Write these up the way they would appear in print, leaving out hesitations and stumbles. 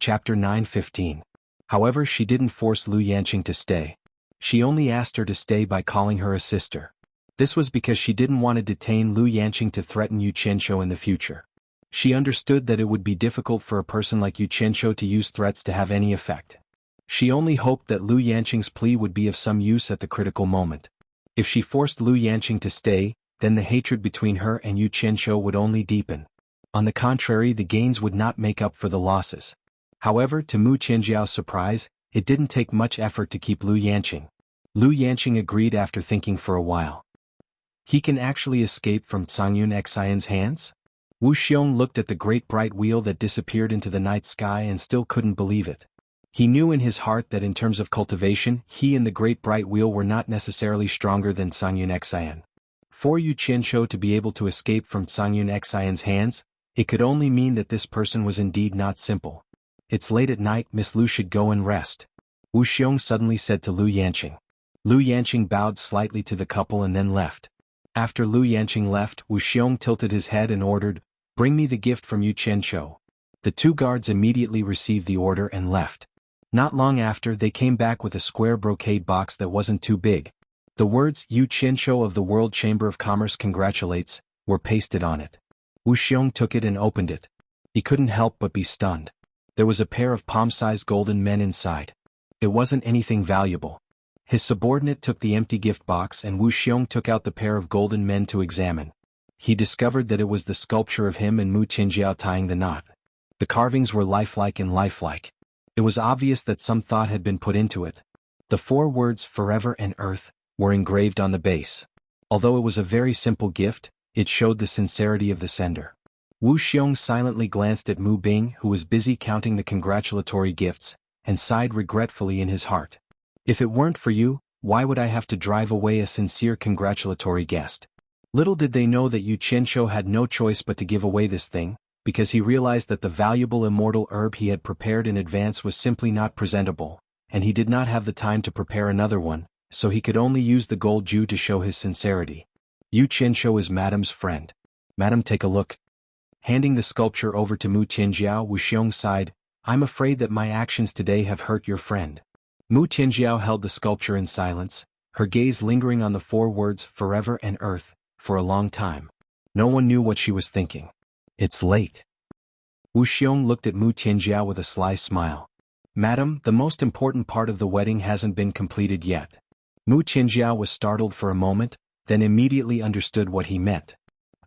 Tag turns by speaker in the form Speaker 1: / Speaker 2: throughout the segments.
Speaker 1: Chapter 9:15. However, she didn't force Lu Yanqing to stay. She only asked her to stay by calling her a sister. This was because she didn't want to detain Lu Yanqing to threaten Yu Qianqiu in the future. She understood that it would be difficult for a person like Yu Qianqiu to use threats to have any effect. She only hoped that Lu Yanqing's plea would be of some use at the critical moment. If she forced Lu Yanqing to stay, then the hatred between her and Yu Qianqiu would only deepen. On the contrary, the gains would not make up for the losses. However, to Mu Qianjiao's surprise, it didn't take much effort to keep Lu Yanqing. Lu Yanqing agreed after thinking for a while. He can actually escape from Cangyun Xian's hands? Wu Xiong looked at the great bright wheel that disappeared into the night sky and still couldn't believe it. He knew in his heart that in terms of cultivation, he and the great bright wheel were not necessarily stronger than Cangyun Xian. For Yu Qianqiu to be able to escape from Cangyun Xian's hands, it could only mean that this person was indeed not simple. It's late at night, Miss Lu should go and rest. Wu Xiong suddenly said to Lu Yanqing. Lu Yanqing bowed slightly to the couple and then left. After Lu Yanqing left, Wu Xiong tilted his head and ordered, "Bring me the gift from Yu Qianqiu." The two guards immediately received the order and left. Not long after, they came back with a square brocade box that wasn't too big. The words "Yu Qianqiu of the World Chamber of Commerce congratulates" were pasted on it. Wu Xiong took it and opened it. He couldn't help but be stunned. There was a pair of palm-sized golden men inside. It wasn't anything valuable. His subordinate took the empty gift box and Wu Xiong took out the pair of golden men to examine. He discovered that it was the sculpture of him and Mu Qianjiao tying the knot. The carvings were lifelike and lifelike. It was obvious that some thought had been put into it. The 4 words "Forever and Earth" were engraved on the base. Although it was a very simple gift, it showed the sincerity of the sender. Wu Xiong silently glanced at Mu Bing, who was busy counting the congratulatory gifts, and sighed regretfully in his heart. If it weren't for you, why would I have to drive away a sincere congratulatory guest? Little did they know that Yu Qianqiu had no choice but to give away this thing, because he realized that the valuable immortal herb he had prepared in advance was simply not presentable, and he did not have the time to prepare another one, so he could only use the gold Jew to show his sincerity. Yu Qianqiu is Madame's friend. Madame, take a look. Handing the sculpture over to Mu Qianjiao, Wu Xiong sighed, "I'm afraid that my actions today have hurt your friend." Mu Qianjiao held the sculpture in silence, her gaze lingering on the 4 words "Forever and Earth" for a long time. No one knew what she was thinking. It's late. Wu Xiong looked at Mu Qianjiao with a sly smile. "Madam, the most important part of the wedding hasn't been completed yet." Mu Qianjiao was startled for a moment, then immediately understood what he meant.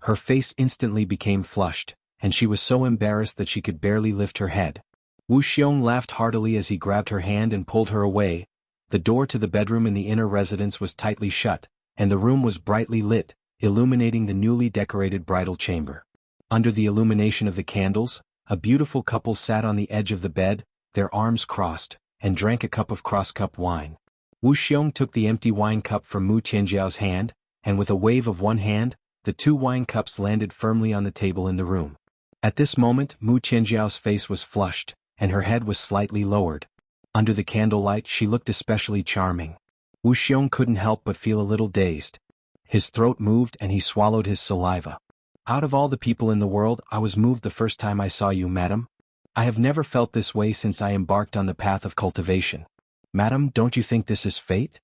Speaker 1: Her face instantly became flushed, and she was so embarrassed that she could barely lift her head. Wu Xiong laughed heartily as he grabbed her hand and pulled her away. The door to the bedroom in the inner residence was tightly shut, and the room was brightly lit, illuminating the newly decorated bridal chamber. Under the illumination of the candles, a beautiful couple sat on the edge of the bed, their arms crossed, and drank a cup of cross-cup wine. Wu Xiong took the empty wine cup from Mu Qianjiao's hand, and with a wave of one hand, the 2 wine cups landed firmly on the table in the room. At this moment, Mu Qianjiao's face was flushed, and her head was slightly lowered. Under the candlelight, she looked especially charming. Wu Xiong couldn't help but feel a little dazed. His throat moved and he swallowed his saliva. "Out of all the people in the world, I was moved the first time I saw you, madam. I have never felt this way since I embarked on the path of cultivation. Madam, don't you think this is fate?"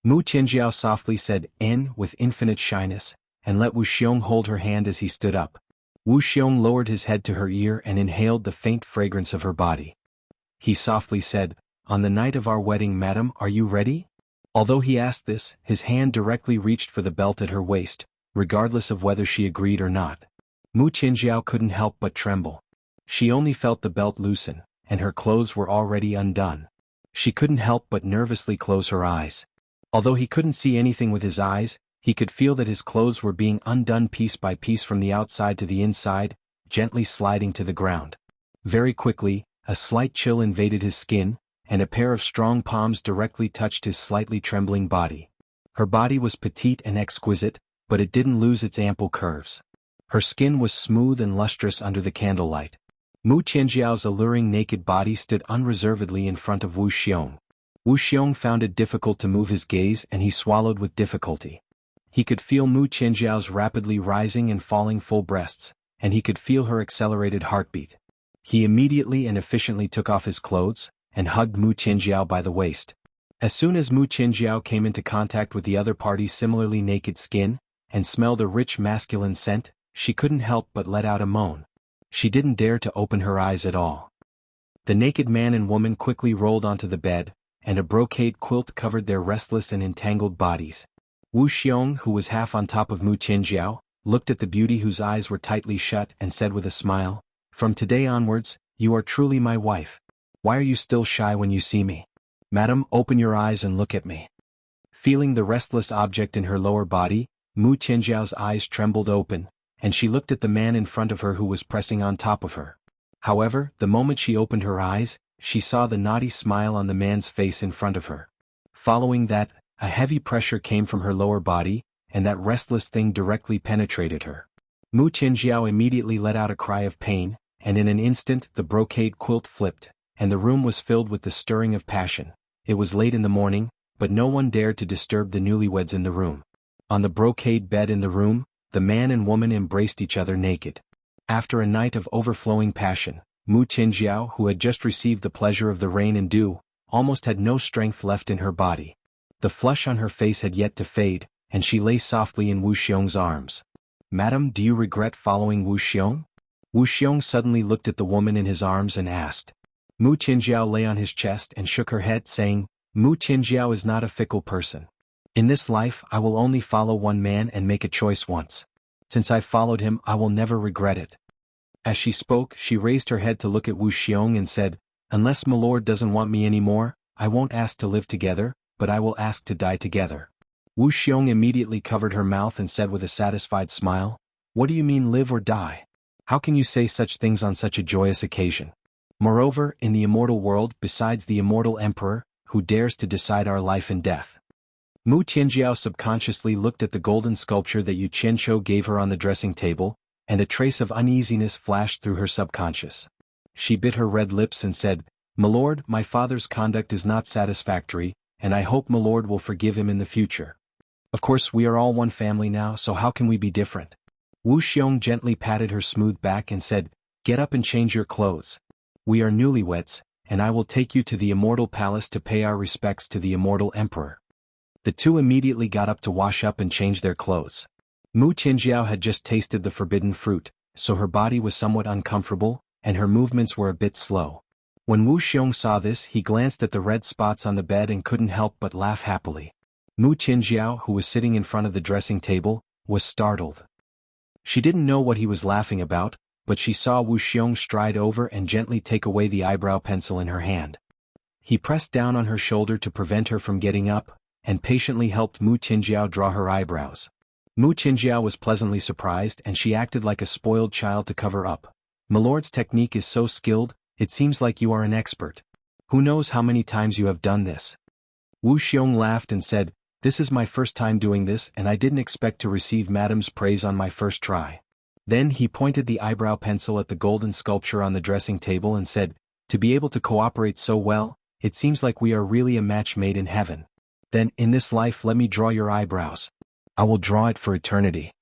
Speaker 1: Mu Qianjiao softly said "N" with infinite shyness, and let Wu Xiong hold her hand as he stood up. Wu Xiong lowered his head to her ear and inhaled the faint fragrance of her body. He softly said, "On the night of our wedding, madam, are you ready?" Although he asked this, his hand directly reached for the belt at her waist, regardless of whether she agreed or not. Mu Qianjiao couldn't help but tremble. She only felt the belt loosen, and her clothes were already undone. She couldn't help but nervously close her eyes. Although he couldn't see anything with his eyes, he could feel that his clothes were being undone piece by piece from the outside to the inside, gently sliding to the ground. Very quickly, a slight chill invaded his skin, and a pair of strong palms directly touched his slightly trembling body. Her body was petite and exquisite, but it didn't lose its ample curves. Her skin was smooth and lustrous under the candlelight. Mu Qianjiao's alluring naked body stood unreservedly in front of Wu Xiong. Wu Xiong found it difficult to move his gaze and he swallowed with difficulty. He could feel Mu Qianjiao's rapidly rising and falling full breasts, and he could feel her accelerated heartbeat. He immediately and efficiently took off his clothes, and hugged Mu Qinjiao by the waist. As soon as Mu Qinjiao came into contact with the other party's similarly naked skin, and smelled a rich masculine scent, she couldn't help but let out a moan. She didn't dare to open her eyes at all. The naked man and woman quickly rolled onto the bed, and a brocade quilt covered their restless and entangled bodies. Wu Xiong, who was half on top of Mu Qinjiao, looked at the beauty whose eyes were tightly shut and said with a smile, "From today onwards, you are truly my wife. Why are you still shy when you see me? Madam, open your eyes and look at me." Feeling the restless object in her lower body, Mu Qinjiao's eyes trembled open, and she looked at the man in front of her who was pressing on top of her. However, the moment she opened her eyes, she saw the naughty smile on the man's face in front of her. Following that, a heavy pressure came from her lower body, and that restless thing directly penetrated her. Mu Qinjiao immediately let out a cry of pain, and in an instant the brocade quilt flipped, and the room was filled with the stirring of passion. It was late in the morning, but no one dared to disturb the newlyweds in the room. On the brocade bed in the room, the man and woman embraced each other naked. After a night of overflowing passion, Mu Qinjiao, who had just received the pleasure of the rain and dew, almost had no strength left in her body. The flush on her face had yet to fade, and she lay softly in Wu Xiong's arms. "Madam, do you regret following Wu Xiong?" Wu Xiong suddenly looked at the woman in his arms and asked. Mu Qinjiao lay on his chest and shook her head, saying, "Mu Qinjiao is not a fickle person. In this life I will only follow one man and make a choice once. Since I followed him, I will never regret it." As she spoke, she raised her head to look at Wu Xiong and said, "Unless my lord doesn't want me anymore, I won't ask to live together, but I will ask to die together." Wu Xiong immediately covered her mouth and said with a satisfied smile, "What do you mean live or die? How can you say such things on such a joyous occasion? Moreover, in the immortal world, besides the immortal emperor, who dares to decide our life and death?" Mu Qinjiao subconsciously looked at the golden sculpture that Yu Qianqiu gave her on the dressing table, and a trace of uneasiness flashed through her subconscious. She bit her red lips and said, "My lord, my father's conduct is not satisfactory, and I hope my lord will forgive him in the future. Of course we are all one family now, so how can we be different?" Wu Xiong gently patted her smooth back and said, "Get up and change your clothes. We are newlyweds, and I will take you to the immortal palace to pay our respects to the immortal emperor." The two immediately got up to wash up and change their clothes. Mu Qinjiao had just tasted the forbidden fruit, so her body was somewhat uncomfortable, and her movements were a bit slow. When Wu Xiong saw this, he glanced at the red spots on the bed and couldn't help but laugh happily. Mu Qinjiao, who was sitting in front of the dressing table, was startled. She didn't know what he was laughing about, but she saw Wu Xiong stride over and gently take away the eyebrow pencil in her hand. He pressed down on her shoulder to prevent her from getting up, and patiently helped Mu Qinjiao draw her eyebrows. Mu Qinjiao was pleasantly surprised, and she acted like a spoiled child to cover up. "My lord's technique is so skilled, it seems like you are an expert. Who knows how many times you have done this?" Wu Xiong laughed and said, "This is my first time doing this, and I didn't expect to receive madam's praise on my first try." Then he pointed the eyebrow pencil at the golden sculpture on the dressing table and said, "To be able to cooperate so well, it seems like we are really a match made in heaven. Then, in this life, let me draw your eyebrows. I will draw it for eternity."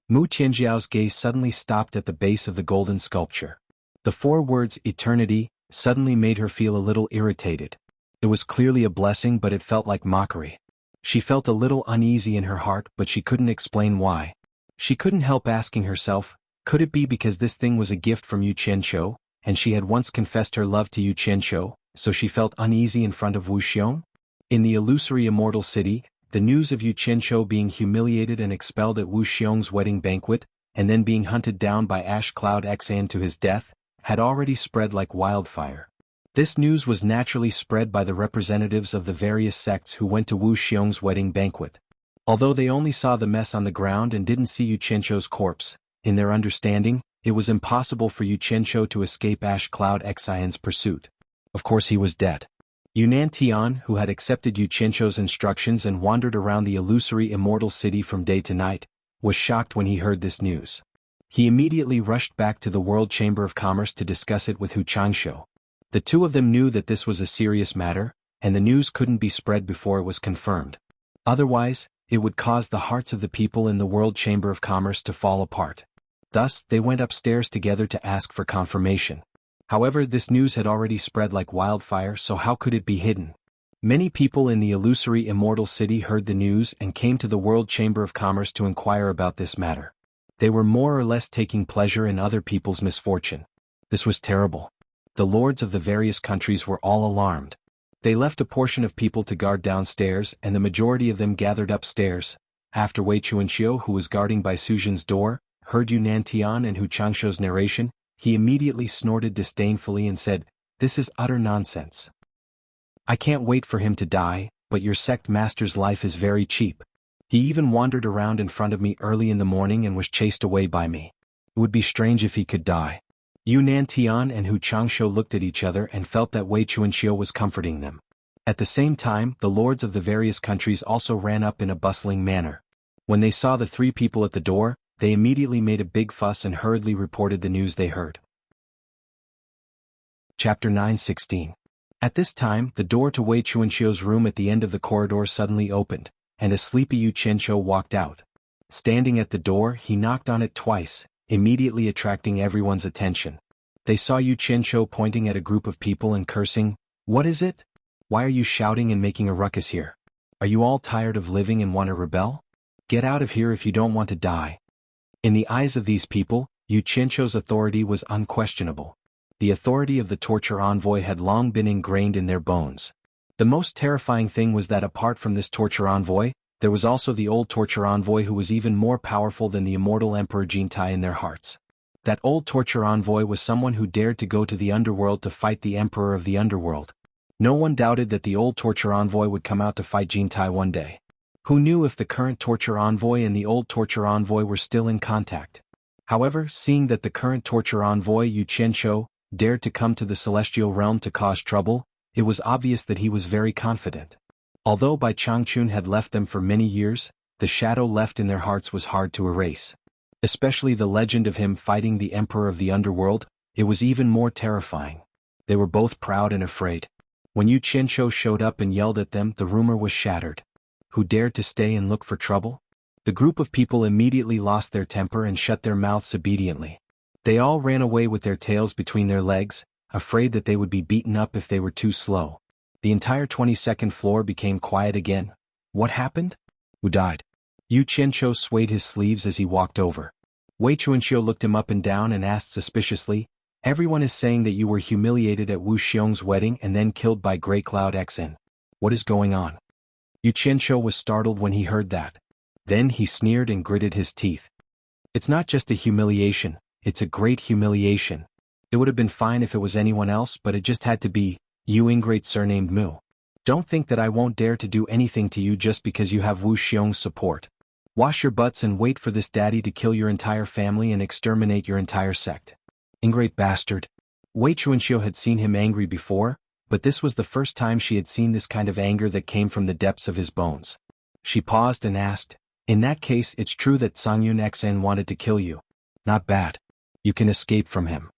Speaker 1: Mu Qianjiao's gaze suddenly stopped at the base of the golden sculpture. The four words eternity suddenly made her feel a little irritated. It was clearly a blessing, but it felt like mockery. She felt a little uneasy in her heart, but she couldn't explain why. She couldn't help asking herself, could it be because this thing was a gift from Yu Qianqiu, and she had once confessed her love to Yu Qianqiu, so she felt uneasy in front of Wu Xiong? In the illusory immortal city, the news of Yu Qianqiu being humiliated and expelled at Wu Xiong's wedding banquet, and then being hunted down by Ash Cloud Xan to his death, had already spread like wildfire. This news was naturally spread by the representatives of the various sects who went to Wu Xiong's wedding banquet. Although they only saw the mess on the ground and didn't see Yu Qianqiu's corpse, in their understanding, it was impossible for Yu Qianqiu to escape Ash Cloud Xian's pursuit. Of course he was dead. Yunnan Tian, who had accepted Yu Qianqiu's instructions and wandered around the illusory immortal city from day to night, was shocked when he heard this news. He immediately rushed back to the World Chamber of Commerce to discuss it with Hu Changshou. The two of them knew that this was a serious matter, and the news couldn't be spread before it was confirmed. Otherwise, it would cause the hearts of the people in the World Chamber of Commerce to fall apart. Thus, they went upstairs together to ask for confirmation. However, this news had already spread like wildfire, so how could it be hidden? Many people in the illusory immortal city heard the news and came to the World Chamber of Commerce to inquire about this matter. They were more or less taking pleasure in other people's misfortune. This was terrible. The lords of the various countries were all alarmed. They left a portion of people to guard downstairs, and the majority of them gathered upstairs. After Wei Chuanxiu, who was guarding by Suzhen's door, heard Yunnan Tian and Hu Changshuo's narration, he immediately snorted disdainfully and said, "This is utter nonsense. I can't wait for him to die, but your sect master's life is very cheap. He even wandered around in front of me early in the morning and was chased away by me. It would be strange if he could die." Yunnan Tian and Hu Changshuo looked at each other and felt that Wei Chuanxiu was comforting them. At the same time, the lords of the various countries also ran up in a bustling manner. When they saw the three people at the door, they immediately made a big fuss and hurriedly reported the news they heard. Chapter 9:16. At this time, the door to Wei Chuanxiu's room at the end of the corridor suddenly opened, and a sleepy Yu Qianqiu walked out. Standing at the door, he knocked on it twice, immediately attracting everyone's attention. They saw Yu Qianqiu pointing at a group of people and cursing, "What is it? Why are you shouting and making a ruckus here? Are you all tired of living and want to rebel? Get out of here if you don't want to die." In the eyes of these people, Yu Qianqiu's authority was unquestionable. The authority of the torture envoy had long been ingrained in their bones. The most terrifying thing was that apart from this torture envoy, there was also the old torture envoy who was even more powerful than the immortal Emperor Jintai in their hearts. That old torture envoy was someone who dared to go to the underworld to fight the Emperor of the underworld. No one doubted that the old torture envoy would come out to fight Jintai one day. Who knew if the current torture envoy and the old torture envoy were still in contact? However, seeing that the current torture envoy Yu Qianqiu dared to come to the celestial realm to cause trouble, it was obvious that he was very confident. Although Bai Changchun had left them for many years, the shadow left in their hearts was hard to erase. Especially the legend of him fighting the Emperor of the Underworld, it was even more terrifying. They were both proud and afraid. When Yu Qianqiu showed up and yelled at them, the rumor was shattered. Who dared to stay and look for trouble? The group of people immediately lost their temper and shut their mouths obediently. They all ran away with their tails between their legs, afraid that they would be beaten up if they were too slow. The entire 22nd floor became quiet again. What happened? Who died? Yu Qianqiu swayed his sleeves as he walked over. Wei Chuanqiu looked him up and down and asked suspiciously, "Everyone is saying that you were humiliated at Wu Xiong's wedding and then killed by Grey Cloud XN. What is going on?" Yu Qianqiu was startled when he heard that. Then he sneered and gritted his teeth. "It's not just a humiliation, it's a great humiliation. It would have been fine if it was anyone else, but it just had to be you, ingrate surnamed Mu. Don't think that I won't dare to do anything to you just because you have Wu Xiong's support. Wash your butts and wait for this daddy to kill your entire family and exterminate your entire sect. Ingrate bastard." Wei Chuanqiu had seen him angry before, but this was the first time she had seen this kind of anger that came from the depths of his bones. She paused and asked, "In that case, it's true that Songyun XN wanted to kill you. Not bad. You can escape from him."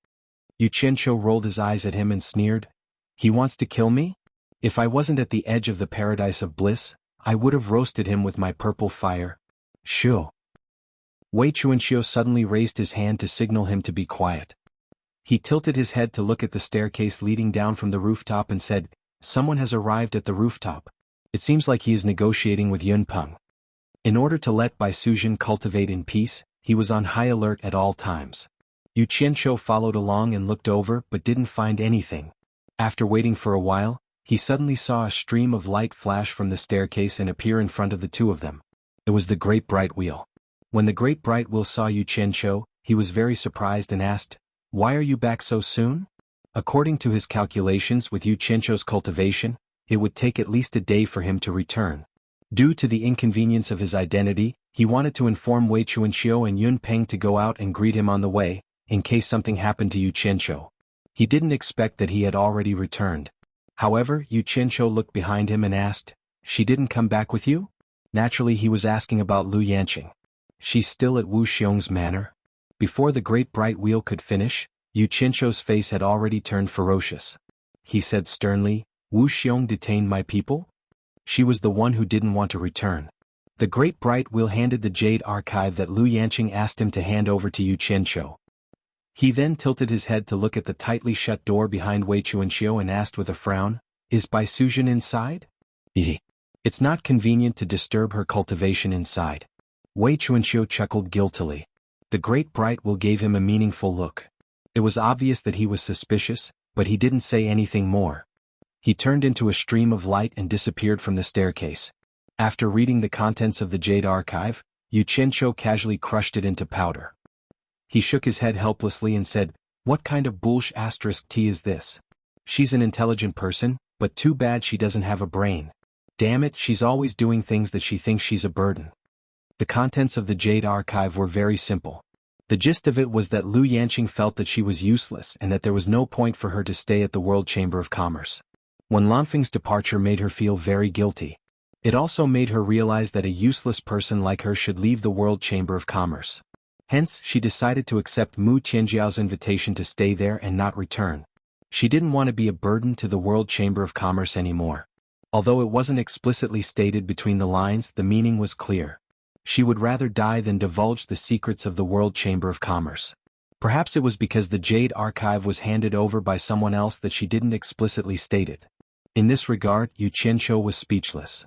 Speaker 1: Yu Qianqiu rolled his eyes at him and sneered, "He wants to kill me? If I wasn't at the edge of the paradise of bliss, I would have roasted him with my purple fire. Shoo." Wei Chuanqiu suddenly raised his hand to signal him to be quiet. He tilted his head to look at the staircase leading down from the rooftop and said, "Someone has arrived at the rooftop. It seems like he is negotiating with Yun Peng." In order to let Bai Suzhen cultivate in peace, he was on high alert at all times. Yu Qianqiu followed along and looked over but didn't find anything. After waiting for a while, he suddenly saw a stream of light flash from the staircase and appear in front of the two of them. It was the Great Bright Wheel. When the Great Bright Wheel saw Yu Qianqiu, he was very surprised and asked, "Why are you back so soon?" According to his calculations with Yu Qianqiu's cultivation, it would take at least a day for him to return. Due to the inconvenience of his identity, he wanted to inform Wei Chuanqiu and Yun Peng to go out and greet him on the way, in case something happened to Yu Qianqiu. He didn't expect that he had already returned. However, Yu Qianqiu looked behind him and asked, "She didn't come back with you?" Naturally he was asking about Lu Yanqing. "She's still at Wu Xiong's manor?" Before the Great Bright Wheel could finish, Yu Qianqiu's face had already turned ferocious. He said sternly, "Wu Xiong detained my people? She was the one who didn't want to return." The Great Bright Wheel handed the jade archive that Lu Yanqing asked him to hand over to Yu Qianqiu. He then tilted his head to look at the tightly shut door behind Wei Chuanxiu and asked with a frown, "Is Bai Suzhen inside?" It's not convenient to disturb her cultivation inside. Wei Chuanxiu chuckled guiltily. The great bright will gave him a meaningful look. It was obvious that he was suspicious, but he didn't say anything more. He turned into a stream of light and disappeared from the staircase. After reading the contents of the Jade Archive, Yu Qianqiu casually crushed it into powder. He shook his head helplessly and said, "What kind of bullsh** tea is this? She's an intelligent person, but too bad she doesn't have a brain. Damn it, she's always doing things that she thinks she's a burden." The contents of the Jade Archive were very simple. The gist of it was that Lu Yanqing felt that she was useless and that there was no point for her to stay at the World Chamber of Commerce. Wen Lanfeng's departure made her feel very guilty. It also made her realize that a useless person like her should leave the World Chamber of Commerce. Hence, she decided to accept Mu Tianjiao's invitation to stay there and not return. She didn't want to be a burden to the World Chamber of Commerce anymore. Although it wasn't explicitly stated between the lines, the meaning was clear. She would rather die than divulge the secrets of the World Chamber of Commerce. Perhaps it was because the Jade Archive was handed over by someone else that she didn't explicitly state it. In this regard, Yu Qianqiu was speechless.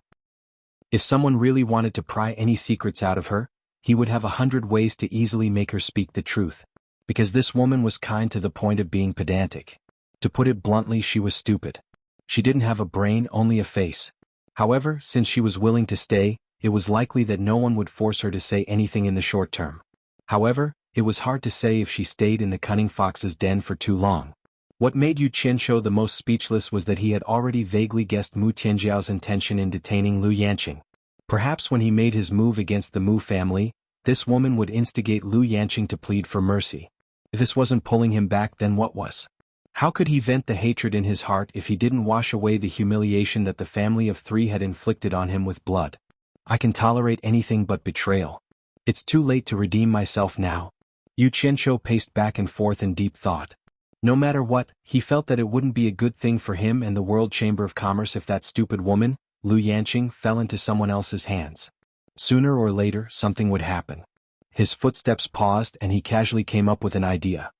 Speaker 1: If someone really wanted to pry any secrets out of her, he would have 100 ways to easily make her speak the truth. Because this woman was kind to the point of being pedantic. To put it bluntly, she was stupid. She didn't have a brain, only a face. However, since she was willing to stay, it was likely that no one would force her to say anything in the short term. However, it was hard to say if she stayed in the cunning fox's den for too long. What made Yu Qianqiu the most speechless was that he had already vaguely guessed Mu Tianjiao's intention in detaining Lu Yanqing. Perhaps when he made his move against the Mu family, this woman would instigate Lu Yanqing to plead for mercy. If this wasn't pulling him back, then what was? How could he vent the hatred in his heart if he didn't wash away the humiliation that the family of three had inflicted on him with blood? I can tolerate anything but betrayal. It's too late to redeem myself now. Yu Qianqiu paced back and forth in deep thought. No matter what, he felt that it wouldn't be a good thing for him and the World Chamber of Commerce if that stupid woman, Lu Yanqing, fell into someone else's hands. Sooner or later, something would happen. His footsteps paused and he casually came up with an idea.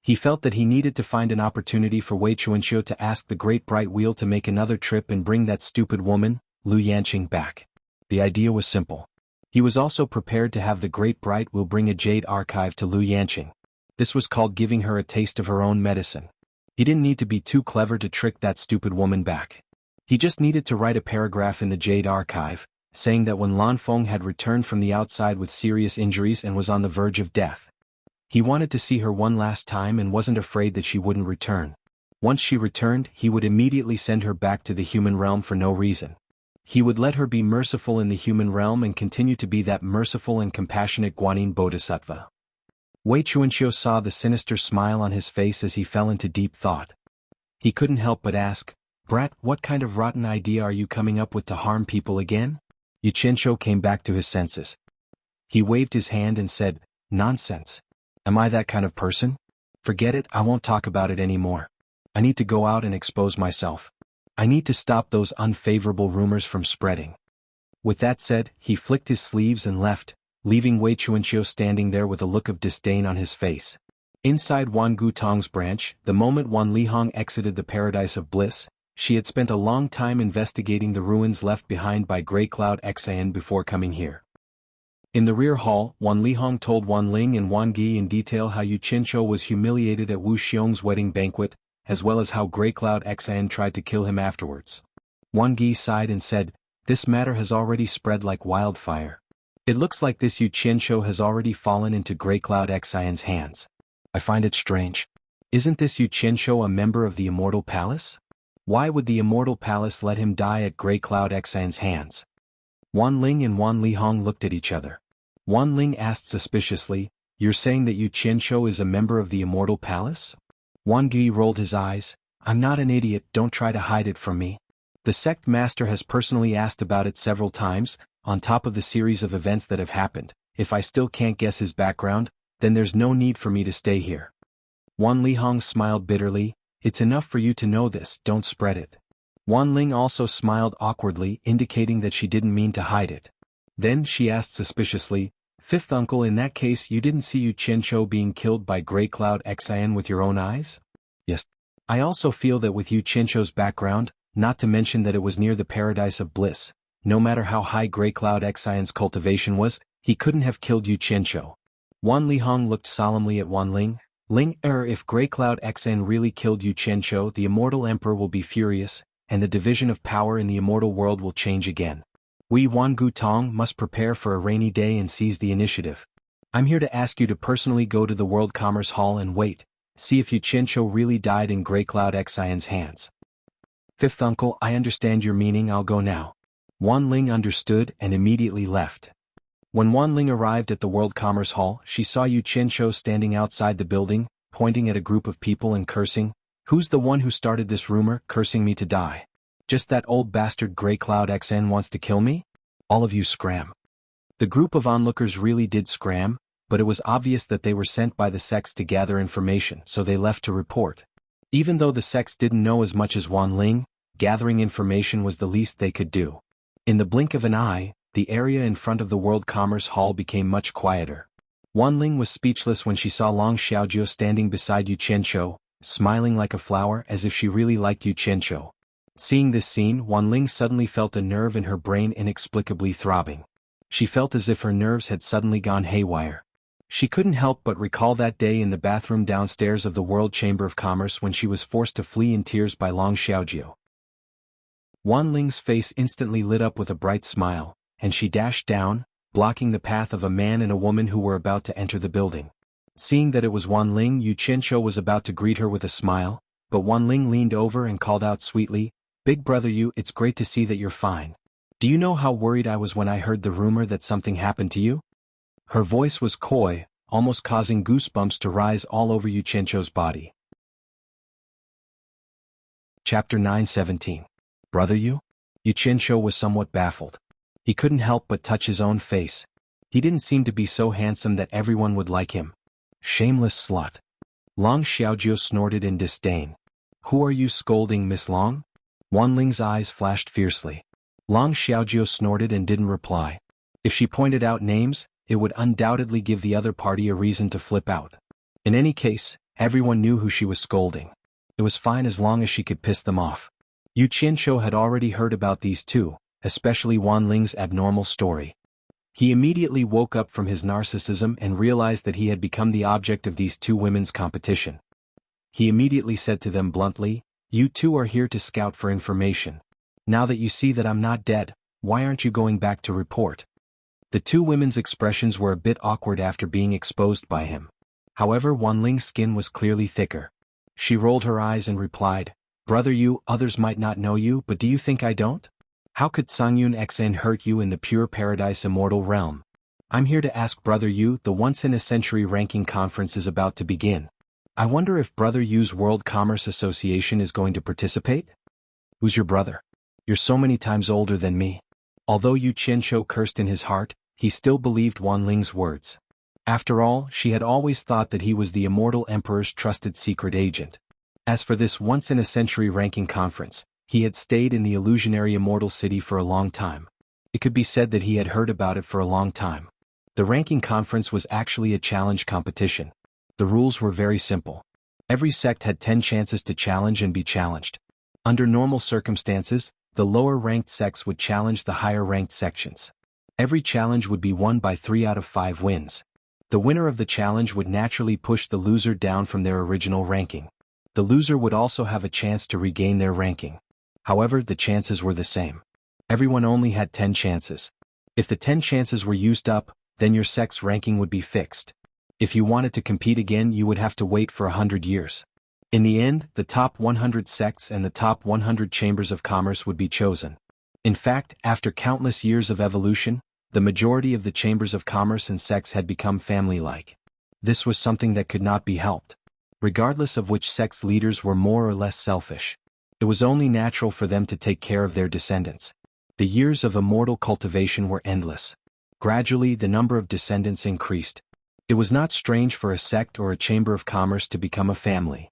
Speaker 1: He felt that he needed to find an opportunity for Wei Chuanxiu to ask the Great Bright Wheel to make another trip and bring that stupid woman, Lu Yanqing, back. The idea was simple. He was also prepared to have the Great Bright Wheel bring a Jade Archive to Lu Yanqing. This was called giving her a taste of her own medicine. He didn't need to be too clever to trick that stupid woman back. He just needed to write a paragraph in the Jade Archive, saying that when Lanfeng had returned from the outside with serious injuries and was on the verge of death, he wanted to see her one last time and wasn't afraid that she wouldn't return. Once she returned, he would immediately send her back to the human realm for no reason. He would let her be merciful in the human realm and continue to be that merciful and compassionate Guanyin Bodhisattva. Wei Chuanqiu saw the sinister smile on his face as he fell into deep thought. He couldn't help but ask, "Brat, what kind of rotten idea are you coming up with to harm people again?" Yu Qianqiu came back to his senses. He waved his hand and said, "Nonsense. Am I that kind of person? Forget it, I won't talk about it anymore. I need to go out and expose myself. I need to stop those unfavorable rumors from spreading." With that said, he flicked his sleeves and left, leaving Wei Chuanqiu standing there with a look of disdain on his face. Inside Wan Gutong's branch, the moment Wan Lihong exited the paradise of bliss, she had spent a long time investigating the ruins left behind by Grey Cloud Xian before coming here. In the rear hall, Wan Lihong told Wan Ling and Wan Gi in detail how Yu Qianqiu was humiliated at Wu Xiong's wedding banquet, as well as how Grey Cloud Xian tried to kill him afterwards. Wan Gi sighed and said, "This matter has already spread like wildfire. It looks like this Yu Qianqiu has already fallen into Grey Cloud Xian's hands. I find it strange. Isn't this Yu Qianqiu a member of the Immortal Palace? Why would the Immortal Palace let him die at Grey Cloud Xian's hands?" Wan Ling and Wan Lihong looked at each other. Wan Ling asked suspiciously, "You're saying that Yu Qianqiu is a member of the Immortal Palace?" Wan Gi rolled his eyes. "I'm not an idiot, don't try to hide it from me. The sect master has personally asked about it several times, on top of the series of events that have happened. If I still can't guess his background, then there's no need for me to stay here." Wan Lihong smiled bitterly. "It's enough for you to know this, don't spread it." Wan Ling also smiled awkwardly, indicating that she didn't mean to hide it. Then she asked suspiciously, Fifth uncle, in that case you didn't see Yu Qianqiu being killed by Grey Cloud Xian with your own eyes? Yes. I also feel that with Yu Qianqiu's background, not to mention that it was near the paradise of bliss, no matter how high Grey Cloud Xian's cultivation was, he couldn't have killed Yu Qianqiu. Wan Lihong looked solemnly at Wan Ling. If Grey Cloud Xian really killed Yu Qianqiu, the Immortal Emperor will be furious, and the division of power in the immortal world will change again. We Wan Gutong must prepare for a rainy day and seize the initiative. I'm here to ask you to personally go to the World Commerce Hall and wait, see if Yu Qianqiu really died in Grey Cloud Xian's hands. Fifth uncle, I understand your meaning, I'll go now. Wan Ling understood and immediately left. When Wan Ling arrived at the World Commerce Hall, she saw Yu Qianqiu standing outside the building, pointing at a group of people and cursing. Who's the one who started this rumor, cursing me to die? Just that old bastard Grey Cloud Xian wants to kill me? All of you scram. The group of onlookers really did scram, but it was obvious that they were sent by the sects to gather information, so they left to report. Even though the sects didn't know as much as Wan Ling, gathering information was the least they could do. In the blink of an eye, the area in front of the World Commerce Hall became much quieter. Wan Ling was speechless when she saw Long Xiaojiu standing beside Yu Qianqiu, smiling like a flower as if she really liked Yu Qianqiu. Seeing this scene, Wan Ling suddenly felt a nerve in her brain inexplicably throbbing. She felt as if her nerves had suddenly gone haywire. She couldn't help but recall that day in the bathroom downstairs of the World Chamber of Commerce when she was forced to flee in tears by Long Xiaojiu. Wan Ling's face instantly lit up with a bright smile, and she dashed down, blocking the path of a man and a woman who were about to enter the building. Seeing that it was Wan Ling, Yu Qianqiu was about to greet her with a smile, but Wan Ling leaned over and called out sweetly, "Big brother Yu, it's great to see that you're fine. Do you know how worried I was when I heard the rumor that something happened to you?" Her voice was coy, almost causing goosebumps to rise all over Yu Qianqiu's body. Chapter 9:17. Brother Yu? Yu Qianqiu was somewhat baffled. He couldn't help but touch his own face. He didn't seem to be so handsome that everyone would like him. Shameless slut. Long Xiaojiu snorted in disdain. Who are you scolding, Miss Long? Wan Ling's eyes flashed fiercely. Long Xiaojiu snorted and didn't reply. If she pointed out names, it would undoubtedly give the other party a reason to flip out. In any case, everyone knew who she was scolding. It was fine as long as she could piss them off. Yu Qianqiu had already heard about these two, especially Wan Ling's abnormal story. He immediately woke up from his narcissism and realized that he had become the object of these two women's competition. He immediately said to them bluntly, "You two are here to scout for information. Now that you see that I'm not dead, why aren't you going back to report?" The two women's expressions were a bit awkward after being exposed by him. However, Wan Ling's skin was clearly thicker. She rolled her eyes and replied, "Brother Yu, others might not know you, but do you think I don't? How could Sangyun Xn hurt you in the pure paradise immortal realm? I'm here to ask Brother Yu, the once-in-a-century ranking conference is about to begin. I wonder if Brother Yu's World Commerce Association is going to participate? Who's your brother? You're so many times older than me." Although Yu Qianqiu cursed in his heart, he still believed Wan Ling's words. After all, she had always thought that he was the Immortal Emperor's trusted secret agent. As for this once-in-a-century ranking conference, he had stayed in the illusionary Immortal City for a long time. It could be said that he had heard about it for a long time. The ranking conference was actually a challenge competition. The rules were very simple. Every sect had 10 chances to challenge and be challenged. Under normal circumstances, the lower-ranked sects would challenge the higher-ranked sections. Every challenge would be won by 3 out of 5 wins. The winner of the challenge would naturally push the loser down from their original ranking. The loser would also have a chance to regain their ranking. However, the chances were the same. Everyone only had 10 chances. If the 10 chances were used up, then your sect's ranking would be fixed. If you wanted to compete again, you would have to wait for 100 years. In the end, the top 100 sects and the top 100 chambers of commerce would be chosen. In fact, after countless years of evolution, the majority of the chambers of commerce and sects had become family-like. This was something that could not be helped. Regardless of which sect's leaders were more or less selfish, it was only natural for them to take care of their descendants. The years of immortal cultivation were endless. Gradually, the number of descendants increased. It was not strange for a sect or a chamber of commerce to become a family.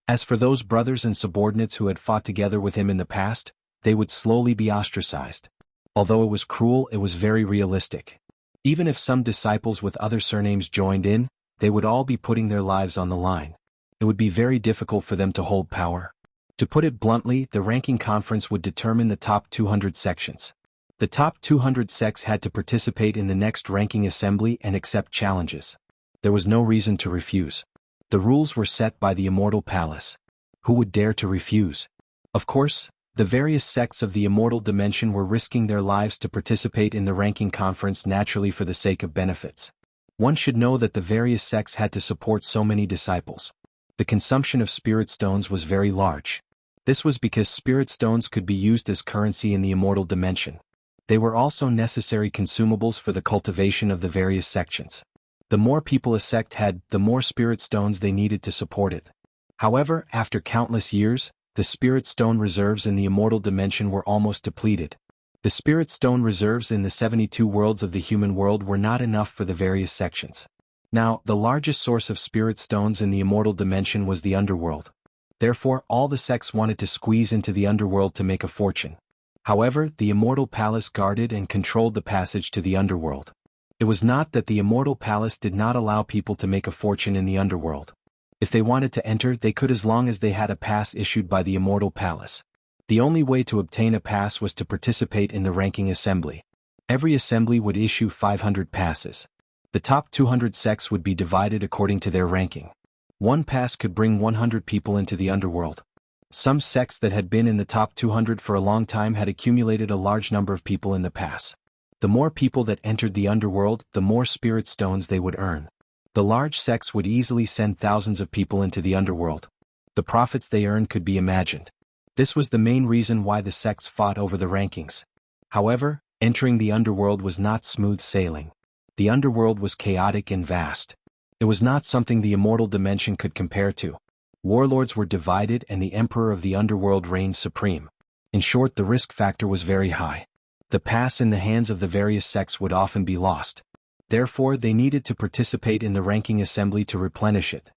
Speaker 1: As for those brothers and subordinates who had fought together with him in the past, they would slowly be ostracized. Although it was cruel, it was very realistic. Even if some disciples with other surnames joined in, they would all be putting their lives on the line. It would be very difficult for them to hold power. To put it bluntly, the ranking conference would determine the top 200 sections. The top 200 sects had to participate in the next ranking assembly and accept challenges. There was no reason to refuse. The rules were set by the Immortal Palace. Who would dare to refuse? Of course, the various sects of the immortal dimension were risking their lives to participate in the ranking conference naturally for the sake of benefits. One should know that the various sects had to support so many disciples. The consumption of spirit stones was very large. This was because spirit stones could be used as currency in the immortal dimension. They were also necessary consumables for the cultivation of the various sections. The more people a sect had, the more spirit stones they needed to support it. However, after countless years, the spirit stone reserves in the immortal dimension were almost depleted. The spirit stone reserves in the 72 worlds of the human world were not enough for the various sections. Now, the largest source of spirit stones in the immortal dimension was the underworld. Therefore, all the sects wanted to squeeze into the underworld to make a fortune. However, the Immortal Palace guarded and controlled the passage to the underworld. It was not that the Immortal Palace did not allow people to make a fortune in the underworld. If they wanted to enter, they could as long as they had a pass issued by the Immortal Palace. The only way to obtain a pass was to participate in the ranking assembly. Every assembly would issue 500 passes. The top 200 sects would be divided according to their ranking. One pass could bring 100 people into the underworld. Some sects that had been in the top 200 for a long time had accumulated a large number of people in the pass. The more people that entered the underworld, the more spirit stones they would earn. The large sects would easily send thousands of people into the underworld. The profits they earned could be imagined. This was the main reason why the sects fought over the rankings. However, entering the underworld was not smooth sailing. The underworld was chaotic and vast. It was not something the immortal dimension could compare to. Warlords were divided and the emperor of the underworld reigned supreme. In short, the risk factor was very high. The pass in the hands of the various sects would often be lost. Therefore, they needed to participate in the ranking assembly to replenish it.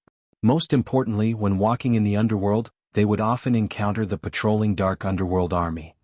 Speaker 1: Most importantly, when walking in the underworld, they would often encounter the patrolling dark underworld army.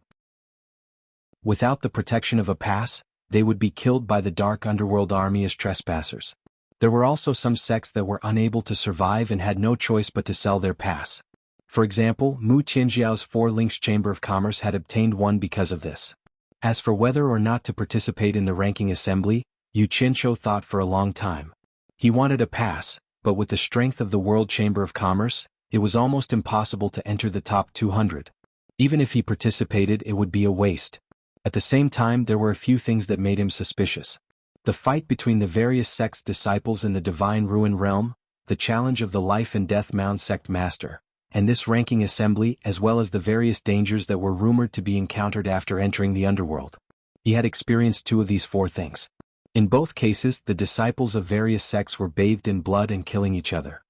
Speaker 1: Without the protection of a pass, they would be killed by the dark underworld army as trespassers. There were also some sects that were unable to survive and had no choice but to sell their pass. For example, Mu Tianjiao's 4 Links Chamber of Commerce had obtained one because of this. As for whether or not to participate in the ranking assembly, Yu Qianqiu thought for a long time. He wanted a pass, but with the strength of the World Chamber of Commerce, it was almost impossible to enter the top 200. Even if he participated, it would be a waste. At the same time, there were a few things that made him suspicious. The fight between the various sects' disciples in the Divine Ruin Realm, the challenge of the Life and Death Mound Sect Master, and this ranking assembly, as well as the various dangers that were rumored to be encountered after entering the underworld. He had experienced 2 of these 4 things. In both cases, the disciples of various sects were bathed in blood and killing each other.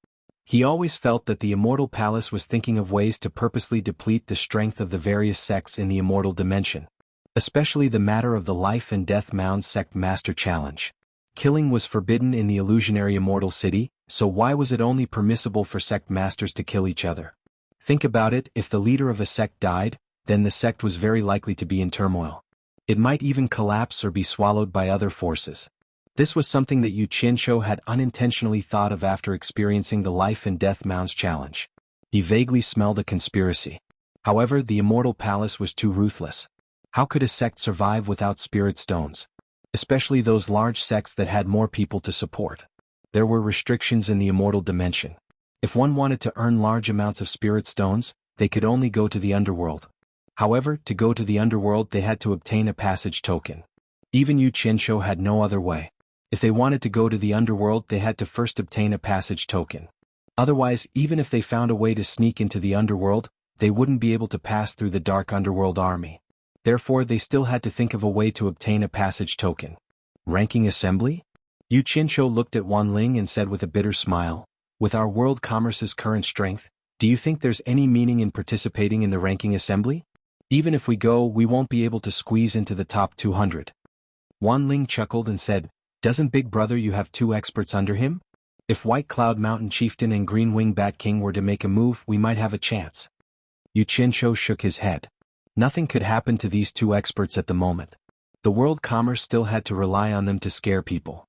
Speaker 1: He always felt that the Immortal Palace was thinking of ways to purposely deplete the strength of the various sects in the immortal dimension. Especially the matter of the Life and Death Mound Sect Master Challenge. Killing was forbidden in the illusionary immortal city, so why was it only permissible for sect masters to kill each other? Think about it, if the leader of a sect died, then the sect was very likely to be in turmoil. It might even collapse or be swallowed by other forces. This was something that Yu Qianqiu had unintentionally thought of after experiencing the Life and Death Mounds challenge. He vaguely smelled a conspiracy. However, the Immortal Palace was too ruthless. How could a sect survive without spirit stones? Especially those large sects that had more people to support. There were restrictions in the immortal dimension. If one wanted to earn large amounts of spirit stones, they could only go to the underworld. However, to go to the underworld they had to obtain a passage token. Even Yu Qianqiu had no other way. If they wanted to go to the underworld they had to first obtain a passage token. Otherwise, even if they found a way to sneak into the underworld, they wouldn't be able to pass through the dark underworld army. Therefore, they still had to think of a way to obtain a passage token. Ranking assembly? Yu Qianqiu looked at Wan Ling and said with a bitter smile, "With our world commerce's current strength, do you think there's any meaning in participating in the ranking assembly? Even if we go, we won't be able to squeeze into the top 200. Wan Ling chuckled and said, "Doesn't Big Brother you have 2 experts under him? If White Cloud Mountain Chieftain and Green Wing Bat King were to make a move, we might have a chance." Yu Qianqiu shook his head. Nothing could happen to these 2 experts at the moment. The world commerce still had to rely on them to scare people.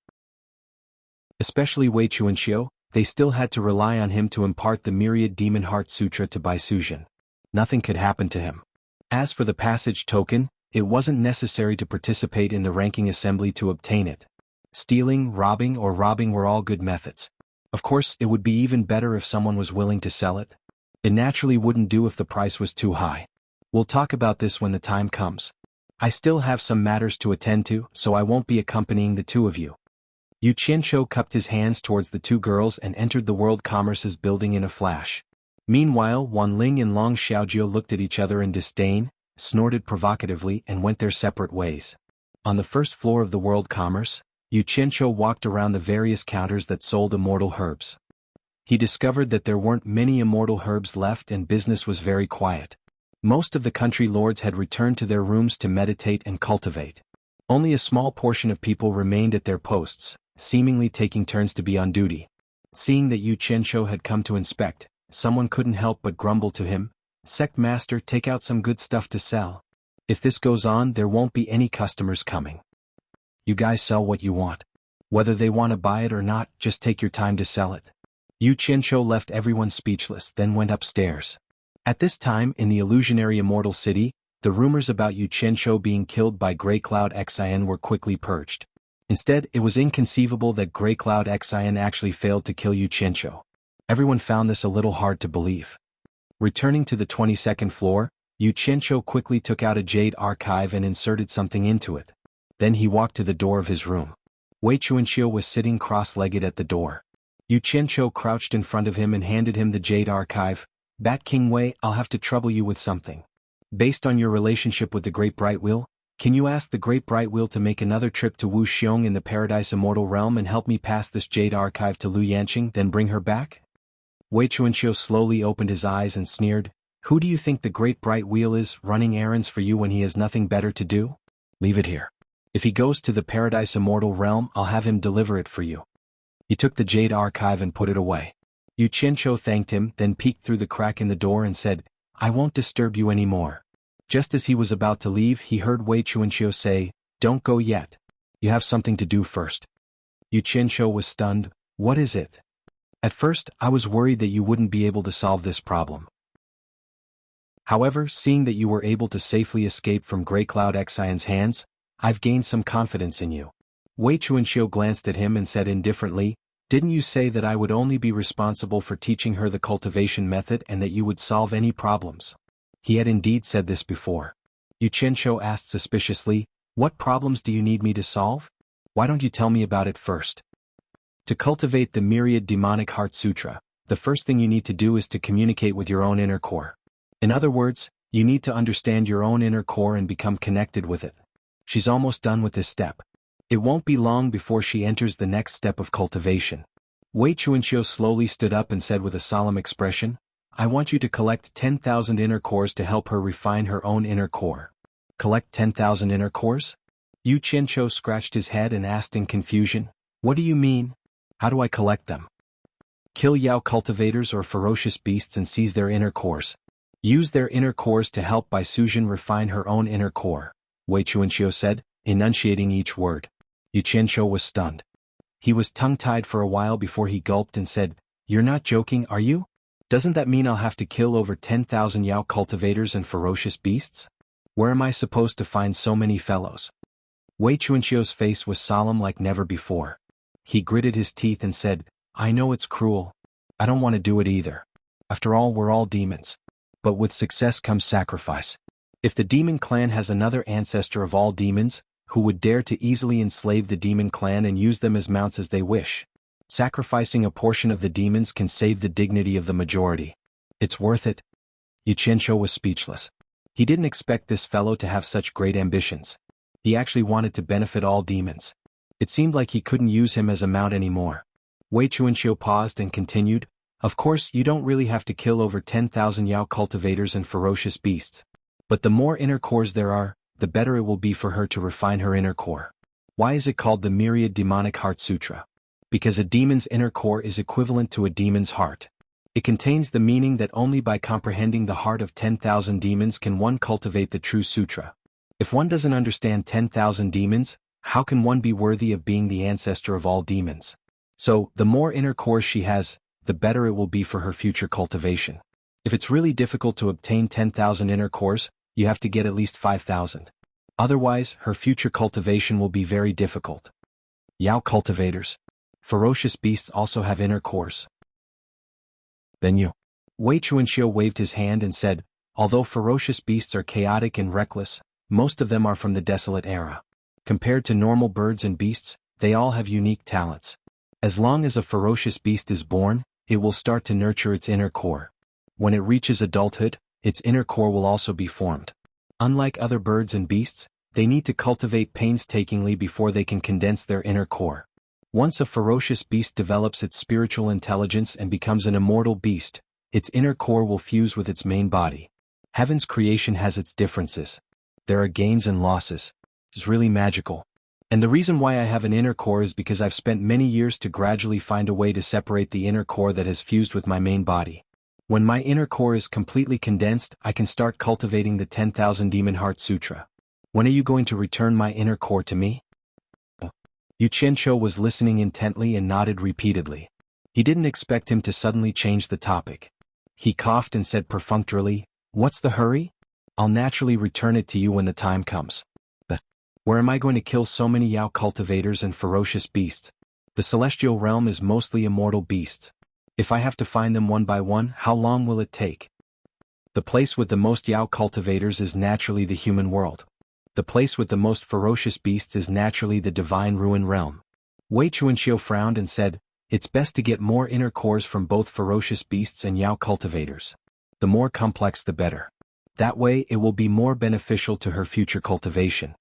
Speaker 1: Especially Wei Chuanxiu, they still had to rely on him to impart the myriad demon heart sutra to Bai Suzhen. Nothing could happen to him. As for the passage token, it wasn't necessary to participate in the ranking assembly to obtain it. Stealing, robbing were all good methods. Of course, it would be even better if someone was willing to sell it. It naturally wouldn't do if the price was too high. We'll talk about this when the time comes. I still have some matters to attend to, so I won't be accompanying the two of you. Yu Qianqiu cupped his hands towards the two girls and entered the World Commerce's building in a flash. Meanwhile, Wan Ling and Long Xiaojiu looked at each other in disdain, snorted provocatively and went their separate ways. On the first floor of the World Commerce, Yu Qianqiu walked around the various counters that sold immortal herbs. He discovered that there weren't many immortal herbs left and business was very quiet. Most of the country lords had returned to their rooms to meditate and cultivate. Only a small portion of people remained at their posts, seemingly taking turns to be on duty. Seeing that Yu Qianqiu had come to inspect, someone couldn't help but grumble to him, "Sect Master, take out some good stuff to sell. If this goes on, there won't be any customers coming. You guys sell what you want. Whether they want to buy it or not, just take your time to sell it." Yu Qianqiu left everyone speechless, then went upstairs. At this time, in the illusionary immortal city, the rumors about Yu Qianqiu being killed by Grey Cloud Xian were quickly purged. Instead, it was inconceivable that Grey Cloud Xian actually failed to kill Yu Qianqiu. Everyone found this a little hard to believe. Returning to the 22nd floor, Yu Qianqiu quickly took out a jade archive and inserted something into it. Then he walked to the door of his room. Wei Chuanxiu was sitting cross-legged at the door. Yu Qianqiu crouched in front of him and handed him the jade archive. "Bat King Wei, I'll have to trouble you with something. Based on your relationship with the Great Bright Wheel, can you ask the Great Bright Wheel to make another trip to Wu Xiong in the Paradise Immortal Realm and help me pass this jade archive to Lu Yanqing, then bring her back?" Wei Chuanxiu slowly opened his eyes and sneered, "Who do you think the Great Bright Wheel is, running errands for you when he has nothing better to do? Leave it here. If he goes to the Paradise Immortal Realm, I'll have him deliver it for you." He took the jade archive and put it away. Yu Qianqiu thanked him, then peeked through the crack in the door and said, "I won't disturb you anymore." Just as he was about to leave, he heard Wei Chuanqiu say, "Don't go yet. You have something to do first." Yu Qianqiu was stunned. "What is it?" "At first, I was worried that you wouldn't be able to solve this problem. However, seeing that you were able to safely escape from Grey Cloud Xian's hands, I've gained some confidence in you." Wei Chuanqiu glanced at him and said indifferently, "Didn't you say that I would only be responsible for teaching her the cultivation method and that you would solve any problems?" He had indeed said this before. Yu Qianqiu asked suspiciously, "What problems do you need me to solve? Why don't you tell me about it first?" To cultivate the myriad demonic heart sutra, the first thing you need to do is to communicate with your own inner core. In other words, you need to understand your own inner core and become connected with it. She's almost done with this step. It won't be long before she enters the next step of cultivation. Wei Chuanqiu slowly stood up and said with a solemn expression, "I want you to collect 10,000 inner cores to help her refine her own inner core." "Collect 10,000 inner cores?" Yu Qianqiu scratched his head and asked in confusion, "What do you mean? How do I collect them?" "Kill Yao cultivators or ferocious beasts and seize their inner cores. Use their inner cores to help Bai Suzhen refine her own inner core," Wei Chuanqiu said, enunciating each word. Yu Qianqiu was stunned. He was tongue-tied for a while before he gulped and said, "You're not joking, are you? Doesn't that mean I'll have to kill over 10,000 Yao cultivators and ferocious beasts? Where am I supposed to find so many fellows?" Wei Chuanqiu's face was solemn like never before. He gritted his teeth and said, "I know it's cruel. I don't want to do it either. After all, we're all demons. But with success comes sacrifice. If the demon clan has another ancestor of all demons, who would dare to easily enslave the demon clan and use them as mounts as they wish? Sacrificing a portion of the demons can save the dignity of the majority. It's worth it." Yu Qianqiu was speechless. He didn't expect this fellow to have such great ambitions. He actually wanted to benefit all demons. It seemed like he couldn't use him as a mount anymore. Wei Chuanqiu paused and continued, "Of course, you don't really have to kill over 10,000 Yao cultivators and ferocious beasts. But the more inner cores there are, the better it will be for her to refine her inner core. Why is it called the Myriad Demonic Heart Sutra? Because a demon's inner core is equivalent to a demon's heart. It contains the meaning that only by comprehending the heart of 10,000 demons can one cultivate the true sutra. If one doesn't understand 10,000 demons, how can one be worthy of being the ancestor of all demons? So, the more inner cores she has, the better it will be for her future cultivation. If it's really difficult to obtain 10,000 inner cores, you have to get at least 5,000. Otherwise, her future cultivation will be very difficult. Yao cultivators. Ferocious beasts also have inner cores. Then you. Wei Chuanxiu waved his hand and said, although ferocious beasts are chaotic and reckless, most of them are from the desolate era. Compared to normal birds and beasts, they all have unique talents. As long as a ferocious beast is born, it will start to nurture its inner core. When it reaches adulthood, its inner core will also be formed. Unlike other birds and beasts, they need to cultivate painstakingly before they can condense their inner core. Once a ferocious beast develops its spiritual intelligence and becomes an immortal beast, its inner core will fuse with its main body. Heaven's creation has its differences. There are gains and losses. It's really magical. And the reason why I have an inner core is because I've spent many years to gradually find a way to separate the inner core that has fused with my main body. When my inner core is completely condensed, I can start cultivating the 10,000 Demon Heart Sutra. When are you going to return my inner core to me? Yu Qianqiu was listening intently and nodded repeatedly. He didn't expect him to suddenly change the topic. He coughed and said perfunctorily, "What's the hurry? I'll naturally return it to you when the time comes. But where am I going to kill so many Yao cultivators and ferocious beasts? The celestial realm is mostly immortal beasts. If I have to find them one by one, how long will it take? The place with the most Yao cultivators is naturally the human world. The place with the most ferocious beasts is naturally the divine ruin realm." Wei Chuanxiu frowned and said, "It's best to get more inner cores from both ferocious beasts and Yao cultivators. The more complex the better. That way it will be more beneficial to her future cultivation."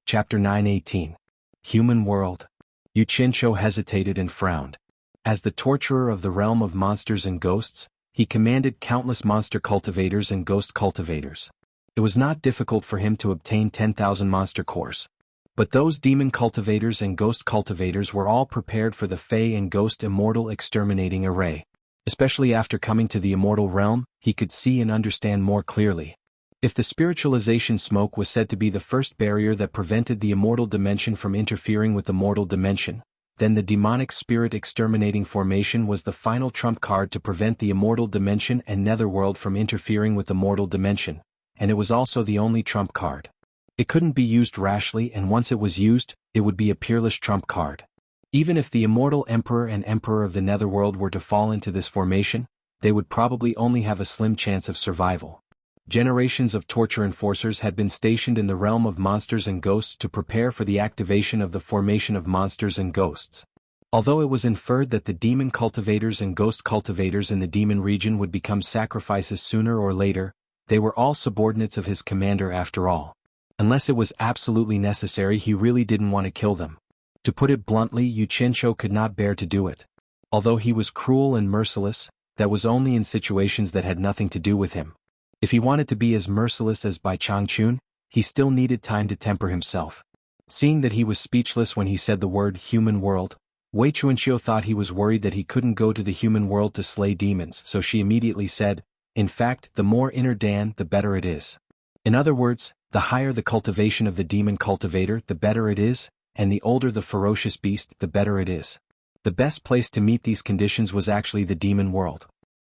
Speaker 1: Chapter 9:18. Human World. Yu Qianqiu hesitated and frowned. As the torturer of the realm of monsters and ghosts, he commanded countless monster cultivators and ghost cultivators. It was not difficult for him to obtain 10,000 monster cores. But those demon cultivators and ghost cultivators were all prepared for the Fey and Ghost Immortal Exterminating Array. Especially after coming to the immortal realm, he could see and understand more clearly. If the spiritualization smoke was said to be the first barrier that prevented the immortal dimension from interfering with the mortal dimension, then the demonic spirit exterminating formation was the final trump card to prevent the immortal dimension and netherworld from interfering with the mortal dimension, and it was also the only trump card. It couldn't be used rashly, and once it was used, it would be a peerless trump card. Even if the immortal emperor and emperor of the netherworld were to fall into this formation, they would probably only have a slim chance of survival. Generations of torture enforcers had been stationed in the realm of monsters and ghosts to prepare for the activation of the formation of monsters and ghosts. Although it was inferred that the demon cultivators and ghost cultivators in the demon region would become sacrifices sooner or later, they were all subordinates of his commander after all. Unless it was absolutely necessary, he really didn't want to kill them. To put it bluntly, Yu Qianqiu could not bear to do it. Although he was cruel and merciless, that was only in situations that had nothing to do with him. If he wanted to be as merciless as Bai Changchun, he still needed time to temper himself. Seeing that he was speechless when he said the word human world, Wei Chuanqiu thought he was worried that he couldn't go to the human world to slay demons, so she immediately said, "In fact, the more inner Dan, the better it is." In other words, the higher the cultivation of the demon cultivator, the better it is, and the older the ferocious beast, the better it is. The best place to meet these conditions was actually the demon world.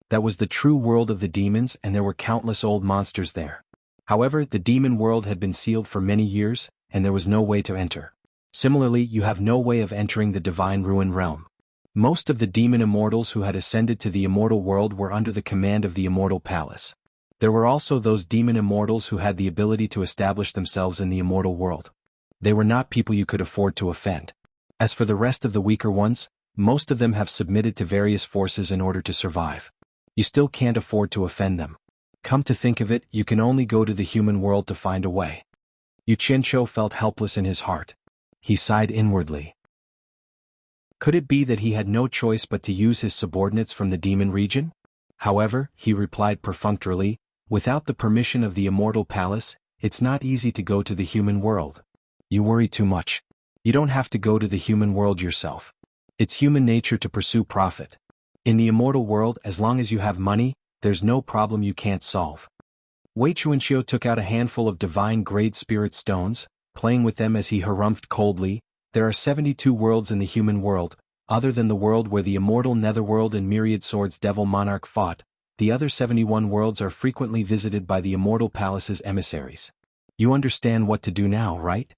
Speaker 1: That was the true world of the demons, and there were countless old monsters there. However, the demon world had been sealed for many years, and there was no way to enter. Similarly, you have no way of entering the divine ruin realm. Most of the demon immortals who had ascended to the immortal world were under the command of the immortal palace. There were also those demon immortals who had the ability to establish themselves in the immortal world. They were not people you could afford to offend. As for the rest of the weaker ones, most of them have submitted to various forces in order to survive. You still can't afford to offend them. Come to think of it, you can only go to the human world to find a way. Yu Qianqiu felt helpless in his heart. He sighed inwardly. Could it be that he had no choice but to use his subordinates from the demon region? However, he replied perfunctorily, "Without the permission of the immortal palace, it's not easy to go to the human world. You worry too much. You don't have to go to the human world yourself. It's human nature to pursue profit. In the immortal world, as long as you have money, there's no problem you can't solve. Wei Chuanxiu took out a handful of divine-grade spirit stones, playing with them as he harumphed coldly. There are 72 worlds in the human world, other than the world where the immortal netherworld and myriad swords devil monarch fought. The other 71 worlds are frequently visited by the immortal palace's emissaries. You understand what to do now, right?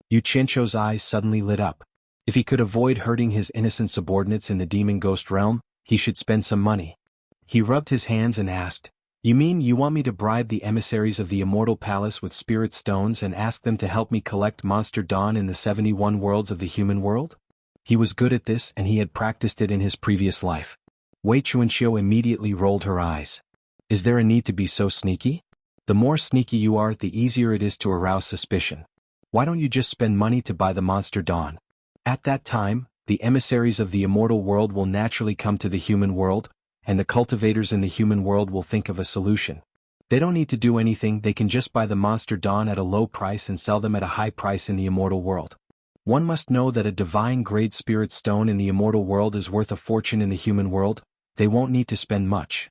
Speaker 1: Yu Qianqiu's eyes suddenly lit up. If he could avoid hurting his innocent subordinates in the demon ghost realm, he should spend some money. He rubbed his hands and asked, "You mean you want me to bribe the emissaries of the immortal palace with spirit stones and ask them to help me collect Monster Dawn in the 71 worlds of the human world?" He was good at this and he had practiced it in his previous life. Wei Chuanxiu immediately rolled her eyes. Is there a need to be so sneaky? The more sneaky you are, the easier it is to arouse suspicion. Why don't you just spend money to buy the Monster Dawn? At that time, the emissaries of the immortal world will naturally come to the human world, and the cultivators in the human world will think of a solution. They don't need to do anything, they can just buy the Monster Dawn at a low price and sell them at a high price in the immortal world. One must know that a divine-grade spirit stone in the immortal world is worth a fortune in the human world. They won't need to spend much.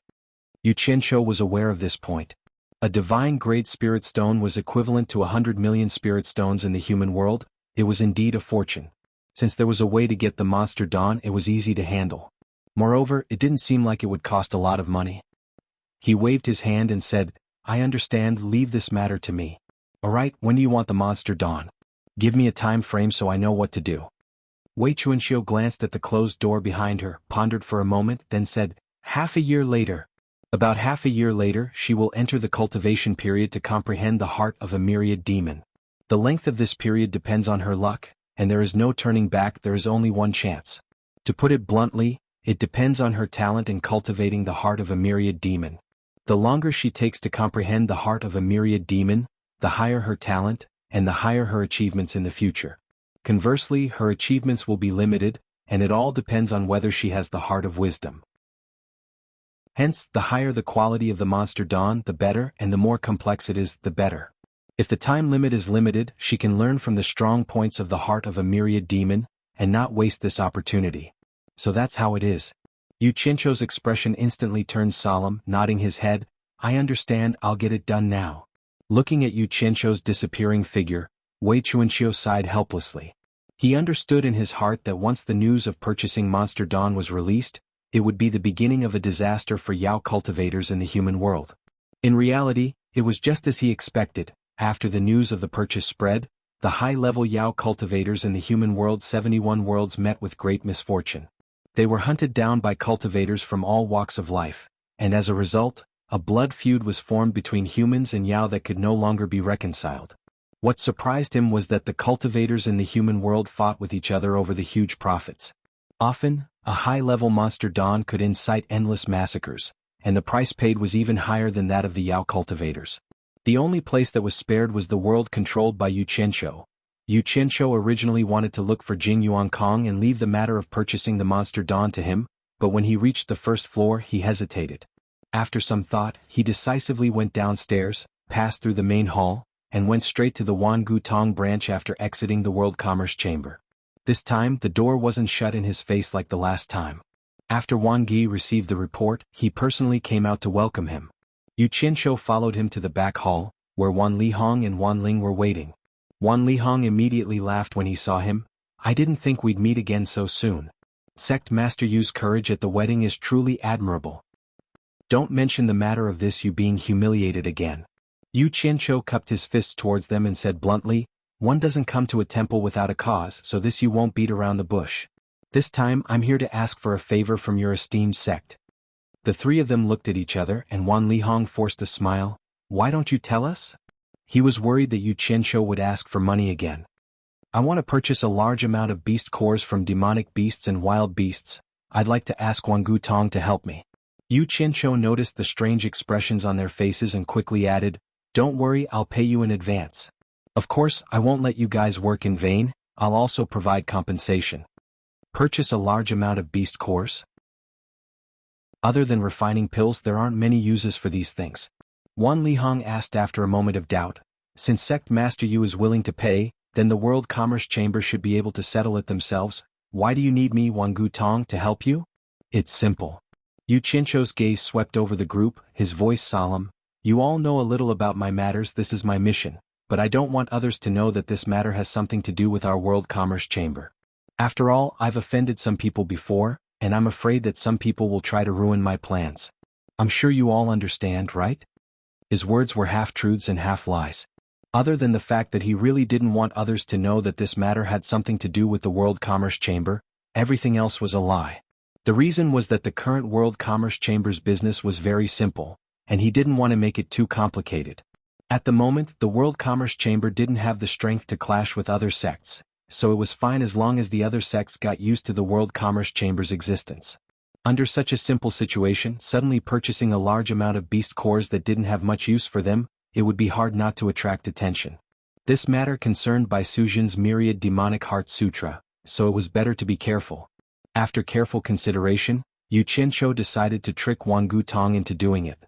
Speaker 1: Yu Qianqiu was aware of this point. A divine-grade spirit stone was equivalent to 100 million spirit stones in the human world. It was indeed a fortune. Since there was a way to get the Monster Dawn, it was easy to handle. Moreover, it didn't seem like it would cost a lot of money. He waved his hand and said, "I understand, leave this matter to me. Alright, when do you want the Monster Dawn? Give me a time frame so I know what to do." Wei Chuanxiu glanced at the closed door behind her, pondered for a moment, then said, "Half a year later." About half a year later, she will enter the cultivation period to comprehend the heart of a myriad demon. The length of this period depends on her luck, and there is no turning back, there is only one chance. To put it bluntly, it depends on her talent in cultivating the heart of a myriad demon. The longer she takes to comprehend the heart of a myriad demon, the higher her talent, and the higher her achievements in the future. Conversely, her achievements will be limited, and it all depends on whether she has the heart of wisdom. Hence, the higher the quality of the Monster Dawn, the better, and the more complex it is, the better. If the time limit is limited, she can learn from the strong points of the heart of a myriad demon, and not waste this opportunity. So that's how it is. Yu Qianqiu's expression instantly turned solemn, nodding his head. "I understand, I'll get it done now." Looking at Yu Qianqiu's disappearing figure, Wei Chuanxiu sighed helplessly. He understood in his heart that once the news of purchasing Monster Dawn was released, it would be the beginning of a disaster for Yao cultivators in the human world. In reality, it was just as he expected. After the news of the purchase spread, the high-level Yao cultivators in the human world 71 worlds met with great misfortune. They were hunted down by cultivators from all walks of life, and as a result, a blood feud was formed between humans and Yao that could no longer be reconciled. What surprised him was that the cultivators in the human world fought with each other over the huge profits. Often, a high-level Monster Dawn could incite endless massacres, and the price paid was even higher than that of the Yao cultivators. The only place that was spared was the world controlled by Yu Qianqiu. Yu Qianqiu originally wanted to look for Jing Yuankong and leave the matter of purchasing the Monster Dawn to him, but when he reached the first floor he hesitated. After some thought, he decisively went downstairs, passed through the main hall, and went straight to the Wangu Tong branch after exiting the World Commerce Chamber. This time, the door wasn't shut in his face like the last time. After Wang Yi received the report, he personally came out to welcome him. Yu Qianqiu followed him to the back hall, where Wan Lihong and Wan Ling were waiting. Wan Lihong immediately laughed when he saw him. "I didn't think we'd meet again so soon. Sect Master Yu's courage at the wedding is truly admirable. Don't mention the matter of this you being humiliated again." Yu Qianqiu cupped his fists towards them and said bluntly, "One doesn't come to a temple without a cause, so this you won't beat around the bush. This time I'm here to ask for a favor from your esteemed sect." The three of them looked at each other and Wan Lihong forced a smile. "Why don't you tell us?" He was worried that Yu Qianqiu would ask for money again. "I want to purchase a large amount of beast cores from demonic beasts and wild beasts. I'd like to ask Wangu Tong to help me." Yu Qianqiu noticed the strange expressions on their faces and quickly added, "Don't worry, I'll pay you in advance. Of course, I won't let you guys work in vain, I'll also provide compensation." Purchase a large amount of beast cores? Other than refining pills, there aren't many uses for these things. Wan Lihong asked after a moment of doubt. "Since Sect Master Yu is willing to pay, then the World Commerce Chamber should be able to settle it themselves. Why do you need me, Wangu Tong, to help you?" "It's simple." Yu Qianqiu's gaze swept over the group, his voice solemn. You all know a little about my matters. This is my mission, but I don't want others to know that this matter has something to do with our World Commerce Chamber. After all, I've offended some people before, and I'm afraid that some people will try to ruin my plans. I'm sure you all understand, right? His words were half-truths and half-lies. Other than the fact that he really didn't want others to know that this matter had something to do with the World Commerce Chamber, everything else was a lie. The reason was that the current World Commerce Chamber's business was very simple, and he didn't want to make it too complicated. At the moment, the World Commerce Chamber didn't have the strength to clash with other sects, so it was fine as long as the other sects got used to the World Commerce Chamber's existence. Under such a simple situation, suddenly purchasing a large amount of beast cores that didn't have much use for them, it would be hard not to attract attention. This matter concerned Bai Sujin's myriad demonic heart sutra, so it was better to be careful. After careful consideration, Yu Qianqiu decided to trick Wang Gutong into doing it.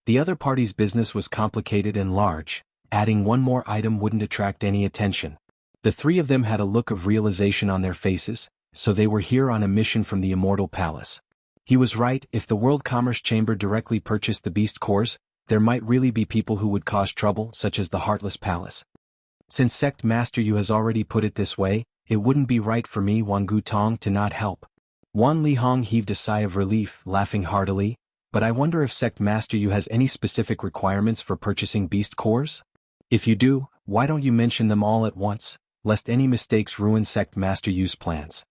Speaker 1: The other party's business was complicated and large, adding one more item wouldn't attract any attention. The three of them had a look of realization on their faces, so they were here on a mission from the Immortal Palace. He was right, if the World Commerce Chamber directly purchased the beast cores, there might really be people who would cause trouble, such as the Heartless Palace. Since Sect Master Yu has already put it this way, it wouldn't be right for me, Wang Gutong, to not help. Wan Lihong heaved a sigh of relief, laughing heartily, but I wonder if Sect Master Yu has any specific requirements for purchasing beast cores? If you do, why don't you mention them all at once, lest any mistakes ruin Sect Master Yu's plans.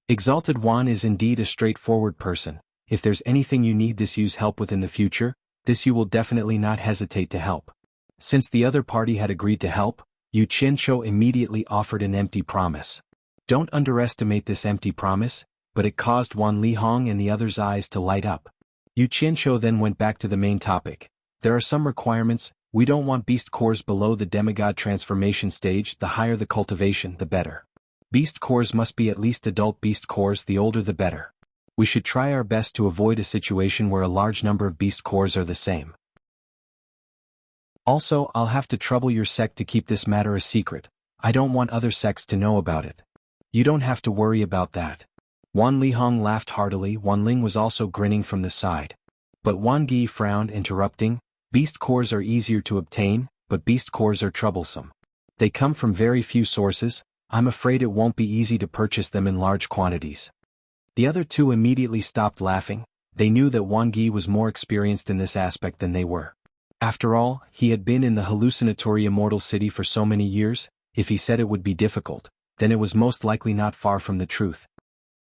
Speaker 1: Exalted Wan is indeed a straightforward person. If there's anything you need this Yu's help with in the future, this Yu will definitely not hesitate to help. Since the other party had agreed to help, Yu Qianqiu immediately offered an empty promise. Don't underestimate this empty promise, but it caused Wan Lihong and the others' eyes to light up. Yu Qianqiu then went back to the main topic. There are some requirements. We don't want beast cores below the demigod transformation stage. The higher the cultivation, the better. Beast cores must be at least adult beast cores, the older the better. We should try our best to avoid a situation where a large number of beast cores are the same. Also, I'll have to trouble your sect to keep this matter a secret. I don't want other sects to know about it. You don't have to worry about that. Wan Lihong laughed heartily. Wan Ling was also grinning from the side. But Wan Gi frowned, interrupting, beast cores are easier to obtain, but beast cores are troublesome. They come from very few sources. I'm afraid it won't be easy to purchase them in large quantities. The other two immediately stopped laughing. They knew that Wan Gi was more experienced in this aspect than they were. After all, he had been in the hallucinatory immortal city for so many years. If he said it would be difficult, then it was most likely not far from the truth.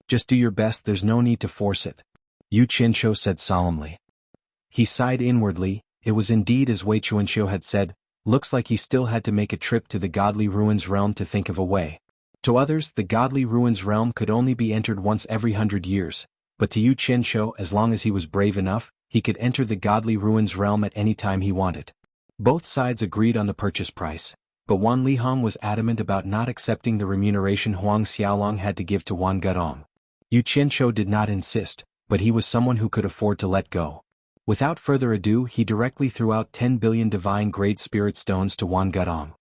Speaker 1: Just do your best, there's no need to force it, Yu Qianqiu said solemnly. He sighed inwardly. It was indeed as Wei Chuanqiu had said. Looks like he still had to make a trip to the Godly Ruins realm to think of a way. To others, the Godly Ruins realm could only be entered once every 100 years, but to Yu Qianqiu, as long as he was brave enough, he could enter the Godly Ruins realm at any time he wanted. Both sides agreed on the purchase price, but Wan Lihong was adamant about not accepting the remuneration Huang Xiaolong had to give to Wan Gudong. Yu Qianqiu did not insist, but he was someone who could afford to let go. Without further ado, he directly threw out 10 billion divine-grade spirit stones to Wan Gudong.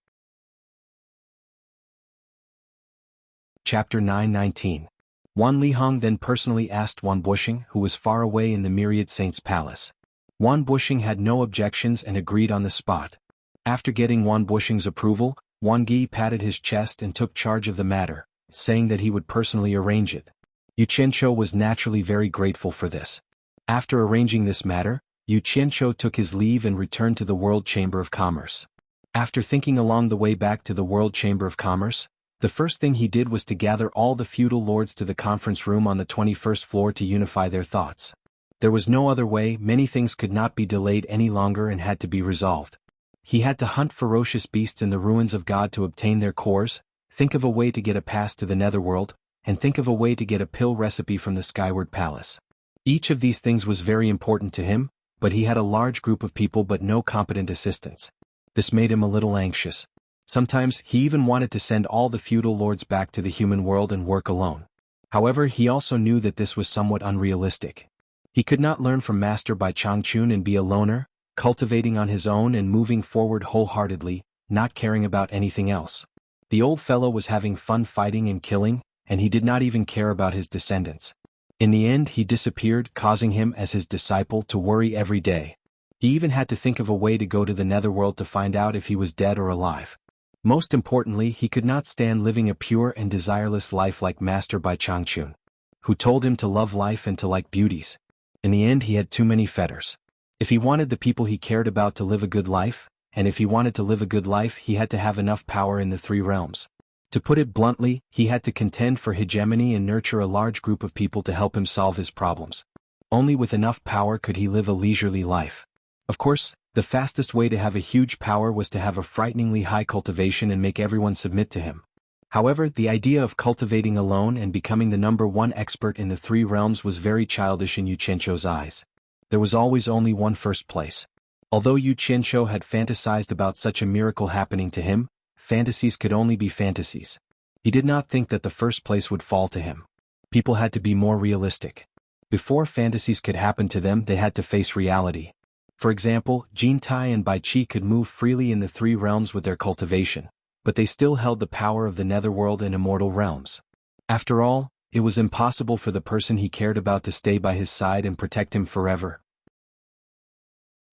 Speaker 1: Chapter 919. Wan Lihong then personally asked Wan Bushing, who was far away in the Myriad Saints' palace. Wan Bushing had no objections and agreed on the spot. After getting Wan Bushing's approval, Wan Gi patted his chest and took charge of the matter, saying that he would personally arrange it. Yu Qianqiu was naturally very grateful for this. After arranging this matter, Yu Qianqiu took his leave and returned to the World Chamber of Commerce. After thinking along the way back to the World Chamber of Commerce, the first thing he did was to gather all the feudal lords to the conference room on the 21st floor to unify their thoughts. There was no other way. Many things could not be delayed any longer and had to be resolved. He had to hunt ferocious beasts in the ruins of God to obtain their cores, think of a way to get a pass to the netherworld, and think of a way to get a pill recipe from the Skyward Palace. Each of these things was very important to him, but he had a large group of people but no competent assistants. This made him a little anxious. Sometimes, he even wanted to send all the feudal lords back to the human world and work alone. However, he also knew that this was somewhat unrealistic. He could not learn from Master Bai Changchun and be a loner, cultivating on his own and moving forward wholeheartedly, not caring about anything else. The old fellow was having fun fighting and killing, and he did not even care about his descendants. In the end, he disappeared, causing him as his disciple to worry every day. He even had to think of a way to go to the netherworld to find out if he was dead or alive. Most importantly, he could not stand living a pure and desireless life like Master Bai Changchun, who told him to love life and to like beauties. In the end, he had too many fetters. If he wanted the people he cared about to live a good life, and if he wanted to live a good life, he had to have enough power in the three realms. To put it bluntly, he had to contend for hegemony and nurture a large group of people to help him solve his problems. Only with enough power could he live a leisurely life. Of course, the fastest way to have a huge power was to have a frighteningly high cultivation and make everyone submit to him. However, the idea of cultivating alone and becoming the #1 expert in the three realms was very childish in Yu Qianzhou's eyes. There was always only one first place. Although Yu Qianzhou had fantasized about such a miracle happening to him, fantasies could only be fantasies. He did not think that the first place would fall to him. People had to be more realistic. Before fantasies could happen to them, they had to face reality. For example, Jin Tai and Bai Qi could move freely in the three realms with their cultivation, but they still held the power of the netherworld and immortal realms. After all, it was impossible for the person he cared about to stay by his side and protect him forever.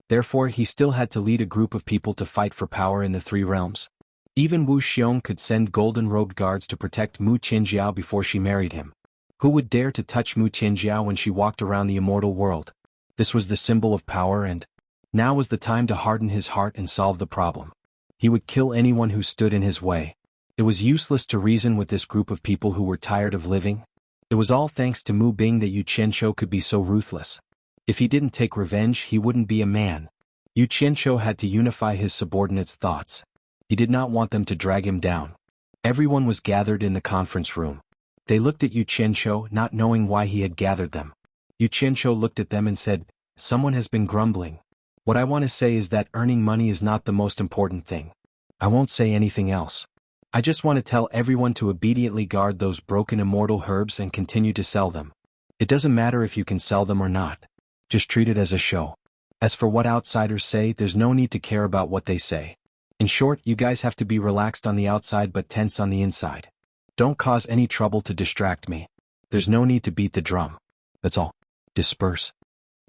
Speaker 1: Therefore, he still had to lead a group of people to fight for power in the three realms. Even Wu Xiong could send golden-robed guards to protect Mu Tianjiao before she married him. Who would dare to touch Mu Tianjiao when she walked around the immortal world? This was the symbol of power, and now was the time to harden his heart and solve the problem. He would kill anyone who stood in his way. It was useless to reason with this group of people who were tired of living. It was all thanks to Mu Bing that Yu Qianzhou could be so ruthless. If he didn't take revenge, he wouldn't be a man. Yu Qianzhou had to unify his subordinates' thoughts. He did not want them to drag him down. Everyone was gathered in the conference room. They looked at Yu Qianzhou, not knowing why he had gathered them. Yu Qianzhou looked at them and said, "Someone has been grumbling. What I want to say is that earning money is not the most important thing. I won't say anything else. I just want to tell everyone to obediently guard those broken immortal herbs and continue to sell them. It doesn't matter if you can sell them or not. Just treat it as a show. As for what outsiders say, there's no need to care about what they say. In short, you guys have to be relaxed on the outside but tense on the inside. Don't cause any trouble to distract me. There's no need to beat the drum. That's all. Disperse."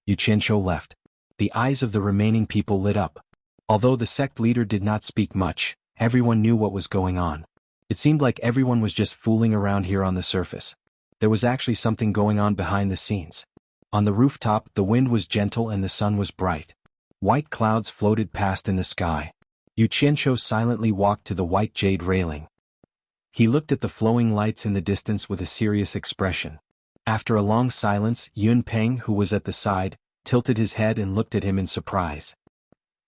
Speaker 1: Yu Qianzhou left. The eyes of the remaining people lit up. Although the sect leader did not speak much, everyone knew what was going on. It seemed like everyone was just fooling around here on the surface. There was actually something going on behind the scenes. On the rooftop, the wind was gentle and the sun was bright. White clouds floated past in the sky. Yu Qianzhou silently walked to the white jade railing. He looked at the flowing lights in the distance with a serious expression. After a long silence, Yun Peng, who was at the side, tilted his head and looked at him in surprise.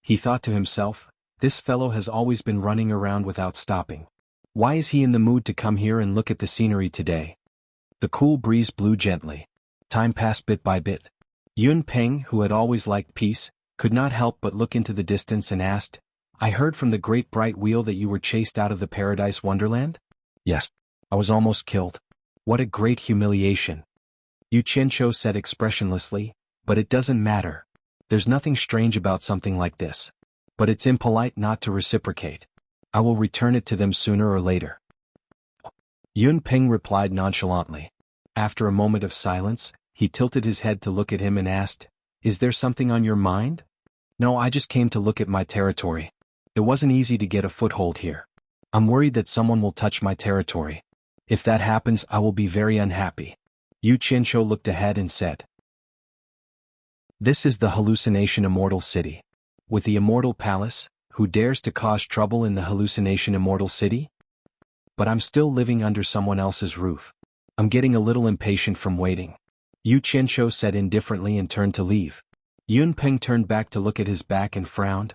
Speaker 1: He thought to himself, "This fellow has always been running around without stopping. Why is he in the mood to come here and look at the scenery today?" The cool breeze blew gently. Time passed bit by bit. Yun Peng, who had always liked peace, could not help but look into the distance and asked, "I heard from the great bright wheel that you were chased out of the paradise wonderland?" "Yes. I was almost killed." "What a great humiliation." Yu Qianzhou said expressionlessly, "But it doesn't matter. There's nothing strange about something like this. But it's impolite not to reciprocate. I will return it to them sooner or later." Yun Peng replied nonchalantly. After a moment of silence, he tilted his head to look at him and asked, "Is there something on your mind?" "No, I just came to look at my territory. It wasn't easy to get a foothold here. I'm worried that someone will touch my territory. If that happens, I will be very unhappy." Yu Qianzhou looked ahead and said, "This is the hallucination immortal city. With the immortal palace, who dares to cause trouble in the hallucination immortal city? But I'm still living under someone else's roof. I'm getting a little impatient from waiting." Yu Qianzhou said indifferently and turned to leave. Yun Peng turned back to look at his back and frowned.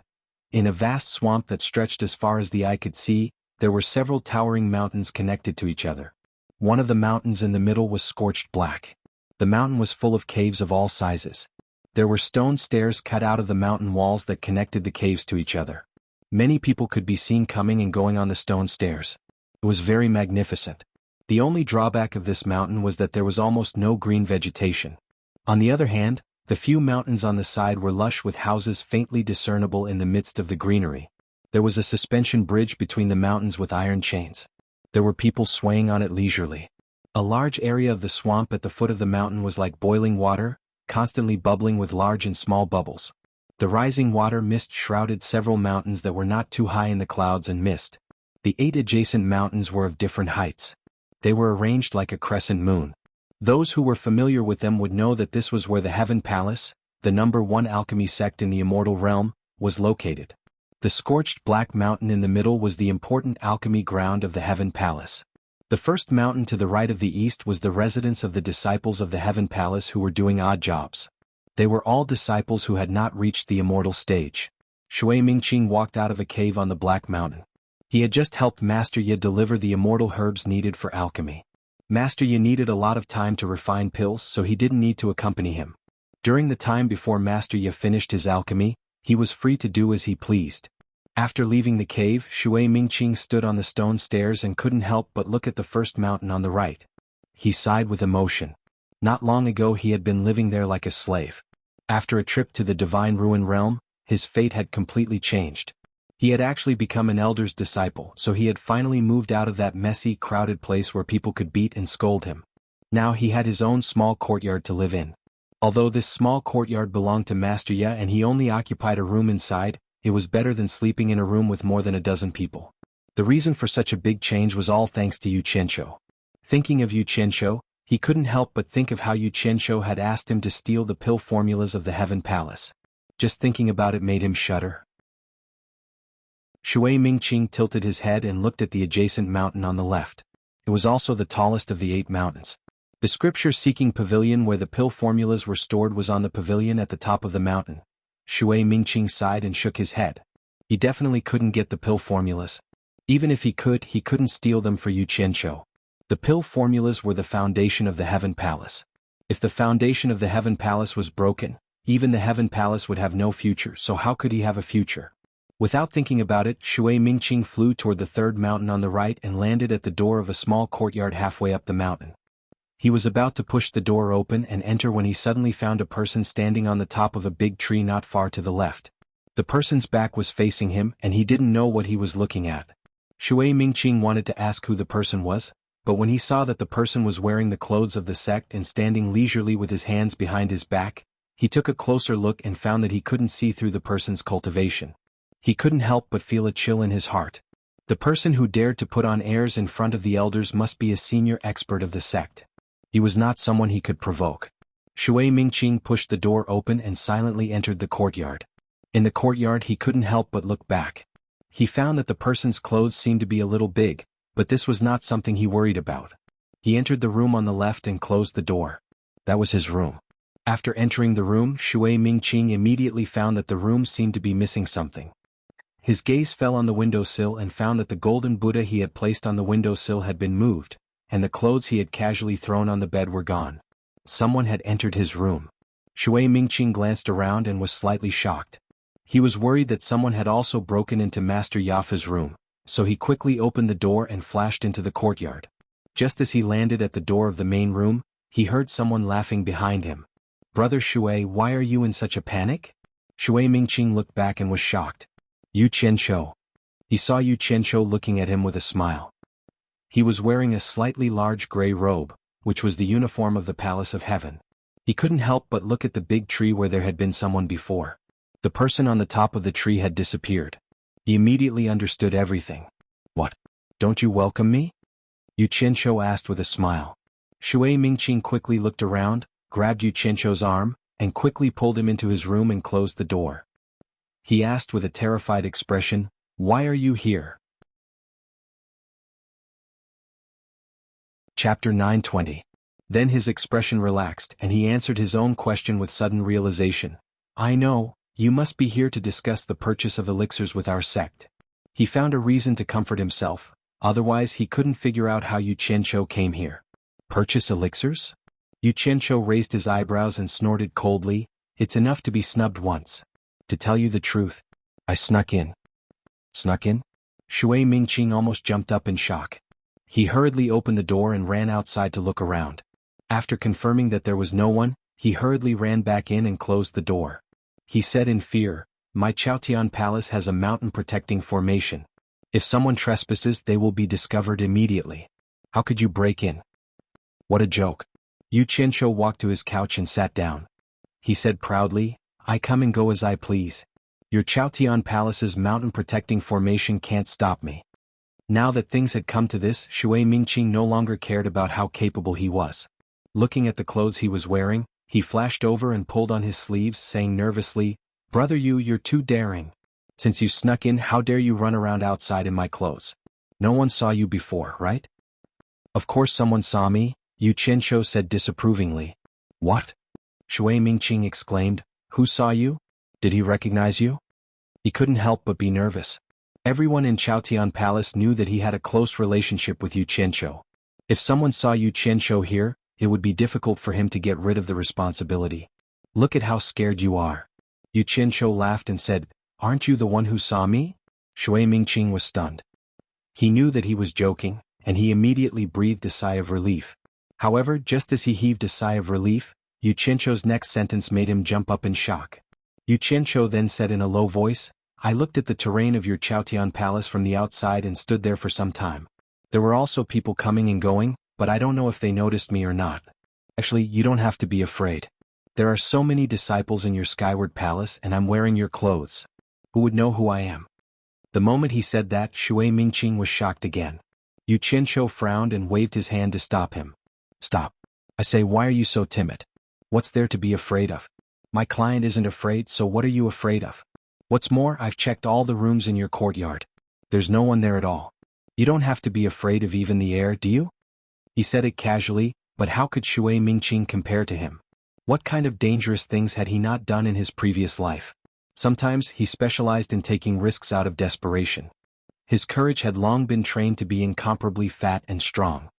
Speaker 1: In a vast swamp that stretched as far as the eye could see, there were several towering mountains connected to each other. One of the mountains in the middle was scorched black. The mountain was full of caves of all sizes. There were stone stairs cut out of the mountain walls that connected the caves to each other. Many people could be seen coming and going on the stone stairs. It was very magnificent. The only drawback of this mountain was that there was almost no green vegetation. On the other hand, the few mountains on the side were lush with houses faintly discernible in the midst of the greenery. There was a suspension bridge between the mountains with iron chains. There were people swaying on it leisurely. A large area of the swamp at the foot of the mountain was like boiling water, constantly bubbling with large and small bubbles. The rising water mist shrouded several mountains that were not too high in the clouds and mist. The 8 adjacent mountains were of different heights. They were arranged like a crescent moon. Those who were familiar with them would know that this was where the Heaven Palace, the #1 alchemy sect in the immortal realm, was located. The scorched black mountain in the middle was the important alchemy ground of the Heaven Palace. The first mountain to the right of the east was the residence of the disciples of the Heaven Palace who were doing odd jobs. They were all disciples who had not reached the immortal stage. Shui Mingqing walked out of a cave on the Black Mountain. He had just helped Master Yi deliver the immortal herbs needed for alchemy. Master Yi needed a lot of time to refine pills, so he didn't need to accompany him. During the time before Master Yi finished his alchemy, he was free to do as he pleased. After leaving the cave, Shui Mingqing stood on the stone stairs and couldn't help but look at the first mountain on the right. He sighed with emotion. Not long ago he had been living there like a slave. After a trip to the Divine Ruin Realm, his fate had completely changed. He had actually become an elder's disciple, so he had finally moved out of that messy, crowded place where people could beat and scold him. Now he had his own small courtyard to live in. Although this small courtyard belonged to Master Yi and he only occupied a room inside, it was better than sleeping in a room with more than a dozen people. The reason for such a big change was all thanks to Yu Qianqiu. Thinking of Yu Qianqiu, he couldn't help but think of how Yu Qianqiu had asked him to steal the pill formulas of the Heaven Palace. Just thinking about it made him shudder. Shui Mingqing tilted his head and looked at the adjacent mountain on the left. It was also the tallest of the 8 mountains. The scripture-seeking pavilion where the pill formulas were stored was on the pavilion at the top of the mountain. Shui Mingqing sighed and shook his head. He definitely couldn't get the pill formulas. Even if he couldn't steal them for Yu Qianqiu. The pill formulas were the foundation of the Heaven Palace. If the foundation of the Heaven Palace was broken, even the Heaven Palace would have no future, so how could he have a future? Without thinking about it, Shui Mingqing flew toward the 3rd mountain on the right and landed at the door of a small courtyard halfway up the mountain. He was about to push the door open and enter when he suddenly found a person standing on the top of a big tree not far to the left. The person's back was facing him and he didn't know what he was looking at. Shui Mingqing wanted to ask who the person was, but when he saw that the person was wearing the clothes of the sect and standing leisurely with his hands behind his back, he took a closer look and found that he couldn't see through the person's cultivation. He couldn't help but feel a chill in his heart. The person who dared to put on airs in front of the elders must be a senior expert of the sect. He was not someone he could provoke. Shui Mingqing pushed the door open and silently entered the courtyard. In the courtyard he couldn't help but look back. He found that the person's clothes seemed to be a little big, but this was not something he worried about. He entered the room on the left and closed the door. That was his room. After entering the room, Shui Mingqing immediately found that the room seemed to be missing something. His gaze fell on the windowsill and found that the golden Buddha he had placed on the windowsill had been moved, and the clothes he had casually thrown on the bed were gone. Someone had entered his room. Shui Mingqing glanced around and was slightly shocked. He was worried that someone had also broken into Master Yafa's room, so he quickly opened the door and flashed into the courtyard. Just as he landed at the door of the main room, he heard someone laughing behind him. "Brother Shui, why are you in such a panic?" Shui Mingqing looked back and was shocked. Yu Qianqiu. He saw Yu Qianqiu looking at him with a smile. He was wearing a slightly large gray robe, which was the uniform of the Palace of Heaven. He couldn't help but look at the big tree where there had been someone before. The person on the top of the tree had disappeared. He immediately understood everything. "What? Don't you welcome me?" Yu Qianqiu asked with a smile. Shui Mingqing quickly looked around, grabbed Yu Qianqiu's arm, and quickly pulled him into his room and closed the door. He asked with a terrified expression, "Why are you here?" Chapter 920. Then his expression relaxed and he answered his own question with sudden realization. "I know, you must be here to discuss the purchase of elixirs with our sect." He found a reason to comfort himself, otherwise he couldn't figure out how Yu Qianqiu came here. Purchase elixirs? Yu Qianqiu raised his eyebrows and snorted coldly. "It's enough to be snubbed once. To tell you the truth, I snuck in." Snuck in? Shui Mingqing almost jumped up in shock. He hurriedly opened the door and ran outside to look around. After confirming that there was no one, he hurriedly ran back in and closed the door. He said in fear, "My Chaotian Palace has a mountain protecting formation. If someone trespasses, they will be discovered immediately. How could you break in?" "What a joke." Yu Qianqiu walked to his couch and sat down. He said proudly, I come and go as I please. Your Chaotian Palace's mountain-protecting formation can't stop me. Now that things had come to this, Shui Mingqing no longer cared about how capable he was. Looking at the clothes he was wearing, he flashed over and pulled on his sleeves, saying nervously, "Brother Yu, you're too daring. Since you snuck in, how dare you run around outside in my clothes? No one saw you before, right?" "Of course someone saw me," Yu Qianqiu said disapprovingly. "What?" Shui Mingqing exclaimed. "Who saw you? Did he recognize you?" He couldn't help but be nervous. Everyone in Chaotian Palace knew that he had a close relationship with Yu Qianqiu. If someone saw Yu Qianqiu here, it would be difficult for him to get rid of the responsibility. "Look at how scared you are." Yu Qianqiu laughed and said, "Aren't you the one who saw me?" Shui Mingqing was stunned. He knew that he was joking, and he immediately breathed a sigh of relief. However, just as he heaved a sigh of relief, Yu Qianqiu's next sentence made him jump up in shock. Yu Qianqiu then said in a low voice, "I looked at the terrain of your Chaotian Palace from the outside and stood there for some time. There were also people coming and going, but I don't know if they noticed me or not. Actually, you don't have to be afraid. There are so many disciples in your Skyward Palace and I'm wearing your clothes. Who would know who I am?" The moment he said that, Shui Mingqing was shocked again. Yu Qianqiu frowned and waved his hand to stop him. "Stop. I say, why are you so timid? What's there to be afraid of? My client isn't afraid, so what are you afraid of? What's more, I've checked all the rooms in your courtyard. There's no one there at all. You don't have to be afraid of even the air, do you?" He said it casually, but how could Shui Mingqing compare to him? What kind of dangerous things had he not done in his previous life? Sometimes he specialized in taking risks out of desperation. His courage had long been trained to be incomparably fat and strong.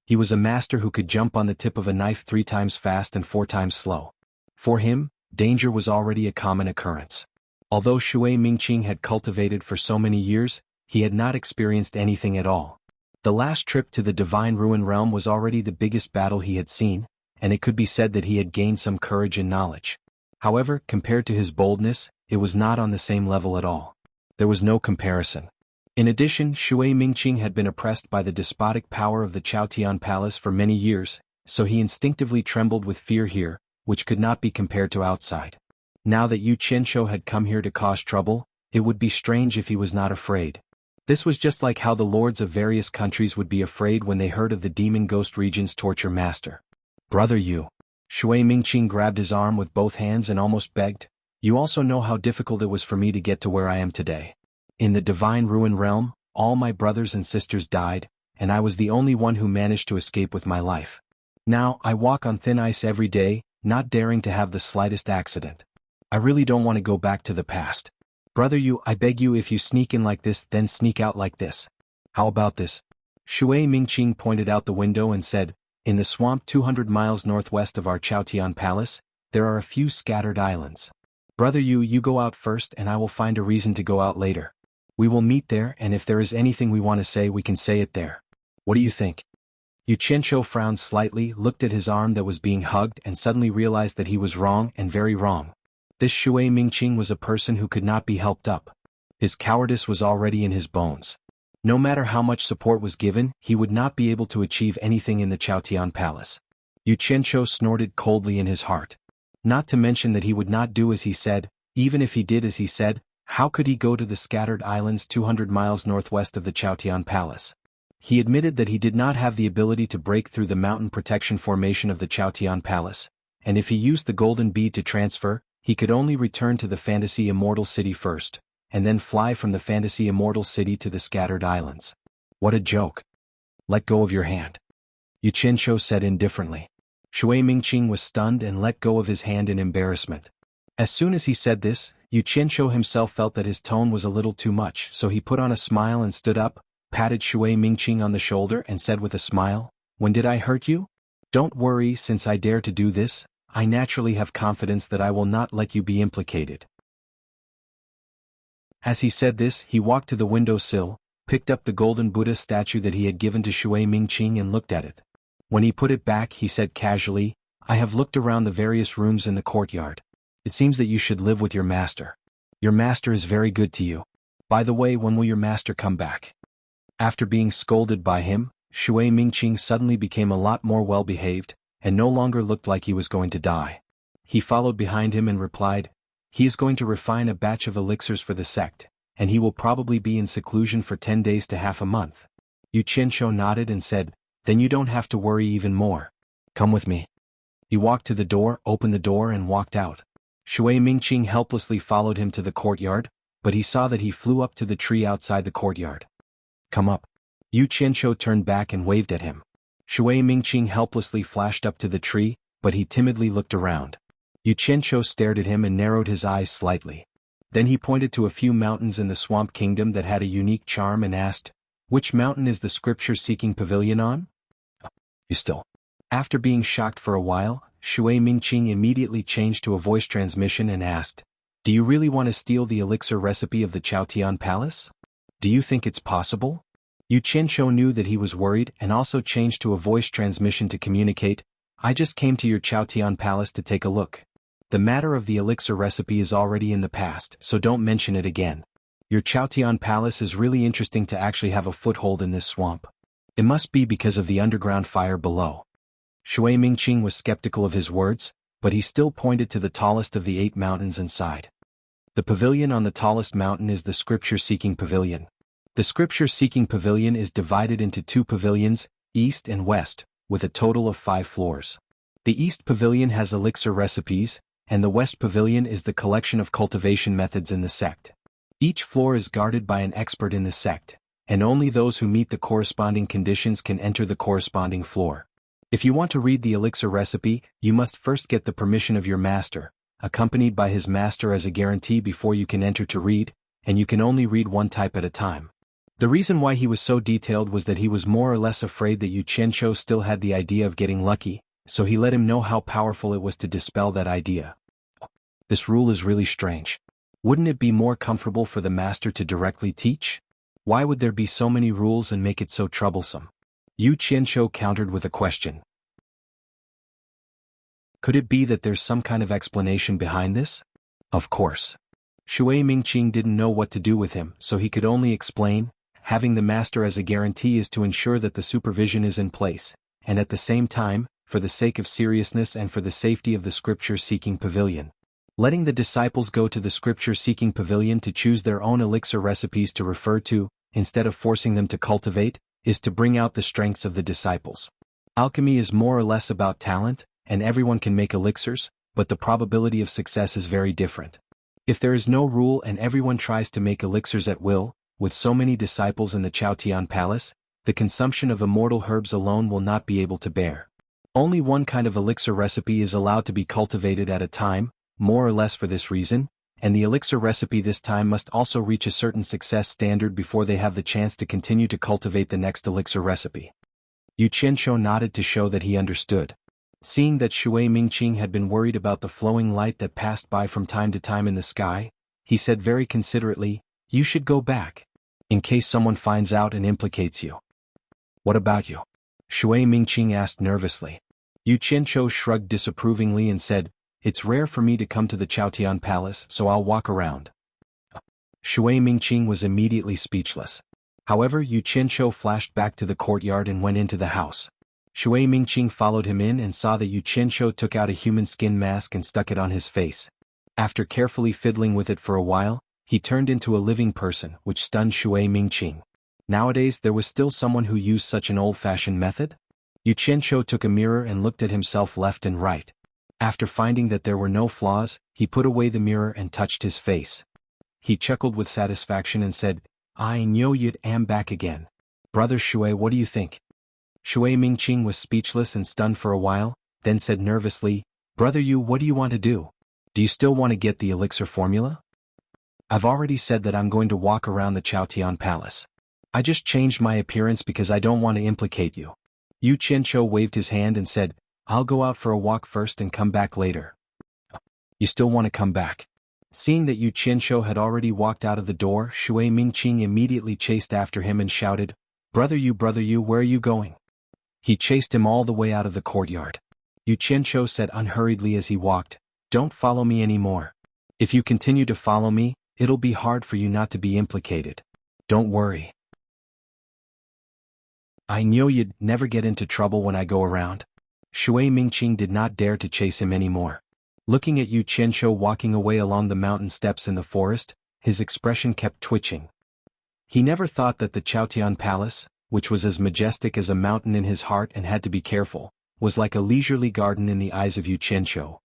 Speaker 1: He was a master who could jump on the tip of a knife 3 times fast and 4 times slow. For him, danger was already a common occurrence. Although Shui Mingqing had cultivated for so many years, he had not experienced anything at all. The last trip to the Divine Ruin Realm was already the biggest battle he had seen, and it could be said that he had gained some courage and knowledge. However, compared to his boldness, it was not on the same level at all. There was no comparison. In addition, Shui Mingqing had been oppressed by the despotic power of the Chaotian Palace for many years, so he instinctively trembled with fear here, which could not be compared to outside. Now that Yu Qianqiu had come here to cause trouble, it would be strange if he was not afraid. This was just like how the lords of various countries would be afraid when they heard of the demon ghost region's torture master. "Brother Yu." Shui Mingqing grabbed his arm with both hands and almost begged, "You also know how difficult it was for me to get to where I am today. In the Divine Ruin Realm, all my brothers and sisters died, and I was the only one who managed to escape with my life. Now, I walk on thin ice every day, not daring to have the slightest accident. I really don't want to go back to the past. Brother Yu, I beg you, if you sneak in like this, then sneak out like this. How about this?" Shui Mingqing pointed out the window and said, "In the swamp 200 miles northwest of our Chaotian Palace, there are a few scattered islands. Brother Yu, you go out first and I will find a reason to go out later. We will meet there, and if there is anything we want to say, we can say it there. What do you think?" Yu Qianqiu frowned slightly, looked at his arm that was being hugged, and suddenly realized that he was wrong and very wrong. This Shui Mingqing was a person who could not be helped up. His cowardice was already in his bones. No matter how much support was given, he would not be able to achieve anything in the Chaotian Palace. Yu Qianqiu snorted coldly in his heart. Not to mention that he would not do as he said. Even if he did as he said, how could he go to the scattered islands 200 miles northwest of the Chaotian Palace? He admitted that he did not have the ability to break through the mountain protection formation of the Chaotian Palace, and if he used the golden bead to transfer, he could only return to the fantasy immortal city first, and then fly from the fantasy immortal city to the scattered islands. What a joke. "Let go of your hand," Yu Qianqiu said indifferently. Shui Mingqing was stunned and let go of his hand in embarrassment. As soon as he said this, Yu Qianqiu himself felt that his tone was a little too much, so he put on a smile and stood up, patted Shui Mingqing on the shoulder and said with a smile, "When did I hurt you? Don't worry, since I dare to do this, I naturally have confidence that I will not let you be implicated." As he said this, he walked to the windowsill, picked up the golden Buddha statue that he had given to Shui Mingqing and looked at it. When he put it back, he said casually, "I have looked around the various rooms in the courtyard. It seems that you should live with your master. Your master is very good to you. By the way, when will your master come back?" After being scolded by him, Shui Mingqing suddenly became a lot more well-behaved, and no longer looked like he was going to die. He followed behind him and replied, "He is going to refine a batch of elixirs for the sect, and he will probably be in seclusion for 10 days to half a month." Yu Qianshou nodded and said, "Then you don't have to worry even more. Come with me." He walked to the door, opened the door and walked out. Shui Mingqing helplessly followed him to the courtyard, but he saw that he flew up to the tree outside the courtyard. "Come up." Yu Qianshou turned back and waved at him. Shui Mingqing helplessly flashed up to the tree, but he timidly looked around. Yu Qianshou stared at him and narrowed his eyes slightly. Then he pointed to a few mountains in the Swamp Kingdom that had a unique charm and asked, "Which mountain is the scripture-seeking pavilion on?" "You still." After being shocked for a while, Shui Mingqing immediately changed to a voice transmission and asked, "Do you really want to steal the elixir recipe of the Chaotian Palace? Do you think it's possible?" Yu Qianshou knew that he was worried and also changed to a voice transmission to communicate, "I just came to your Chaotian Palace to take a look. The matter of the elixir recipe is already in the past, so don't mention it again. Your Chaotian Palace is really interesting to actually have a foothold in this swamp. It must be because of the underground fire below." Shui Mingqing was skeptical of his words, but he still pointed to the tallest of the 8 mountains and sighed. The pavilion on the tallest mountain is the Scripture-Seeking Pavilion. The Scripture-Seeking Pavilion is divided into 2 pavilions, east and west, with a total of 5 floors. The East Pavilion has elixir recipes, and the West Pavilion is the collection of cultivation methods in the sect. Each floor is guarded by an expert in the sect, and only those who meet the corresponding conditions can enter the corresponding floor. If you want to read the elixir recipe, you must first get the permission of your master, accompanied by his master as a guarantee before you can enter to read, and you can only read one type at a time. The reason why he was so detailed was that he was more or less afraid that Yu Qianshou still had the idea of getting lucky, so he let him know how powerful it was to dispel that idea. This rule is really strange. Wouldn't it be more comfortable for the master to directly teach? Why would there be so many rules and make it so troublesome? Yu Qianshou countered with a question. Could it be that there's some kind of explanation behind this? Of course. Shui Mingqing didn't know what to do with him, so he could only explain, having the master as a guarantee is to ensure that the supervision is in place, and at the same time, for the sake of seriousness and for the safety of the scripture-seeking pavilion. Letting the disciples go to the scripture-seeking pavilion to choose their own elixir recipes to refer to, instead of forcing them to cultivate, is to bring out the strengths of the disciples. Alchemy is more or less about talent, and everyone can make elixirs, but the probability of success is very different. If there is no rule and everyone tries to make elixirs at will, with so many disciples in the Chaotian Palace, the consumption of immortal herbs alone will not be able to bear. Only one kind of elixir recipe is allowed to be cultivated at a time, more or less for this reason, and the elixir recipe this time must also reach a certain success standard before they have the chance to continue to cultivate the next elixir recipe. Yu Qianshou nodded to show that he understood. Seeing that Shui Mingqing had been worried about the flowing light that passed by from time to time in the sky, he said very considerately, "You should go back. In case someone finds out and implicates you." "What about you?" Shui Mingqing asked nervously. Yu Qianshou shrugged disapprovingly and said, "It's rare for me to come to the Chaotian Palace, so I'll walk around." Shui Mingqing was immediately speechless. However, Yu Qianshou flashed back to the courtyard and went into the house. Shui Mingqing followed him in and saw that Yu Qianshou took out a human skin mask and stuck it on his face. After carefully fiddling with it for a while, he turned into a living person, which stunned Shui Mingqing. Nowadays there was still someone who used such an old-fashioned method? Yu Qianshou took a mirror and looked at himself left and right. After finding that there were no flaws, he put away the mirror and touched his face. He chuckled with satisfaction and said, "I know you am back again. Brother Shui, what do you think?" Shui Mingqing was speechless and stunned for a while, then said nervously, "Brother Yu, what do you want to do? Do you still want to get the elixir formula?" "I've already said that I'm going to walk around the Chaotian Palace. I just changed my appearance because I don't want to implicate you." Yu Qianshou waved his hand and said, "I'll go out for a walk first and come back later." "You still want to come back?" Seeing that Yu Qianshou had already walked out of the door, Shui Mingqing immediately chased after him and shouted, Brother Yu, where are you going?" He chased him all the way out of the courtyard. Yu Qianshou said unhurriedly as he walked, "Don't follow me anymore. If you continue to follow me, it'll be hard for you not to be implicated. Don't worry. I know you'd never get into trouble when I go around." Shui Mingqing did not dare to chase him anymore. Looking at Yu Qianqiu walking away along the mountain steps in the forest, his expression kept twitching. He never thought that the Chaotian Palace, which was as majestic as a mountain in his heart and had to be careful, was like a leisurely garden in the eyes of Yu Qianqiu.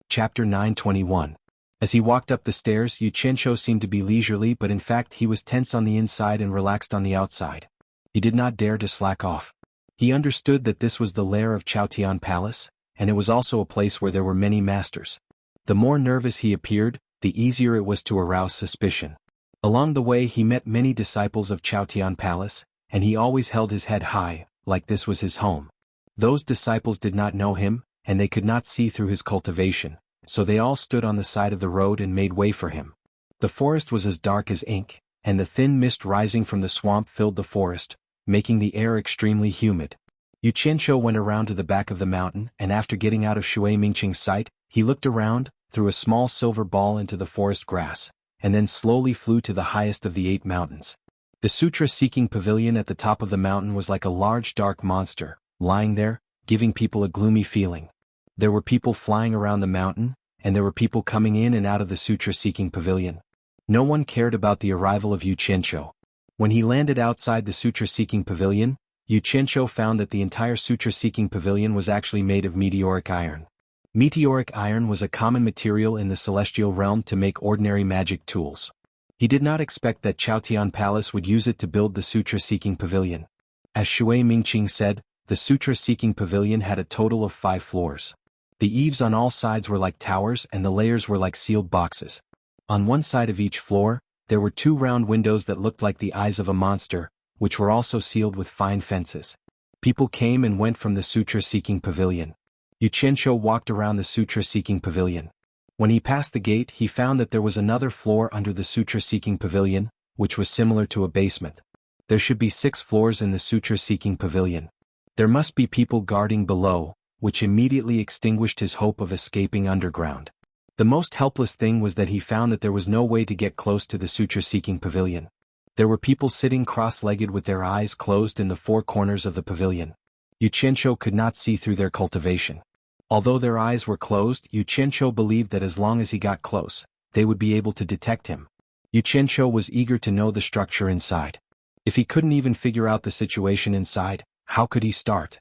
Speaker 1: Chapter 921. As he walked up the stairs, Yu Qianqiu seemed to be leisurely, but in fact he was tense on the inside and relaxed on the outside. He did not dare to slack off. He understood that this was the lair of Chaotian Palace, and it was also a place where there were many masters. The more nervous he appeared, the easier it was to arouse suspicion. Along the way he met many disciples of Chaotian Palace, and he always held his head high, like this was his home. Those disciples did not know him, and they could not see through his cultivation, so they all stood on the side of the road and made way for him. The forest was as dark as ink, and the thin mist rising from the swamp filled the forest, making the air extremely humid. Yu Qianqiu went around to the back of the mountain, and after getting out of Shui Mingqing's sight, he looked around, threw a small silver ball into the forest grass, and then slowly flew to the highest of the 8 mountains. The sutra-seeking pavilion at the top of the mountain was like a large dark monster, lying there, giving people a gloomy feeling. There were people flying around the mountain, and there were people coming in and out of the sutra-seeking pavilion. No one cared about the arrival of Yu Qianqiu. When he landed outside the sutra-seeking pavilion, Yu Qianqiu found that the entire sutra-seeking pavilion was actually made of meteoric iron. Meteoric iron was a common material in the celestial realm to make ordinary magic tools. He did not expect that Chaotian Palace would use it to build the sutra-seeking pavilion. As Shui Mingqing said, the sutra-seeking pavilion had a total of 5 floors. The eaves on all sides were like towers and the layers were like sealed boxes. On one side of each floor, there were 2 round windows that looked like the eyes of a monster, which were also sealed with fine fences. People came and went from the sutra-seeking pavilion. Yu Qianqiu walked around the sutra-seeking pavilion. When he passed the gate, he found that there was another floor under the sutra-seeking pavilion, which was similar to a basement. There should be 6 floors in the sutra-seeking pavilion. There must be people guarding below, which immediately extinguished his hope of escaping underground. The most helpless thing was that he found that there was no way to get close to the sutra-seeking pavilion. There were people sitting cross-legged with their eyes closed in the 4 corners of the pavilion. Yu Qianqiu could not see through their cultivation. Although their eyes were closed, Yu Qianqiu believed that as long as he got close, they would be able to detect him. Yu Qianqiu was eager to know the structure inside. If he couldn't even figure out the situation inside, how could he start?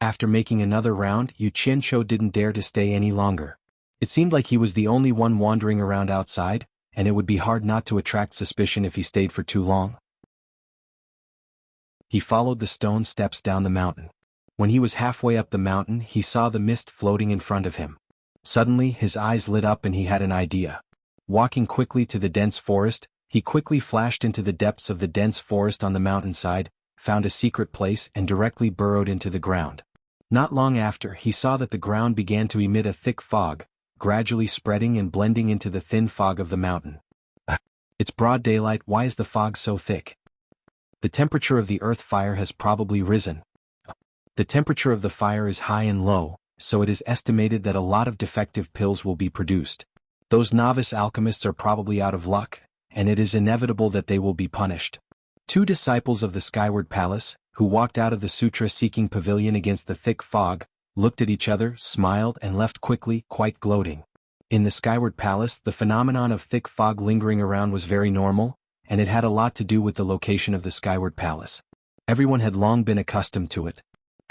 Speaker 1: After making another round, Yu Qianqiu didn't dare to stay any longer. It seemed like he was the only one wandering around outside, and it would be hard not to attract suspicion if he stayed for too long. He followed the stone steps down the mountain. When he was halfway up the mountain, he saw the mist floating in front of him. Suddenly, his eyes lit up and he had an idea. Walking quickly to the dense forest, he quickly flashed into the depths of the dense forest on the mountainside, found a secret place and directly burrowed into the ground. Not long after, he saw that the ground began to emit a thick fog, gradually spreading and blending into the thin fog of the mountain. It's broad daylight, why is the fog so thick? The temperature of the earth fire has probably risen. The temperature of the fire is high and low, so it is estimated that a lot of defective pills will be produced. Those novice alchemists are probably out of luck, and it is inevitable that they will be punished. 2 disciples of the Skyward Palace, who walked out of the sutra-seeking pavilion against the thick fog, looked at each other, smiled and left quickly, quite gloating. In the Skyward Palace, the phenomenon of thick fog lingering around was very normal, and it had a lot to do with the location of the Skyward Palace. Everyone had long been accustomed to it.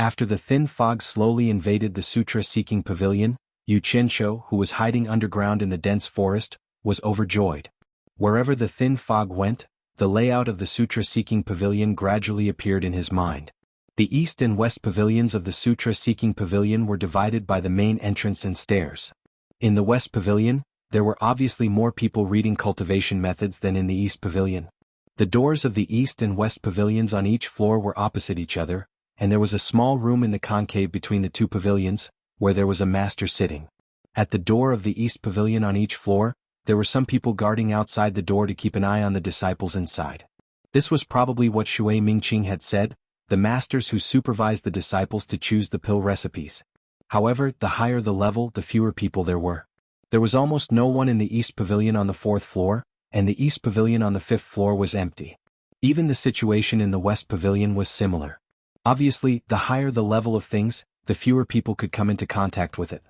Speaker 1: After the thin fog slowly invaded the sutra-seeking pavilion, Yu Qianqiu, who was hiding underground in the dense forest, was overjoyed. Wherever the thin fog went, the layout of the sutra-seeking pavilion gradually appeared in his mind. The east and west pavilions of the sutra-seeking pavilion were divided by the main entrance and stairs. In the west pavilion, there were obviously more people reading cultivation methods than in the east pavilion. The doors of the east and west pavilions on each floor were opposite each other, and there was a small room in the concave between the 2 pavilions, where there was a master sitting. At the door of the east pavilion on each floor, there were some people guarding outside the door to keep an eye on the disciples inside. This was probably what Shui Mingqing had said, the masters who supervised the disciples to choose the pill recipes. However, the higher the level, the fewer people there were. There was almost no one in the east pavilion on the 4th floor, and the east pavilion on the 5th floor was empty. Even the situation in the west pavilion was similar. Obviously, the higher the level of things, the fewer people could come into contact with it.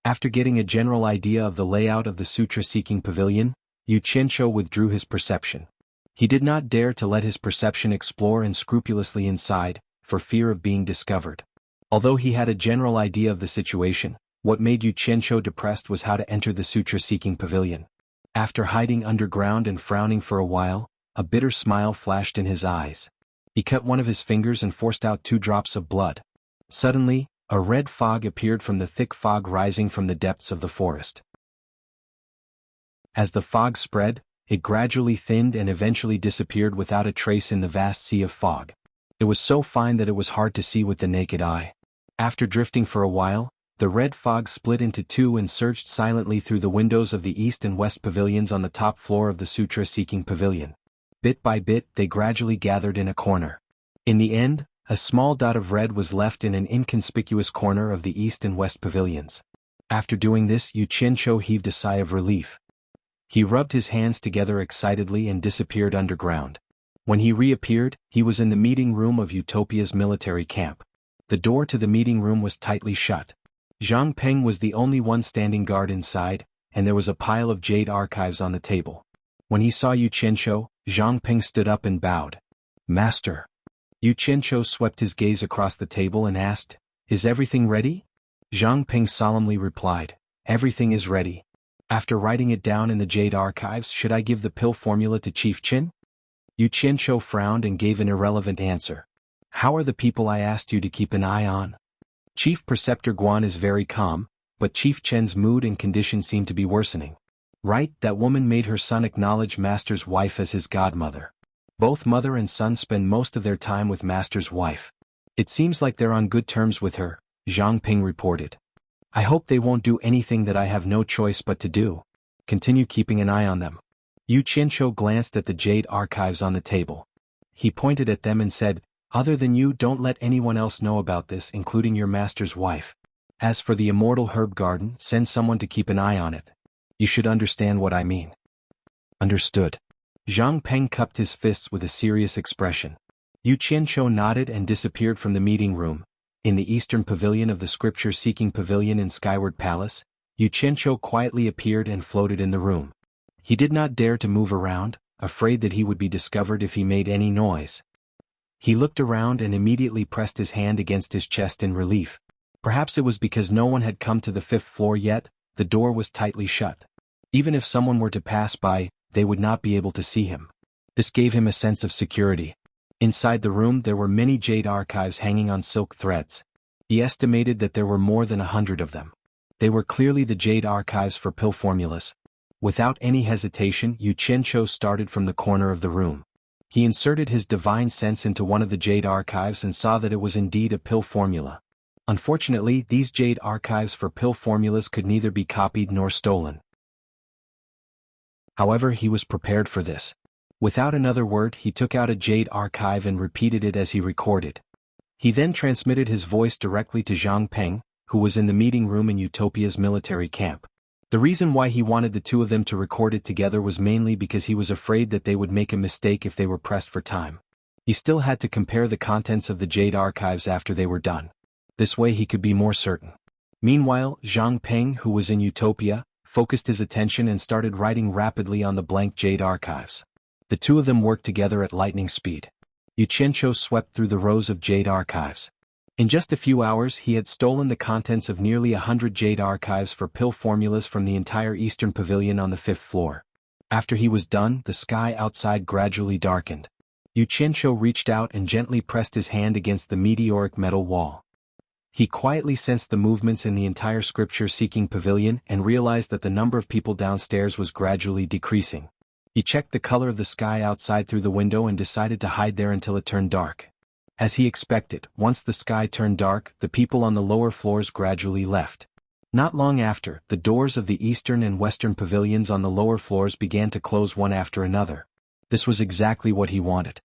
Speaker 1: After getting a general idea of the layout of the sutra-seeking pavilion, Yu Qianqiu withdrew his perception. He did not dare to let his perception explore unscrupulously inside, for fear of being discovered. Although he had a general idea of the situation, what made Yu Qianqiu depressed was how to enter the sutra-seeking pavilion. After hiding underground and frowning for a while, a bitter smile flashed in his eyes. He cut one of his fingers and forced out 2 drops of blood. Suddenly, a red fog appeared from the thick fog rising from the depths of the forest. As the fog spread, it gradually thinned and eventually disappeared without a trace in the vast sea of fog. It was so fine that it was hard to see with the naked eye. After drifting for a while, the red fog split into 2 and surged silently through the windows of the east and west pavilions on the top floor of the sutra-seeking pavilion. Bit by bit they gradually gathered in a corner. In the end, a small dot of red was left in an inconspicuous corner of the east and west pavilions. After doing this, Yu Qianqiu heaved a sigh of relief. He rubbed his hands together excitedly and disappeared underground. When he reappeared, he was in the meeting room of Utopia's military camp. The door to the meeting room was tightly shut. Zhang Peng was the only one standing guard inside, and there was a pile of jade archives on the table. When he saw Yu Qianqiu, Zhang Peng stood up and bowed. "Master." Yu Qianqiu swept his gaze across the table and asked, "Is everything ready?" Zhang Peng solemnly replied, "Everything is ready. After writing it down in the jade archives, should I give the pill formula to Chief Qin?" Yu Qianqiu frowned and gave an irrelevant answer. "How are the people I asked you to keep an eye on?" Chief Preceptor Guan is very calm, but Chief Chen's mood and condition seem to be worsening. Right, that woman made her son acknowledge Master's wife as his godmother. Both mother and son spend most of their time with Master's wife. It seems like they're on good terms with her, Zhang Ping reported. "I hope they won't do anything that I have no choice but to do. Continue keeping an eye on them." Yu Qianqiu glanced at the jade archives on the table. He pointed at them and said, "Other than you, don't let anyone else know about this, including your master's wife. As for the immortal herb garden, send someone to keep an eye on it. You should understand what I mean." "Understood." Zhang Peng cupped his fists with a serious expression. Yu Qianqiu nodded and disappeared from the meeting room. In the eastern pavilion of the scripture-seeking pavilion in Skyward Palace, Yu Qianqiu quietly appeared and floated in the room. He did not dare to move around, afraid that he would be discovered if he made any noise. He looked around and immediately pressed his hand against his chest in relief. Perhaps it was because no one had come to the 5th floor yet, the door was tightly shut. Even if someone were to pass by, they would not be able to see him. This gave him a sense of security. Inside the room there were many jade archives hanging on silk threads. He estimated that there were more than 100 of them. They were clearly the jade archives for pill formulas. Without any hesitation, Yu Qianqiu started from the corner of the room. He inserted his divine sense into one of the jade archives and saw that it was indeed a pill formula. Unfortunately, these jade archives for pill formulas could neither be copied nor stolen. However, he was prepared for this. Without another word, he took out a jade archive and repeated it as he recorded. He then transmitted his voice directly to Zhang Peng, who was in the meeting room in Utopia's military camp. The reason why he wanted the 2 of them to record it together was mainly because he was afraid that they would make a mistake if they were pressed for time. He still had to compare the contents of the jade archives after they were done. This way he could be more certain. Meanwhile, Zhang Peng, who was in Utopia, focused his attention and started writing rapidly on the blank jade archives. The 2 of them worked together at lightning speed. Yu Qianqiu swept through the rows of jade archives. In just a few hours he had stolen the contents of nearly 100 jade archives for pill formulas from the entire eastern pavilion on the 5th floor. After he was done, the sky outside gradually darkened. Yu Qianqiu reached out and gently pressed his hand against the meteoric metal wall. He quietly sensed the movements in the entire scripture-seeking pavilion and realized that the number of people downstairs was gradually decreasing. He checked the color of the sky outside through the window and decided to hide there until it turned dark. As he expected, once the sky turned dark, the people on the lower floors gradually left. Not long after, the doors of the eastern and western pavilions on the lower floors began to close one after another. This was exactly what he wanted.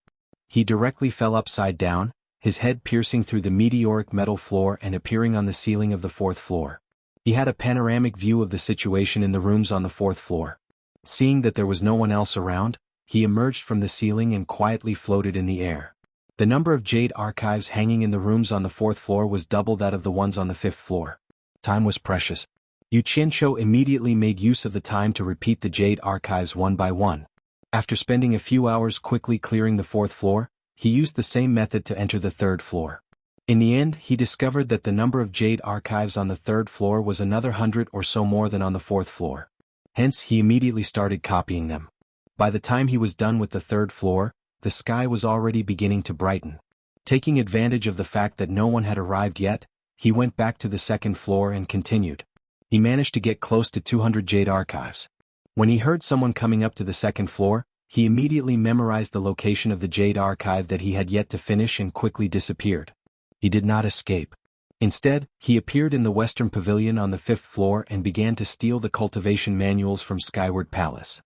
Speaker 1: He directly fell upside down, his head piercing through the meteoric metal floor and appearing on the ceiling of the 4th floor. He had a panoramic view of the situation in the rooms on the 4th floor. Seeing that there was no one else around, he emerged from the ceiling and quietly floated in the air. The number of jade archives hanging in the rooms on the 4th floor was double that of the ones on the 5th floor. Time was precious. Yu Qianqiu immediately made use of the time to repeat the jade archives one by one. After spending a few hours quickly clearing the 4th floor, he used the same method to enter the 3rd floor. In the end, he discovered that the number of jade archives on the 3rd floor was another 100 or so more than on the 4th floor. Hence, he immediately started copying them. By the time he was done with the 3rd floor, the sky was already beginning to brighten. Taking advantage of the fact that no one had arrived yet, he went back to the 2nd floor and continued. He managed to get close to 200 jade archives. When he heard someone coming up to the 2nd floor, he immediately memorized the location of the jade archive that he had yet to finish and quickly disappeared. He did not escape. Instead, he appeared in the Western Pavilion on the 5th floor and began to steal the cultivation manuals from Skyward Palace.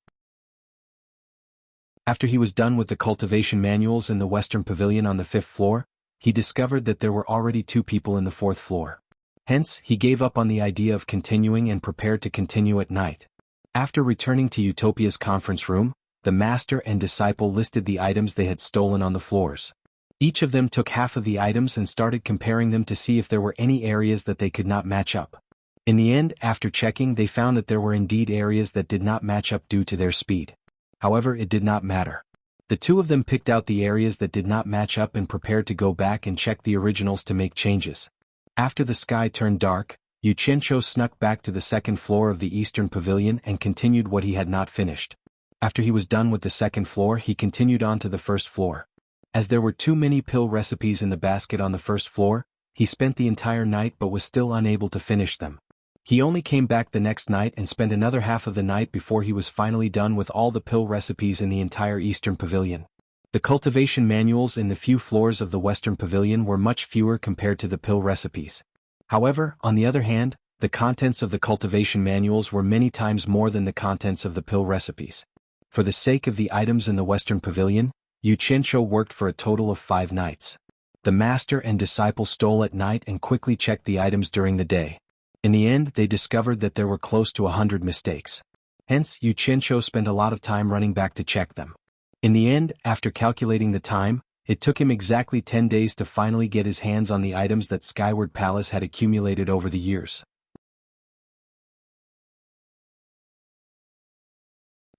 Speaker 1: After he was done with the cultivation manuals in the Western Pavilion on the 5th floor, he discovered that there were already 2 people in the 4th floor. Hence, he gave up on the idea of continuing and prepared to continue at night. After returning to Utopia's conference room, the master and disciple listed the items they had stolen on the floors. Each of them took half of the items and started comparing them to see if there were any areas that they could not match up. In the end, after checking, they found that there were indeed areas that did not match up due to their speed. However, it did not matter. The 2 of them picked out the areas that did not match up and prepared to go back and check the originals to make changes. After the sky turned dark, Yu Qianqiu snuck back to the 2nd floor of the Eastern Pavilion and continued what he had not finished. After he was done with the 2nd floor, he continued on to the 1st floor. As there were too many pill recipes in the basket on the 1st floor, he spent the entire night but was still unable to finish them. He only came back the next night and spent another half of the night before he was finally done with all the pill recipes in the entire Eastern Pavilion. The cultivation manuals in the few floors of the Western Pavilion were much fewer compared to the pill recipes. However, on the other hand, the contents of the cultivation manuals were many times more than the contents of the pill recipes. For the sake of the items in the Western Pavilion, Yu Qianqiu worked for a total of 5 nights. The master and disciple stole at night and quickly checked the items during the day. In the end, they discovered that there were close to 100 mistakes. Hence, Yu Qianqiu spent a lot of time running back to check them. In the end, after calculating the time, it took him exactly 10 days to finally get his hands on the items that Skyward Palace had accumulated over the years.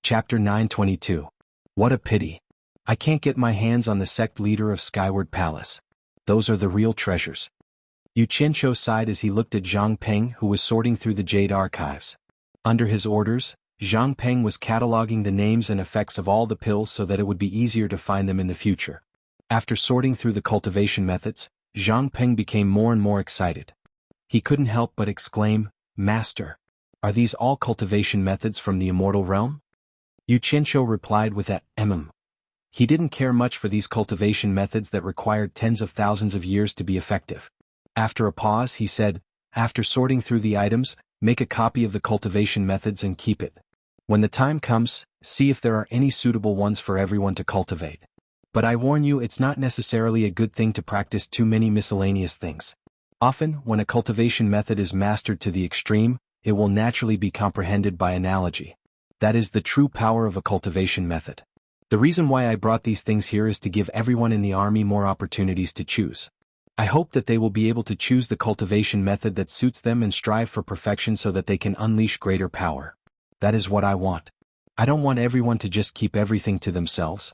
Speaker 1: Chapter 922. What a pity. I can't get my hands on the sect leader of Skyward Palace. Those are the real treasures. Yu Qianqiu sighed as he looked at Zhang Peng, who was sorting through the jade archives. Under his orders, Zhang Peng was cataloging the names and effects of all the pills so that it would be easier to find them in the future. After sorting through the cultivation methods, Zhang Peng became more and more excited. He couldn't help but exclaim, "Master, are these all cultivation methods from the immortal realm?" Yu Qianqiu replied with a He didn't care much for these cultivation methods that required tens of thousands of years to be effective. After a pause, he said, "After sorting through the items, make a copy of the cultivation methods and keep it. When the time comes, see if there are any suitable ones for everyone to cultivate. But I warn you, it's not necessarily a good thing to practice too many miscellaneous things. Often, when a cultivation method is mastered to the extreme, it will naturally be comprehended by analogy. That is the true power of a cultivation method. The reason why I brought these things here is to give everyone in the army more opportunities to choose. I hope that they will be able to choose the cultivation method that suits them and strive for perfection so that they can unleash greater power. That is what I want. I don't want everyone to just keep everything to themselves."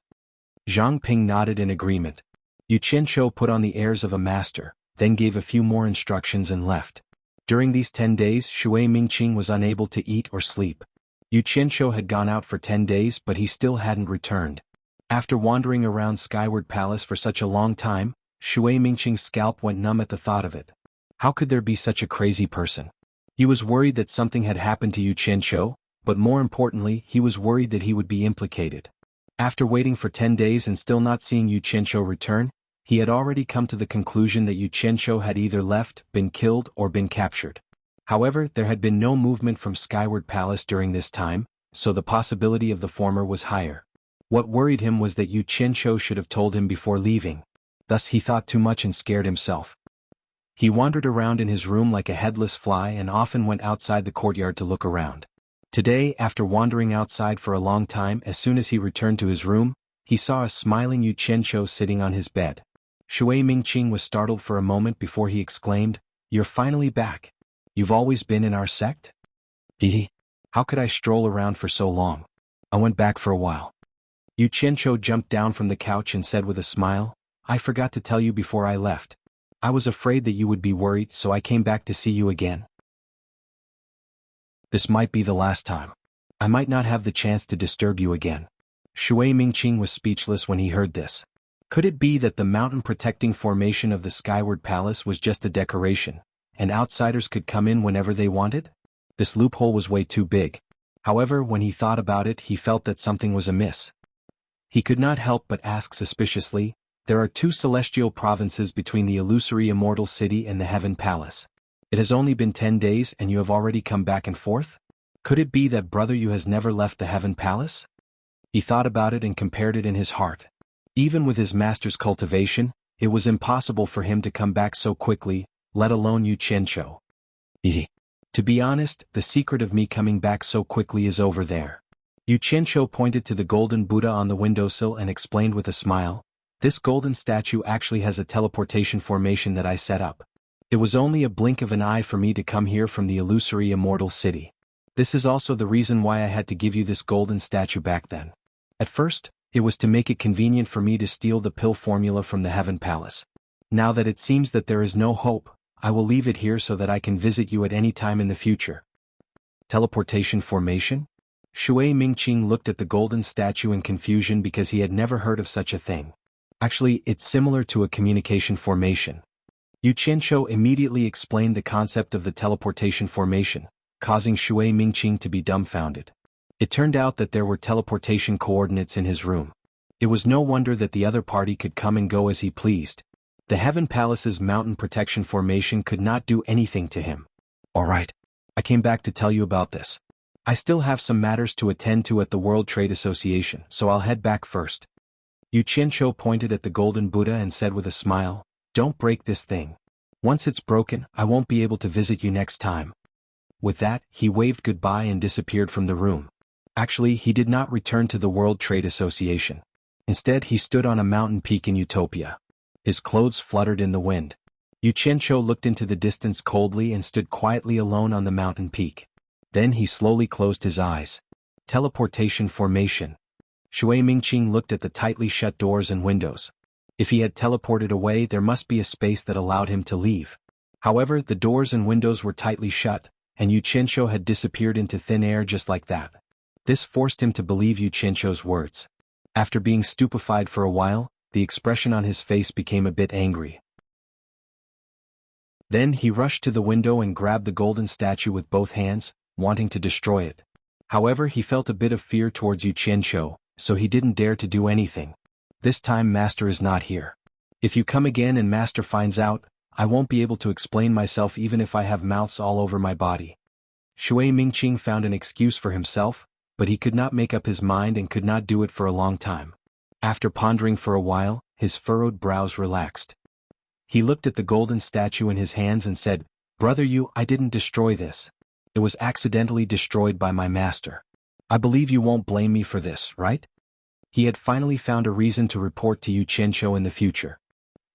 Speaker 1: Zhang Ping nodded in agreement. Yu Qianqiu put on the airs of a master, then gave a few more instructions and left. During these 10 days, Shui Mingqing was unable to eat or sleep. Yu Qianqiu had gone out for 10 days but he still hadn't returned. After wandering around Skyward Palace for such a long time, Shui Mingqing's scalp went numb at the thought of it. How could there be such a crazy person? He was worried that something had happened to Yu Qianqiu, but more importantly, he was worried that he would be implicated. After waiting for 10 days and still not seeing Yu Qianqiu return, he had already come to the conclusion that Yu Qianqiu had either left, been killed, or been captured. However, there had been no movement from Skyward Palace during this time, so the possibility of the former was higher. What worried him was that Yu Qianqiu should have told him before leaving. Thus he thought too much and scared himself. He wandered around in his room like a headless fly and often went outside the courtyard to look around. Today, after wandering outside for a long time, as soon as he returned to his room, he saw a smiling Yu Qianqiu sitting on his bed. Shui Mingqing was startled for a moment before he exclaimed, "You're finally back. You've always been in our sect?" Hehe. How could I stroll around for so long? I went back for a while. Yu Qianqiu jumped down from the couch and said with a smile, "I forgot to tell you before I left. I was afraid that you would be worried, so I came back to see you again. This might be the last time. I might not have the chance to disturb you again." Shui Mingqing was speechless when he heard this. Could it be that the mountain-protecting formation of the Skyward Palace was just a decoration, and outsiders could come in whenever they wanted? This loophole was way too big. However, when he thought about it, he felt that something was amiss. He could not help but ask suspiciously, "There are two celestial provinces between the illusory immortal city and the Heaven Palace. It has only been 10 days and you have already come back and forth? Could it be that brother Yu has never left the Heaven Palace?" He thought about it and compared it in his heart. Even with his master's cultivation, it was impossible for him to come back so quickly, let alone Yu Qianqiu. To be honest, the secret of me coming back so quickly is over there. Yu Qianqiu pointed to the golden Buddha on the windowsill and explained with a smile, "This golden statue actually has a teleportation formation that I set up. It was only a blink of an eye for me to come here from the illusory immortal city. This is also the reason why I had to give you this golden statue back then. At first, it was to make it convenient for me to steal the pill formula from the Heaven Palace. Now that it seems that there is no hope, I will leave it here so that I can visit you at any time in the future." Teleportation formation? Shui Mingqing looked at the golden statue in confusion because he had never heard of such a thing. Actually, it's similar to a communication formation. Yu Qianqiu immediately explained the concept of the teleportation formation, causing Shui Mingqing to be dumbfounded. It turned out that there were teleportation coordinates in his room. It was no wonder that the other party could come and go as he pleased. The Heaven Palace's mountain protection formation could not do anything to him. "Alright. I came back to tell you about this. I still have some matters to attend to at the World Trade Association, so I'll head back first." Yu Qianqiu pointed at the golden Buddha and said with a smile, "Don't break this thing. Once it's broken, I won't be able to visit you next time." With that, he waved goodbye and disappeared from the room. Actually, he did not return to the World Trade Association. Instead, he stood on a mountain peak in Utopia. His clothes fluttered in the wind. Yu Qianqiu looked into the distance coldly and stood quietly alone on the mountain peak. Then he slowly closed his eyes. Teleportation formation. Shui Mingqing looked at the tightly shut doors and windows. If he had teleported away, there must be a space that allowed him to leave. However, the doors and windows were tightly shut, and Yu Qianqiu had disappeared into thin air just like that. This forced him to believe Yu Qianqiu's words. After being stupefied for a while, the expression on his face became a bit angry. Then he rushed to the window and grabbed the golden statue with both hands, wanting to destroy it. However, he felt a bit of fear towards Yu Qianqiu, so he didn't dare to do anything. "This time Master is not here. If you come again and Master finds out, I won't be able to explain myself even if I have mouths all over my body." Shui Mingqing found an excuse for himself, but he could not make up his mind and could not do it for a long time. After pondering for a while, his furrowed brows relaxed. He looked at the golden statue in his hands and said, "Brother Yu, I didn't destroy this. It was accidentally destroyed by my master. I believe you won't blame me for this, right?" He had finally found a reason to report to Yu Qianqiu in the future.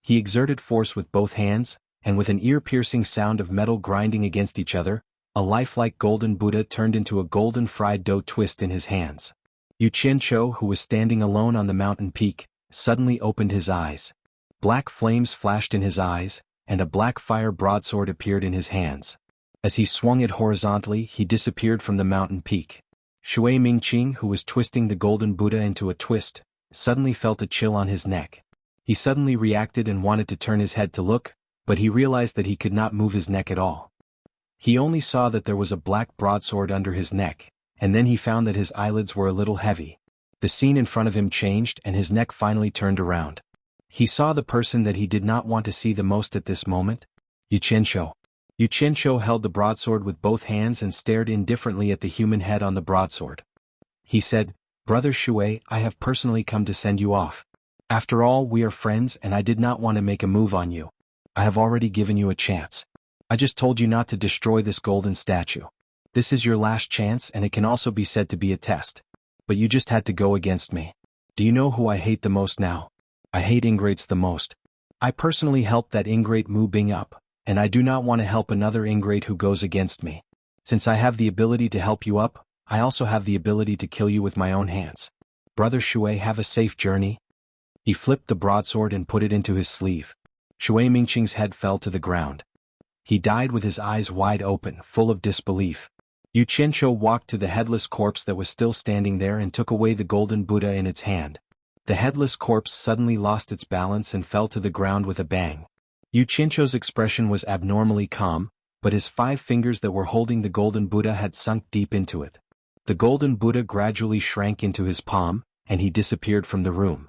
Speaker 1: He exerted force with both hands, and with an ear-piercing sound of metal grinding against each other, a lifelike golden Buddha turned into a golden fried dough twist in his hands. Yu Qianqiu, who was standing alone on the mountain peak, suddenly opened his eyes. Black flames flashed in his eyes, and a black fire broadsword appeared in his hands. As he swung it horizontally, he disappeared from the mountain peak. Shui Mingqing, who was twisting the golden Buddha into a twist, suddenly felt a chill on his neck. He suddenly reacted and wanted to turn his head to look, but he realized that he could not move his neck at all. He only saw that there was a black broadsword under his neck, and then he found that his eyelids were a little heavy. The scene in front of him changed and his neck finally turned around. He saw the person that he did not want to see the most at this moment, Yu Qianqiu. Yu Qianqiu held the broadsword with both hands and stared indifferently at the human head on the broadsword. He said, "Brother Shui, I have personally come to send you off. After all, we are friends and I did not want to make a move on you. I have already given you a chance. I just told you not to destroy this golden statue. This is your last chance and it can also be said to be a test. But you just had to go against me. Do you know who I hate the most now? I hate ingrates the most. I personally helped that ingrate Mu Bing up, and I do not want to help another ingrate who goes against me. Since I have the ability to help you up, I also have the ability to kill you with my own hands. Brother Shui, have a safe journey." He flipped the broadsword and put it into his sleeve. Shui Mingqing's head fell to the ground. He died with his eyes wide open, full of disbelief. Yu Qianqiu walked to the headless corpse that was still standing there and took away the golden Buddha in its hand. The headless corpse suddenly lost its balance and fell to the ground with a bang. Yu Qianqiu's expression was abnormally calm, but his 5 fingers that were holding the golden Buddha had sunk deep into it. The golden Buddha gradually shrank into his palm, and he disappeared from the room.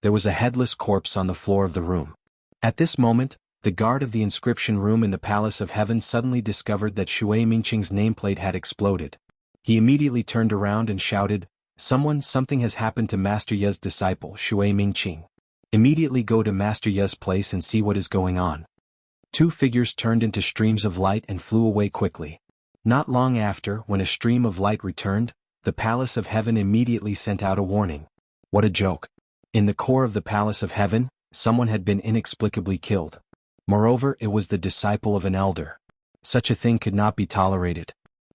Speaker 1: There was a headless corpse on the floor of the room. At this moment, the guard of the inscription room in the Palace of Heaven suddenly discovered that Shui Mingqing's nameplate had exploded. He immediately turned around and shouted, Something has happened to Master Ye's disciple, Shui Mingqing. Immediately go to Master Ye's place and see what is going on." 2 figures turned into streams of light and flew away quickly. Not long after, when a stream of light returned, the Palace of Heaven immediately sent out a warning. What a joke. In the core of the Palace of Heaven, someone had been inexplicably killed. Moreover, it was the disciple of an elder. Such a thing could not be tolerated.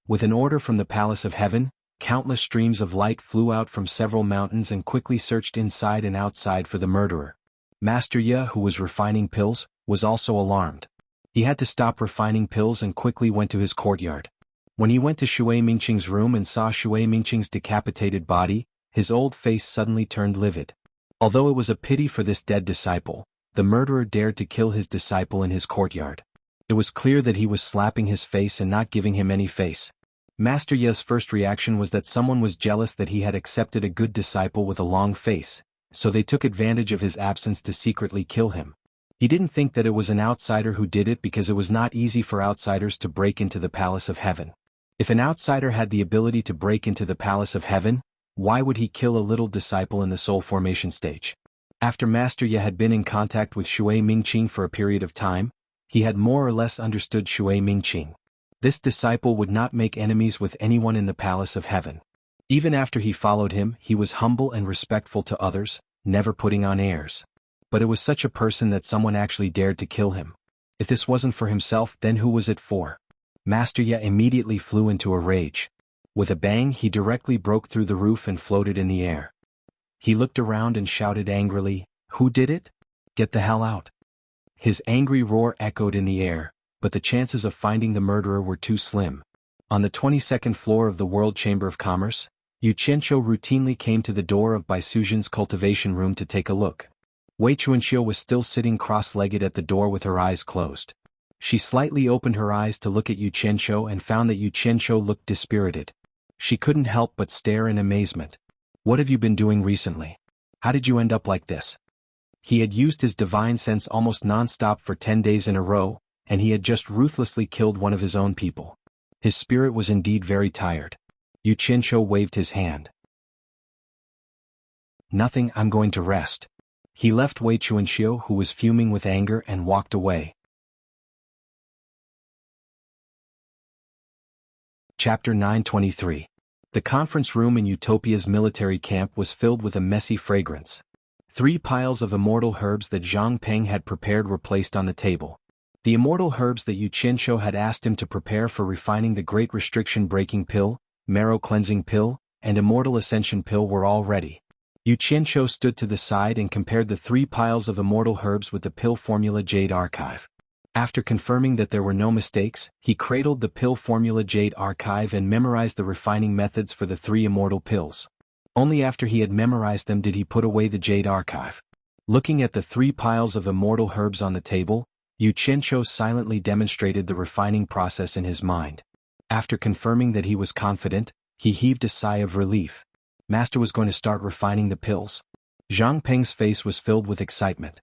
Speaker 1: With an order from the Palace of Heaven, countless streams of light flew out from several mountains and quickly searched inside and outside for the murderer. Master Ye, who was refining pills, was also alarmed. He had to stop refining pills and quickly went to his courtyard. When he went to Shui Mingqing's room and saw Shui Mingqing's decapitated body, his old face suddenly turned livid. Although it was a pity for this dead disciple, the murderer dared to kill his disciple in his courtyard. It was clear that he was slapping his face and not giving him any face. Master Ye's first reaction was that someone was jealous that he had accepted a good disciple with a long face, so they took advantage of his absence to secretly kill him. He didn't think that it was an outsider who did it because it was not easy for outsiders to break into the Palace of Heaven. If an outsider had the ability to break into the Palace of Heaven, why would he kill a little disciple in the soul formation stage? After Master Ye had been in contact with Shui Mingqing for a period of time, he had more or less understood Shui Mingqing. This disciple would not make enemies with anyone in the Palace of Heaven. Even after he followed him, he was humble and respectful to others, never putting on airs. But it was such a person that someone actually dared to kill him. If this wasn't for himself, then who was it for? Master Ye immediately flew into a rage. With a bang, he directly broke through the roof and floated in the air. He looked around and shouted angrily, "Who did it? Get the hell out." His angry roar echoed in the air, but the chances of finding the murderer were too slim. On the 22nd floor of the World Chamber of Commerce, Yu Qianqiu routinely came to the door of Bai Suzhen's cultivation room to take a look. Wei Chuanxiu was still sitting cross-legged at the door with her eyes closed. She slightly opened her eyes to look at Yu Qianqiu and found that Yu Qianqiu looked dispirited. She couldn't help but stare in amazement. "What have you been doing recently? How did you end up like this?" He had used his divine sense almost non-stop for 10 days in a row, and he had just ruthlessly killed one of his own people. His spirit was indeed very tired. Yu Qianqiu waved his hand. "Nothing, I'm going to rest." He left Wei Chuanxiu, who was fuming with anger, and walked away. Chapter 923. The conference room in Utopia's military camp was filled with a messy fragrance. 3 piles of immortal herbs that Zhang Peng had prepared were placed on the table. The immortal herbs that Yu Qianqiu had asked him to prepare for refining the Great Restriction Breaking Pill, Marrow Cleansing Pill, and Immortal Ascension Pill were all ready. Yu Qianqiu stood to the side and compared the 3 piles of immortal herbs with the pill formula Jade Archive. After confirming that there were no mistakes, he cradled the pill formula Jade Archive and memorized the refining methods for the 3 immortal pills. Only after he had memorized them did he put away the Jade Archive. Looking at the 3 piles of immortal herbs on the table, Yu Qianqiu silently demonstrated the refining process in his mind. After confirming that he was confident, he heaved a sigh of relief. Master was going to start refining the pills. Zhang Peng's face was filled with excitement.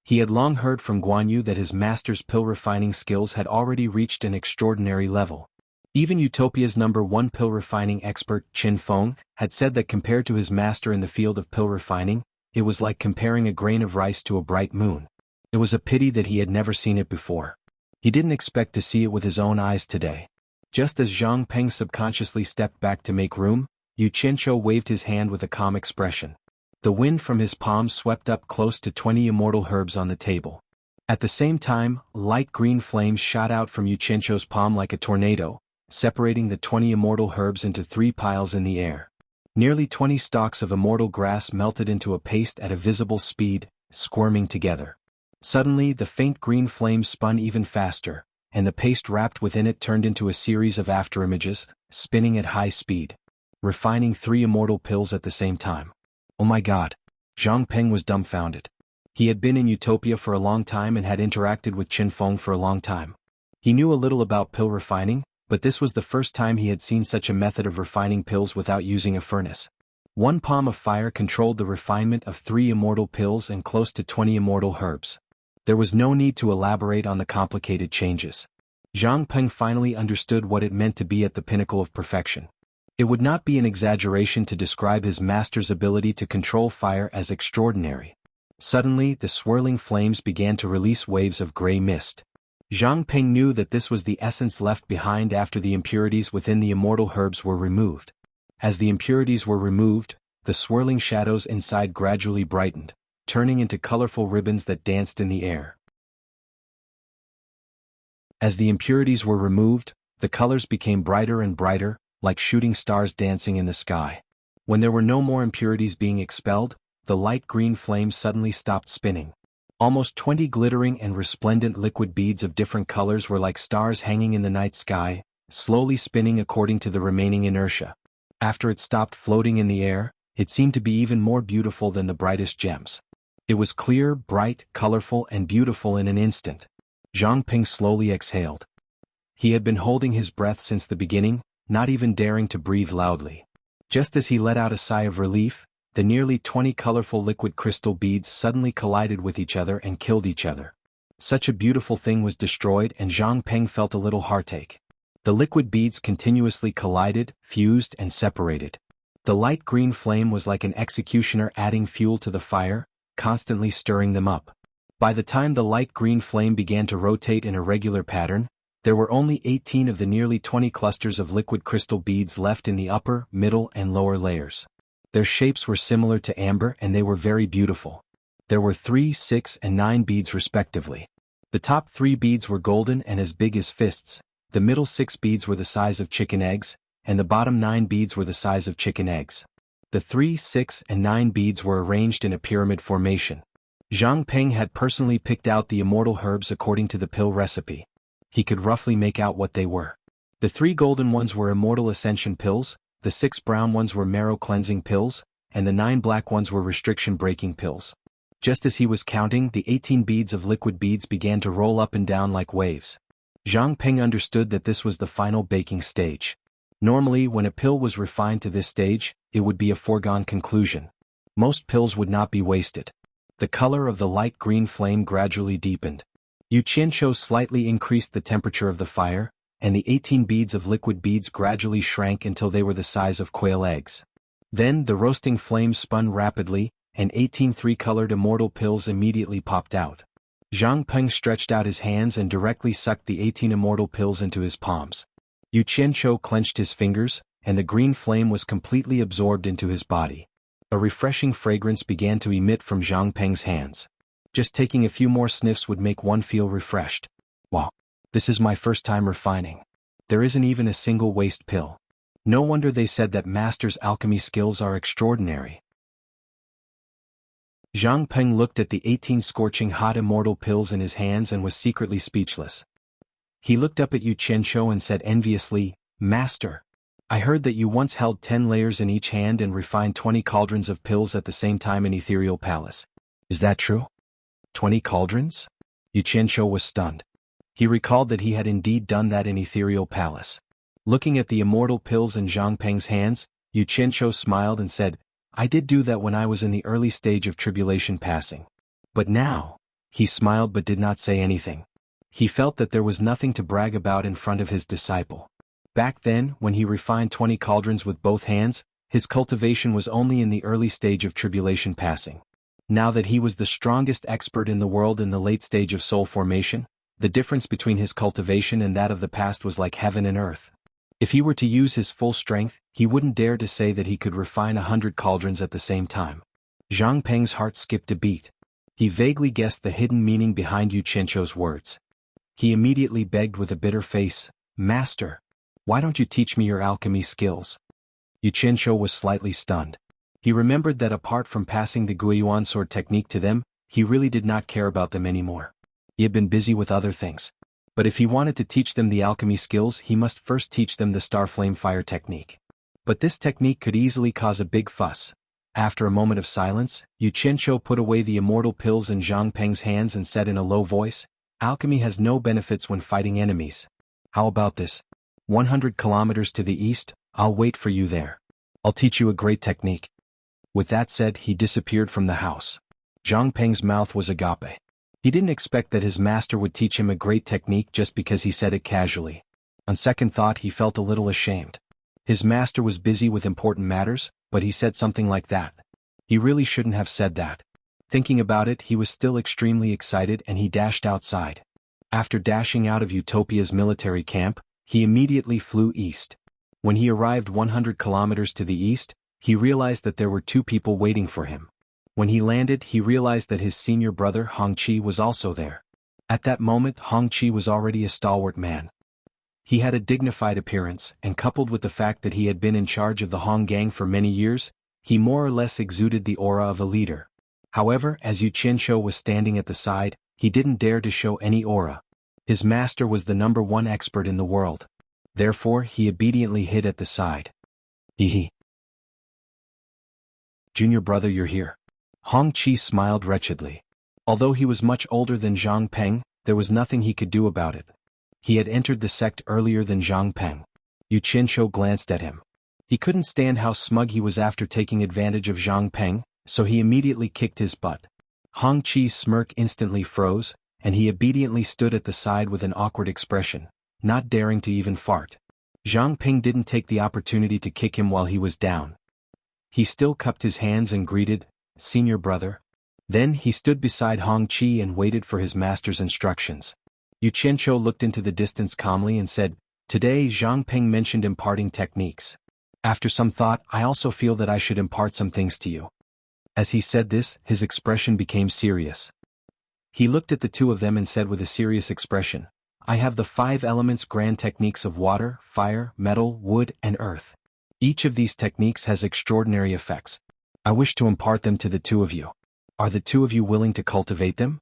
Speaker 1: He had long heard from Guan Yu that his master's pill refining skills had already reached an extraordinary level. Even Utopia's #1 pill refining expert, Qin Feng, had said that compared to his master in the field of pill refining, it was like comparing a grain of rice to a bright moon. It was a pity that he had never seen it before. He didn't expect to see it with his own eyes today. Just as Zhang Peng subconsciously stepped back to make room, Yu Qianqiu waved his hand with a calm expression. The wind from his palms swept up close to 20 immortal herbs on the table. At the same time, light green flames shot out from Yu Qianqiu's palm like a tornado, separating the 20 immortal herbs into 3 piles in the air. Nearly 20 stalks of immortal grass melted into a paste at a visible speed, squirming together. Suddenly the faint green flame spun even faster, and the paste wrapped within it turned into a series of afterimages, spinning at high speed. Refining 3 immortal pills at the same time. Oh my god! Zhang Peng was dumbfounded. He had been in Utopia for a long time and had interacted with Qin Feng for a long time. He knew a little about pill refining, but this was the first time he had seen such a method of refining pills without using a furnace. 1 palm of fire controlled the refinement of 3 immortal pills and close to 20 immortal herbs. There was no need to elaborate on the complicated changes. Zhang Peng finally understood what it meant to be at the pinnacle of perfection. It would not be an exaggeration to describe his master's ability to control fire as extraordinary. Suddenly, the swirling flames began to release waves of gray mist. Zhang Peng knew that this was the essence left behind after the impurities within the immortal herbs were removed. As the impurities were removed, the swirling shadows inside gradually brightened, turning into colorful ribbons that danced in the air. As the impurities were removed, the colors became brighter and brighter, like shooting stars dancing in the sky. When there were no more impurities being expelled, the light green flame suddenly stopped spinning. Almost 20 glittering and resplendent liquid beads of different colors were like stars hanging in the night sky, slowly spinning according to the remaining inertia. After it stopped floating in the air, it seemed to be even more beautiful than the brightest gems. It was clear, bright, colorful, and beautiful in an instant. Zhang Peng slowly exhaled. He had been holding his breath since the beginning, not even daring to breathe loudly. Just as he let out a sigh of relief, the nearly 20 colorful liquid crystal beads suddenly collided with each other and killed each other. Such a beautiful thing was destroyed and Zhang Peng felt a little heartache. The liquid beads continuously collided, fused, and separated. The light green flame was like an executioner adding fuel to the fire, constantly stirring them up. By the time the light green flame began to rotate in a regular pattern, there were only 18 of the nearly 20 clusters of liquid crystal beads left in the upper, middle, and lower layers. Their shapes were similar to amber and they were very beautiful. There were 3, 6, and 9 beads respectively. The top 3 beads were golden and as big as fists, the middle 6 beads were the size of chicken eggs, and the bottom 9 beads were the size of chicken eggs. The 3, 6, and 9 beads were arranged in a pyramid formation. Zhang Peng had personally picked out the immortal herbs according to the pill recipe. He could roughly make out what they were. The 3 golden ones were immortal ascension pills, the 6 brown ones were marrow cleansing pills, and the 9 black ones were restriction breaking pills. Just as he was counting, the 18 beads of liquid beads began to roll up and down like waves. Zhang Peng understood that this was the final baking stage. Normally, when a pill was refined to this stage, it would be a foregone conclusion. Most pills would not be wasted. The color of the light green flame gradually deepened. Yu Qianqiu slightly increased the temperature of the fire, and the 18 beads of liquid beads gradually shrank until they were the size of quail eggs. Then the roasting flame spun rapidly, and 18 3-colored immortal pills immediately popped out. Zhang Peng stretched out his hands and directly sucked the 18 immortal pills into his palms. Yu Qianqiu clenched his fingers, and the green flame was completely absorbed into his body. A refreshing fragrance began to emit from Zhang Peng's hands. Just taking a few more sniffs would make one feel refreshed. Wow, this is my first time refining. There isn't even a single waste pill. No wonder they said that master's alchemy skills are extraordinary. Zhang Peng looked at the 18 scorching hot immortal pills in his hands and was secretly speechless. He looked up at Yu Qianqiu and said enviously, "Master, I heard that you once held 10 layers in each hand and refined 20 cauldrons of pills at the same time in Ethereal Palace. Is that true?" 20 cauldrons? Yu Qianqiu was stunned. He recalled that he had indeed done that in Ethereal Palace. Looking at the immortal pills in Zhang Peng's hands, Yu Qianqiu smiled and said, "I did do that when I was in the early stage of tribulation passing. But now," he smiled but did not say anything. He felt that there was nothing to brag about in front of his disciple. Back then, when he refined 20 cauldrons with both hands, his cultivation was only in the early stage of tribulation passing. Now that he was the strongest expert in the world in the late stage of soul formation, the difference between his cultivation and that of the past was like heaven and earth. If he were to use his full strength, he wouldn't dare to say that he could refine 100 cauldrons at the same time. Zhang Peng's heart skipped a beat. He vaguely guessed the hidden meaning behind Yu Qianzhou's words. He immediately begged with a bitter face, "Master, why don't you teach me your alchemy skills?" Yu Qianzhou was slightly stunned. He remembered that apart from passing the Guiyuan sword technique to them, he really did not care about them anymore. He had been busy with other things. But if he wanted to teach them the alchemy skills, he must first teach them the Starflame Fire technique. But this technique could easily cause a big fuss. After a moment of silence, Yu Qianzhou put away the immortal pills in Zhang Peng's hands and said in a low voice, "Alchemy has no benefits when fighting enemies. How about this? 100 kilometers to the east, I'll wait for you there. I'll teach you a great technique." With that said, he disappeared from the house. Zhang Peng's mouth was agape. He didn't expect that his master would teach him a great technique just because he said it casually. On second thought, he felt a little ashamed. His master was busy with important matters, but he said something like that. He really shouldn't have said that. Thinking about it, he was still extremely excited and he dashed outside. After dashing out of Utopia's military camp, he immediately flew east. When he arrived 100 kilometers to the east, he realized that there were two people waiting for him. When he landed, he realized that his senior brother Hong Qi was also there. At that moment, Hong Qi was already a stalwart man. He had a dignified appearance, and coupled with the fact that he had been in charge of the Hong gang for many years, he more or less exuded the aura of a leader. However, as Yu Qianzhou was standing at the side, he didn't dare to show any aura. His master was the #1 expert in the world. Therefore, he obediently hid at the side. Hee. "Junior brother, you're here." Hong Qi smiled wretchedly. Although he was much older than Zhang Peng, there was nothing he could do about it. He had entered the sect earlier than Zhang Peng. Yu Qianzhou glanced at him. He couldn't stand how smug he was after taking advantage of Zhang Peng, so he immediately kicked his butt. Hong Qi's smirk instantly froze, and he obediently stood at the side with an awkward expression, not daring to even fart. Zhang Peng didn't take the opportunity to kick him while he was down. He still cupped his hands and greeted, "Senior brother." Then he stood beside Hong Qi and waited for his master's instructions. Yu Qianzhou looked into the distance calmly and said, "Today Zhang Peng mentioned imparting techniques. After some thought, I also feel that I should impart some things to you." As he said this, his expression became serious. He looked at the two of them and said with a serious expression, "I have the 5 elements grand techniques of water, fire, metal, wood, and earth. Each of these techniques has extraordinary effects. I wish to impart them to the two of you. Are the two of you willing to cultivate them?"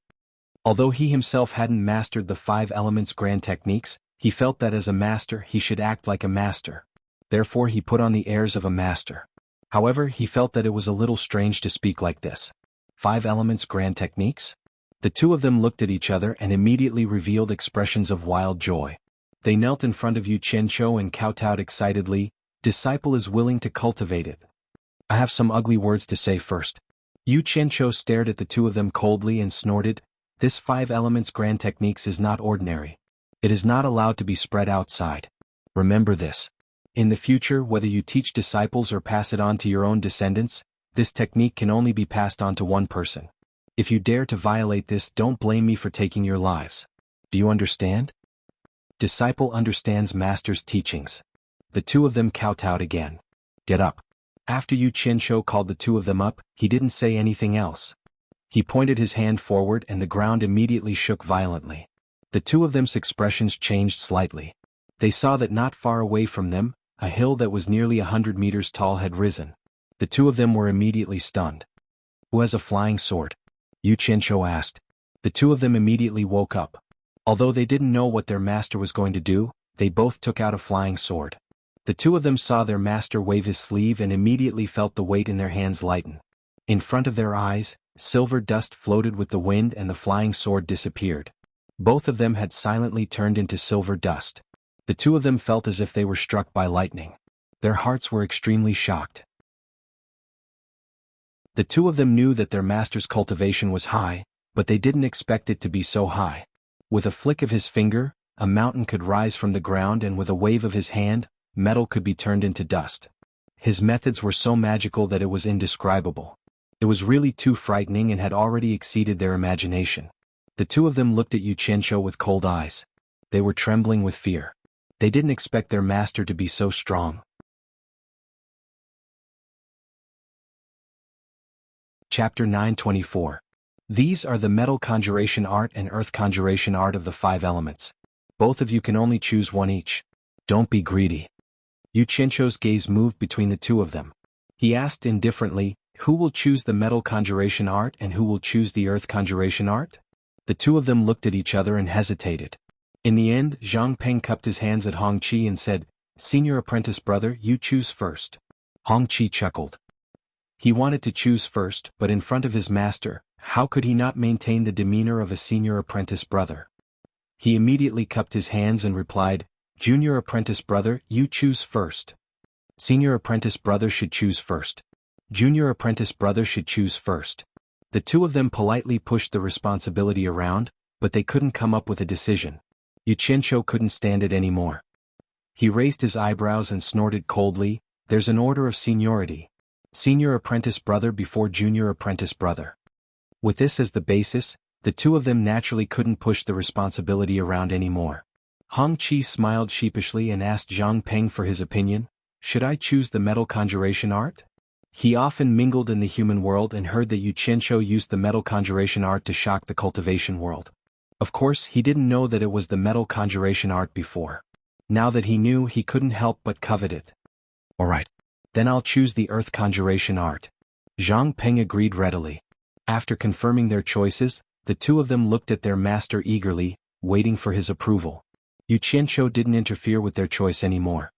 Speaker 1: Although he himself hadn't mastered the 5 elements grand techniques, he felt that as a master he should act like a master. Therefore he put on the airs of a master. However, he felt that it was a little strange to speak like this. 5 elements grand techniques? The two of them looked at each other and immediately revealed expressions of wild joy. They knelt in front of Yu Qianzhou and kowtowed excitedly, "Disciple is willing to cultivate it. I have some ugly words to say first." Yu Qianzhou stared at the two of them coldly and snorted, "This 5 elements grand techniques is not ordinary. It is not allowed to be spread outside. Remember this. In the future, whether you teach disciples or pass it on to your own descendants, this technique can only be passed on to one person. If you dare to violate this, don't blame me for taking your lives. Do you understand?" Disciple understands master's teachings. The two of them kowtowed again. "Get up." After Yu Qianzhou called the two of them up, he didn't say anything else. He pointed his hand forward and the ground immediately shook violently. The two of them's expressions changed slightly. They saw that not far away from them, a hill that was nearly 100 meters tall had risen. The two of them were immediately stunned. "Who has a flying sword?" Yu Qianzhou asked. The two of them immediately woke up. Although they didn't know what their master was going to do, they both took out a flying sword. The two of them saw their master wave his sleeve and immediately felt the weight in their hands lighten. In front of their eyes, silver dust floated with the wind and the flying sword disappeared. Both of them had silently turned into silver dust. The two of them felt as if they were struck by lightning. Their hearts were extremely shocked. The two of them knew that their master's cultivation was high, but they didn't expect it to be so high. With a flick of his finger, a mountain could rise from the ground, and with a wave of his hand, metal could be turned into dust. His methods were so magical that it was indescribable. It was really too frightening and had already exceeded their imagination. The two of them looked at Yu Qianzhou with cold eyes. They were trembling with fear. They didn't expect their master to be so strong. Chapter 924. These are the metal conjuration art and earth conjuration art of the 5 elements. Both of you can only choose one each. Don't be greedy. Yu Qianqiu's gaze moved between the two of them. He asked indifferently, who will choose the metal conjuration art and who will choose the earth conjuration art? The two of them looked at each other and hesitated. In the end, Zhang Peng cupped his hands at Hong Qi and said, Senior apprentice brother, you choose first. Hong Qi chuckled. He wanted to choose first, but in front of his master, how could he not maintain the demeanor of a senior apprentice brother? He immediately cupped his hands and replied, Junior apprentice brother, you choose first. Senior apprentice brother should choose first. Junior apprentice brother should choose first. The two of them politely pushed the responsibility around, but they couldn't come up with a decision. Yu Qianqiu couldn't stand it anymore. He raised his eyebrows and snorted coldly, there's an order of seniority. Senior apprentice brother before junior apprentice brother. With this as the basis, the two of them naturally couldn't push the responsibility around anymore. Hong Qi smiled sheepishly and asked Zhang Peng for his opinion, should I choose the metal conjuration art? He often mingled in the human world and heard that Yu Qianqiu used the metal conjuration art to shock the cultivation world. Of course, he didn't know that it was the metal conjuration art before. Now that he knew, he couldn't help but covet it. Alright. Then I'll choose the earth conjuration art. Zhang Peng agreed readily. After confirming their choices, the two of them looked at their master eagerly, waiting for his approval. Yu Qianqiu didn't interfere with their choice anymore.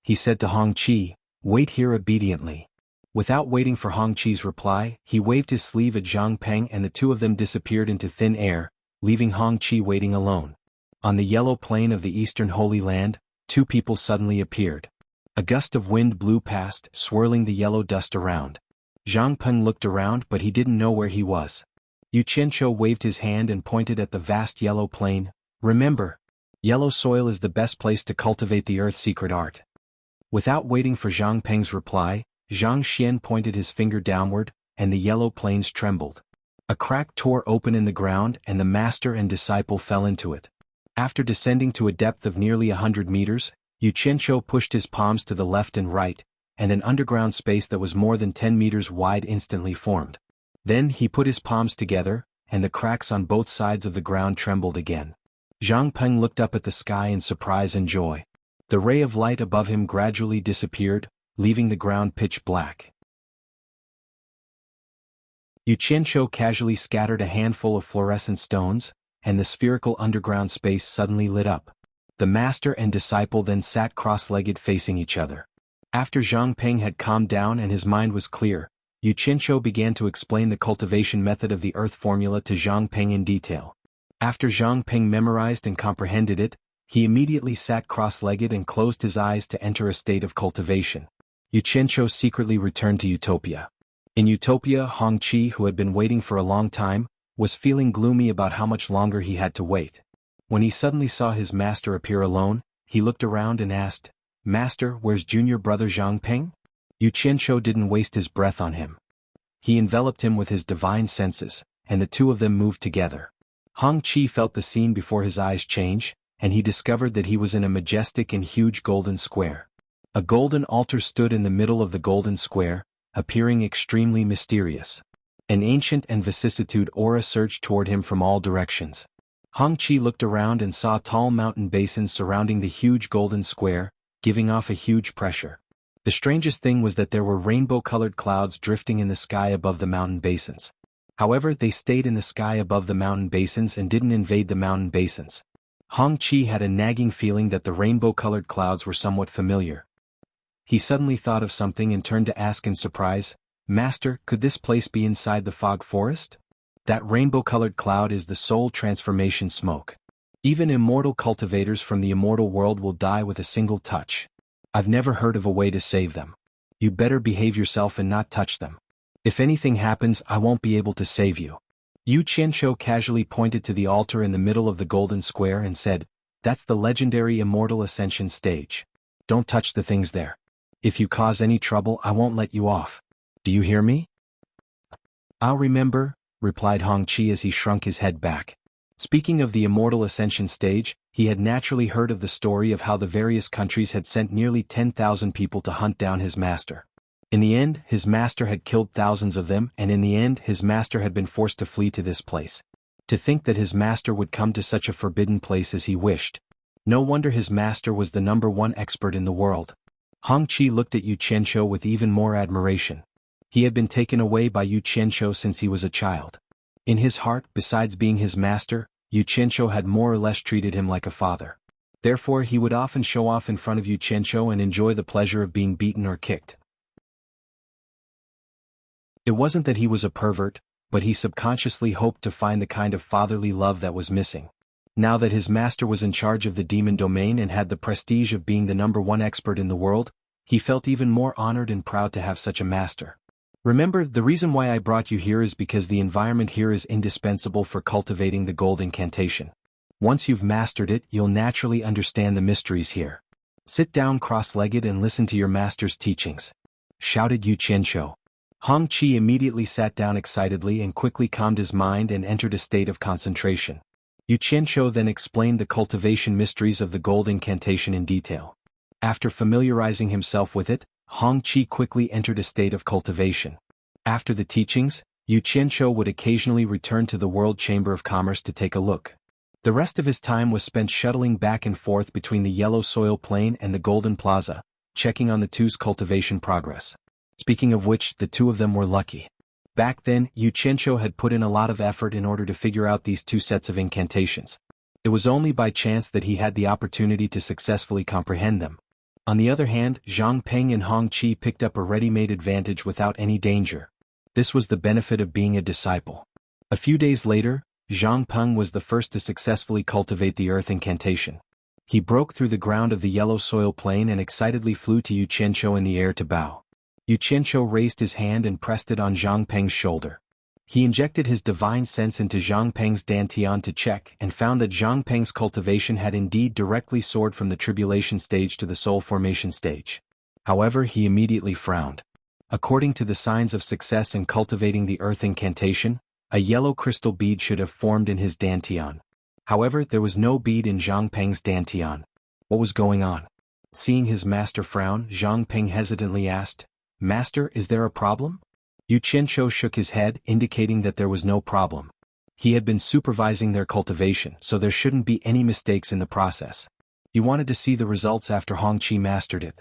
Speaker 1: He said to Hong Qi, wait here obediently. Without waiting for Hong Qi's reply, he waved his sleeve at Zhang Peng and the two of them disappeared into thin air, leaving Hong Qi waiting alone. On the yellow plain of the eastern Holy Land, two people suddenly appeared. A gust of wind blew past, swirling the yellow dust around. Zhang Peng looked around but he didn't know where he was. Yu Qianqiu waved his hand and pointed at the vast yellow plain. Remember, yellow soil is the best place to cultivate the earth's secret art. Without waiting for Zhang Peng's reply, Zhang Xian pointed his finger downward, and the yellow plains trembled. A crack tore open in the ground and the master and disciple fell into it. After descending to a depth of nearly 100 meters, Yu Qianqiu pushed his palms to the left and right, and an underground space that was more than 10 meters wide instantly formed. Then he put his palms together, and the cracks on both sides of the ground trembled again. Zhang Peng looked up at the sky in surprise and joy. The ray of light above him gradually disappeared, leaving the ground pitch black. Yu Qianqiu casually scattered a handful of fluorescent stones, and the spherical underground space suddenly lit up. The master and disciple then sat cross-legged facing each other. After Zhang Peng had calmed down and his mind was clear, Yu Qianqiu began to explain the cultivation method of the earth formula to Zhang Peng in detail. After Zhang Peng memorized and comprehended it, he immediately sat cross-legged and closed his eyes to enter a state of cultivation. Yu Qianqiu secretly returned to Utopia. In Utopia, Hong Qi, who had been waiting for a long time, was feeling gloomy about how much longer he had to wait. When he suddenly saw his master appear alone, he looked around and asked, Master, where's junior brother Zhang Peng? Yu Qianqiu didn't waste his breath on him. He enveloped him with his divine senses, and the two of them moved together. Hong Qi felt the scene before his eyes change, and he discovered that he was in a majestic and huge golden square. A golden altar stood in the middle of the golden square, appearing extremely mysterious. An ancient and vicissitude aura surged toward him from all directions. Hong Qi looked around and saw tall mountain basins surrounding the huge golden square, giving off a huge pressure. The strangest thing was that there were rainbow-colored clouds drifting in the sky above the mountain basins. However, they stayed in the sky above the mountain basins and didn't invade the mountain basins. Hong Qi had a nagging feeling that the rainbow-colored clouds were somewhat familiar. He suddenly thought of something and turned to ask in surprise, Master, could this place be inside the fog forest? That rainbow-colored cloud is the soul transformation smoke. Even immortal cultivators from the immortal world will die with a single touch. I've never heard of a way to save them. You better behave yourself and not touch them. If anything happens, I won't be able to save you. Yu Qianqiu casually pointed to the altar in the middle of the golden square and said, That's the legendary immortal ascension stage. Don't touch the things there. If you cause any trouble, I won't let you off. Do you hear me? I'll remember, replied Hong Qi as he shrunk his head back. Speaking of the immortal ascension stage, he had naturally heard of the story of how the various countries had sent nearly 10,000 people to hunt down his master. In the end, his master had killed thousands of them, and in the end, his master had been forced to flee to this place. To think that his master would come to such a forbidden place as he wished. No wonder his master was the #1 expert in the world. Hong Qi looked at Yu Qianqiu with even more admiration. He had been taken away by Yu Qianqiu since he was a child. In his heart, besides being his master, Yu Qianqiu had more or less treated him like a father. Therefore he would often show off in front of Yu Qianqiu and enjoy the pleasure of being beaten or kicked. It wasn't that he was a pervert, but he subconsciously hoped to find the kind of fatherly love that was missing. Now that his master was in charge of the demon domain and had the prestige of being the #1 expert in the world, he felt even more honored and proud to have such a master. Remember, the reason why I brought you here is because the environment here is indispensable for cultivating the gold incantation. Once you've mastered it, you'll naturally understand the mysteries here. Sit down cross-legged and listen to your master's teachings, shouted Yu Qianqiu. Hong Qi immediately sat down excitedly and quickly calmed his mind and entered a state of concentration. Yu Qianqiu then explained the cultivation mysteries of the gold incantation in detail. After familiarizing himself with it, Hong Qi quickly entered a state of cultivation. After the teachings, Yu Qianqiu would occasionally return to the World Chamber of Commerce to take a look. The rest of his time was spent shuttling back and forth between the yellow soil plain and the Golden Plaza, checking on the two's cultivation progress. Speaking of which, the two of them were lucky. Back then, Yu Qianqiu had put in a lot of effort in order to figure out these two sets of incantations. It was only by chance that he had the opportunity to successfully comprehend them. On the other hand, Zhang Peng and Hong Qi picked up a ready-made advantage without any danger. This was the benefit of being a disciple. A few days later, Zhang Peng was the first to successfully cultivate the earth incantation. He broke through the ground of the yellow soil plain and excitedly flew to Yu Qianqiu in the air to bow. Yu Qianqiu raised his hand and pressed it on Zhang Peng's shoulder. He injected his divine sense into Zhang Peng's dantian to check and found that Zhang Peng's cultivation had indeed directly soared from the tribulation stage to the soul formation stage. However, he immediately frowned. According to the signs of success in cultivating the earth incantation, a yellow crystal bead should have formed in his dantian. However, there was no bead in Zhang Peng's dantian. What was going on? Seeing his master frown, Zhang Peng hesitantly asked, "Master, is there a problem?" Yu Qianqiu shook his head, indicating that there was no problem. He had been supervising their cultivation, so there shouldn't be any mistakes in the process. He wanted to see the results after Hong Qi mastered it.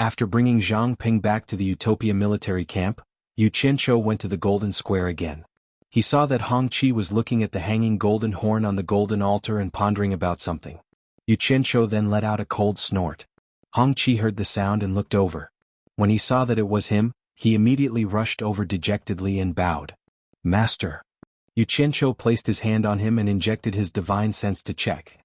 Speaker 1: After bringing Zhang Peng back to the Utopia military camp, Yu Qianqiu went to the Golden Square again. He saw that Hong Qi was looking at the hanging golden horn on the golden altar and pondering about something. Yu Qianqiu then let out a cold snort. Hong Qi heard the sound and looked over. When he saw that it was him, he immediately rushed over dejectedly and bowed. "Master." Yu Qianqiu placed his hand on him and injected his divine sense to check.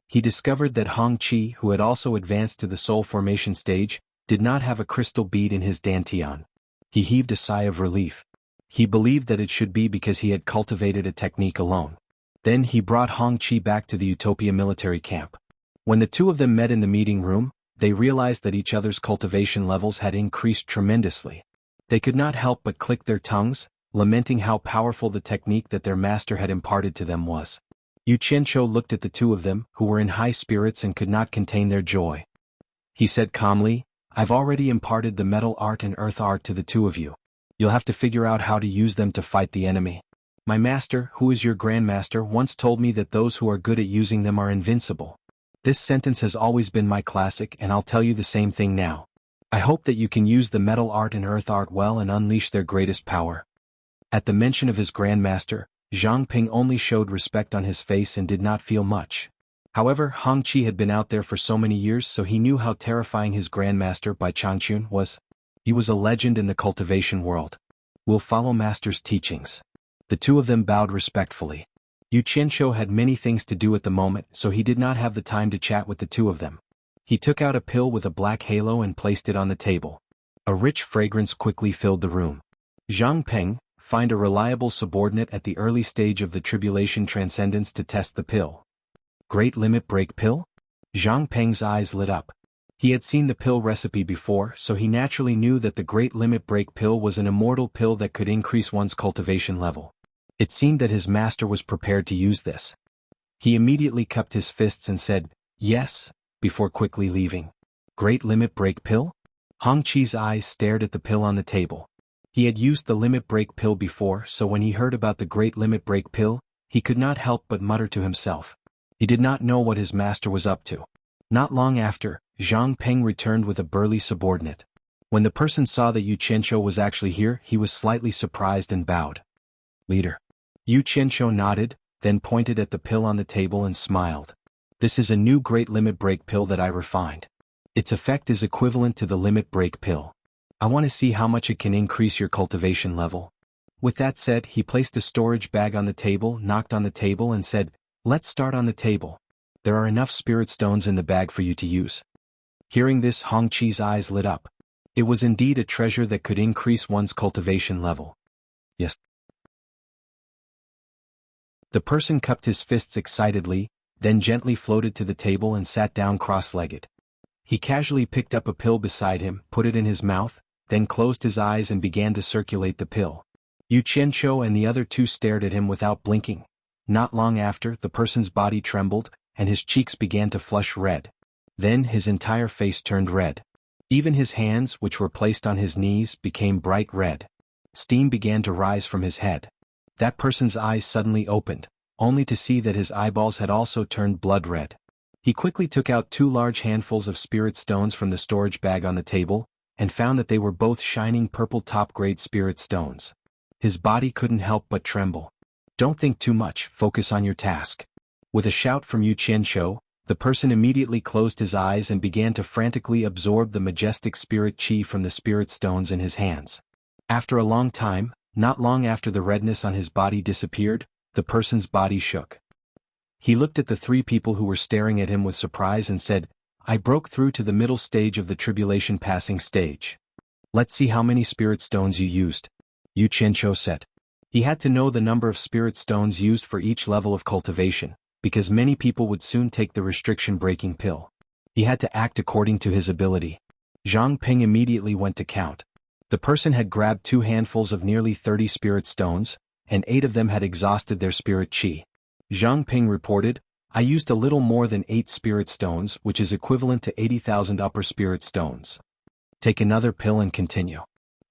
Speaker 1: He discovered that Hong Qi, who had also advanced to the soul formation stage, did not have a crystal bead in his dantian. He heaved a sigh of relief. He believed that it should be because he had cultivated a technique alone. Then he brought Hong Qi back to the Utopia military camp. When the two of them met in the meeting room, they realized that each other's cultivation levels had increased tremendously. They could not help but click their tongues, lamenting how powerful the technique that their master had imparted to them was. Yu Qianqiu looked at the two of them, who were in high spirits and could not contain their joy. He said calmly, "I've already imparted the metal art and earth art to the two of you. You'll have to figure out how to use them to fight the enemy. My master, who is your grandmaster, once told me that those who are good at using them are invincible. This sentence has always been my classic, and I'll tell you the same thing now. I hope that you can use the metal art and earth art well and unleash their greatest power." At the mention of his grandmaster, Zhang Peng only showed respect on his face and did not feel much. However, Hong Qi had been out there for so many years, so he knew how terrifying his grandmaster by Changchun was. He was a legend in the cultivation world. "We'll follow master's teachings." The two of them bowed respectfully. Yu Qianqiu had many things to do at the moment, so he did not have the time to chat with the two of them. He took out a pill with a black halo and placed it on the table. A rich fragrance quickly filled the room. Zhang Peng, find a reliable subordinate at the early stage of the tribulation transcendence to test the pill. Great limit break pill? Zhang Peng's eyes lit up. He had seen the pill recipe before, so he naturally knew that the great limit break pill was an immortal pill that could increase one's cultivation level. It seemed that his master was prepared to use this. He immediately cupped his fists and said, "Yes," before quickly leaving. "Great limit break pill?" Hong Chi's eyes stared at the pill on the table. He had used the limit break pill before, so when he heard about the great limit break pill, he could not help but mutter to himself. He did not know what his master was up to. Not long after, Zhang Peng returned with a burly subordinate. When the person saw that Yu Qianqiu was actually here, he was slightly surprised and bowed. Leader. Yu Qianqiu nodded, then pointed at the pill on the table and smiled. This is a new great limit break pill that I refined. Its effect is equivalent to the limit break pill. I want to see how much it can increase your cultivation level. With that said, he placed a storage bag on the table, knocked on the table and said, "Let's start on the table. There are enough spirit stones in the bag for you to use." Hearing this, Hong Chi's eyes lit up. It was indeed a treasure that could increase one's cultivation level. Yes. The person cupped his fists excitedly, then gently floated to the table and sat down cross-legged. He casually picked up a pill beside him, put it in his mouth, then closed his eyes and began to circulate the pill. Yu Qianqiu and the other two stared at him without blinking. Not long after, the person's body trembled, and his cheeks began to flush red. Then his entire face turned red. Even his hands, which were placed on his knees, became bright red. Steam began to rise from his head. That person's eyes suddenly opened, only to see that his eyeballs had also turned blood red. He quickly took out 2 large handfuls of spirit stones from the storage bag on the table, and found that they were both shining purple top-grade spirit stones. His body couldn't help but tremble. Don't think too much, focus on your task. With a shout from Yu Qianqiu, the person immediately closed his eyes and began to frantically absorb the majestic spirit chi from the spirit stones in his hands. After a long time, not long after the redness on his body disappeared, the person's body shook. He looked at the 3 people who were staring at him with surprise and said, "I broke through to the middle stage of the tribulation passing stage. Let's see how many spirit stones you used." Yu Qianqiu said. He had to know the number of spirit stones used for each level of cultivation, because many people would soon take the restriction-breaking pill. He had to act according to his ability. Zhang Peng immediately went to count. The person had grabbed 2 handfuls of nearly 30 spirit stones, and 8 of them had exhausted their spirit chi. Zhang Peng reported, "I used a little more than 8 spirit stones, which is equivalent to 80,000 upper spirit stones. Take another pill and continue."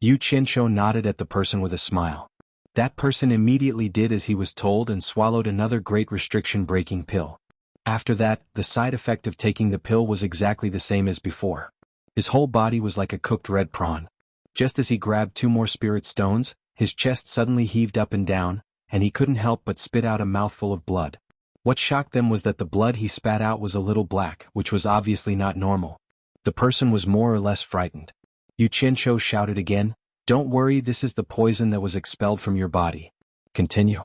Speaker 1: Yu Qianqiu nodded at the person with a smile. That person immediately did as he was told and swallowed another great restriction-breaking pill. After that, the side effect of taking the pill was exactly the same as before. His whole body was like a cooked red prawn. Just as he grabbed 2 more spirit stones, his chest suddenly heaved up and down, and he couldn't help but spit out a mouthful of blood. What shocked them was that the blood he spat out was a little black, which was obviously not normal. The person was more or less frightened. Yu Qianqiu shouted again, "Don't worry, this is the poison that was expelled from your body. Continue."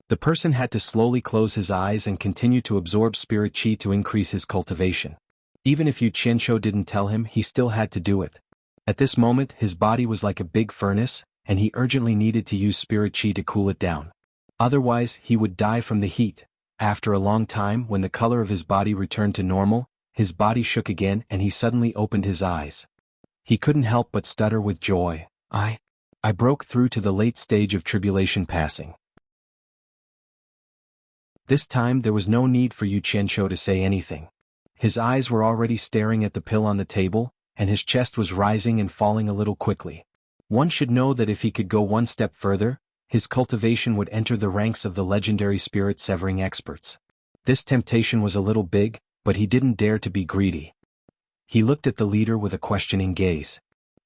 Speaker 1: The person had to slowly close his eyes and continue to absorb spirit chi to increase his cultivation. Even if Yu Qianqiu didn't tell him, he still had to do it. At this moment, his body was like a big furnace, and he urgently needed to use spirit chi to cool it down. Otherwise, he would die from the heat. After a long time, when the color of his body returned to normal, his body shook again and he suddenly opened his eyes. He couldn't help but stutter with joy. I broke through to the late stage of tribulation passing." This time there was no need for Yu Qianqiu to say anything. His eyes were already staring at the pill on the table, and his chest was rising and falling a little quickly. One should know that if he could go one step further, his cultivation would enter the ranks of the legendary spirit-severing experts. This temptation was a little big, but he didn't dare to be greedy. He looked at the leader with a questioning gaze.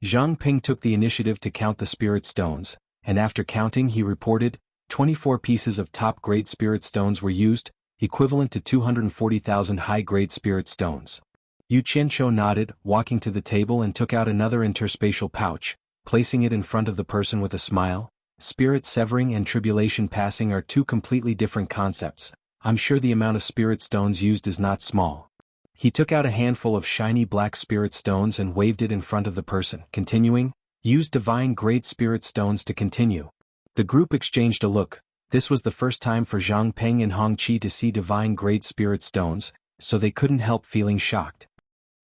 Speaker 1: Zhang Peng took the initiative to count the spirit stones, and after counting he reported, 24 pieces of top-grade spirit stones were used, equivalent to 240,000 high-grade spirit stones. Yu Qianqiu nodded, walking to the table and took out another interspatial pouch, placing it in front of the person with a smile. "Spirit severing and tribulation passing are 2 completely different concepts. I'm sure the amount of spirit stones used is not small." He took out a handful of shiny black spirit stones and waved it in front of the person, continuing, "Use divine grade spirit stones to continue." The group exchanged a look. This was the first time for Zhang Peng and Hong Chi to see divine grade spirit stones, so they couldn't help feeling shocked.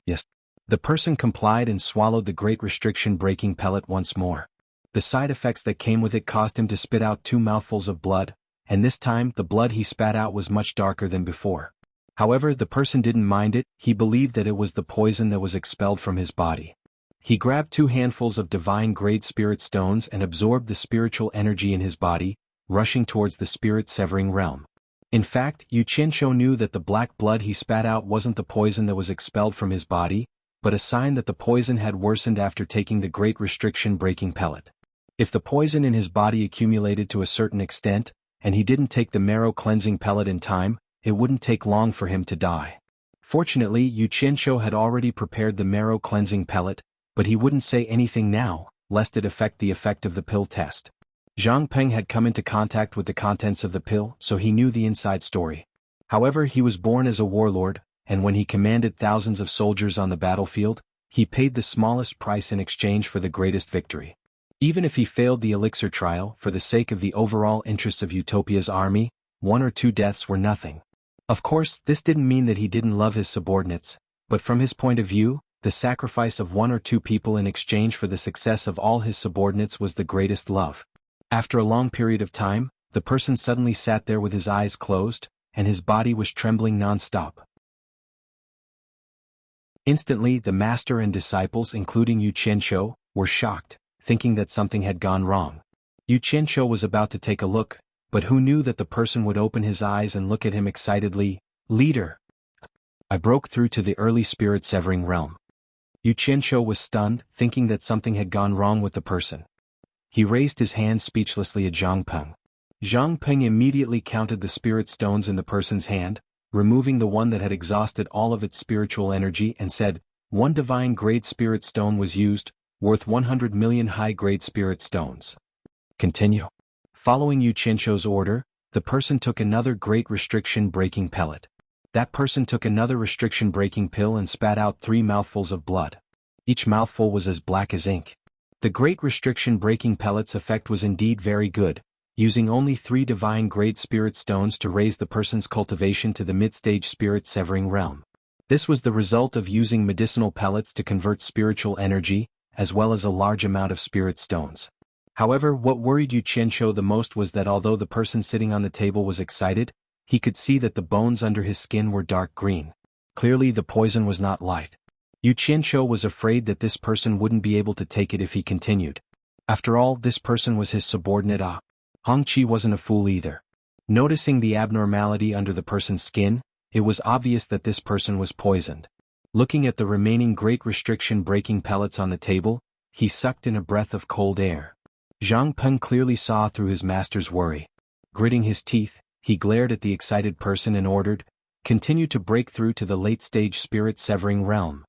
Speaker 1: "Yes." The person complied and swallowed the great restriction-breaking pellet once more. The side effects that came with it caused him to spit out 2 mouthfuls of blood, and this time the blood he spat out was much darker than before. However, the person didn't mind it. He believed that it was the poison that was expelled from his body. He grabbed 2 handfuls of divine-grade spirit stones and absorbed the spiritual energy in his body, rushing towards the spirit-severing realm. In fact, Yu Qianqiu knew that the black blood he spat out wasn't the poison that was expelled from his body, but a sign that the poison had worsened after taking the great restriction-breaking pellet. If the poison in his body accumulated to a certain extent, and he didn't take the marrow-cleansing pellet in time, it wouldn't take long for him to die. Fortunately, Yu Qianqiu had already prepared the marrow-cleansing pellet, but he wouldn't say anything now, lest it affect the effect of the pill test. Zhang Peng had come into contact with the contents of the pill, so he knew the inside story. However, he was born as a warlord, and when he commanded thousands of soldiers on the battlefield, he paid the smallest price in exchange for the greatest victory. Even if he failed the elixir trial, for the sake of the overall interests of Utopia's army, 1 or 2 deaths were nothing. Of course, this didn't mean that he didn't love his subordinates, but from his point of view, the sacrifice of 1 or 2 people in exchange for the success of all his subordinates was the greatest love. After a long period of time, the person suddenly sat there with his eyes closed, and his body was trembling non-stop. Instantly, the master and disciples, including Yu Qianqiu, were shocked, thinking that something had gone wrong. Yu Qianqiu was about to take a look, but who knew that the person would open his eyes and look at him excitedly? "Leader! I broke through to the early spirit-severing realm." Yu Qianqiu was stunned, thinking that something had gone wrong with the person. He raised his hand speechlessly at Zhang Peng. Zhang Peng immediately counted the spirit stones in the person's hand, removing the one that had exhausted all of its spiritual energy, and said, "1 divine-grade spirit stone was used, worth 100 million high-grade spirit stones. Continue." Following Yu Qianqiu's order, the person took another great restriction-breaking pellet. That person took another restriction-breaking pill and spat out 3 mouthfuls of blood. Each mouthful was as black as ink. The great restriction-breaking pellet's effect was indeed very good, using only 3 divine-grade spirit stones to raise the person's cultivation to the mid-stage spirit-severing realm. This was the result of using medicinal pellets to convert spiritual energy, as well as a large amount of spirit stones. However, what worried Yu Qianqiu the most was that although the person sitting on the table was excited, he could see that the bones under his skin were dark green. Clearly the poison was not light. Yu Qianqiu was afraid that this person wouldn't be able to take it if he continued. After all, this person was his subordinate. Hongqi wasn't a fool either. Noticing the abnormality under the person's skin, it was obvious that this person was poisoned. Looking at the remaining great restriction-breaking pellets on the table, he sucked in a breath of cold air. Zhang Peng clearly saw through his master's worry. Gritting his teeth, he glared at the excited person and ordered, "Continue to break through to the late-stage spirit-severing realm."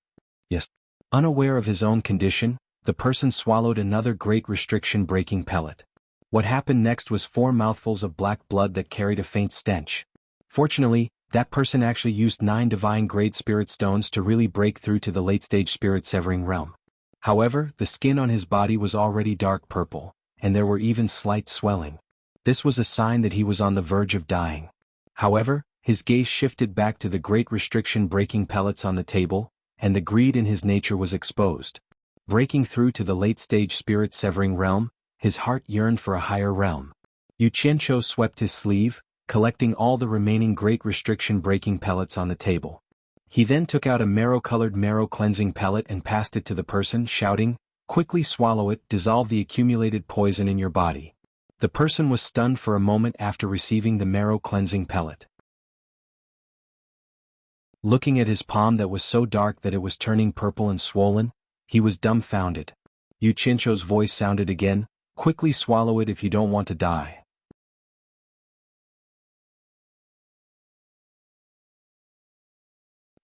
Speaker 1: Yes. Unaware of his own condition, the person swallowed another great restriction-breaking pellet. What happened next was 4 mouthfuls of black blood that carried a faint stench. Fortunately, that person actually used 9 divine-grade spirit stones to really break through to the late-stage spirit-severing realm. However, the skin on his body was already dark purple, and there were even slight swelling. This was a sign that he was on the verge of dying. However, his gaze shifted back to the great restriction-breaking pellets on the table, and the greed in his nature was exposed. Breaking through to the late-stage spirit-severing realm, his heart yearned for a higher realm. Yu Qianqiu swept his sleeve, collecting all the remaining great restriction-breaking pellets on the table. He then took out a marrow-colored marrow-cleansing pellet and passed it to the person, shouting, "Quickly swallow it, dissolve the accumulated poison in your body." The person was stunned for a moment after receiving the marrow-cleansing pellet. Looking at his palm that was so dark that it was turning purple and swollen, he was dumbfounded. Yu Qianqiu's voice sounded again, "Quickly swallow it if you don't want to die."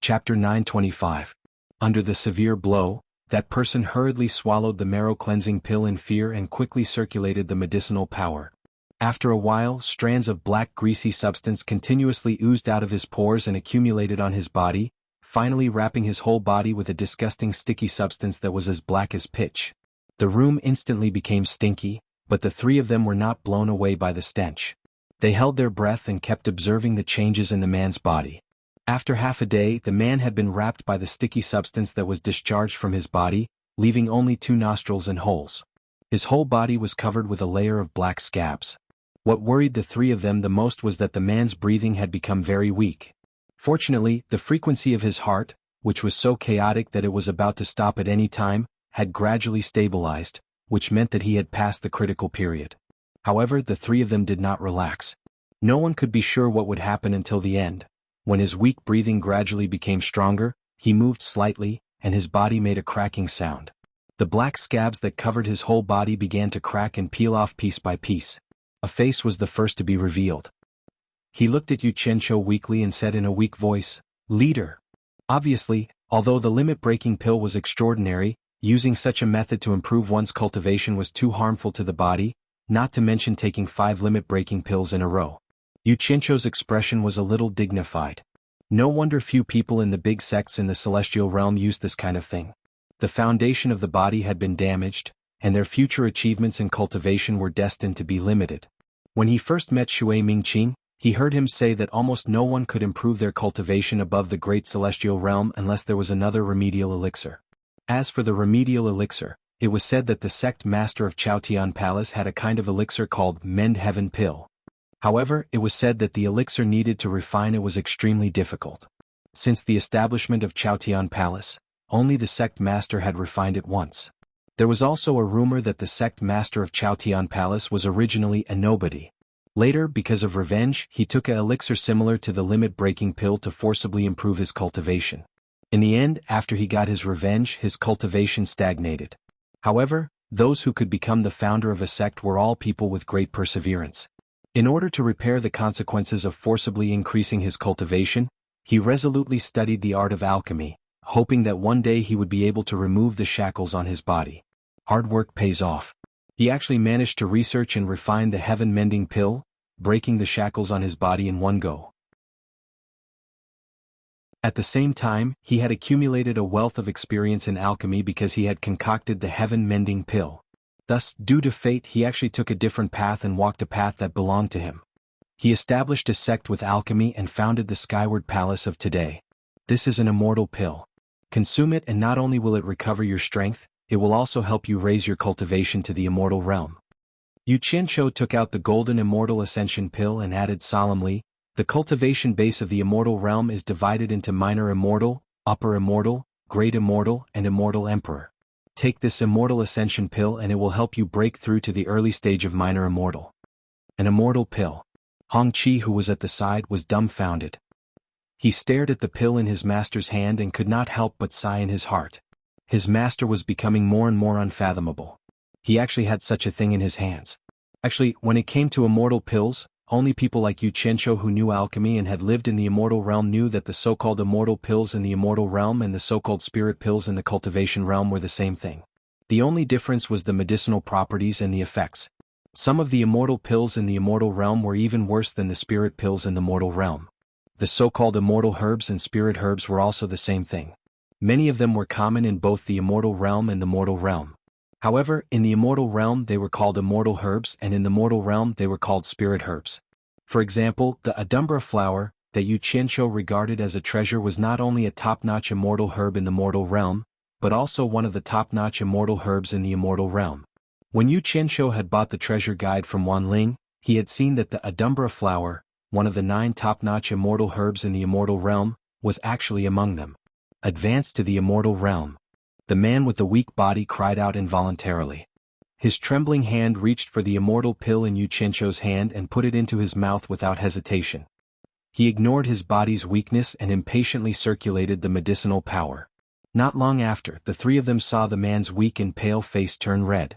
Speaker 1: Chapter 925. Under the severe blow, that person hurriedly swallowed the marrow-cleansing pill in fear and quickly circulated the medicinal power. After a while, strands of black greasy substance continuously oozed out of his pores and accumulated on his body, finally wrapping his whole body with a disgusting sticky substance that was as black as pitch. The room instantly became stinky, but the 3 of them were not blown away by the stench. They held their breath and kept observing the changes in the man's body. After half a day, the man had been wrapped by the sticky substance that was discharged from his body, leaving only 2 nostrils and holes. His whole body was covered with a layer of black scabs. What worried the 3 of them the most was that the man's breathing had become very weak. Fortunately, the frequency of his heart, which was so chaotic that it was about to stop at any time, had gradually stabilized, which meant that he had passed the critical period. However, the three of them did not relax. No one could be sure what would happen until the end. When his weak breathing gradually became stronger, he moved slightly, and his body made a cracking sound. The black scabs that covered his whole body began to crack and peel off piece by piece. A face was the first to be revealed. He looked at Yu Qianqiu weakly and said in a weak voice, "Leader." Obviously, although the limit-breaking pill was extraordinary, using such a method to improve one's cultivation was too harmful to the body, not to mention taking 5 limit-breaking pills in a row. Yu Qianqiu's expression was a little dignified. No wonder few people in the big sects in the celestial realm used this kind of thing. The foundation of the body had been damaged, and their future achievements in cultivation were destined to be limited. When he first met Shui Mingqing, he heard him say that almost no one could improve their cultivation above the great celestial realm unless there was another remedial elixir. As for the remedial elixir, it was said that the sect master of Chaotian Palace had a kind of elixir called Mend Heaven Pill. However, it was said that the elixir needed to refine it was extremely difficult. Since the establishment of Chaotian Palace, only the sect master had refined it once. There was also a rumor that the sect master of Chaotian Palace was originally a nobody. Later, because of revenge, he took an elixir similar to the limit-breaking pill to forcibly improve his cultivation. In the end, after he got his revenge, his cultivation stagnated. However, those who could become the founder of a sect were all people with great perseverance. In order to repair the consequences of forcibly increasing his cultivation, he resolutely studied the art of alchemy, hoping that one day he would be able to remove the shackles on his body. Hard work pays off. He actually managed to research and refine the heaven-mending pill, breaking the shackles on his body in one go. At the same time, he had accumulated a wealth of experience in alchemy because he had concocted the heaven-mending pill. Thus, due to fate, he actually took a different path and walked a path that belonged to him. He established a sect with alchemy and founded the Skyward Palace of today. This is an immortal pill. Consume it and not only will it recover your strength, it will also help you raise your cultivation to the immortal realm. Yu Qianqiu took out the golden immortal ascension pill and added solemnly, "The cultivation base of the immortal realm is divided into minor immortal, upper immortal, great immortal, and immortal emperor. Take this immortal ascension pill and it will help you break through to the early stage of minor immortal." An immortal pill. Hong Qi, who was at the side, was dumbfounded. He stared at the pill in his master's hand and could not help but sigh in his heart. His master was becoming more and more unfathomable. He actually had such a thing in his hands. Actually, when it came to immortal pills, only people like Yu Qianqiu who knew alchemy and had lived in the immortal realm knew that the so-called immortal pills in the immortal realm and the so-called spirit pills in the cultivation realm were the same thing. The only difference was the medicinal properties and the effects. Some of the immortal pills in the immortal realm were even worse than the spirit pills in the mortal realm. The so-called immortal herbs and spirit herbs were also the same thing. Many of them were common in both the immortal realm and the mortal realm. However, in the immortal realm they were called immortal herbs and in the mortal realm they were called spirit herbs. For example, the Adumbra flower, that Yu Qianqiu regarded as a treasure, was not only a top-notch immortal herb in the mortal realm, but also one of the top-notch immortal herbs in the immortal realm. When Yu Qianqiu had bought the treasure guide from Wan Ling, he had seen that the Adumbra flower, one of the 9 top-notch immortal herbs in the immortal realm, was actually among them. Advance to the immortal realm. The man with the weak body cried out involuntarily. His trembling hand reached for the immortal pill in Yu Qianqiu's hand and put it into his mouth without hesitation. He ignored his body's weakness and impatiently circulated the medicinal power. Not long after, the three of them saw the man's weak and pale face turn red.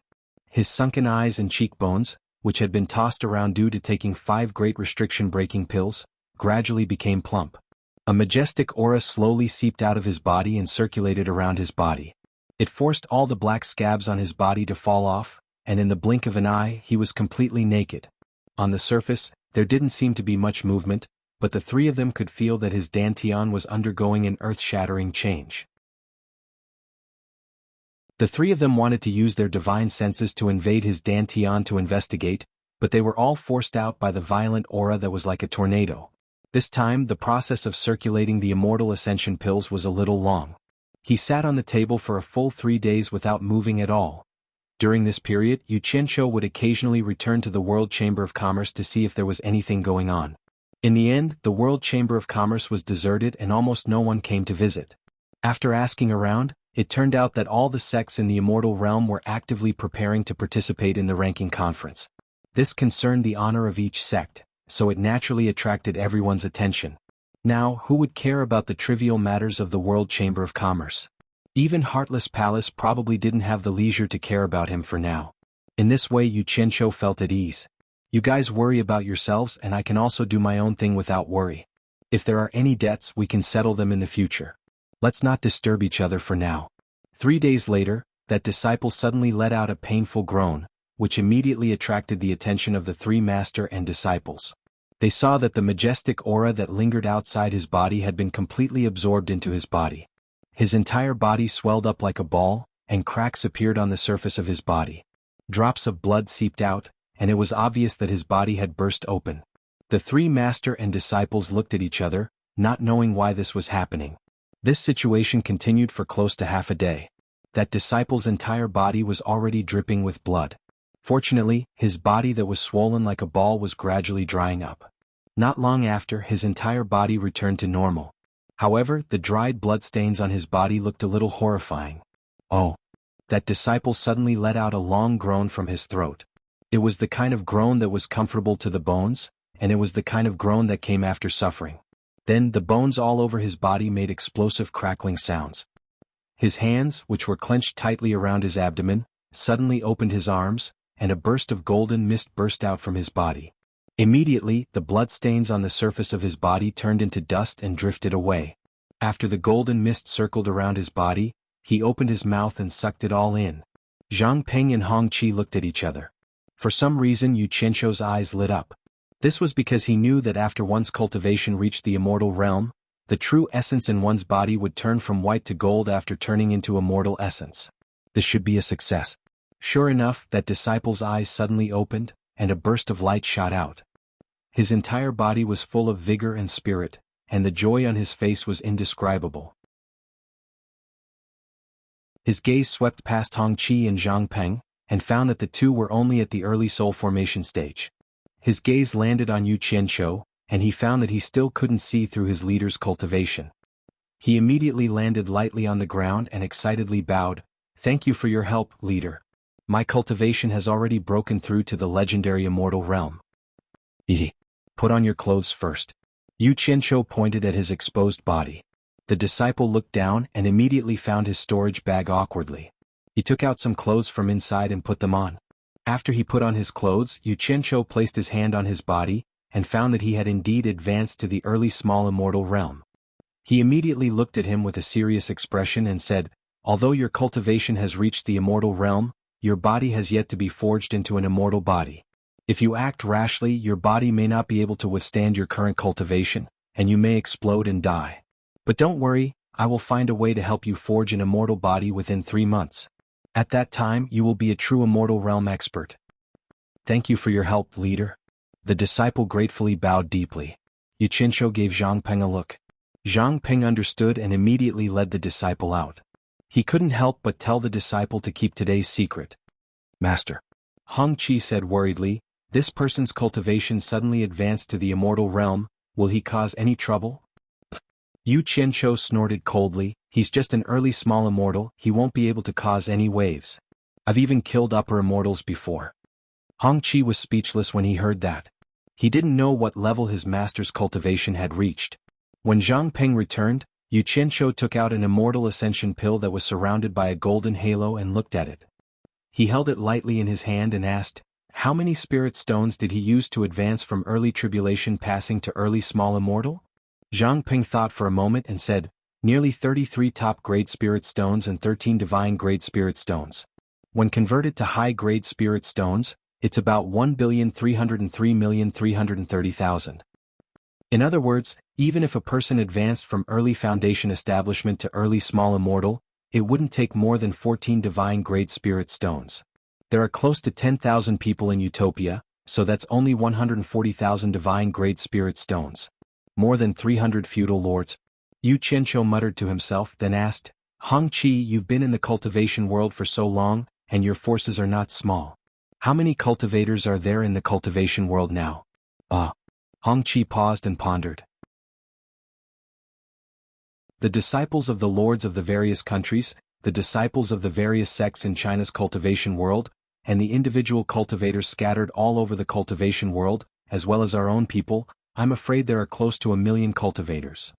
Speaker 1: His sunken eyes and cheekbones, which had been tossed around due to taking 5 great restriction-breaking pills, gradually became plump. A majestic aura slowly seeped out of his body and circulated around his body. It forced all the black scabs on his body to fall off, and in the blink of an eye he was completely naked. On the surface, there didn't seem to be much movement, but the three of them could feel that his dantian was undergoing an earth-shattering change. The three of them wanted to use their divine senses to invade his dantian to investigate, but they were all forced out by the violent aura that was like a tornado. This time the process of circulating the immortal ascension pills was a little long. He sat on the table for a full 3 days without moving at all. During this period, Yu Qianqiu would occasionally return to the World Chamber of Commerce to see if there was anything going on. In the end, the World Chamber of Commerce was deserted and almost no one came to visit. After asking around, It turned out that all the sects in the immortal realm were actively preparing to participate in the ranking conference. This concerned the honor of each sect, so it naturally attracted everyone's attention. Now, who would care about the trivial matters of the World Chamber of Commerce? Even Heartless Palace probably didn't have the leisure to care about him for now. In this way, Yu Qianqiu felt at ease. You guys worry about yourselves and I can also do my own thing without worry. If there are any debts, we can settle them in the future. Let's not disturb each other for now. 3 days later, that disciple suddenly let out a painful groan, which immediately attracted the attention of the three master and disciples. They saw that the majestic aura that lingered outside his body had been completely absorbed into his body. His entire body swelled up like a ball, and cracks appeared on the surface of his body. Drops of blood seeped out, and it was obvious that his body had burst open. The three master and disciples looked at each other, not knowing why this was happening. This situation continued for close to half a day. That disciple's entire body was already dripping with blood. Fortunately, his body that was swollen like a ball was gradually drying up. Not long after, his entire body returned to normal. However, the dried bloodstains on his body looked a little horrifying. Oh! That disciple suddenly let out a long groan from his throat. It was the kind of groan that was comfortable to the bones, and it was the kind of groan that came after suffering. Then the bones all over his body made explosive crackling sounds. His hands, which were clenched tightly around his abdomen, suddenly opened his arms, and a burst of golden mist burst out from his body. Immediately, the bloodstains on the surface of his body turned into dust and drifted away. After the golden mist circled around his body, he opened his mouth and sucked it all in. Zhang Peng and Hong Qi looked at each other. For some reason, Yu Qianqiu's eyes lit up. This was because he knew that after one's cultivation reached the immortal realm, the true essence in one's body would turn from white to gold after turning into immortal essence. This should be a success. Sure enough, that disciple's eyes suddenly opened, and a burst of light shot out. His entire body was full of vigor and spirit, and the joy on his face was indescribable. His gaze swept past Hong Qi and Zhang Peng, and found that the two were only at the early soul formation stage. His gaze landed on Yu Qianqiu, and he found that he still couldn't see through his leader's cultivation. He immediately landed lightly on the ground and excitedly bowed. "Thank you for your help, leader. My cultivation has already broken through to the legendary immortal realm." Put on your clothes first." Yu Qianqiu pointed at his exposed body. The disciple looked down and immediately found his storage bag awkwardly. He took out some clothes from inside and put them on. After he put on his clothes, Yu Qianqiu placed his hand on his body, and found that he had indeed advanced to the early small immortal realm. He immediately looked at him with a serious expression and said, "Although your cultivation has reached the immortal realm, your body has yet to be forged into an immortal body. If you act rashly, your body may not be able to withstand your current cultivation, and you may explode and die. But don't worry, I will find a way to help you forge an immortal body within 3 months. At that time, you will be a true immortal realm expert." "Thank you for your help, leader." The disciple gratefully bowed deeply. Yu Qianqiu gave Zhang Peng a look. Zhang Peng understood and immediately led the disciple out. He couldn't help but tell the disciple to keep today's secret. "Master," Hong Qi said worriedly, "this person's cultivation suddenly advanced to the immortal realm. Will he cause any trouble?" Yu Qianqiu snorted coldly, "He's just an early small immortal, he won't be able to cause any waves. I've even killed upper immortals before." Hong Qi was speechless when he heard that. He didn't know what level his master's cultivation had reached. When Zhang Peng returned, Yu Qianqiu took out an immortal ascension pill that was surrounded by a golden halo and looked at it. He held it lightly in his hand and asked, "How many spirit stones did he use to advance from early tribulation passing to early small immortal?" Zhang Peng thought for a moment and said, "Nearly 33 top-grade spirit stones and 13 divine-grade spirit stones. When converted to high-grade spirit stones, it's about 1,303,330,000. In other words, even if a person advanced from early foundation establishment to early small immortal, it wouldn't take more than 14 divine-grade spirit stones. There are close to 10,000 people in Utopia, so that's only 140,000 divine-grade spirit stones. More than 300 feudal lords." Yu Qianqiu muttered to himself, then asked, "Hong Qi, you've been in the cultivation world for so long, and your forces are not small. How many cultivators are there in the cultivation world now?" Hong Qi paused and pondered. The disciples of the lords of the various countries, the disciples of the various sects in China's cultivation world, and the individual cultivators scattered all over the cultivation world, as well as our own people, I'm afraid there are close to 1 million cultivators.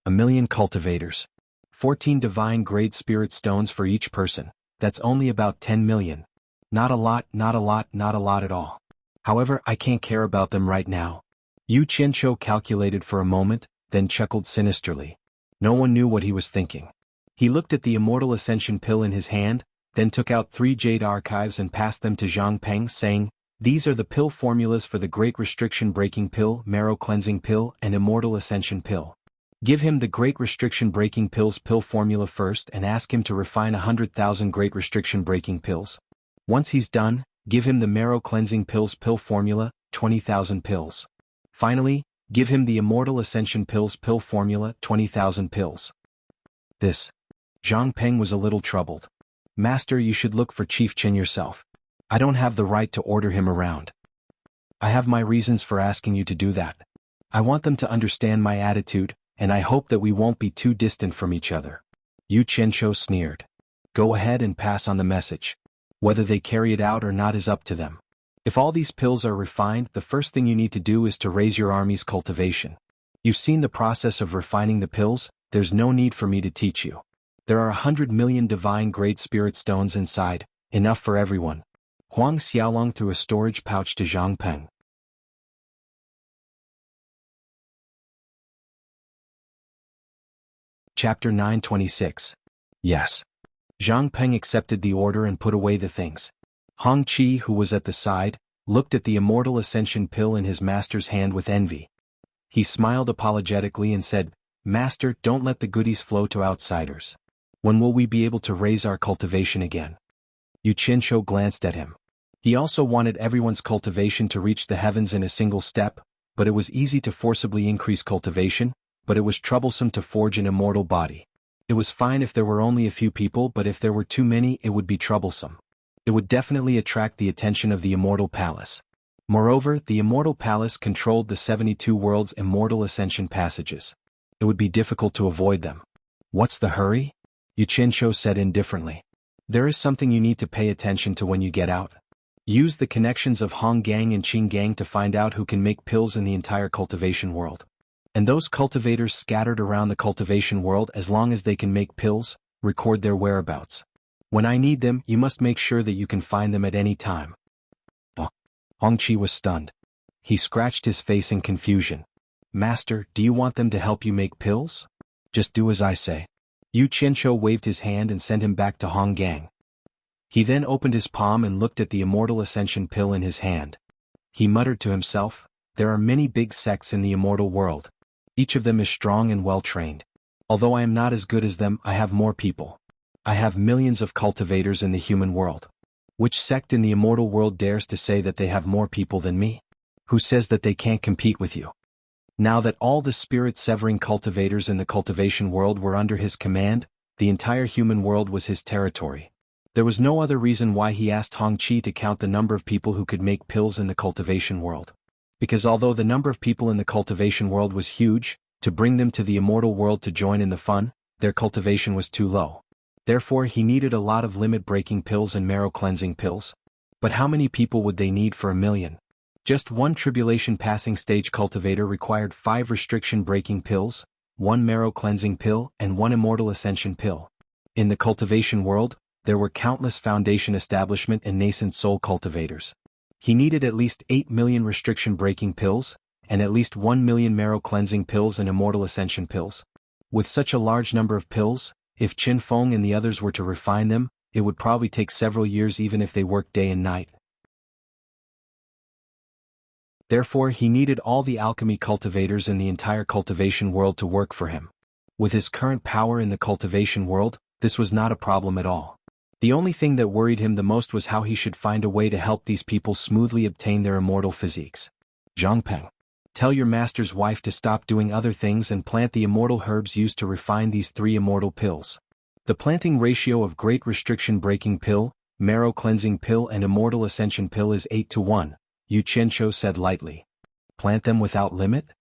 Speaker 1: 1 million cultivators. 14 divine grade spirit stones for each person, that's only about 10 million. Not a lot, not a lot, not a lot at all. However, I can't care about them right now. Yu Qianqiu calculated for a moment, then chuckled sinisterly. No one knew what he was thinking. He looked at the Immortal Ascension pill in his hand, then took out 3 jade archives and passed them to Zhang Peng, saying, "These are the pill formulas for the Great Restriction Breaking Pill, Marrow Cleansing Pill, and Immortal Ascension Pill. Give him the Great Restriction Breaking Pills pill formula first and ask him to refine 100,000 Great Restriction Breaking Pills. Once he's done, give him the Marrow Cleansing Pills pill formula, 20,000 pills. Finally, give him the Immortal Ascension Pills pill formula, 20,000 pills." This. Zhang Peng was a little troubled. "Master, you should look for Chief Qin yourself. I don't have the right to order him around. I have my reasons for asking you to do that. I want them to understand my attitude, and I hope that we won't be too distant from each other." Yu Qianqiu sneered. "Go ahead and pass on the message. Whether they carry it out or not is up to them. If all these pills are refined, the first thing you need to do is to raise your army's cultivation. You've seen the process of refining the pills, there's no need for me to teach you. There are 100 million divine grade spirit stones inside, enough for everyone." Huang Xiaolong threw a storage pouch to Zhang Peng. Chapter 926. Yes. Zhang Peng accepted the order and put away the things. Hong Qi, who was at the side, looked at the Immortal Ascension pill in his master's hand with envy. He smiled apologetically and said, "Master, don't let the goodies flow to outsiders. When will we be able to raise our cultivation again?" Yu Qianqiu glanced at him. He also wanted everyone's cultivation to reach the heavens in a single step, but it was easy to forcibly increase cultivation, but it was troublesome to forge an immortal body. It was fine if there were only a few people, but if there were too many, it would be troublesome. It would definitely attract the attention of the Immortal Palace. Moreover, the Immortal Palace controlled the 72 worlds' Immortal Ascension passages. It would be difficult to avoid them. "What's the hurry?" Yu Qianqiu said indifferently. "There is something you need to pay attention to when you get out. Use the connections of Hong Gang and Qing Gang to find out who can make pills in the entire cultivation world. And those cultivators scattered around the cultivation world, as long as they can make pills, record their whereabouts. When I need them, you must make sure that you can find them at any time." Hong Qi was stunned. He scratched his face in confusion. "Master, do you want them to help you make pills? Just do as I say." Yu Qianqiu waved his hand and sent him back to Hong Gang. He then opened his palm and looked at the Immortal Ascension pill in his hand. He muttered to himself, "There are many big sects in the immortal world. Each of them is strong and well-trained. Although I am not as good as them, I have more people. I have millions of cultivators in the human world. Which sect in the immortal world dares to say that they have more people than me? Who says that they can't compete with you?" Now that all the spirit-severing cultivators in the cultivation world were under his command, the entire human world was his territory. There was no other reason why he asked Hong Qi to count the number of people who could make pills in the cultivation world. Because although the number of people in the cultivation world was huge, to bring them to the immortal world to join in the fun, their cultivation was too low. Therefore he needed a lot of limit-breaking pills and marrow-cleansing pills. But how many people would they need for 1 million? Just one tribulation passing stage cultivator required 5 restriction-breaking pills, 1 marrow-cleansing pill, and 1 immortal ascension pill. In the cultivation world, there were countless foundation establishment and nascent soul cultivators. He needed at least 8 million restriction-breaking pills, and at least 1 million marrow-cleansing pills and immortal ascension pills. With such a large number of pills, if Qin Feng and the others were to refine them, it would probably take several years even if they worked day and night. Therefore he needed all the alchemy cultivators in the entire cultivation world to work for him. With his current power in the cultivation world, this was not a problem at all. The only thing that worried him the most was how he should find a way to help these people smoothly obtain their immortal physiques. "Zhang Peng, tell your master's wife to stop doing other things and plant the immortal herbs used to refine these 3 immortal pills. The planting ratio of Great Restriction Breaking Pill, Marrow Cleansing Pill and Immortal Ascension Pill is 8-to-1, Yu Qianqiu said lightly. "Plant them without limit?"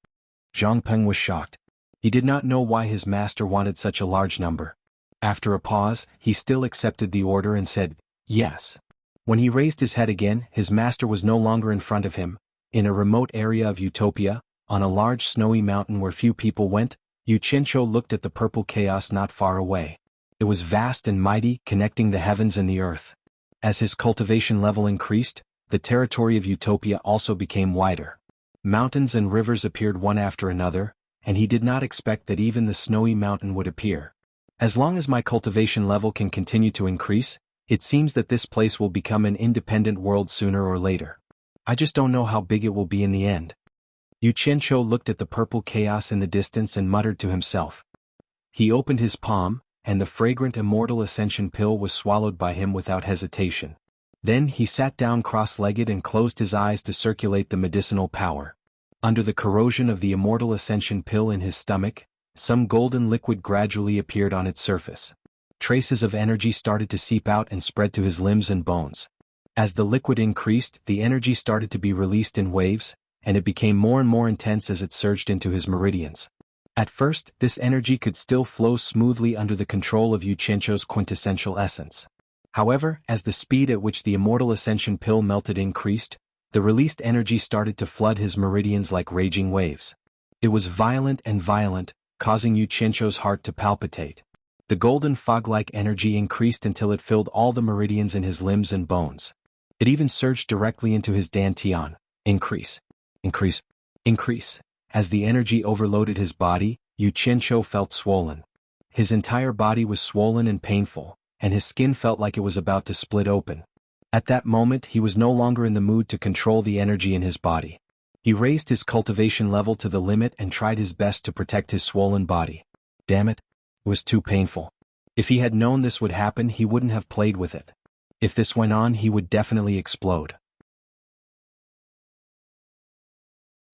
Speaker 1: Zhang Peng was shocked. He did not know why his master wanted such a large number. After a pause, he still accepted the order and said, "Yes." When he raised his head again, his master was no longer in front of him. In a remote area of Utopia, on a large snowy mountain where few people went, Yu Qianqiu looked at the purple chaos not far away. It was vast and mighty, connecting the heavens and the earth. As his cultivation level increased, the territory of Utopia also became wider. Mountains and rivers appeared one after another, and he did not expect that even the snowy mountain would appear. As long as my cultivation level can continue to increase, it seems that this place will become an independent world sooner or later. I just don't know how big it will be in the end. Yu Qianqiu looked at the purple chaos in the distance and muttered to himself. He opened his palm, and the fragrant immortal ascension pill was swallowed by him without hesitation. Then he sat down cross-legged and closed his eyes to circulate the medicinal power. Under the corrosion of the immortal ascension pill in his stomach, some golden liquid gradually appeared on its surface. Traces of energy started to seep out and spread to his limbs and bones. As the liquid increased, the energy started to be released in waves, and it became more and more intense as it surged into his meridians. At first, this energy could still flow smoothly under the control of Yu Qianqiu's quintessential essence. However, as the speed at which the immortal ascension pill melted increased, the released energy started to flood his meridians like raging waves. It was violent and violent, causing Yu Qianqiu's heart to palpitate. The golden fog-like energy increased until it filled all the meridians in his limbs and bones. It even surged directly into his dantian. Increase. Increase. Increase. As the energy overloaded his body, Yu Qianqiu felt swollen. His entire body was swollen and painful, and his skin felt like it was about to split open. At that moment he was no longer in the mood to control the energy in his body. He raised his cultivation level to the limit and tried his best to protect his swollen body. Damn it. It was too painful. If he had known this would happen, he wouldn't have played with it. If this went on, he would definitely explode.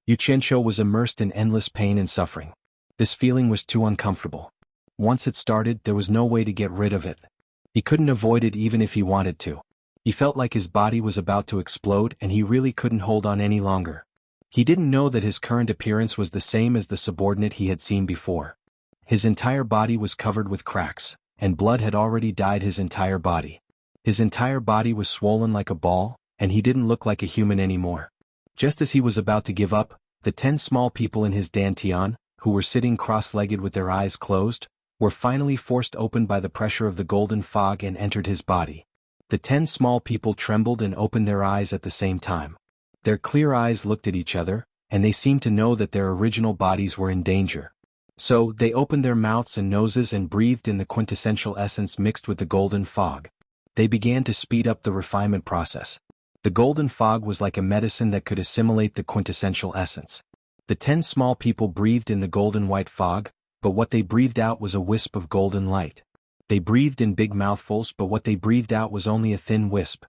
Speaker 1: Yu Qianqiu was immersed in endless pain and suffering. This feeling was too uncomfortable. Once it started, there was no way to get rid of it. He couldn't avoid it even if he wanted to. He felt like his body was about to explode and he really couldn't hold on any longer. He didn't know that his current appearance was the same as the subordinate he had seen before. His entire body was covered with cracks, and blood had already dyed his entire body. His entire body was swollen like a ball, and he didn't look like a human anymore. Just as he was about to give up, the 10 small people in his dantian, who were sitting cross-legged with their eyes closed, were finally forced open by the pressure of the golden fog and entered his body. The 10 small people trembled and opened their eyes at the same time. Their clear eyes looked at each other, and they seemed to know that their original bodies were in danger. So, they opened their mouths and noses and breathed in the quintessential essence mixed with the golden fog. They began to speed up the refinement process. The golden fog was like a medicine that could assimilate the quintessential essence. The 10 small people breathed in the golden white fog, but what they breathed out was a wisp of golden light. They breathed in big mouthfuls, but what they breathed out was only a thin wisp.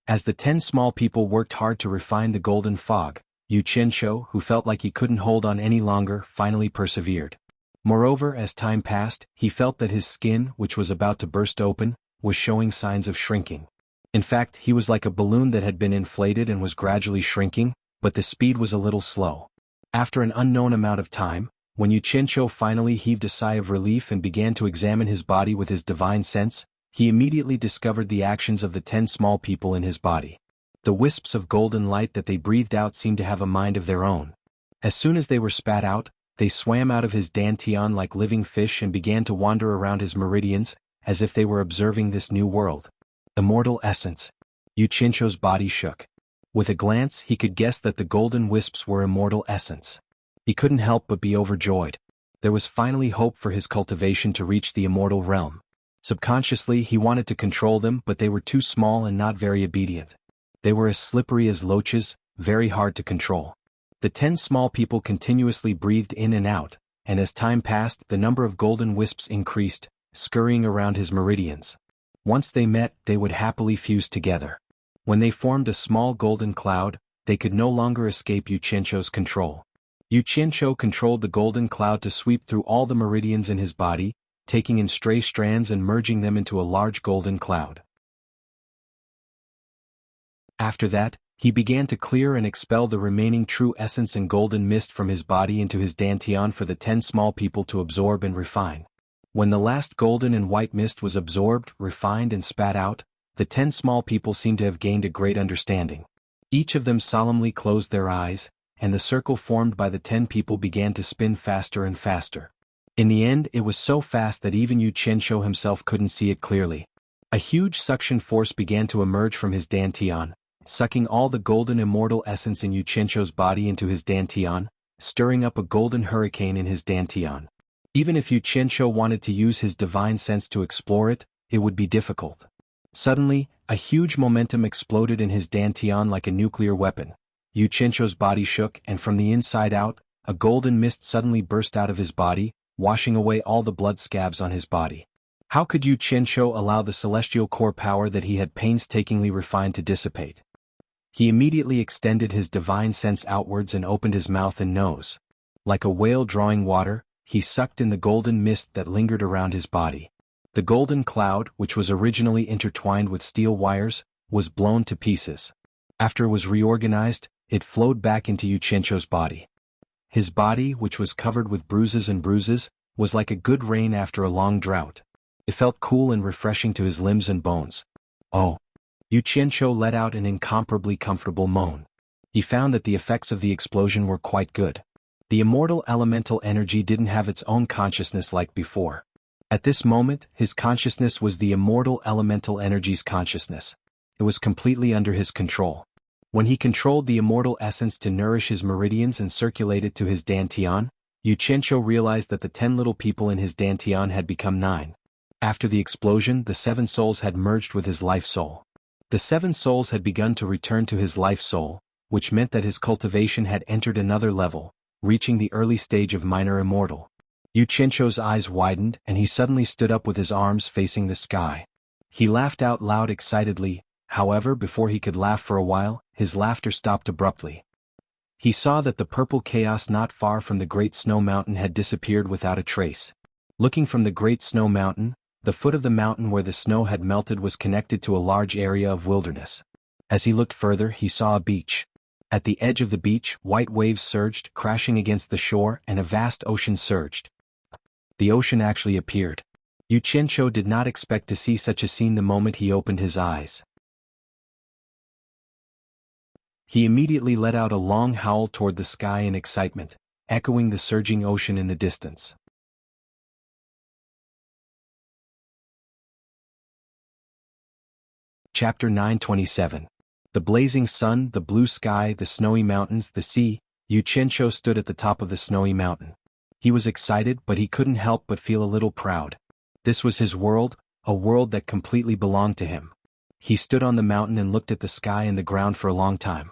Speaker 1: As the 10 small people worked hard to refine the golden fog, Yu Qianqiu, who felt like he couldn't hold on any longer, finally persevered. Moreover, as time passed, he felt that his skin, which was about to burst open, was showing signs of shrinking. In fact, he was like a balloon that had been inflated and was gradually shrinking, but the speed was a little slow. After an unknown amount of time, when Yu Qianqiu finally heaved a sigh of relief and began to examine his body with his divine sense, he immediately discovered the actions of the 10 small people in his body. The wisps of golden light that they breathed out seemed to have a mind of their own. As soon as they were spat out, they swam out of his dantian like living fish and began to wander around his meridians, as if they were observing this new world. Immortal essence. Yu Qianqiu's body shook. With a glance, he could guess that the golden wisps were immortal essence. He couldn't help but be overjoyed. There was finally hope for his cultivation to reach the immortal realm. Subconsciously, he wanted to control them, but they were too small and not very obedient. They were as slippery as loaches, very hard to control. The 10 small people continuously breathed in and out, and as time passed, the number of golden wisps increased, scurrying around his meridians. Once they met, they would happily fuse together. When they formed a small golden cloud, they could no longer escape Yu Qianqiu's control. Yu Qianqiu controlled the golden cloud to sweep through all the meridians in his body, taking in stray strands and merging them into a large golden cloud. After that, he began to clear and expel the remaining true essence and golden mist from his body into his dantian for the 10 small people to absorb and refine. When the last golden and white mist was absorbed, refined and spat out, the 10 small people seemed to have gained a great understanding. Each of them solemnly closed their eyes, and the circle formed by the 10 people began to spin faster and faster. In the end, it was so fast that even Yu Qianqiu himself couldn't see it clearly. A huge suction force began to emerge from his dantian, sucking all the golden immortal essence in Yu Qianqiu's body into his dantian, stirring up a golden hurricane in his dantian. Even if Yu Qianqiu wanted to use his divine sense to explore it, it would be difficult. Suddenly, a huge momentum exploded in his dantian like a nuclear weapon. Yu Qianqiu's body shook, and from the inside out, a golden mist suddenly burst out of his body, washing away all the blood scabs on his body. How could Yu Qianqiu allow the celestial core power that he had painstakingly refined to dissipate? He immediately extended his divine sense outwards and opened his mouth and nose. Like a whale drawing water, he sucked in the golden mist that lingered around his body. The golden cloud, which was originally intertwined with steel wires, was blown to pieces. After it was reorganized, it flowed back into Yu Qianqiu's body. His body, which was covered with bruises, was like a good rain after a long drought. It felt cool and refreshing to his limbs and bones. Oh! Yu Qianqiu let out an incomparably comfortable moan. He found that the effects of the explosion were quite good. The immortal elemental energy didn't have its own consciousness like before. At this moment, his consciousness was the immortal elemental energy's consciousness. It was completely under his control. When he controlled the immortal essence to nourish his meridians and circulate it to his dantian, Yu Qianqiu realized that the 10 little people in his dantian had become 9. After the explosion, the 7 souls had merged with his life soul. The 7 souls had begun to return to his life soul, which meant that his cultivation had entered another level, reaching the early stage of minor immortal. Yu Qianqiu's eyes widened, and he suddenly stood up with his arms facing the sky. He laughed out loud excitedly. However, before he could laugh for a while, his laughter stopped abruptly. He saw that the purple chaos not far from the Great Snow Mountain had disappeared without a trace. Looking from the Great Snow Mountain, the foot of the mountain where the snow had melted was connected to a large area of wilderness. As he looked further, he saw a beach. At the edge of the beach, white waves surged, crashing against the shore, and a vast ocean surged. The ocean actually appeared. Yu Qianqiu did not expect to see such a scene the moment he opened his eyes. He immediately let out a long howl toward the sky in excitement, echoing the surging ocean in the distance. Chapter 927. The blazing sun, the blue sky, the snowy mountains, the sea. Yu Qianqiu stood at the top of the snowy mountain. He was excited, but he couldn't help but feel a little proud. This was his world, a world that completely belonged to him. He stood on the mountain and looked at the sky and the ground for a long time.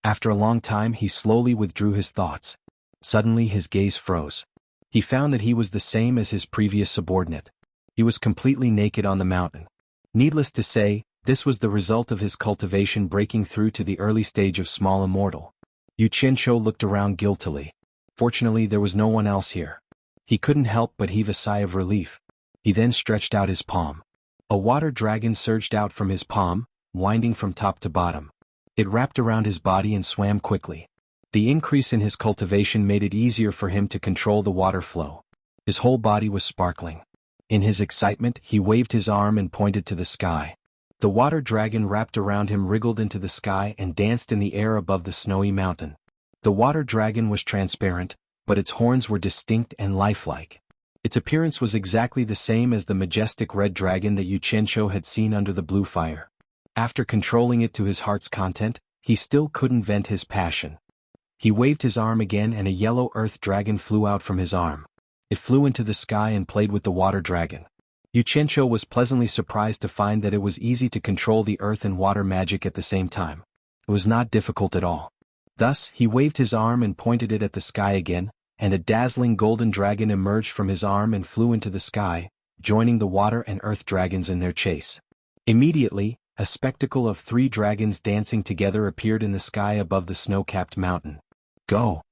Speaker 1: After a long time, he slowly withdrew his thoughts. Suddenly his gaze froze. He found that he was the same as his previous subordinate. He was completely naked on the mountain. Needless to say, this was the result of his cultivation breaking through to the early stage of small immortal. Yu Qianqiu looked around guiltily. Fortunately, there was no one else here. He couldn't help but heave a sigh of relief. He then stretched out his palm. A water dragon surged out from his palm, winding from top to bottom. It wrapped around his body and swam quickly. The increase in his cultivation made it easier for him to control the water flow. His whole body was sparkling. In his excitement, he waved his arm and pointed to the sky. The water dragon wrapped around him, wriggled into the sky and danced in the air above the snowy mountain. The water dragon was transparent, but its horns were distinct and lifelike. Its appearance was exactly the same as the majestic red dragon that Yu Qianqiu had seen under the blue fire. After controlling it to his heart's content, he still couldn't vent his passion. He waved his arm again and a yellow earth dragon flew out from his arm. It flew into the sky and played with the water dragon. Yu Qianqiu was pleasantly surprised to find that it was easy to control the earth and water magic at the same time. It was not difficult at all. Thus, he waved his arm and pointed it at the sky again, and a dazzling golden dragon emerged from his arm and flew into the sky, joining the water and earth dragons in their chase. Immediately, a spectacle of 3 dragons dancing together appeared in the sky above the snow-capped mountain. Go!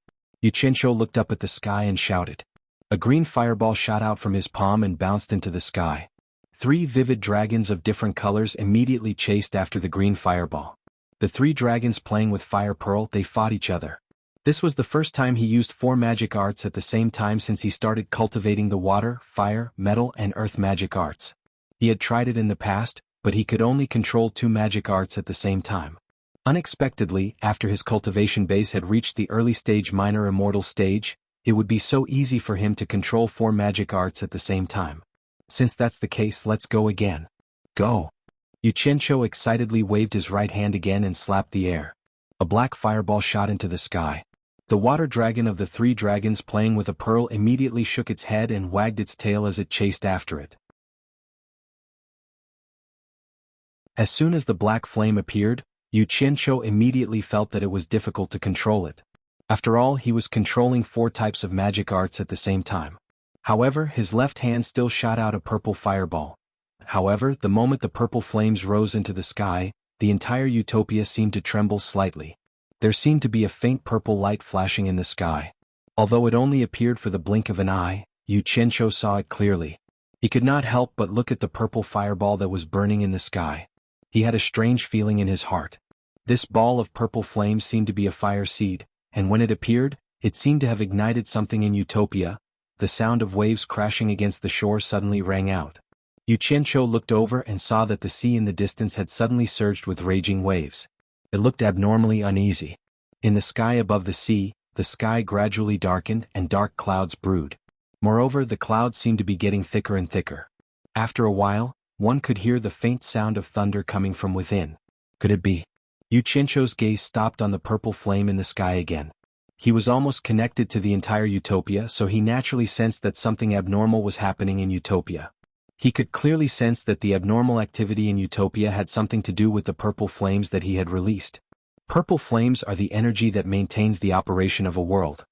Speaker 1: Yu Qianqiu looked up at the sky and shouted. A green fireball shot out from his palm and bounced into the sky. 3 vivid dragons of different colors immediately chased after the green fireball. The 3 dragons playing with fire pearl, they fought each other. This was the first time he used 4 magic arts at the same time since he started cultivating the water, fire, metal and earth magic arts. He had tried it in the past, but he could only control 2 magic arts at the same time. Unexpectedly, after his cultivation base had reached the early stage minor immortal stage, it would be so easy for him to control 4 magic arts at the same time. Since that's the case, let's go again. Go! Yu Qianqiu excitedly waved his right hand again and slapped the air. A black fireball shot into the sky. The water dragon of the 3 dragons playing with a pearl immediately shook its head and wagged its tail as it chased after it. As soon as the black flame appeared, Yu Qianqiu immediately felt that it was difficult to control it. After all, he was controlling 4 types of magic arts at the same time. However, his left hand still shot out a purple fireball. However, the moment the purple flames rose into the sky, the entire utopia seemed to tremble slightly. There seemed to be a faint purple light flashing in the sky. Although it only appeared for the blink of an eye, Yu Qianqiu saw it clearly. He could not help but look at the purple fireball that was burning in the sky. He had a strange feeling in his heart. This ball of purple flame seemed to be a fire seed, and when it appeared, it seemed to have ignited something in Utopia. The sound of waves crashing against the shore suddenly rang out. Yu Qianqiu looked over and saw that the sea in the distance had suddenly surged with raging waves. It looked abnormally uneasy. In the sky above the sea, the sky gradually darkened and dark clouds brewed. Moreover, the clouds seemed to be getting thicker and thicker. After a while, one could hear the faint sound of thunder coming from within. Could it be? Yu Qianqiu's gaze stopped on the purple flame in the sky again. He was almost connected to the entire Utopia, so he naturally sensed that something abnormal was happening in Utopia. He could clearly sense that the abnormal activity in Utopia had something to do with the purple flames that he had released. Purple flames are the energy that maintains the operation of a world.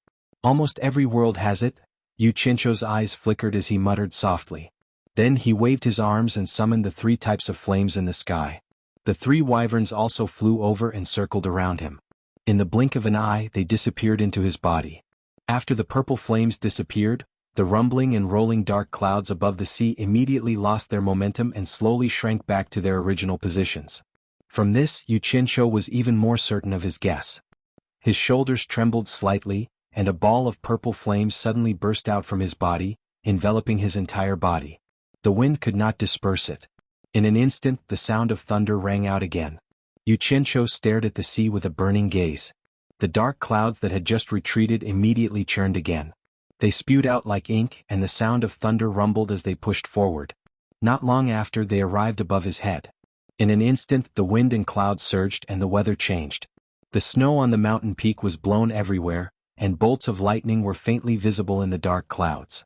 Speaker 1: Almost every world has it. Yu Qianqiu's eyes flickered as he muttered softly. Then he waved his arms and summoned the 3 types of flames in the sky. The 3 wyverns also flew over and circled around him. In the blink of an eye, they disappeared into his body. After the purple flames disappeared, the rumbling and rolling dark clouds above the sea immediately lost their momentum and slowly shrank back to their original positions. From this, Yu Qianqiu was even more certain of his guess. His shoulders trembled slightly, and a ball of purple flames suddenly burst out from his body, enveloping his entire body. The wind could not disperse it. In an instant, the sound of thunder rang out again. Yu Qianqiu stared at the sea with a burning gaze. The dark clouds that had just retreated immediately churned again. They spewed out like ink, and the sound of thunder rumbled as they pushed forward. Not long after, they arrived above his head. In an instant, the wind and clouds surged and the weather changed. The snow on the mountain peak was blown everywhere, and bolts of lightning were faintly visible in the dark clouds.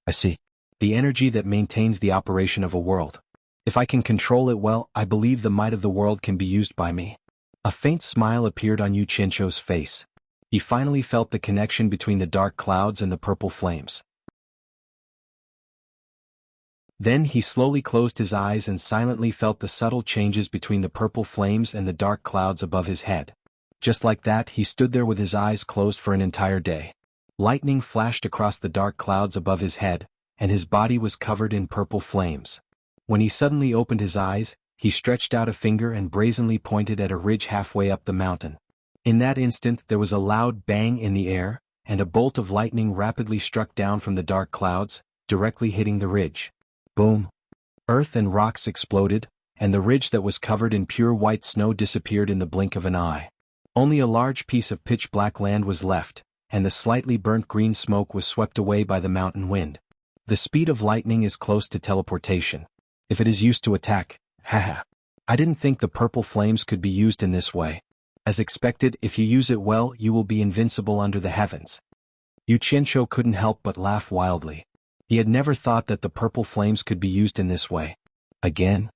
Speaker 1: I see. The energy that maintains the operation of a world. If I can control it well, I believe the might of the world can be used by me. A faint smile appeared on Yu Qianqiu's face. He finally felt the connection between the dark clouds and the purple flames. Then he slowly closed his eyes and silently felt the subtle changes between the purple flames and the dark clouds above his head. Just like that, he stood there with his eyes closed for an entire day. Lightning flashed across the dark clouds above his head, and his body was covered in purple flames. When he suddenly opened his eyes, he stretched out a finger and brazenly pointed at a ridge halfway up the mountain. In that instant, there was a loud bang in the air, and a bolt of lightning rapidly struck down from the dark clouds, directly hitting the ridge. Boom! Earth and rocks exploded, and the ridge that was covered in pure white snow disappeared in the blink of an eye. Only a large piece of pitch-black land was left, and the slightly burnt green smoke was swept away by the mountain wind. The speed of lightning is close to teleportation. If it is used to attack, haha. I didn't think the purple flames could be used in this way. As expected, if you use it well, you will be invincible under the heavens. Yu Qianqiu couldn't help but laugh wildly. He had never thought that the purple flames could be used in this way. Again?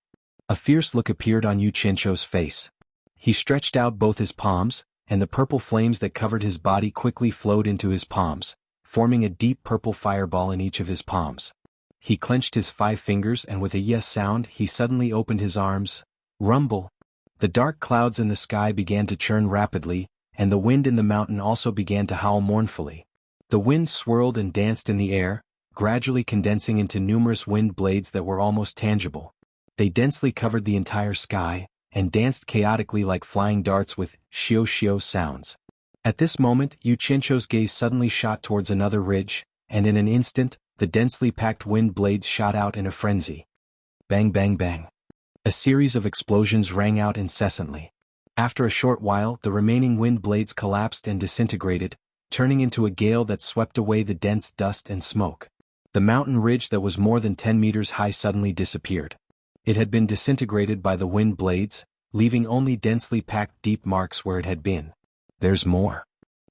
Speaker 1: A fierce look appeared on Yu Qianqiu's face. He stretched out both his palms, and the purple flames that covered his body quickly flowed into his palms, forming a deep purple fireball in each of his palms. He clenched his 5 fingers and with a yes sound, he suddenly opened his arms. Rumble! The dark clouds in the sky began to churn rapidly, and the wind in the mountain also began to howl mournfully. The wind swirled and danced in the air, gradually condensing into numerous wind blades that were almost tangible. They densely covered the entire sky, and danced chaotically like flying darts with shio-shio sounds. At this moment, Yu Qianzhou's gaze suddenly shot towards another ridge, and in an instant, the densely packed wind blades shot out in a frenzy. Bang bang bang. A series of explosions rang out incessantly. After a short while, the remaining wind blades collapsed and disintegrated, turning into a gale that swept away the dense dust and smoke. The mountain ridge that was more than 10 meters high suddenly disappeared. It had been disintegrated by the wind blades, leaving only densely packed deep marks where it had been. There's more.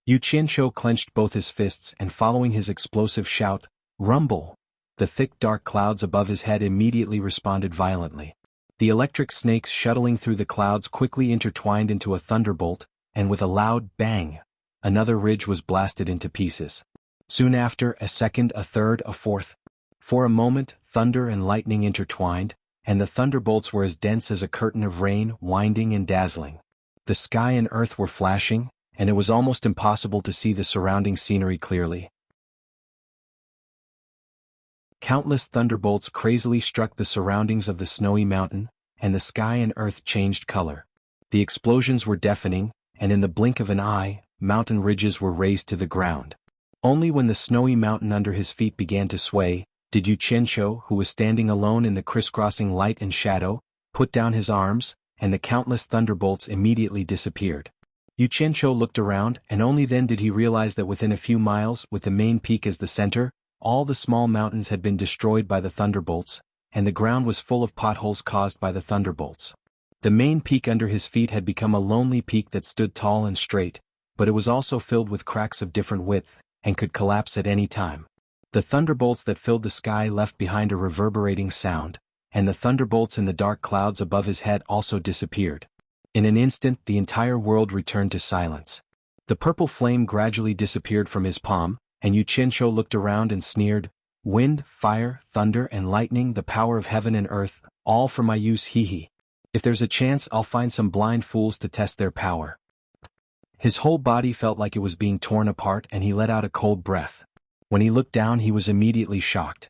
Speaker 1: Yu Qianzhou clenched both his fists and following his explosive shout, "Rumble!" The thick dark clouds above his head immediately responded violently. The electric snakes shuttling through the clouds quickly intertwined into a thunderbolt, and with a loud bang, another ridge was blasted into pieces. Soon after, a second, a third, a fourth. For a moment, thunder and lightning intertwined, and the thunderbolts were as dense as a curtain of rain, winding and dazzling. The sky and earth were flashing, and it was almost impossible to see the surrounding scenery clearly. Countless thunderbolts crazily struck the surroundings of the snowy mountain, and the sky and earth changed color. The explosions were deafening, and in the blink of an eye, mountain ridges were razed to the ground. Only when the snowy mountain under his feet began to sway, did Yu Qianzhou, who was standing alone in the crisscrossing light and shadow, put down his arms, and the countless thunderbolts immediately disappeared. Yu Qianzhou looked around, and only then did he realize that within a few miles, with the main peak as the center, all the small mountains had been destroyed by the thunderbolts, and the ground was full of potholes caused by the thunderbolts. The main peak under his feet had become a lonely peak that stood tall and straight, but it was also filled with cracks of different width, and could collapse at any time. The thunderbolts that filled the sky left behind a reverberating sound, and the thunderbolts in the dark clouds above his head also disappeared. In an instant, the entire world returned to silence. The purple flame gradually disappeared from his palm, and Yu Qianzhou looked around and sneered, "Wind, fire, thunder and lightning, the power of heaven and earth, all for my use, hee. If there's a chance, I'll find some blind fools to test their power." His whole body felt like it was being torn apart, and he let out a cold breath. When he looked down, he was immediately shocked.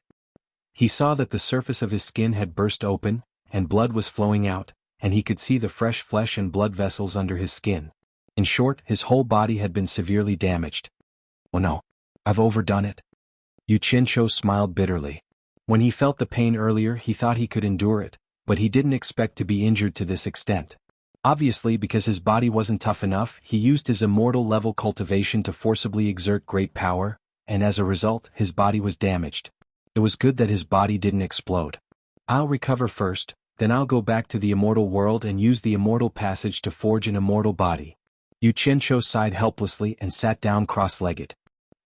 Speaker 1: He saw that the surface of his skin had burst open, and blood was flowing out, and he could see the fresh flesh and blood vessels under his skin. In short, his whole body had been severely damaged. "Oh no, I've overdone it." Yu Qianzhou smiled bitterly. When he felt the pain earlier, he thought he could endure it, but he didn't expect to be injured to this extent. Obviously, because his body wasn't tough enough, he used his immortal level cultivation to forcibly exert great power, and as a result, his body was damaged. It was good that his body didn't explode. "I'll recover first, then I'll go back to the immortal world and use the immortal passage to forge an immortal body." Yu Qianzhou sighed helplessly and sat down cross-legged.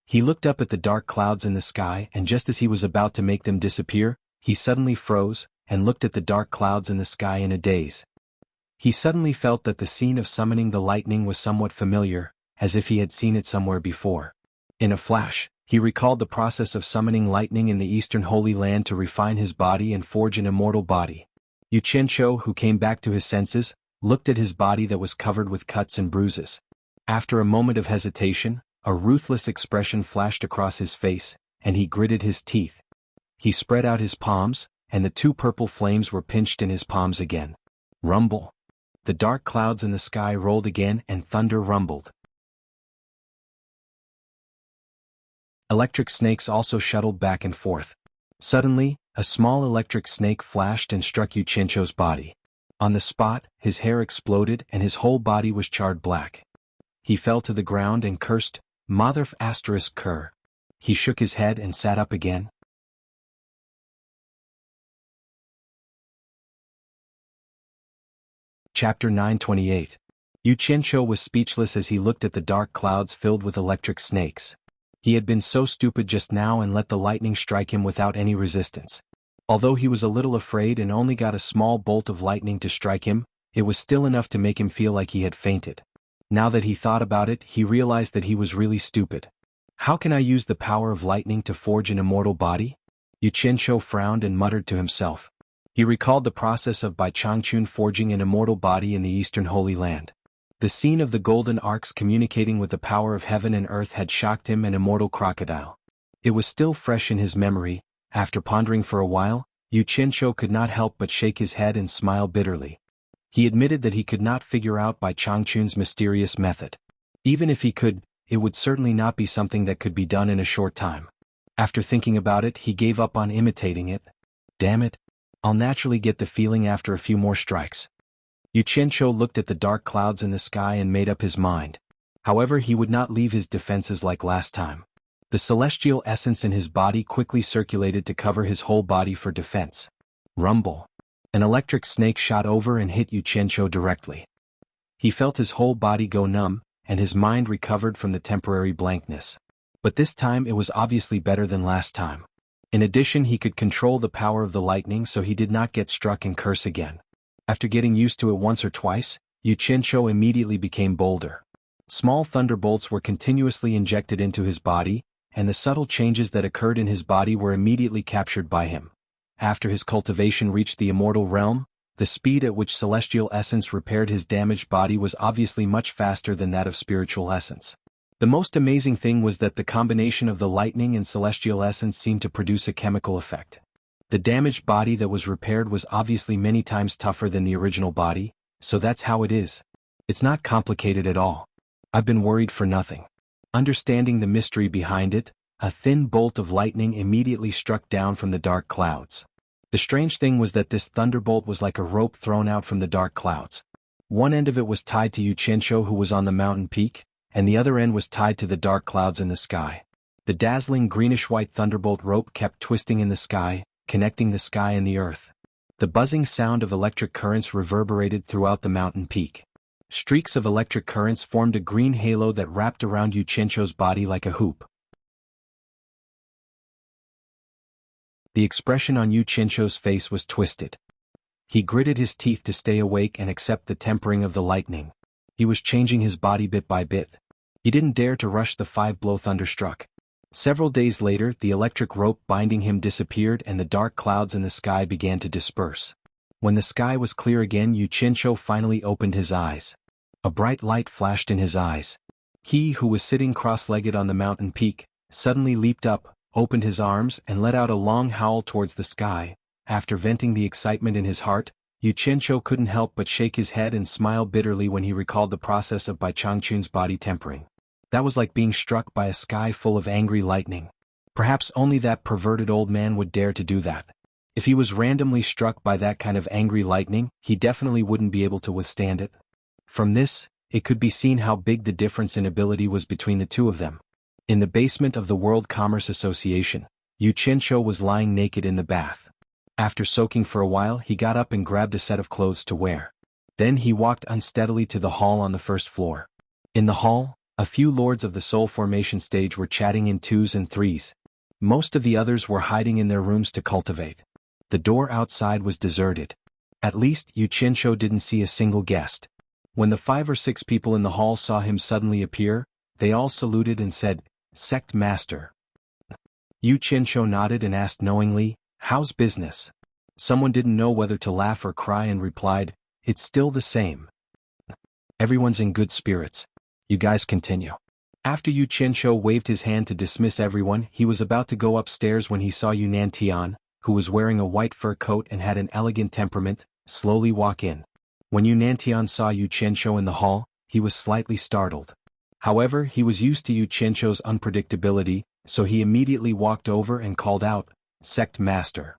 Speaker 1: He looked up at the dark clouds in the sky, and just as he was about to make them disappear, he suddenly froze, and looked at the dark clouds in the sky in a daze. He suddenly felt that the scene of summoning the lightning was somewhat familiar, as if he had seen it somewhere before. In a flash, he recalled the process of summoning lightning in the Eastern Holy Land to refine his body and forge an immortal body. Yu Qianzhou, who came back to his senses, looked at his body that was covered with cuts and bruises. After a moment of hesitation, a ruthless expression flashed across his face, and he gritted his teeth. He spread out his palms, and the two purple flames were pinched in his palms again. Rumble. The dark clouds in the sky rolled again, and thunder rumbled. Electric snakes also shuttled back and forth. Suddenly, a small electric snake flashed and struck Yu Qianzhou's body. On the spot, his hair exploded and his whole body was charred black. He fell to the ground and cursed, "Mother ******. He shook his head and sat up again. Chapter 928. Yu Qianzhou was speechless as he looked at the dark clouds filled with electric snakes. He had been so stupid just now and let the lightning strike him without any resistance. Although he was a little afraid and only got a small bolt of lightning to strike him, it was still enough to make him feel like he had fainted. Now that he thought about it, he realized that he was really stupid. How can I use the power of lightning to forge an immortal body? Yu Qianzhou frowned and muttered to himself. He recalled the process of Bai Changchun forging an immortal body in the Eastern Holy Land. The scene of the golden arcs communicating with the power of heaven and earth had shocked him, an immortal crocodile. It was still fresh in his memory. After pondering for a while, Yu Qianzhou could not help but shake his head and smile bitterly. He admitted that he could not figure out Bai Changchun's mysterious method. Even if he could, it would certainly not be something that could be done in a short time. After thinking about it, he gave up on imitating it. Damn it. I'll naturally get the feeling after a few more strikes. Yu Qianqiu looked at the dark clouds in the sky and made up his mind. However, he would not leave his defenses like last time. The celestial essence in his body quickly circulated to cover his whole body for defense. Rumble. An electric snake shot over and hit Yu Qianqiu directly. He felt his whole body go numb, and his mind recovered from the temporary blankness. But this time it was obviously better than last time. In addition, he could control the power of the lightning, so he did not get struck and curse again. After getting used to it once or twice, Yu Qianqiu immediately became bolder. Small thunderbolts were continuously injected into his body, and the subtle changes that occurred in his body were immediately captured by him. After his cultivation reached the immortal realm, the speed at which celestial essence repaired his damaged body was obviously much faster than that of spiritual essence. The most amazing thing was that the combination of the lightning and celestial essence seemed to produce a chemical effect. The damaged body that was repaired was obviously many times tougher than the original body, so that's how it is. It's not complicated at all. I've been worried for nothing. Understanding the mystery behind it, a thin bolt of lightning immediately struck down from the dark clouds. The strange thing was that this thunderbolt was like a rope thrown out from the dark clouds. One end of it was tied to Yu Qianqiu, who was on the mountain peak, and the other end was tied to the dark clouds in the sky. The dazzling greenish-white thunderbolt rope kept twisting in the sky, connecting the sky and the earth. The buzzing sound of electric currents reverberated throughout the mountain peak. Streaks of electric currents formed a green halo that wrapped around Yu Qianqiu's body like a hoop. The expression on Yu Qianqiu's face was twisted. He gritted his teeth to stay awake and accept the tempering of the lightning. He was changing his body bit by bit. He didn't dare to rush the 5-blow thunderstruck. Several days later, the electric rope binding him disappeared and the dark clouds in the sky began to disperse. When the sky was clear again, Yu Qianqiu finally opened his eyes. A bright light flashed in his eyes. He, who was sitting cross-legged on the mountain peak, suddenly leaped up, opened his arms and let out a long howl towards the sky. After venting the excitement in his heart, Yu Qianqiu couldn't help but shake his head and smile bitterly when he recalled the process of Bai Changchun's body tempering. That was like being struck by a sky full of angry lightning. Perhaps only that perverted old man would dare to do that. If he was randomly struck by that kind of angry lightning, he definitely wouldn't be able to withstand it. From this, it could be seen how big the difference in ability was between the two of them. In the basement of the World Commerce Association, Yu Qianqiu was lying naked in the bath. After soaking for a while, he got up and grabbed a set of clothes to wear. Then he walked unsteadily to the hall on the first floor. In the hall, a few lords of the soul formation stage were chatting in 2s and 3s. Most of the others were hiding in their rooms to cultivate. The door outside was deserted. At least, Yu Qianqiu didn't see a single guest. When the 5 or 6 people in the hall saw him suddenly appear, they all saluted and said, "Sect Master." Yu Qianqiu nodded and asked knowingly, "How's business?" Someone didn't know whether to laugh or cry and replied, "It's still the same. Everyone's in good spirits. You guys continue." After Yu Qianqiu waved his hand to dismiss everyone, he was about to go upstairs when he saw Yu Nantian, who was wearing a white fur coat and had an elegant temperament, slowly walk in. When Yu Nantian saw Yu Qianqiu in the hall, he was slightly startled. However, he was used to Yu Qianqiu's unpredictability, so he immediately walked over and called out, "Sect Master.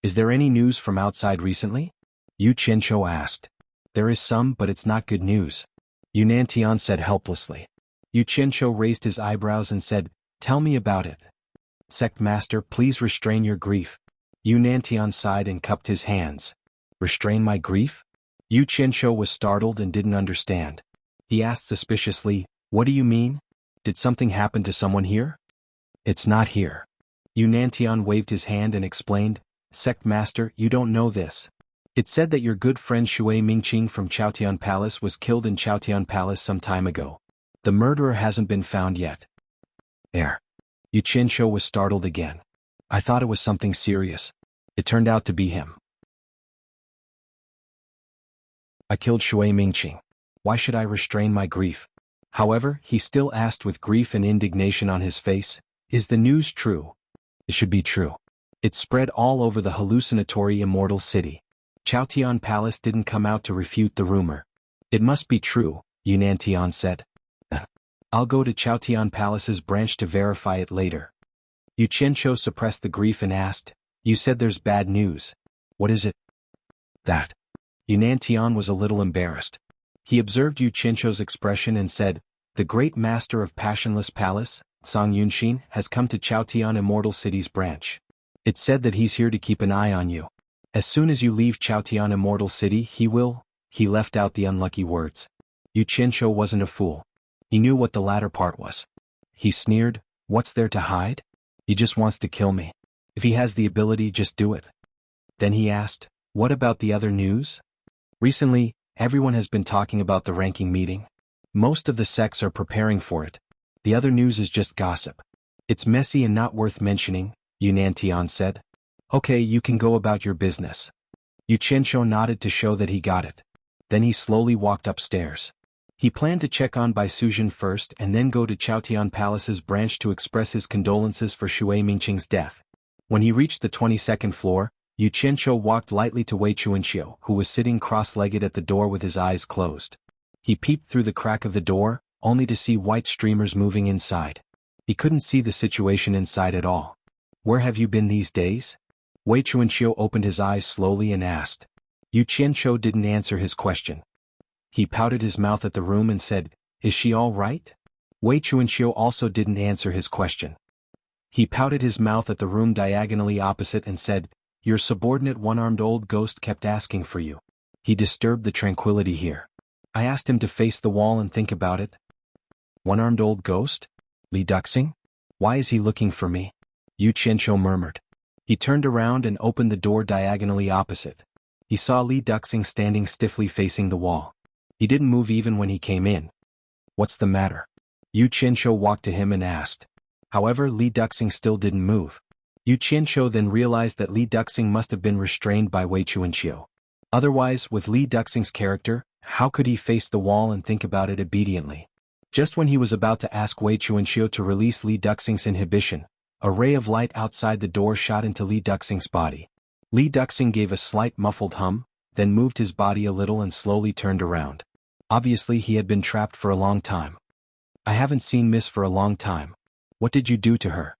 Speaker 1: Is there any news from outside recently?" Yu Qianqiu asked. "There is some, but it's not good news," Yu Nantian said helplessly. Yu Qianqiu raised his eyebrows and said, "Tell me about it." "Sect Master, please restrain your grief." Yu Nantian sighed and cupped his hands. "Restrain my grief?" Yu Qianqiu was startled and didn't understand. He asked suspiciously, "What do you mean? Did something happen to someone here?" "It's not here." Yu Nantian waved his hand and explained, "Sect Master, you don't know this. It's said that your good friend Shui Mingqing from Chaotian Palace was killed in Chaotian Palace some time ago. The murderer hasn't been found yet." Yu Qianqiu was startled again. "I thought it was something serious. It turned out to be him. I killed Shui Mingqing. Why should I restrain my grief?" However, he still asked with grief and indignation on his face, "Is the news true?" It should be true. It spread all over the hallucinatory immortal city. Chaotian Palace didn't come out to refute the rumor. "It must be true," Yu Nantian said. I'll go to Chaotian Palace's branch to verify it later. Yu Qianqiu suppressed the grief and asked, You said there's bad news. What is it? That. Yunan Tian was a little embarrassed. He observed Yu Qianqiu's expression and said, The great master of Passionless Palace, Song Yunxin, has come to Chaotian Immortal City's branch. It's said that he's here to keep an eye on you. As soon as you leave Chaotian Immortal City, he left out the unlucky words. Yu Qianqiu wasn't a fool. He knew what the latter part was. He sneered, What's there to hide? He just wants to kill me. If he has the ability, just do it. Then he asked, What about the other news? Recently, everyone has been talking about the ranking meeting. Most of the sects are preparing for it. The other news is just gossip. It's messy and not worth mentioning, Yunan Tian said. Okay, you can go about your business. Yu Qianqiu nodded to show that he got it. Then he slowly walked upstairs. He planned to check on Bai Suzhen first and then go to Chaotian Palace's branch to express his condolences for Shui Mingqing's death. When he reached the 22nd floor, Yu Qianqiu walked lightly to Wei Chuanqiu, who was sitting cross-legged at the door with his eyes closed. He peeped through the crack of the door, only to see white streamers moving inside. He couldn't see the situation inside at all. Where have you been these days? Wei Chuanqiu opened his eyes slowly and asked. Yu Qianqiu didn't answer his question. He pouted his mouth at the room and said, Is she all right? Wei Chuanqiu also didn't answer his question. He pouted his mouth at the room diagonally opposite and said, Your subordinate one-armed old ghost kept asking for you. He disturbed the tranquility here. I asked him to face the wall and think about it. One-armed old ghost? Li Duxing? Why is he looking for me? Yu Qianqiu murmured. He turned around and opened the door diagonally opposite. He saw Li Duxing standing stiffly facing the wall. He didn't move even when he came in. What's the matter? Yu Qianqiu walked to him and asked. However, Li Duxing still didn't move. Yu Qianqiu then realized that Li Duxing must have been restrained by Wei Chuanqiu. Otherwise, with Li Duxing's character, how could he face the wall and think about it obediently? Just when he was about to ask Wei Chuanqiu to release Li Duxing's inhibition, a ray of light outside the door shot into Li Duxing's body. Li Duxing gave a slight muffled hum, then moved his body a little and slowly turned around. Obviously he had been trapped for a long time. I haven't seen Miss for a long time. What did you do to her?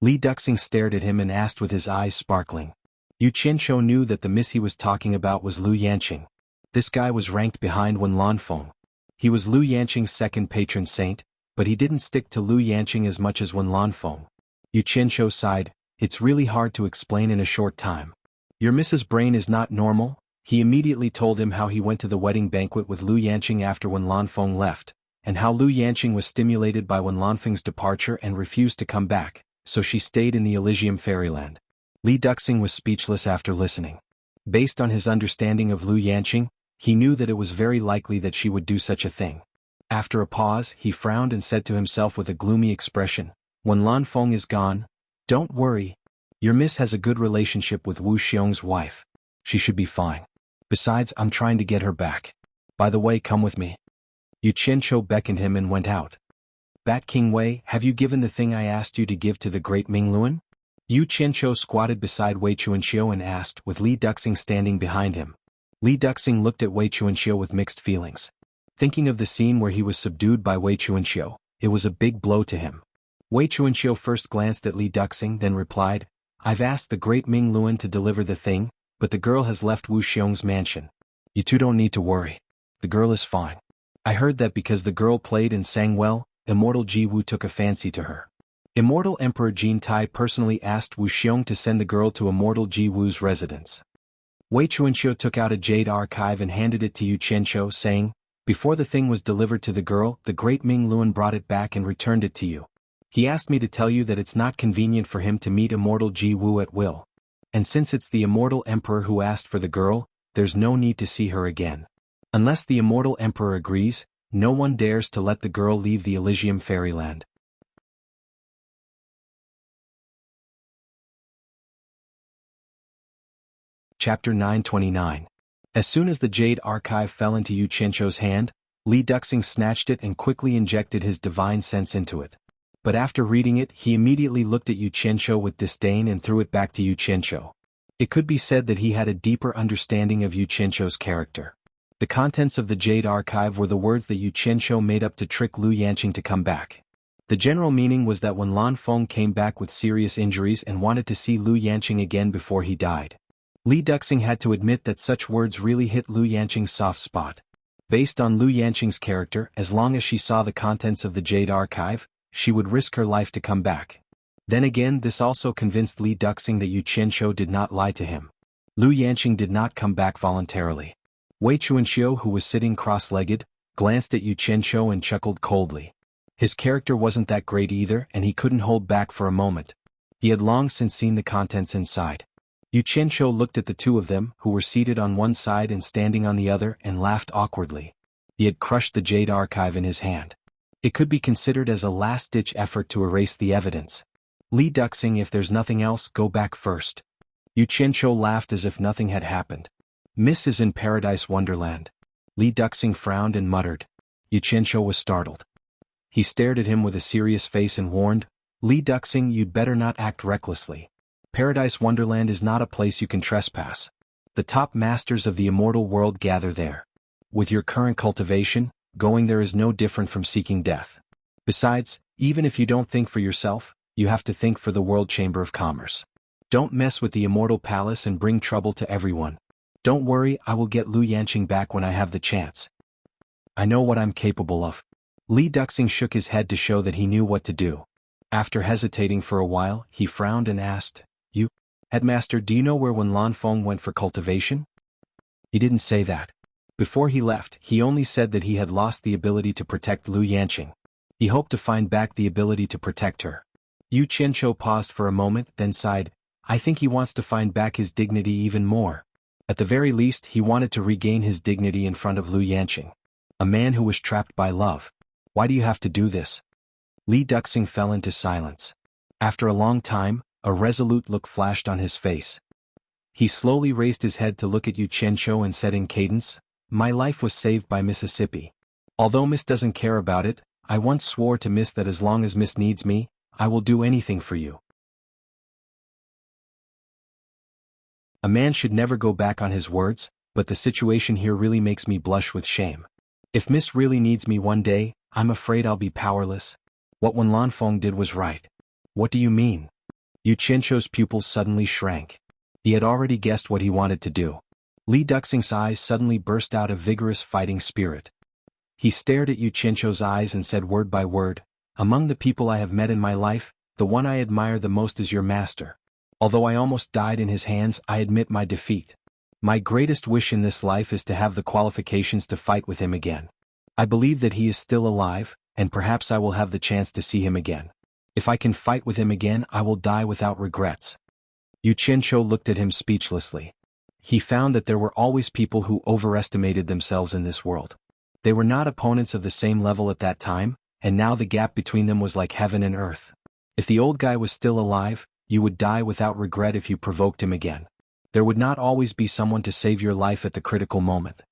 Speaker 1: Li Duxing stared at him and asked with his eyes sparkling. Yu Qianqiu knew that the Miss he was talking about was Lu Yanqing. This guy was ranked behind Wen Lanfeng. He was Lu Yanqing's second patron saint, but he didn't stick to Lu Yanqing as much as Wen Lanfeng. Yu Qianqiu sighed, It's really hard to explain in a short time. Your Miss's brain is not normal. He immediately told him how he went to the wedding banquet with Lu Yanqing after Wen Lanfeng left, and how Lu Yanqing was stimulated by Wen Lanfeng's departure and refused to come back, so she stayed in the Elysium Fairyland. Li Duxing was speechless after listening. Based on his understanding of Lu Yanqing, he knew that it was very likely that she would do such a thing. After a pause, he frowned and said to himself with a gloomy expression, Wen Lanfeng is gone. Don't worry. Your Miss has a good relationship with Wu Xiong's wife. She should be fine. Besides, I'm trying to get her back. By the way, come with me. Yu Qianqiu beckoned him and went out. Bat King Wei, have you given the thing I asked you to give to the great Ming Luan? Yu Qianqiu squatted beside Wei Chuanqiu and asked, with Li Duxing standing behind him. Li Duxing looked at Wei Chuanqiu with mixed feelings. Thinking of the scene where he was subdued by Wei Chuanqiu, it was a big blow to him. Wei Chuanqiu first glanced at Li Duxing, then replied, I've asked the great Ming Luan to deliver the thing, but the girl has left Wu Xiong's mansion. You two don't need to worry. The girl is fine. I heard that because the girl played and sang well, Immortal Ji Wu took a fancy to her. Immortal Emperor Jin Tai personally asked Wu Xiong to send the girl to Immortal Ji Wu's residence. Wei Chuanqiu took out a jade archive and handed it to Yu Qianqiu, saying, Before the thing was delivered to the girl, the great Ming Luan brought it back and returned it to you. He asked me to tell you that it's not convenient for him to meet Immortal Ji Wu at will. And since it's the Immortal Emperor who asked for the girl, there's no need to see her again. Unless the Immortal Emperor agrees, no one dares to let the girl leave the Elysium Fairyland. Chapter 929. As soon as the Jade Archive fell into Yu Qianqiu's hand, Li Duxing snatched it and quickly injected his divine sense into it. But after reading it, he immediately looked at Yu Qianqiu with disdain and threw it back to Yu Qianqiu. It could be said that he had a deeper understanding of Yu Qianqiu's character. The contents of the Jade Archive were the words that Yu Qianqiu made up to trick Lu Yanqing to come back. The general meaning was that when Lan Feng came back with serious injuries and wanted to see Lu Yanqing again before he died. Li Duxing had to admit that such words really hit Lu Yanqing's soft spot. Based on Lu Yanqing's character, as long as she saw the contents of the Jade Archive, she would risk her life to come back. Then again, this also convinced Li Duxing that Yu Qianqiu did not lie to him. Lu Yanqing did not come back voluntarily. Wei Chuanxiu, who was sitting cross-legged, glanced at Yu Qianqiu and chuckled coldly. His character wasn't that great either, and he couldn't hold back for a moment. He had long since seen the contents inside. Yu Qianqiu looked at the two of them, who were seated on one side and standing on the other, and laughed awkwardly. He had crushed the Jade Archive in his hand. It could be considered as a last-ditch effort to erase the evidence. Li Duxing, if there's nothing else, go back first. Yu Qianqiu laughed as if nothing had happened. Miss is in Paradise Wonderland. Li Duxing frowned and muttered. Yu Qianqiu was startled. He stared at him with a serious face and warned, Li Duxing, you'd better not act recklessly. Paradise Wonderland is not a place you can trespass. The top masters of the immortal world gather there. With your current cultivation, going there is no different from seeking death. Besides, even if you don't think for yourself, you have to think for the World Chamber of Commerce. Don't mess with the Immortal Palace and bring trouble to everyone. Don't worry, I will get Lu Yanqing back when I have the chance. I know what I'm capable of. Li Duxing shook his head to show that he knew what to do. After hesitating for a while, he frowned and asked, You, Headmaster, do you know where Lan Feng went for cultivation? He didn't say that. Before he left, he only said that he had lost the ability to protect Lu Yanqing. He hoped to find back the ability to protect her. Yu Qianqiu paused for a moment, then sighed, I think he wants to find back his dignity even more. At the very least, he wanted to regain his dignity in front of Lu Yanqing. A man who was trapped by love. Why do you have to do this? Li Duxing fell into silence. After a long time, a resolute look flashed on his face. He slowly raised his head to look at Yu Qianqiu and said in cadence, My life was saved by Mississippi. Although Miss doesn't care about it, I once swore to Miss that as long as Miss needs me, I will do anything for you. A man should never go back on his words, but the situation here really makes me blush with shame. If Miss really needs me one day, I'm afraid I'll be powerless. What Lan Feng did was right. What do you mean? Yu Qianqiu's pupils suddenly shrank. He had already guessed what he wanted to do. Li Duxing's eyes suddenly burst out a vigorous fighting spirit. He stared at Yu Qianqiu's eyes and said word by word, Among the people I have met in my life, the one I admire the most is your master. Although I almost died in his hands, I admit my defeat. My greatest wish in this life is to have the qualifications to fight with him again. I believe that he is still alive, and perhaps I will have the chance to see him again. If I can fight with him again, I will die without regrets. Yu Qianqiu looked at him speechlessly. He found that there were always people who overestimated themselves in this world. They were not opponents of the same level at that time, and now the gap between them was like heaven and earth. If the old guy was still alive, you would die without regret if you provoked him again. There would not always be someone to save your life at the critical moment.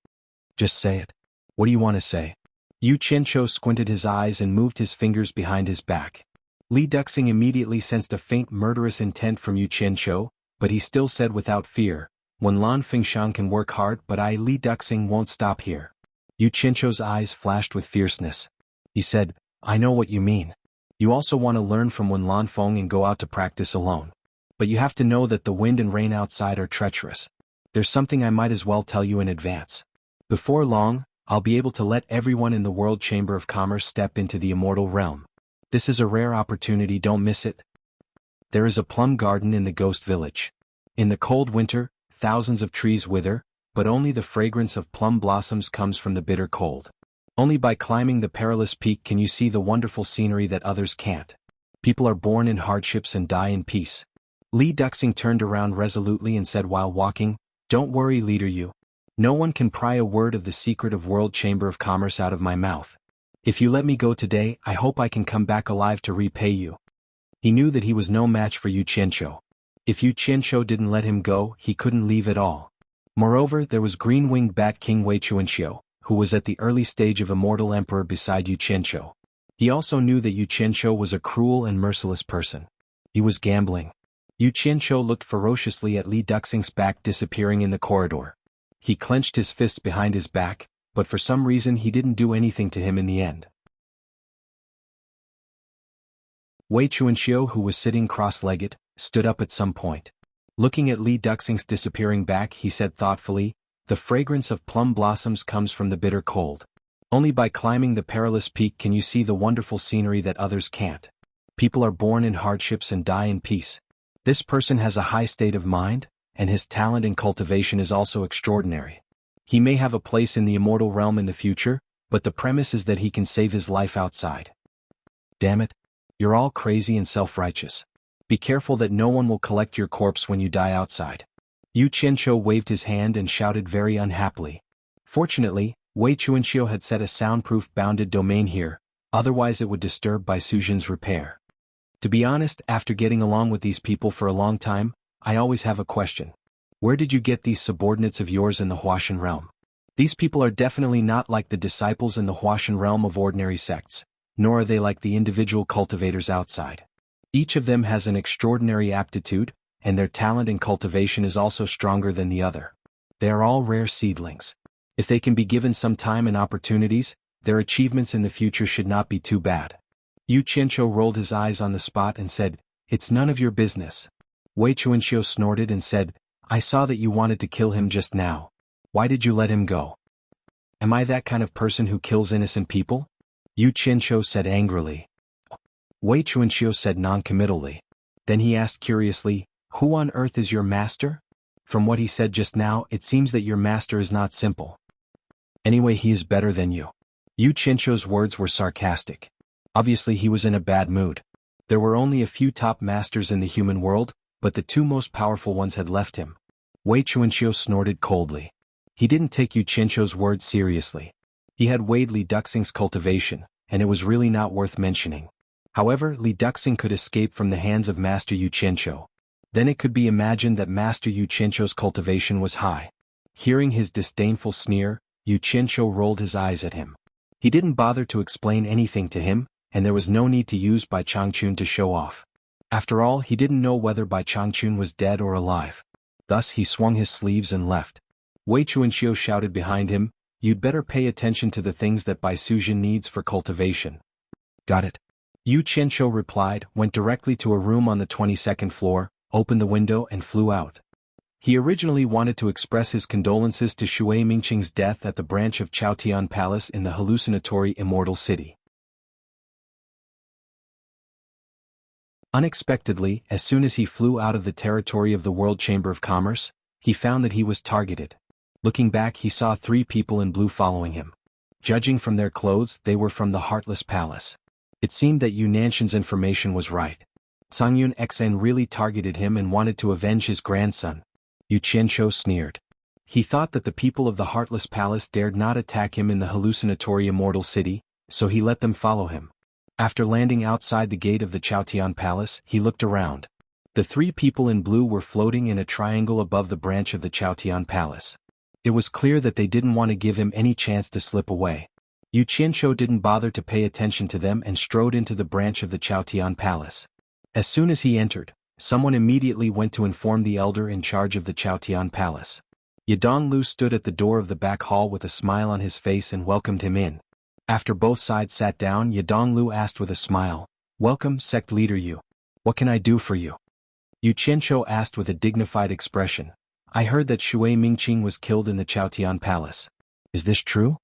Speaker 1: Just say it. What do you want to say? Yu Qianqiu squinted his eyes and moved his fingers behind his back. Li Duxing immediately sensed a faint murderous intent from Yu Qianqiu, but he still said without fear, Lan Fengshan can work hard, but I, Li Duxing, won't stop here. Yu Qianqiu's eyes flashed with fierceness. He said, I know what you mean. You also want to learn from Lan Feng and go out to practice alone. But you have to know that the wind and rain outside are treacherous. There's something I might as well tell you in advance. Before long, I'll be able to let everyone in the World Chamber of Commerce step into the immortal realm. This is a rare opportunity, don't miss it. There is a plum garden in the ghost village. In the cold winter, thousands of trees wither, but only the fragrance of plum blossoms comes from the bitter cold. Only by climbing the perilous peak can you see the wonderful scenery that others can't. People are born in hardships and die in peace. Li Duxing turned around resolutely and said while walking, Don't worry, leader Yu. No one can pry a word of the secret of World Chamber of Commerce out of my mouth. If you let me go today, I hope I can come back alive to repay you. He knew that he was no match for Yu Qianqiu. If Yu Qianqiu didn't let him go, he couldn't leave at all. Moreover, there was Green-Winged Bat King Wei Chuanxiu, who was at the early stage of Immortal Emperor beside Yu Qianqiu. He also knew that Yu Qianqiu was a cruel and merciless person. He was gambling. Yu Qianqiu looked ferociously at Li Duxing's back disappearing in the corridor. He clenched his fists behind his back, but for some reason he didn't do anything to him in the end. Wei Chuanxiu, who was sitting cross-legged, stood up at some point. Looking at Li Duxing's disappearing back, he said thoughtfully, "The fragrance of plum blossoms comes from the bitter cold. Only by climbing the perilous peak can you see the wonderful scenery that others can't. People are born in hardships and die in peace. This person has a high state of mind, and his talent in cultivation is also extraordinary. He may have a place in the immortal realm in the future, but the premise is that he can save his life outside." Damn it. You're all crazy and self-righteous. Be careful that no one will collect your corpse when you die outside. Yu Qianqiu waved his hand and shouted very unhappily. Fortunately, Wei Chuanxiu had set a soundproof bounded domain here, otherwise it would disturb Bai Sujin's repair. To be honest, after getting along with these people for a long time, I always have a question. Where did you get these subordinates of yours in the Huashan realm? These people are definitely not like the disciples in the Huashan realm of ordinary sects, nor are they like the individual cultivators outside. Each of them has an extraordinary aptitude, and their talent in cultivation is also stronger than the other. They are all rare seedlings. If they can be given some time and opportunities, their achievements in the future should not be too bad. Yu Qianqiu rolled his eyes on the spot and said, "It's none of your business." Wei Chuanxiu snorted and said, "I saw that you wanted to kill him just now. Why did you let him go? Am I that kind of person who kills innocent people?" Yu Qianqiu said angrily. Wei Chuanxiu said non-committally. Then he asked curiously, "Who on earth is your master? From what he said just now, it seems that your master is not simple. Anyway, he is better than you." Yu Qianqiu's words were sarcastic. Obviously he was in a bad mood. There were only a few top masters in the human world, but the two most powerful ones had left him. Wei Chuanxiu snorted coldly. He didn't take Yu Qianqiu's words seriously. He had weighed Li Duxing's cultivation, and it was really not worth mentioning. However, Li Duxing could escape from the hands of Master Yu Qianqiu. Then it could be imagined that Master Yu Qianqiu's cultivation was high. Hearing his disdainful sneer, Yu Qianqiu rolled his eyes at him. He didn't bother to explain anything to him, and there was no need to use Bai Changchun to show off. After all, he didn't know whether Bai Changchun was dead or alive. Thus he swung his sleeves and left. Wei Chuanxiu shouted behind him, "You'd better pay attention to the things that Bai Sujin needs for cultivation." "Got it." Yu Qianqiu replied, went directly to a room on the 22nd floor, opened the window and flew out. He originally wanted to express his condolences to Shui Mingqing's death at the branch of Chaotian Palace in the hallucinatory Immortal City. Unexpectedly, as soon as he flew out of the territory of the World Chamber of Commerce, he found that he was targeted. Looking back, he saw 3 people in blue following him. Judging from their clothes, they were from the Heartless Palace. It seemed that Yu Nanshan's information was right. Sangyun Xen really targeted him and wanted to avenge his grandson. Yu Qianqiu sneered. He thought that the people of the Heartless Palace dared not attack him in the hallucinatory Immortal City, so he let them follow him. After landing outside the gate of the Chaotian Palace, he looked around. The 3 people in blue were floating in a triangle above the branch of the Chaotian Palace. It was clear that they didn't want to give him any chance to slip away. Yu Qianqiu didn't bother to pay attention to them and strode into the branch of the Chaotian Palace. As soon as he entered, someone immediately went to inform the elder in charge of the Chaotian Palace. Yadong Lu stood at the door of the back hall with a smile on his face and welcomed him in. After both sides sat down, Yadong Lu asked with a smile, "Welcome, sect leader Yu. What can I do for you?" Yu Qianqiu asked with a dignified expression, "I heard that Shui Mingqing was killed in the Chaotian Palace. Is this true?"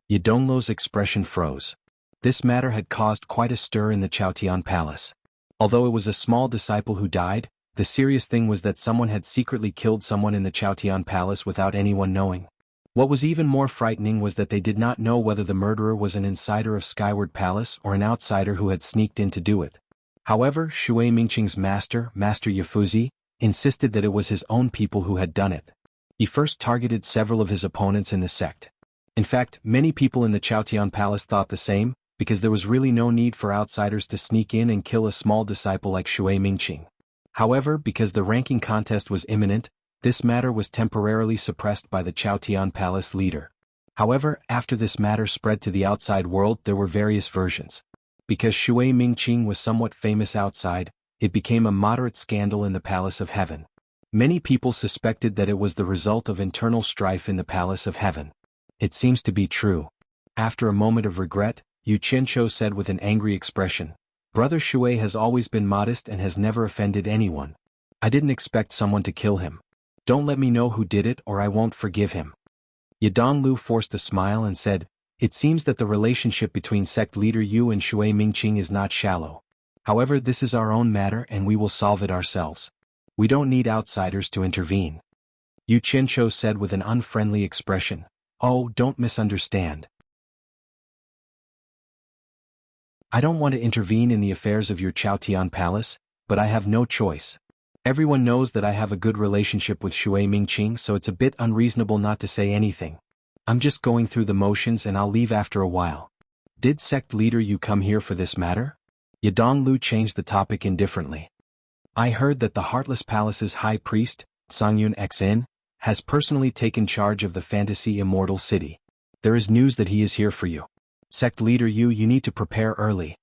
Speaker 1: Yadong Lu's expression froze. This matter had caused quite a stir in the Chaotian Palace. Although it was a small disciple who died, the serious thing was that someone had secretly killed someone in the Chaotian Palace without anyone knowing. What was even more frightening was that they did not know whether the murderer was an insider of Skyward Palace or an outsider who had sneaked in to do it. However, Shui Mingqing's master, Master Yafuzi, insisted that it was his own people who had done it. He first targeted several of his opponents in the sect. In fact, many people in the Chaotian Palace thought the same, because there was really no need for outsiders to sneak in and kill a small disciple like Shui Mingqing. However, because the ranking contest was imminent, this matter was temporarily suppressed by the Chaotian Palace leader. However, after this matter spread to the outside world, there were various versions. Because Shui Mingqing was somewhat famous outside, it became a moderate scandal in the Palace of Heaven. Many people suspected that it was the result of internal strife in the Palace of Heaven. It seems to be true. After a moment of regret, Yu Qianqiu said with an angry expression, Brother Shui has always been modest and has never offended anyone. I didn't expect someone to kill him. Don't let me know who did it or I won't forgive him. Yidong forced a smile and said, It seems that the relationship between sect leader Yu and Shui Mingqing is not shallow. However, this is our own matter and we will solve it ourselves. We don't need outsiders to intervene. Yu Qianqiu said with an unfriendly expression, Oh, don't misunderstand. I don't want to intervene in the affairs of your Chaotian Palace, but I have no choice. Everyone knows that I have a good relationship with Shui Mingqing, so it's a bit unreasonable not to say anything. I'm just going through the motions and I'll leave after a while. Did sect leader you come here for this matter? Yidong changed the topic indifferently. I heard that the Heartless Palace's high priest, Songyun Xin, has personally taken charge of the fantasy immortal city. There is news that he is here for you. Sect leader you need to prepare early.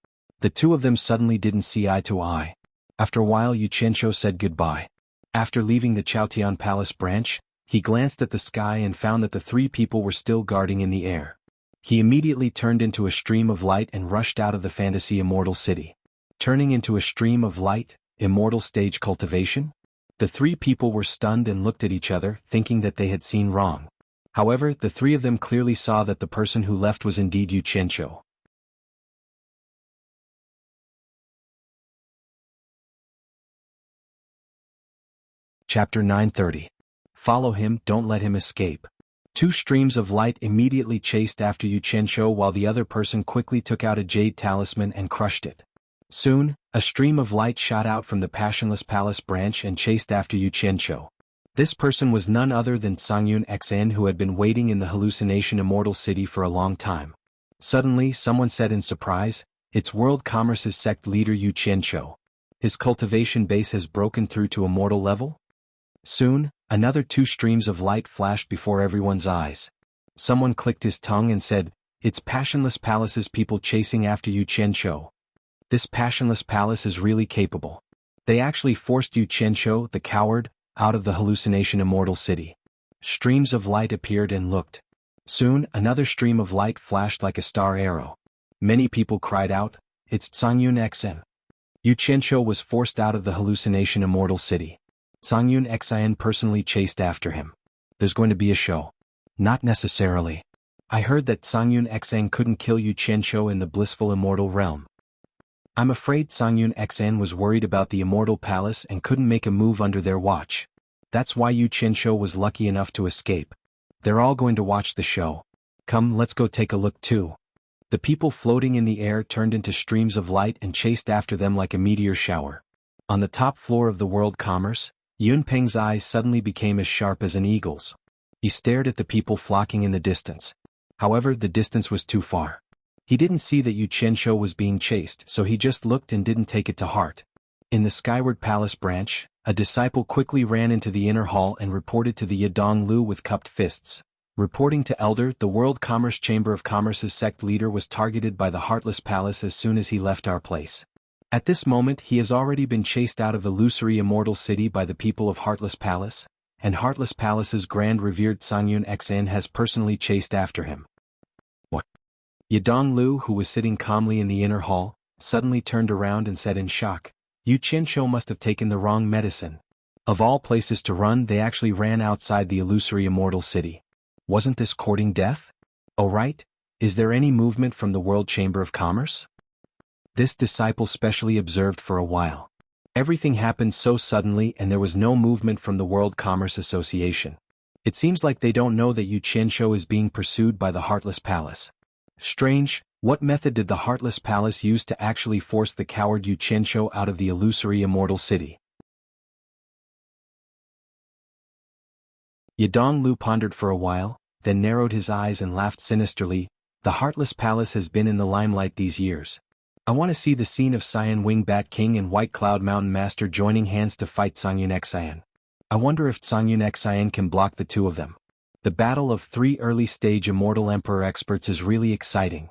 Speaker 1: The two of them suddenly didn't see eye to eye. After a while Yu Qianqiu said goodbye. After leaving the Chaotian Palace branch, he glanced at the sky and found that the three people were still guarding in the air. He immediately turned into a stream of light and rushed out of the fantasy immortal city. Turning into a stream of light, immortal stage cultivation? The three people were stunned and looked at each other, thinking that they had seen wrong. However, the three of them clearly saw that the person who left was indeed Yu Qianqiu. Chapter 930. Follow him, don't let him escape. Two streams of light immediately chased after Yu Qianqiu while the other person quickly took out a jade talisman and crushed it. Soon, a stream of light shot out from the Passionless Palace branch and chased after Yu Qianqiu. This person was none other than Songyun Xin, who had been waiting in the hallucination immortal city for a long time. Suddenly, someone said in surprise, It's World Commerce's sect leader Yu Qianqiu. His cultivation base has broken through to immortal level? Soon, another two streams of light flashed before everyone's eyes. Someone clicked his tongue and said, It's Passionless Palace's people chasing after Yu Qianqiu. This Passionless Palace is really capable. They actually forced Yu Qianqiu, the coward, out of the hallucination immortal city. Streams of light appeared and looked. Soon, another stream of light flashed like a star arrow. Many people cried out, It's Songyun Xin. Yu Qianqiu was forced out of the hallucination immortal city. Songyun Xin personally chased after him. There's going to be a show. Not necessarily. I heard that Songyun Xin couldn't kill Yu Qianqiu in the blissful immortal realm. I'm afraid Songyun Xin was worried about the immortal palace and couldn't make a move under their watch. That's why Yu Qianqiu was lucky enough to escape. They're all going to watch the show. Come, let's go take a look too. The people floating in the air turned into streams of light and chased after them like a meteor shower. On the top floor of the World Commerce, Yunpeng's eyes suddenly became as sharp as an eagle's. He stared at the people flocking in the distance. However, the distance was too far. He didn't see that Yu Qianqiu was being chased, so he just looked and didn't take it to heart. In the Skyward Palace branch, a disciple quickly ran into the inner hall and reported to the Yidong with cupped fists. Reporting to Elder, the World Commerce Chamber of Commerce's sect leader was targeted by the Heartless Palace as soon as he left our place. At this moment he has already been chased out of illusory immortal city by the people of Heartless Palace, and Heartless Palace's grand revered Songyun Xin has personally chased after him. What? Yidong who was sitting calmly in the inner hall, suddenly turned around and said in shock, Yu Qianqiu must have taken the wrong medicine. Of all places to run, they actually ran outside the illusory immortal city. Wasn't this courting death? Oh right, is there any movement from the World Chamber of Commerce? This disciple specially observed for a while. Everything happened so suddenly and there was no movement from the World Commerce Association. It seems like they don't know that Yu Qianqiu is being pursued by the Heartless Palace. Strange, what method did the Heartless Palace use to actually force the coward Yu Qianqiu out of the illusory immortal city? Yidong pondered for a while, then narrowed his eyes and laughed sinisterly. The Heartless Palace has been in the limelight these years. I want to see the scene of Cyan Wing Bat King and White Cloud Mountain Master joining hands to fight Songyun Xin. I wonder if Songyun Xin can block the two of them. The battle of three early-stage Immortal Emperor experts is really exciting.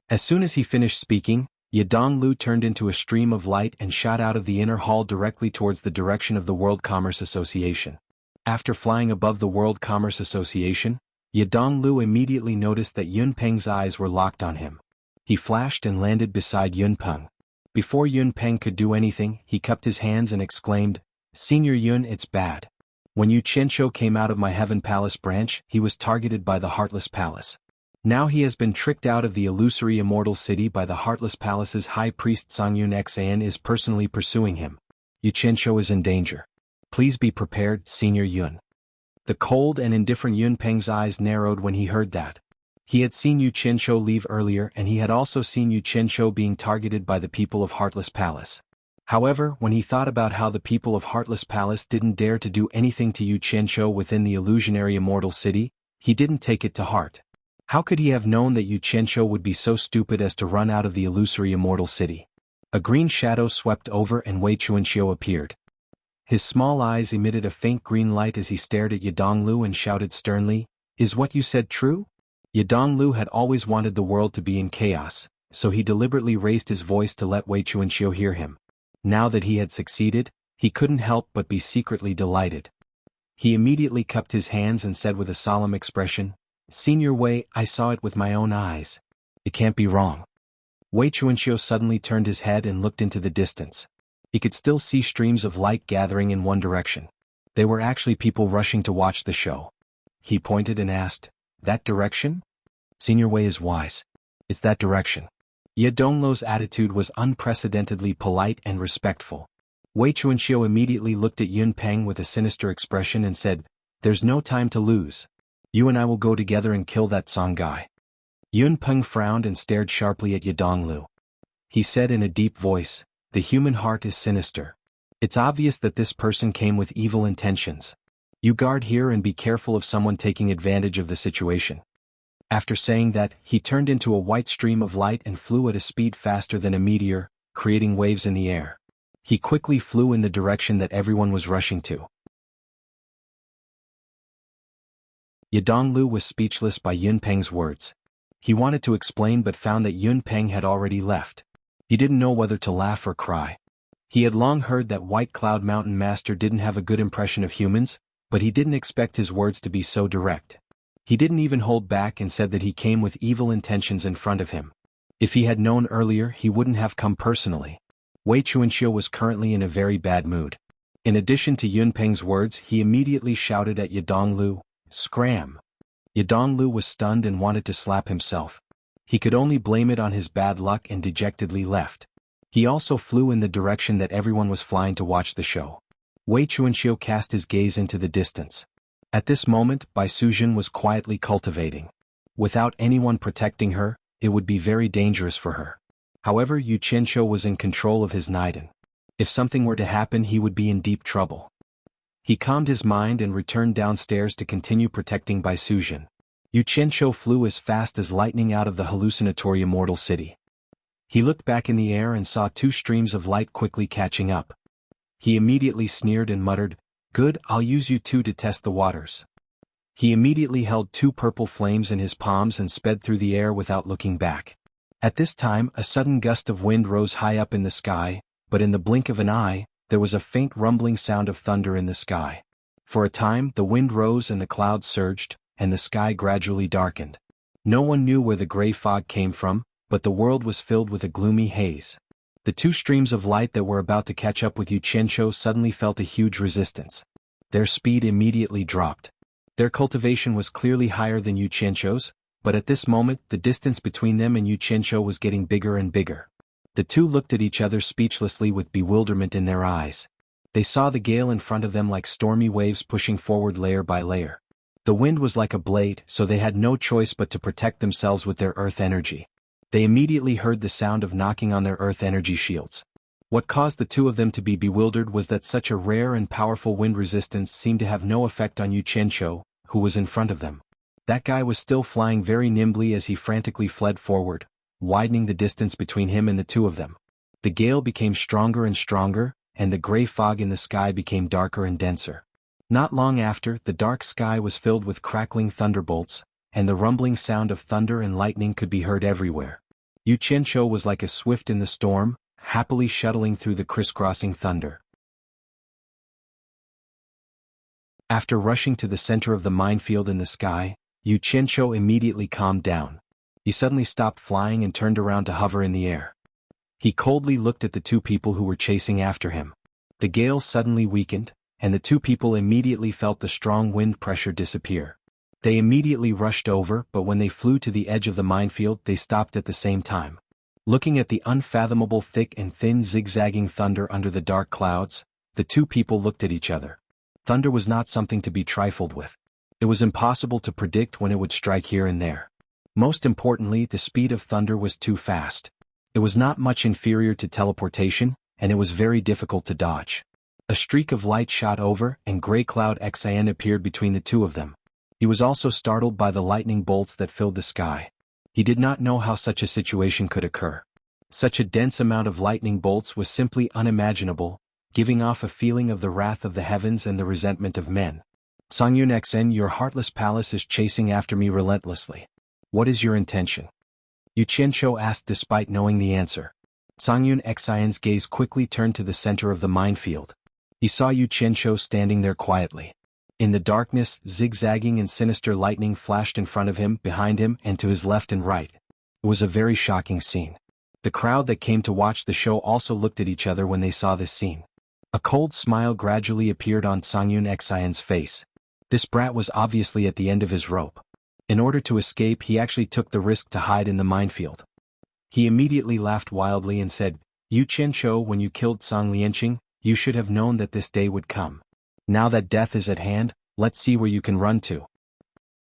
Speaker 1: As soon as he finished speaking, Yadong turned into a stream of light and shot out of the inner hall directly towards the direction of the World Commerce Association. After flying above the World Commerce Association, Yadong immediately noticed that Yunpeng's eyes were locked on him. He flashed and landed beside Yunpeng. Before Yunpeng could do anything, he cupped his hands and exclaimed, "Senior Yun, it's bad. When Yu Qianqiu came out of my Heaven Palace branch, he was targeted by the Heartless Palace. Now he has been tricked out of the illusory immortal city by the Heartless Palace's High Priest Songyun Xan is personally pursuing him. Yu Qianqiu is in danger. Please be prepared, Senior Yun." The cold and indifferent Yunpeng's eyes narrowed when he heard that. He had seen Yu Qianqiu leave earlier and he had also seen Yu Qianqiu being targeted by the people of Heartless Palace. However, when he thought about how the people of Heartless Palace didn't dare to do anything to Yu Qianqiu within the illusionary immortal city, he didn't take it to heart. How could he have known that Yu Qianqiu would be so stupid as to run out of the illusory immortal city? A green shadow swept over and Wei Chuanqiu appeared. His small eyes emitted a faint green light as he stared at Yadong and shouted sternly, "Is what you said true?" Yadong had always wanted the world to be in chaos, so he deliberately raised his voice to let Wei Chuanqiu hear him. Now that he had succeeded, he couldn't help but be secretly delighted. He immediately cupped his hands and said with a solemn expression, "Senior Wei, I saw it with my own eyes. It can't be wrong." Wei Chuanqiu suddenly turned his head and looked into the distance. He could still see streams of light gathering in one direction. They were actually people rushing to watch the show. He pointed and asked, "That direction?" "Senior Wei is wise. It's that direction." Yadong's attitude was unprecedentedly polite and respectful. Wei Chuanqiu immediately looked at Yunpeng with a sinister expression and said, "There's no time to lose. You and I will go together and kill that Song guy." Yunpeng frowned and stared sharply at Yadong. He said in a deep voice, "The human heart is sinister. It's obvious that this person came with evil intentions. You guard here and be careful of someone taking advantage of the situation." After saying that, he turned into a white stream of light and flew at a speed faster than a meteor, creating waves in the air. He quickly flew in the direction that everyone was rushing to. Yadong was speechless by Yunpeng's words. He wanted to explain but found that Yunpeng had already left. He didn't know whether to laugh or cry. He had long heard that White Cloud Mountain Master didn't have a good impression of humans, but he didn't expect his words to be so direct. He didn't even hold back and said that he came with evil intentions in front of him. If he had known earlier, he wouldn't have come personally. Wei Chuanqiu was currently in a very bad mood. In addition to Yunpeng's words, he immediately shouted at Yadong, "Scram!" Yadong was stunned and wanted to slap himself. He could only blame it on his bad luck and dejectedly left. He also flew in the direction that everyone was flying to watch the show. Wei Chuanqiu cast his gaze into the distance. At this moment, Bai Sujun was quietly cultivating. Without anyone protecting her, it would be very dangerous for her. However, Yu Qianqiu was in control of his Naiden. If something were to happen, he would be in deep trouble. He calmed his mind and returned downstairs to continue protecting Bai Sujun. Yu Qianqiu flew as fast as lightning out of the hallucinatory immortal city. He looked back in the air and saw two streams of light quickly catching up. He immediately sneered and muttered, "Good, I'll use you two to test the waters." He immediately held two purple flames in his palms and sped through the air without looking back. At this time, a sudden gust of wind rose high up in the sky, but in the blink of an eye, there was a faint rumbling sound of thunder in the sky. For a time, the wind rose and the clouds surged, and the sky gradually darkened. No one knew where the gray fog came from, but the world was filled with a gloomy haze. The two streams of light that were about to catch up with Yu Qianqiu suddenly felt a huge resistance. Their speed immediately dropped. Their cultivation was clearly higher than Yu Qianqiu's, but at this moment the distance between them and Yu Qianqiu was getting bigger and bigger. The two looked at each other speechlessly with bewilderment in their eyes. They saw the gale in front of them like stormy waves pushing forward layer by layer. The wind was like a blade, so they had no choice but to protect themselves with their earth energy. They immediately heard the sound of knocking on their earth energy shields. What caused the two of them to be bewildered was that such a rare and powerful wind resistance seemed to have no effect on Yu Qianqiu, who was in front of them. That guy was still flying very nimbly as he frantically fled forward, widening the distance between him and the two of them. The gale became stronger and stronger, and the gray fog in the sky became darker and denser. Not long after, the dark sky was filled with crackling thunderbolts, and the rumbling sound of thunder and lightning could be heard everywhere. Yu Qianqiu was like a swift in the storm, happily shuttling through the crisscrossing thunder. After rushing to the center of the minefield in the sky, Yu Qianqiu immediately calmed down. He suddenly stopped flying and turned around to hover in the air. He coldly looked at the two people who were chasing after him. The gale suddenly weakened, and the two people immediately felt the strong wind pressure disappear. They immediately rushed over, but when they flew to the edge of the minefield, they stopped at the same time. Looking at the unfathomable thick and thin zigzagging thunder under the dark clouds, the two people looked at each other. Thunder was not something to be trifled with. It was impossible to predict when it would strike here and there. Most importantly, the speed of thunder was too fast. It was not much inferior to teleportation, and it was very difficult to dodge. A streak of light shot over, and Grey Cloud Xian appeared between the two of them. He was also startled by the lightning bolts that filled the sky. He did not know how such a situation could occur. Such a dense amount of lightning bolts was simply unimaginable, giving off a feeling of the wrath of the heavens and the resentment of men. Songyun Xen, your heartless palace is chasing after me relentlessly. What is your intention? Yu Qianqiu asked despite knowing the answer. Songyun Xian's gaze quickly turned to the center of the minefield. He saw Yu Qianqiu standing there quietly. In the darkness, zigzagging and sinister lightning flashed in front of him, behind him, and to his left and right. It was a very shocking scene. The crowd that came to watch the show also looked at each other when they saw this scene. A cold smile gradually appeared on Songyun Xian's face. This brat was obviously at the end of his rope. In order to escape, he actually took the risk to hide in the minefield. He immediately laughed wildly and said, Yu Qianqiu, when you killed Song Lianqing, you should have known that this day would come. Now that death is at hand, let's see where you can run to.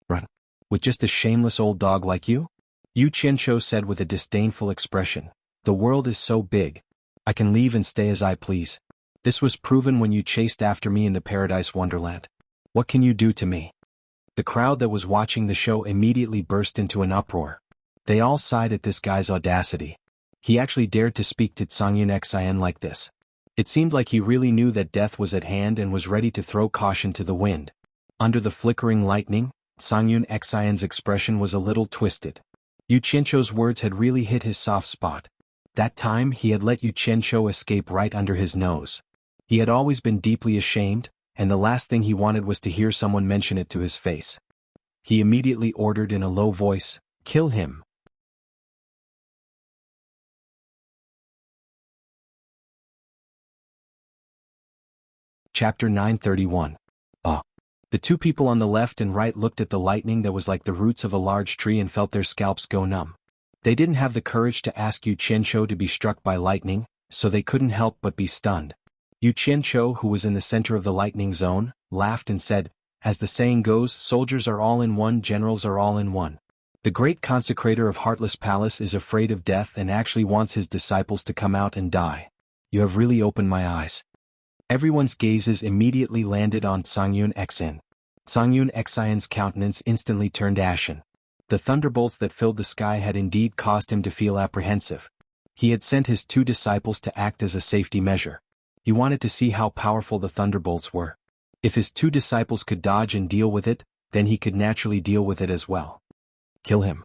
Speaker 1: Run? With just a shameless old dog like you? Yu Qianqiu said with a disdainful expression. The world is so big. I can leave and stay as I please. This was proven when you chased after me in the Paradise Wonderland. What can you do to me? The crowd that was watching the show immediately burst into an uproar. They all sighed at this guy's audacity. He actually dared to speak to Songyun Xian like this. It seemed like he really knew that death was at hand and was ready to throw caution to the wind. Under the flickering lightning, Songyun Xian's expression was a little twisted. Yu Qianqiu's words had really hit his soft spot. That time he had let Yu Qianqiu escape right under his nose. He had always been deeply ashamed, and the last thing he wanted was to hear someone mention it to his face. He immediately ordered in a low voice, "Kill him." Chapter 931. The two people on the left and right looked at the lightning that was like the roots of a large tree and felt their scalps go numb. They didn't have the courage to ask Yu Qianqiu to be struck by lightning, so they couldn't help but be stunned. Yu Qianqiu, who was in the center of the lightning zone, laughed and said, as the saying goes, soldiers are all in one, generals are all in one. The great consecrator of Heartless Palace is afraid of death and actually wants his disciples to come out and die. You have really opened my eyes. Everyone's gazes immediately landed on Songyun Xian. Songyun Xian's countenance instantly turned ashen. The thunderbolts that filled the sky had indeed caused him to feel apprehensive. He had sent his two disciples to act as a safety measure. He wanted to see how powerful the thunderbolts were. If his two disciples could dodge and deal with it, then he could naturally deal with it as well. Kill him.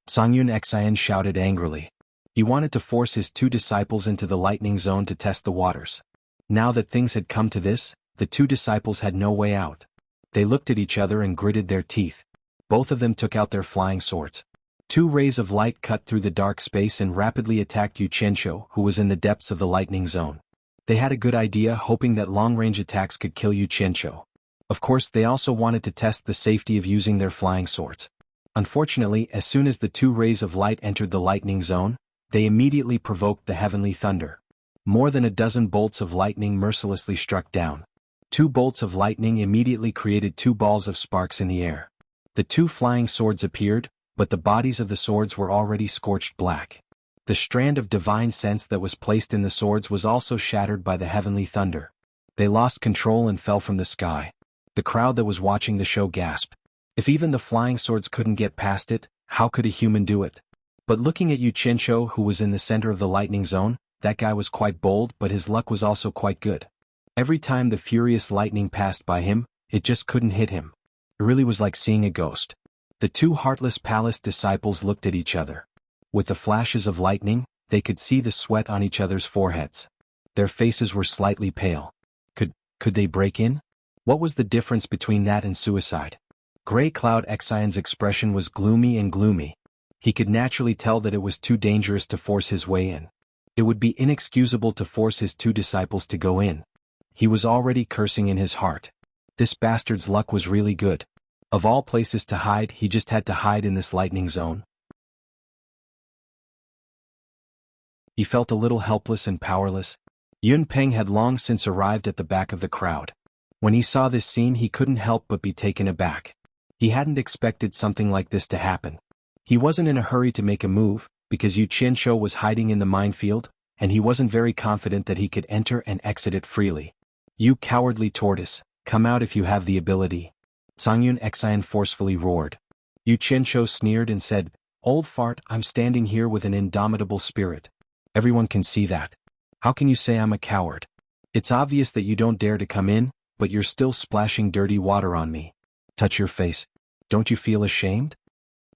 Speaker 1: Songyun Xian shouted angrily. He wanted to force his two disciples into the lightning zone to test the waters. Now that things had come to this, the two disciples had no way out. They looked at each other and gritted their teeth. Both of them took out their flying swords. Two rays of light cut through the dark space and rapidly attacked Yu Qianqiu, who was in the depths of the lightning zone. They had a good idea, hoping that long-range attacks could kill Yu Qianqiu. Of course, they also wanted to test the safety of using their flying swords. Unfortunately, as soon as the two rays of light entered the lightning zone, they immediately provoked the heavenly thunder. More than a dozen bolts of lightning mercilessly struck down. Two bolts of lightning immediately created two balls of sparks in the air. The two flying swords appeared, but the bodies of the swords were already scorched black. The strand of divine sense that was placed in the swords was also shattered by the heavenly thunder. They lost control and fell from the sky. The crowd that was watching the show gasped. If even the flying swords couldn't get past it, how could a human do it? But looking at Yu Qianqiu, who was in the center of the lightning zone, that guy was quite bold, but his luck was also quite good. Every time the furious lightning passed by him, it just couldn't hit him. It really was like seeing a ghost. The two Heartless Palace disciples looked at each other. With the flashes of lightning, they could see the sweat on each other's foreheads. Their faces were slightly pale. Could they break in? What was the difference between that and suicide? Grey Cloud Xian's expression was gloomy. He could naturally tell that it was too dangerous to force his way in. It would be inexcusable to force his 2 disciples to go in. He was already cursing in his heart. This bastard's luck was really good. Of all places to hide, he just had to hide in this lightning zone. He felt a little helpless and powerless. Yun Peng had long since arrived at the back of the crowd. When he saw this scene, he couldn't help but be taken aback. He hadn't expected something like this to happen. He wasn't in a hurry to make a move, because Yu Qianzhou was hiding in the minefield, and he wasn't very confident that he could enter and exit it freely. "You cowardly tortoise, come out if you have the ability," Songyun Xian forcefully roared. Yu Qianzhou sneered and said, "Old fart, I'm standing here with an indomitable spirit. Everyone can see that. How can you say I'm a coward? It's obvious that you don't dare to come in, but you're still splashing dirty water on me. Touch your face. Don't you feel ashamed?"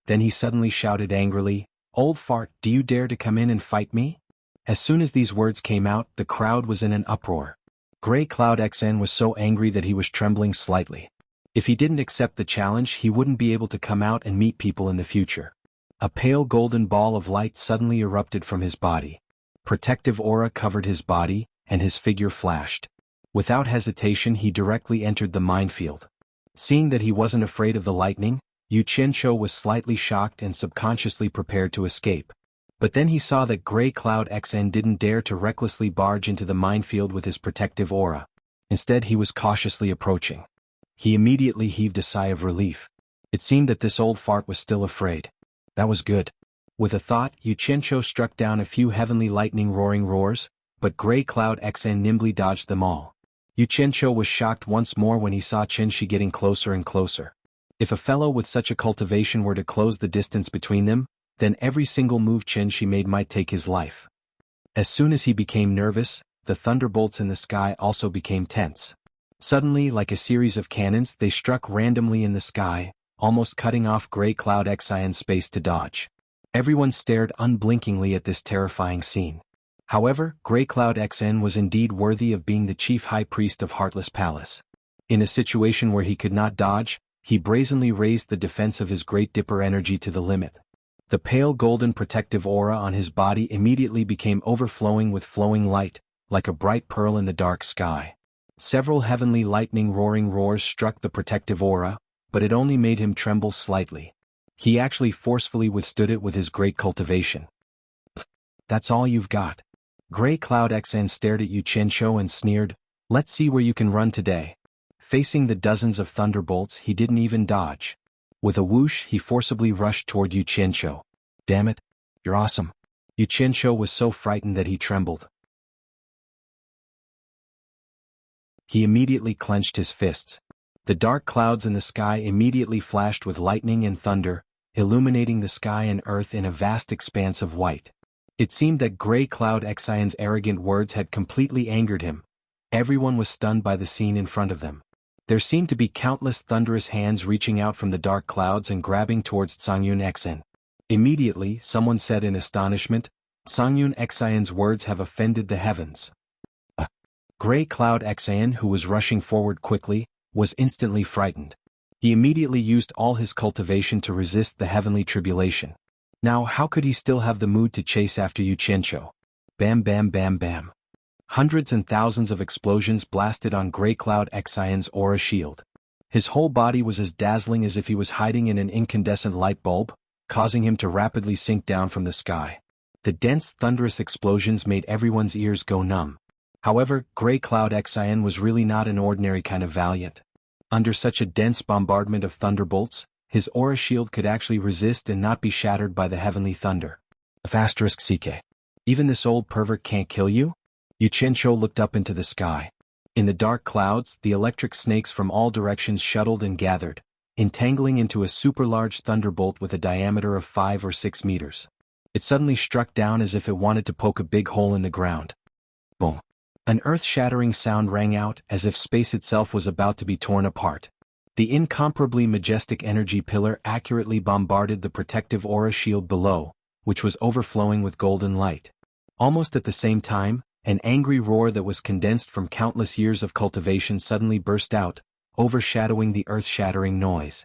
Speaker 1: Then he suddenly shouted angrily, "Old fart, do you dare to come in and fight me?" As soon as these words came out, the crowd was in an uproar. Grey Cloud Xian was so angry that he was trembling slightly. If he didn't accept the challenge, he wouldn't be able to come out and meet people in the future. A pale golden ball of light suddenly erupted from his body. Protective aura covered his body, and his figure flashed. Without hesitation, he directly entered the minefield. Seeing that he wasn't afraid of the lightning, Yu Qianzhou was slightly shocked and subconsciously prepared to escape. But then he saw that Grey Cloud Xian didn't dare to recklessly barge into the minefield with his protective aura. Instead, he was cautiously approaching. He immediately heaved a sigh of relief. It seemed that this old fart was still afraid. That was good. With a thought, Yu Qianzhou struck down a few heavenly lightning roaring roars, but Grey Cloud Xian nimbly dodged them all. Yu Qianzhou was shocked once more when he saw Chen Shi getting closer and closer. If a fellow with such a cultivation were to close the distance between them, then every single move Chen Shi made might take his life. As soon as he became nervous, the thunderbolts in the sky also became tense. Suddenly, like a series of cannons, they struck randomly in the sky, almost cutting off Grey Cloud Xian's space to dodge. Everyone stared unblinkingly at this terrifying scene. However, Grey Cloud Xian was indeed worthy of being the chief high priest of Heartless Palace. In a situation where he could not dodge, he brazenly raised the defense of his Great Dipper energy to the limit. The pale golden protective aura on his body immediately became overflowing with flowing light, like a bright pearl in the dark sky. Several heavenly lightning roaring roars struck the protective aura, but it only made him tremble slightly. He actually forcefully withstood it with his great cultivation. "That's all you've got." Grey Cloud Xian stared at Yu Qianzhou and sneered, "Let's see where you can run today." Facing the dozens of thunderbolts, he didn't even dodge. With a whoosh, he forcibly rushed toward Yu Qianzhou. "Damn it, you're awesome." Yu Qianzhou was so frightened that he trembled. He immediately clenched his fists. The dark clouds in the sky immediately flashed with lightning and thunder, illuminating the sky and earth in a vast expanse of white. It seemed that Grey Cloud Xian's arrogant words had completely angered him. Everyone was stunned by the scene in front of them. There seemed to be countless thunderous hands reaching out from the dark clouds and grabbing towards Songyun Xian. Immediately, someone said in astonishment, "Songyun Xian's words have offended the heavens." Grey Cloud Xian, who was rushing forward quickly, was instantly frightened. He immediately used all his cultivation to resist the heavenly tribulation. Now how could he still have the mood to chase after Yu Qianzhou? Bam bam bam bam. Hundreds and thousands of explosions blasted on Grey Cloud Xian's aura shield. His whole body was as dazzling as if he was hiding in an incandescent light bulb, causing him to rapidly sink down from the sky. The dense thunderous explosions made everyone's ears go numb. However, Grey Cloud Xian was really not an ordinary kind of valiant. Under such a dense bombardment of thunderbolts, his aura shield could actually resist and not be shattered by the heavenly thunder. *CK. Even this old pervert can't kill you? Yu Qianzhou looked up into the sky. In the dark clouds, the electric snakes from all directions shuttled and gathered, entangling into a super-large thunderbolt with a diameter of 5 or 6 meters. It suddenly struck down as if it wanted to poke a big hole in the ground. Boom. An earth-shattering sound rang out as if space itself was about to be torn apart. The incomparably majestic energy pillar accurately bombarded the protective aura shield below, which was overflowing with golden light. Almost at the same time, an angry roar that was condensed from countless years of cultivation suddenly burst out, overshadowing the earth-shattering noise.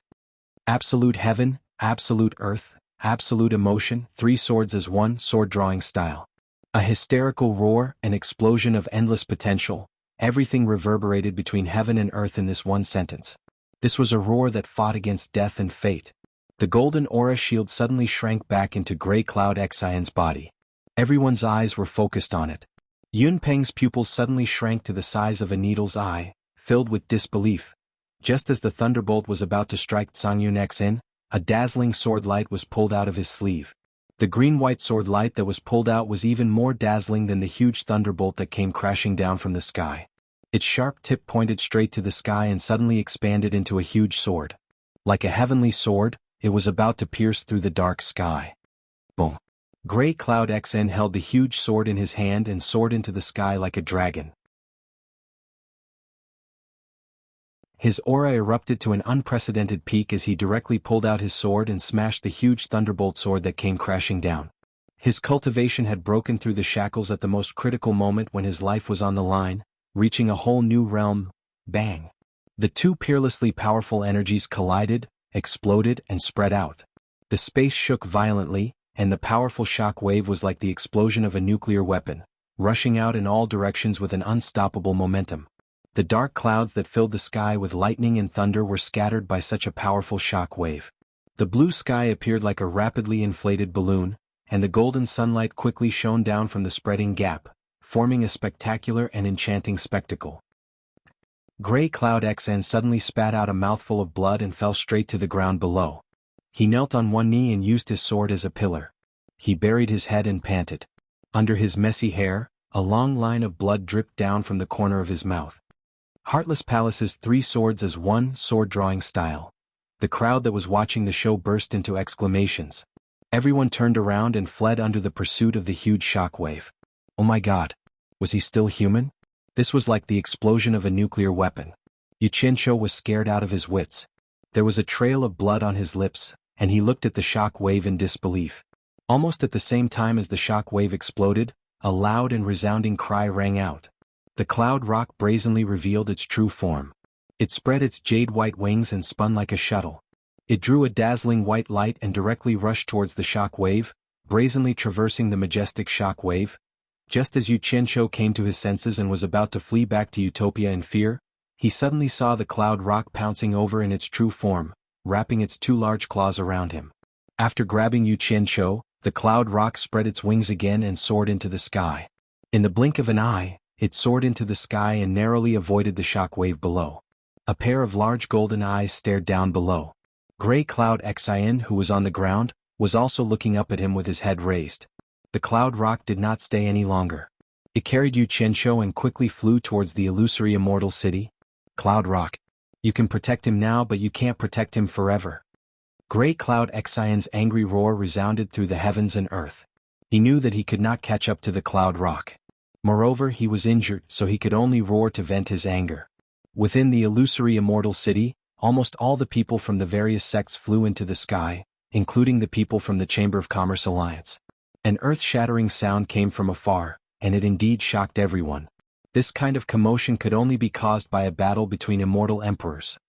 Speaker 1: Absolute heaven, absolute earth, absolute emotion, three swords as one, sword-drawing style. A hysterical roar, an explosion of endless potential, everything reverberated between heaven and earth in this one sentence. This was a roar that fought against death and fate. The golden aura shield suddenly shrank back into Grey Cloud Xian's body. Everyone's eyes were focused on it. Yun Peng's pupils suddenly shrank to the size of a needle's eye, filled with disbelief. Just as the thunderbolt was about to strike Zhangyun Xin, a dazzling sword light was pulled out of his sleeve. The green-white sword light that was pulled out was even more dazzling than the huge thunderbolt that came crashing down from the sky. Its sharp tip pointed straight to the sky and suddenly expanded into a huge sword. Like a heavenly sword, it was about to pierce through the dark sky. Boom! Grey Cloud Xin held the huge sword in his hand and soared into the sky like a dragon. His aura erupted to an unprecedented peak as he directly pulled out his sword and smashed the huge thunderbolt sword that came crashing down. His cultivation had broken through the shackles at the most critical moment when his life was on the line, reaching a whole new realm. Bang! The two peerlessly powerful energies collided, exploded, and spread out. The space shook violently, and the powerful shock wave was like the explosion of a nuclear weapon, rushing out in all directions with an unstoppable momentum. The dark clouds that filled the sky with lightning and thunder were scattered by such a powerful shock wave. The blue sky appeared like a rapidly inflated balloon, and the golden sunlight quickly shone down from the spreading gap, forming a spectacular and enchanting spectacle. Grey Cloud Xin suddenly spat out a mouthful of blood and fell straight to the ground below. He knelt on one knee and used his sword as a pillar. He buried his head and panted. Under his messy hair, a long line of blood dripped down from the corner of his mouth. Heartless Palace's three swords as one, sword-drawing style. The crowd that was watching the show burst into exclamations. Everyone turned around and fled under the pursuit of the huge shock wave. Oh my god! Was he still human? This was like the explosion of a nuclear weapon. Yu Qianqiu was scared out of his wits. There was a trail of blood on his lips, and he looked at the shock wave in disbelief. Almost at the same time as the shock wave exploded, a loud and resounding cry rang out. The cloud rock brazenly revealed its true form. It spread its jade-white wings and spun like a shuttle. It drew a dazzling white light and directly rushed towards the shock wave, brazenly traversing the majestic shock wave. Just as Yu Qianqiu came to his senses and was about to flee back to Utopia in fear, he suddenly saw the cloud rock pouncing over in its true form, wrapping its two large claws around him. After grabbing Yu Qianqiu, the cloud rock spread its wings again and soared into the sky. In the blink of an eye, it soared into the sky and narrowly avoided the shock wave below. A pair of large golden eyes stared down below. Grey Cloud Xian, who was on the ground, was also looking up at him with his head raised. The cloud rock did not stay any longer. It carried Yu Qianqiu and quickly flew towards the illusory immortal city. Cloud rock. You can protect him now, but you can't protect him forever. Grey Cloud Xian's angry roar resounded through the heavens and earth. He knew that he could not catch up to the cloud rock. Moreover, he was injured, so he could only roar to vent his anger. Within the illusory immortal city, almost all the people from the various sects flew into the sky, including the people from the Chamber of Commerce Alliance. An earth-shattering sound came from afar, and it indeed shocked everyone. This kind of commotion could only be caused by a battle between immortal emperors.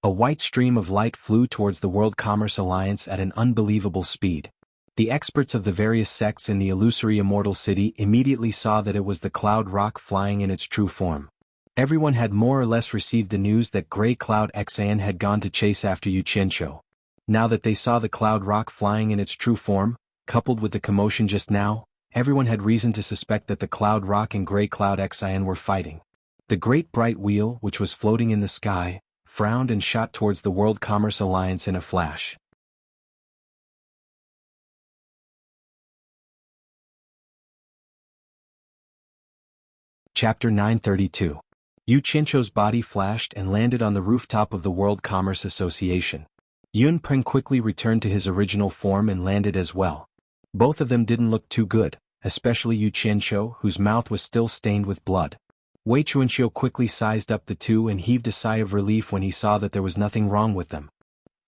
Speaker 1: A white stream of light flew towards the World Commerce Alliance at an unbelievable speed. The experts of the various sects in the illusory immortal city immediately saw that it was the cloud rock flying in its true form. Everyone had more or less received the news that Grey Cloud Xian had gone to chase after Yu Qianqiu. Now that they saw the cloud rock flying in its true form, coupled with the commotion just now, everyone had reason to suspect that the cloud rock and Grey Cloud Xian were fighting. The great bright wheel, which was floating in the sky, frowned and shot towards the World Commerce Alliance in a flash. Chapter 932. Yu Qianqiu's body flashed and landed on the rooftop of the World Commerce Association. Yun Peng quickly returned to his original form and landed as well. Both of them didn't look too good, especially Yu Qianqiu, whose mouth was still stained with blood. Wei Chuanqiu quickly sized up the two and heaved a sigh of relief when he saw that there was nothing wrong with them.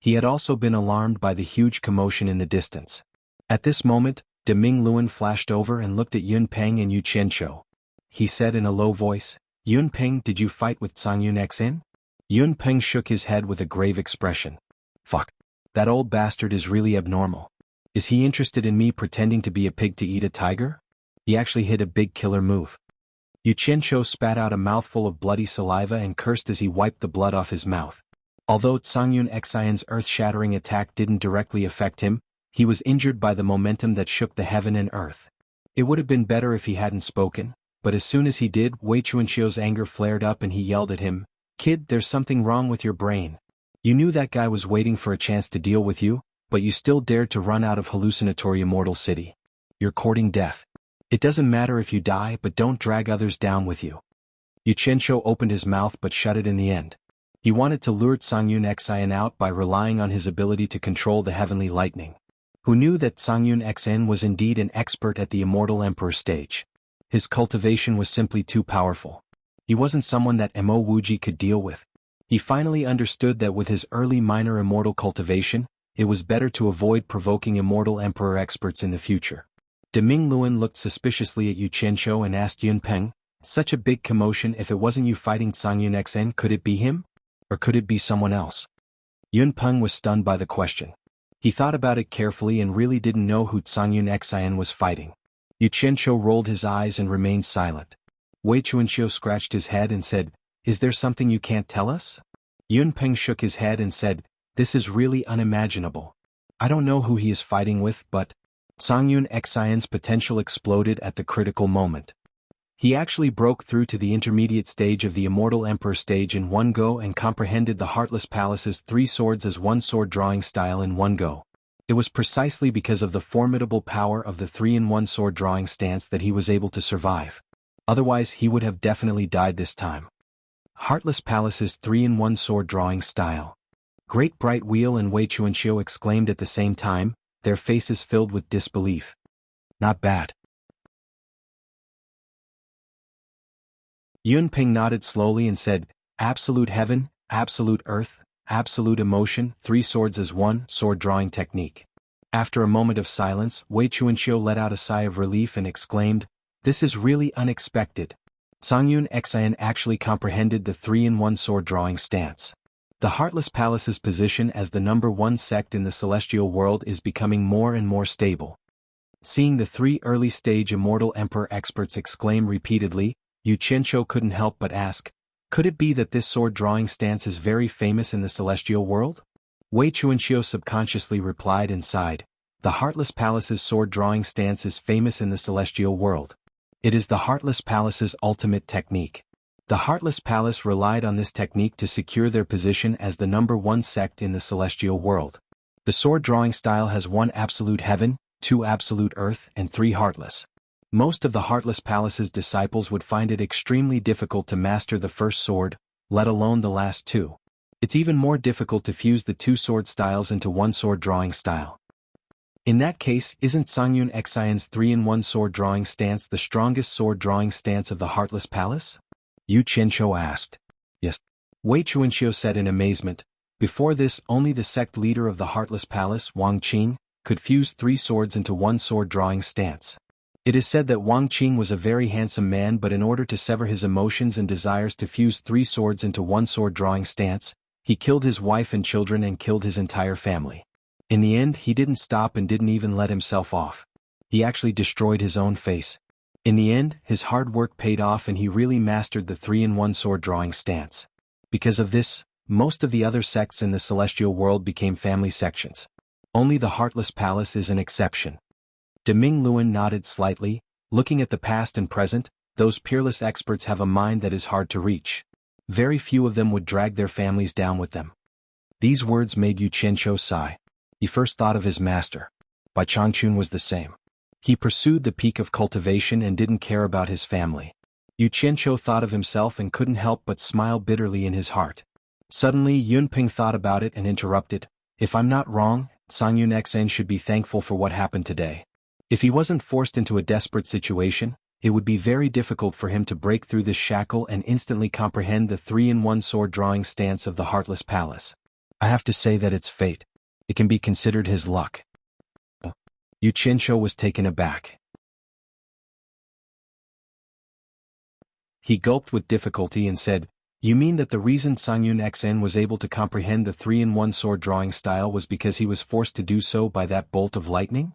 Speaker 1: He had also been alarmed by the huge commotion in the distance. At this moment, De Ming Luan flashed over and looked at Yun Peng and Yu Qianqiu. He said in a low voice, "Yun Peng, did you fight with Cangyun Xin?" Yun Peng shook his head with a grave expression. "Fuck. That old bastard is really abnormal. Is he interested in me pretending to be a pig to eat a tiger? He actually hit a big killer move." Yu Qianqiu spat out a mouthful of bloody saliva and cursed as he wiped the blood off his mouth. Although Cangyun Xian's earth-shattering attack didn't directly affect him, he was injured by the momentum that shook the heaven and earth. It would have been better if he hadn't spoken, but as soon as he did, Wei Chuanqiu's anger flared up and he yelled at him, "Kid, there's something wrong with your brain. You knew that guy was waiting for a chance to deal with you, but you still dared to run out of hallucinatory Immortal City. You're courting death. It doesn't matter if you die, but don't drag others down with you." Yu Qianqiu opened his mouth but shut it in the end. He wanted to lure Cangyun Xian out by relying on his ability to control the heavenly lightning. Who knew that Cangyun Xian was indeed an expert at the Immortal Emperor stage? His cultivation was simply too powerful. He wasn't someone that Mo Wuji could deal with. He finally understood that with his early minor immortal cultivation, it was better to avoid provoking Immortal Emperor experts in the future. De Ming Luan looked suspiciously at Yu Qianqiu and asked Yun Peng, "Such a big commotion, if it wasn't you fighting Cangyun Xian, could it be him? Or could it be someone else?" Yun Peng was stunned by the question. He thought about it carefully and really didn't know who Cangyun Xian was fighting. Yu Qianqiu rolled his eyes and remained silent. Wei Chuanqiu scratched his head and said, "Is there something you can't tell us?" Yun Peng shook his head and said, "This is really unimaginable. I don't know who he is fighting with, but..." Cangyun Xian's potential exploded at the critical moment. He actually broke through to the intermediate stage of the Immortal Emperor stage in one go and comprehended the Heartless Palace's 3 swords as one sword drawing style in one go. It was precisely because of the formidable power of the 3-in-1 sword drawing stance that he was able to survive. Otherwise he would have definitely died this time. Heartless Palace's 3-in-1 sword drawing style. Great Bright Wheel and Wei Chuanqiu exclaimed at the same time, their faces filled with disbelief. Not bad. Yun Peng nodded slowly and said, "Absolute heaven, absolute earth, absolute emotion, 3 swords as one sword drawing technique." After a moment of silence, Wei Chuanqiu let out a sigh of relief and exclaimed, "This is really unexpected." Cangyun Xian actually comprehended the 3-in-1 sword drawing stance. The Heartless Palace's position as the #1 sect in the celestial world is becoming more and more stable. Seeing the 3 early-stage Immortal Emperor experts exclaim repeatedly, Yu Qianqiu couldn't help but ask, "Could it be that this sword drawing stance is very famous in the celestial world?" Wei Chuanqiu subconsciously replied and sighed, "The Heartless Palace's sword drawing stance is famous in the celestial world. It is the Heartless Palace's ultimate technique." The Heartless Palace relied on this technique to secure their position as the #1 sect in the celestial world. The sword drawing style has 1 absolute heaven, 2 absolute earth, and 3 heartless. Most of the Heartless Palace's disciples would find it extremely difficult to master the first sword, let alone the last 2. It's even more difficult to fuse the 2 sword styles into 1 sword drawing style. In that case, isn't Cangyun Xian's 3-in-1 sword drawing stance the strongest sword drawing stance of the Heartless Palace? Yu Qianqiu asked. "Yes." Wei Chuanqiu said in amazement. Before this, only the sect leader of the Heartless Palace, Wang Qing, could fuse 3 swords into 1 sword drawing stance. It is said that Wang Qing was a very handsome man, but in order to sever his emotions and desires to fuse 3 swords into 1 sword drawing stance, he killed his wife and children and killed his entire family. In the end, he didn't stop and didn't even let himself off. He actually destroyed his own face. In the end, his hard work paid off and he really mastered the 3-in-1 sword drawing stance. Because of this, most of the other sects in the celestial world became family sections. Only the Heartless Palace is an exception. De Ming Luan nodded slightly, looking at the past and present. Those peerless experts have a mind that is hard to reach. Very few of them would drag their families down with them. These words made Yu Qianqiu sigh. He first thought of his master. Bai Changchun was the same. He pursued the peak of cultivation and didn't care about his family. Yu Qianqiu thought of himself and couldn't help but smile bitterly in his heart. Suddenly Yun Peng thought about it and interrupted. "If I'm not wrong, Cangyun Xian should be thankful for what happened today. If he wasn't forced into a desperate situation, it would be very difficult for him to break through this shackle and instantly comprehend the 3-in-1 sword drawing stance of the Heartless Palace. I have to say that it's fate. It can be considered his luck. Yu Qianqiu was taken aback. He gulped with difficulty and said, "You mean that the reason Sangyun Xn was able to comprehend the 3-in-1 sword drawing style was because he was forced to do so by that bolt of lightning?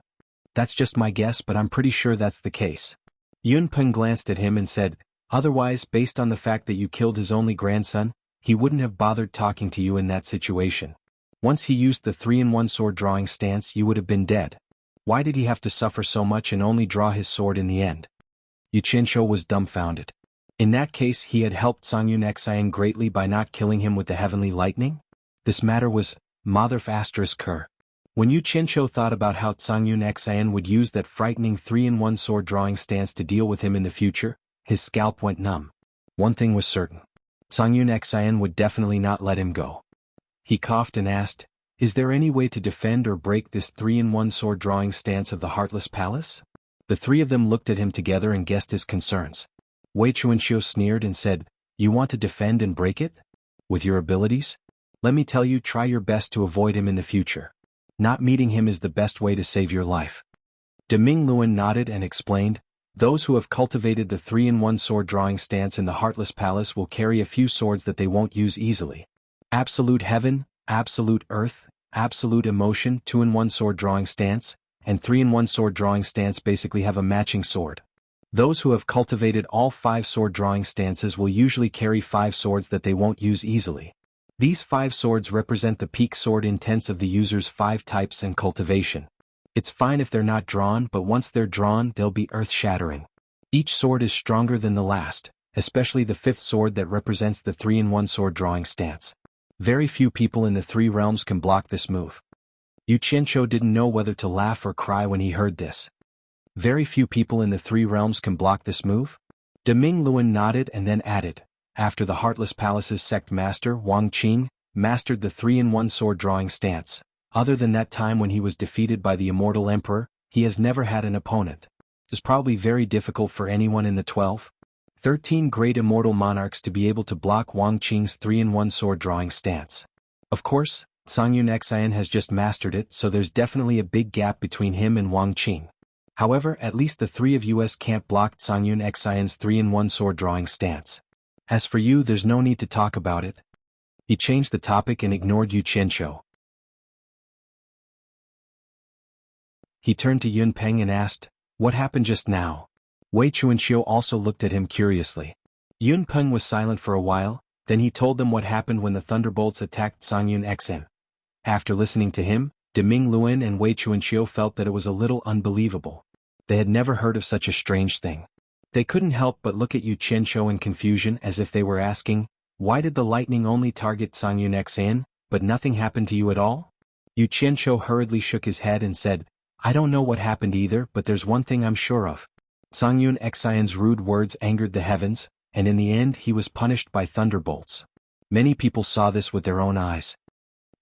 Speaker 1: That's just my guess, but I'm pretty sure that's the case." Yun Peng glanced at him and said, "Otherwise, based on the fact that you killed his only grandson, he wouldn't have bothered talking to you in that situation. Once he used the 3-in-1 sword drawing stance, you would have been dead. Why did he have to suffer so much and only draw his sword in the end?" Yu Qianqiu was dumbfounded. In that case, he had helped Sangyun Xian greatly by not killing him with the heavenly lightning? This matter was Motherf ***. When Yu Qianqiu thought about how Sangyun Xian would use that frightening 3-in-1 sword drawing stance to deal with him in the future, his scalp went numb. One thing was certain. Sangyun Xian would definitely not let him go. He coughed and asked, "Is there any way to defend or break this 3-in-1 sword drawing stance of the Heartless Palace?" The three of them looked at him together and guessed his concerns. Wei Chuanqiu sneered and said, "You want to defend and break it? With your abilities? Let me tell you, try your best to avoid him in the future. Not meeting him is the best way to save your life." De Ming Luan nodded and explained, "Those who have cultivated the 3-in-1 sword drawing stance in the Heartless Palace will carry a few swords that they won't use easily. Absolute Heaven, Absolute Earth, Absolute Emotion 2-in-1 sword drawing stance, and 3-in-1 sword drawing stance basically have a matching sword. Those who have cultivated all 5 sword drawing stances will usually carry 5 swords that they won't use easily. These 5 swords represent the peak sword intents of the user's 5 types and cultivation. It's fine if they're not drawn, but once they're drawn, they'll be earth-shattering. Each sword is stronger than the last, especially the 5th sword that represents the 3-in-1 sword drawing stance. Very few people in the 3 realms can block this move." Yu Qianqiu didn't know whether to laugh or cry when he heard this. Very few people in the 3 realms can block this move? De Ming Luan nodded and then added, "After the Heartless Palace's sect master, Wang Qing, mastered the 3-in-1 sword drawing stance, other than that time when he was defeated by the Immortal Emperor, he has never had an opponent. It's probably very difficult for anyone in the 13 great immortal monarchs to be able to block Wang Qing's 3-in-1 sword drawing stance. Of course, Sangyun Xian has just mastered it, so there's definitely a big gap between him and Wang Qing. However, at least the 3 of us can't block Sangyun Xian's 3-in-1 sword drawing stance. As for you, there's no need to talk about it." He changed the topic and ignored Yu Qianqiu. He turned to Yun Peng and asked, "What happened just now?" Wei Chuanqiu also looked at him curiously. Yun Peng was silent for a while, then he told them what happened when the thunderbolts attacked Sangyun Xian. After listening to him, De Ming Luan and Wei Chuanqiu felt that it was a little unbelievable. They had never heard of such a strange thing. They couldn't help but look at Yu Qianqiu in confusion as if they were asking, "Why did the lightning only target Sangyun Xian, but nothing happened to you at all?" Yu Qianqiu hurriedly shook his head and said, "I don't know what happened either, but there's one thing I'm sure of. Sangyun Xian's rude words angered the heavens, and in the end he was punished by thunderbolts. Many people saw this with their own eyes."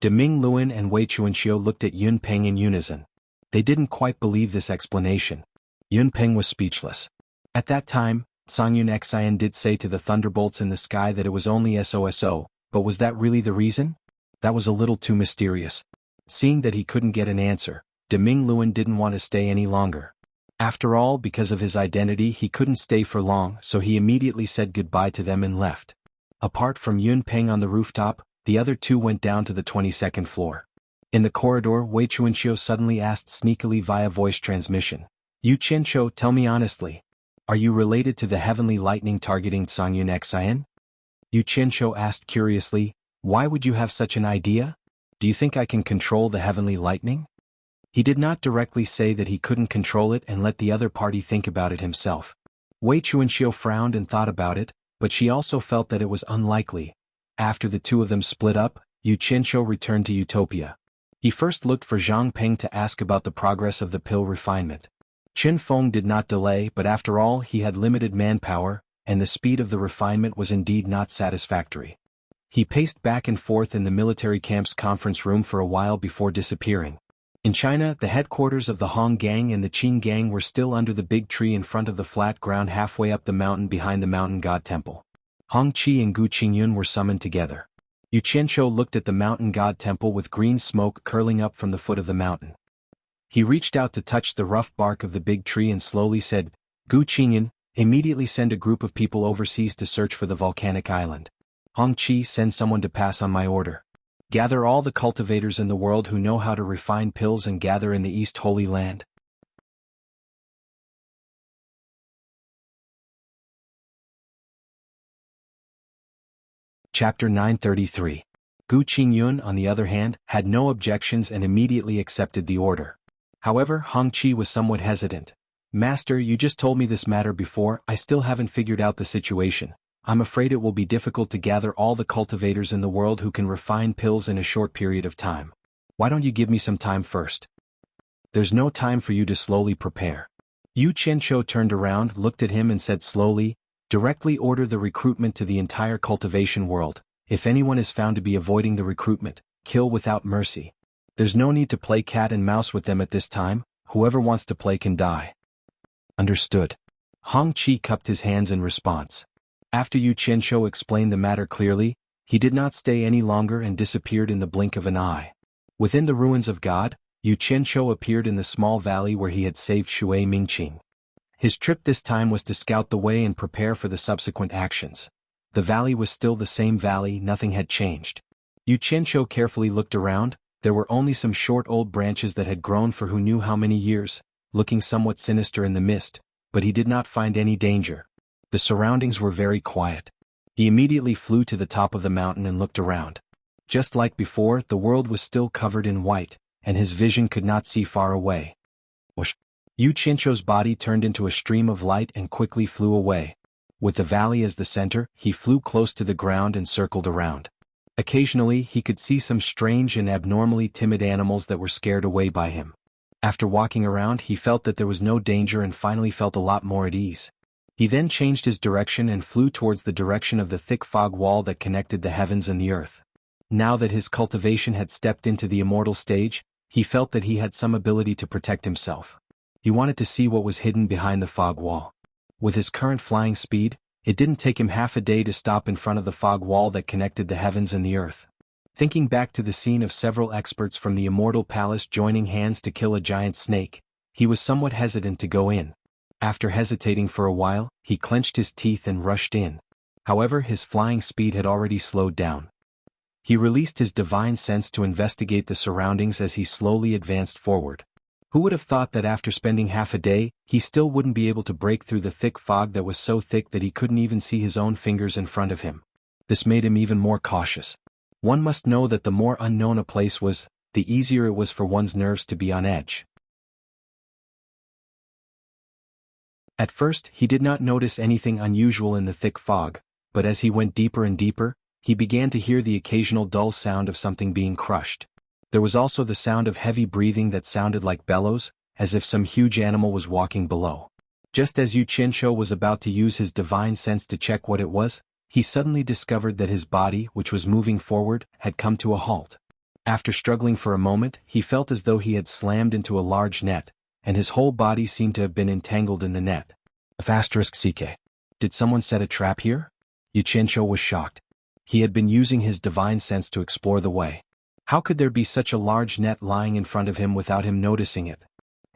Speaker 1: De Ming Luan and Wei Chuanqiu looked at Yun Peng in unison. They didn't quite believe this explanation. Yun Peng was speechless. At that time, Sangyun Xian did say to the thunderbolts in the sky that it was only SOSO, but was that really the reason? That was a little too mysterious. Seeing that he couldn't get an answer, De Ming Luan didn't want to stay any longer. After all, because of his identity he couldn't stay for long, so he immediately said goodbye to them and left. Apart from Yun Peng on the rooftop, the other 2 went down to the 22nd floor. In the corridor, Wei Chuanqiu suddenly asked sneakily via voice transmission, "Yu Qianqiu, tell me honestly, are you related to the heavenly lightning targeting Sangyun Xian?" Yu Qianqiu asked curiously, "Why would you have such an idea? Do you think I can control the heavenly lightning?" He did not directly say that he couldn't control it and let the other party think about it himself. Wei Chuanqiu frowned and thought about it, but she also felt that it was unlikely. After the 2 of them split up, Yu Qianqiu returned to Utopia. He first looked for Zhang Peng to ask about the progress of the pill refinement. Qin Feng did not delay, but after all he had limited manpower, and the speed of the refinement was indeed not satisfactory. He paced back and forth in the military camp's conference room for a while before disappearing. In China, the headquarters of the Hong Gang and the Qing Gang were still under the big tree in front of the flat ground halfway up the mountain behind the mountain god temple. Hong Qi and Gu Qingyun were summoned together. Yu Qianqiu looked at the mountain god temple with green smoke curling up from the foot of the mountain. He reached out to touch the rough bark of the big tree and slowly said, "Gu Qingyan, immediately send a group of people overseas to search for the volcanic island. Hong Qi, send someone to pass on my order. Gather all the cultivators in the world who know how to refine pills and gather in the East Holy Land." Chapter 933. Gu Qingyun, on the other hand, had no objections and immediately accepted the order. However, Hong Qi was somewhat hesitant. "Master, you just told me this matter before. I still haven't figured out the situation. I'm afraid it will be difficult to gather all the cultivators in the world who can refine pills in a short period of time. Why don't you give me some time first?" "There's no time for you to slowly prepare." Yu Qianqiu turned around, looked at him and said slowly, "Directly order the recruitment to the entire cultivation world. If anyone is found to be avoiding the recruitment, kill without mercy. There's no need to play cat and mouse with them at this time. Whoever wants to play can die." "Understood." Hong Qi cupped his hands in response. After Yu Qianqiu explained the matter clearly, he did not stay any longer and disappeared in the blink of an eye. Within the ruins of God, Yu Qianqiu appeared in the small valley where he had saved Shui Mingqing. His trip this time was to scout the way and prepare for the subsequent actions. The valley was still the same valley, nothing had changed. Yu Qianqiu carefully looked around. There were only some short old branches that had grown for who knew how many years, looking somewhat sinister in the mist, but he did not find any danger. The surroundings were very quiet. He immediately flew to the top of the mountain and looked around. Just like before, the world was still covered in white, and his vision could not see far away. Whoosh! Yu Qianqiu's body turned into a stream of light and quickly flew away. With the valley as the center, he flew close to the ground and circled around. Occasionally, he could see some strange and abnormally timid animals that were scared away by him. After walking around, he felt that there was no danger and finally felt a lot more at ease. He then changed his direction and flew towards the direction of the thick fog wall that connected the heavens and the earth. Now that his cultivation had stepped into the immortal stage, he felt that he had some ability to protect himself. He wanted to see what was hidden behind the fog wall. With his current flying speed, it didn't take him half a day to stop in front of the fog wall that connected the heavens and the earth. Thinking back to the scene of several experts from the Immortal Palace joining hands to kill a giant snake, he was somewhat hesitant to go in. After hesitating for a while, he clenched his teeth and rushed in. However, his flying speed had already slowed down. He released his divine sense to investigate the surroundings as he slowly advanced forward. Who would have thought that after spending half a day, he still wouldn't be able to break through the thick fog that was so thick that he couldn't even see his own fingers in front of him? This made him even more cautious. One must know that the more unknown a place was, the easier it was for one's nerves to be on edge. At first, he did not notice anything unusual in the thick fog, but as he went deeper and deeper, he began to hear the occasional dull sound of something being crushed. There was also the sound of heavy breathing that sounded like bellows, as if some huge animal was walking below. Just as Yu Qianqiu was about to use his divine sense to check what it was, he suddenly discovered that his body, which was moving forward, had come to a halt. After struggling for a moment, he felt as though he had slammed into a large net, and his whole body seemed to have been entangled in the net. *CK. Did someone set a trap here? Yu Qianqiu was shocked. He had been using his divine sense to explore the way. How could there be such a large net lying in front of him without him noticing it?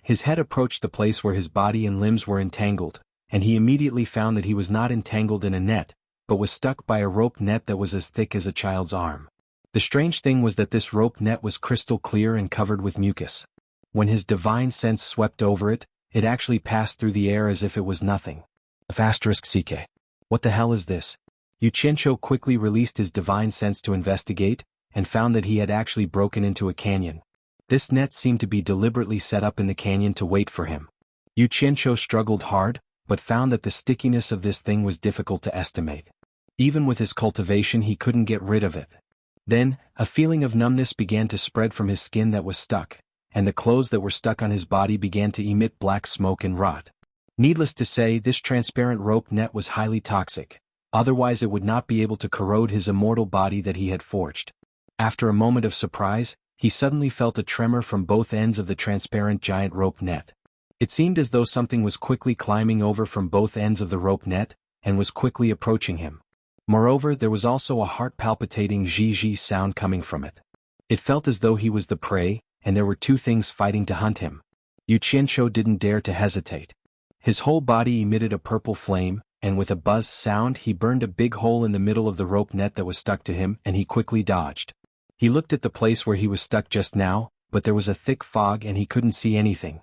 Speaker 1: His head approached the place where his body and limbs were entangled, and he immediately found that he was not entangled in a net, but was stuck by a rope net that was as thick as a child's arm. The strange thing was that this rope net was crystal clear and covered with mucus. When his divine sense swept over it, it actually passed through the air as if it was nothing. *CK. What the hell is this? Yu Qianqiu quickly released his divine sense to investigate, and found that he had actually broken into a canyon. This net seemed to be deliberately set up in the canyon to wait for him. Yu Qianqiu struggled hard, but found that the stickiness of this thing was difficult to estimate. Even with his cultivation he couldn't get rid of it. Then, a feeling of numbness began to spread from his skin that was stuck, and the clothes that were stuck on his body began to emit black smoke and rot. Needless to say, this transparent rope net was highly toxic, otherwise it would not be able to corrode his immortal body that he had forged. After a moment of surprise, he suddenly felt a tremor from both ends of the transparent giant rope net. It seemed as though something was quickly climbing over from both ends of the rope net, and was quickly approaching him. Moreover, there was also a heart-palpitating zhi-zhi sound coming from it. It felt as though he was the prey, and there were two things fighting to hunt him. Yu Qianqiu didn't dare to hesitate. His whole body emitted a purple flame, and with a buzz sound he burned a big hole in the middle of the rope net that was stuck to him, and he quickly dodged. He looked at the place where he was stuck just now, but there was a thick fog and he couldn't see anything.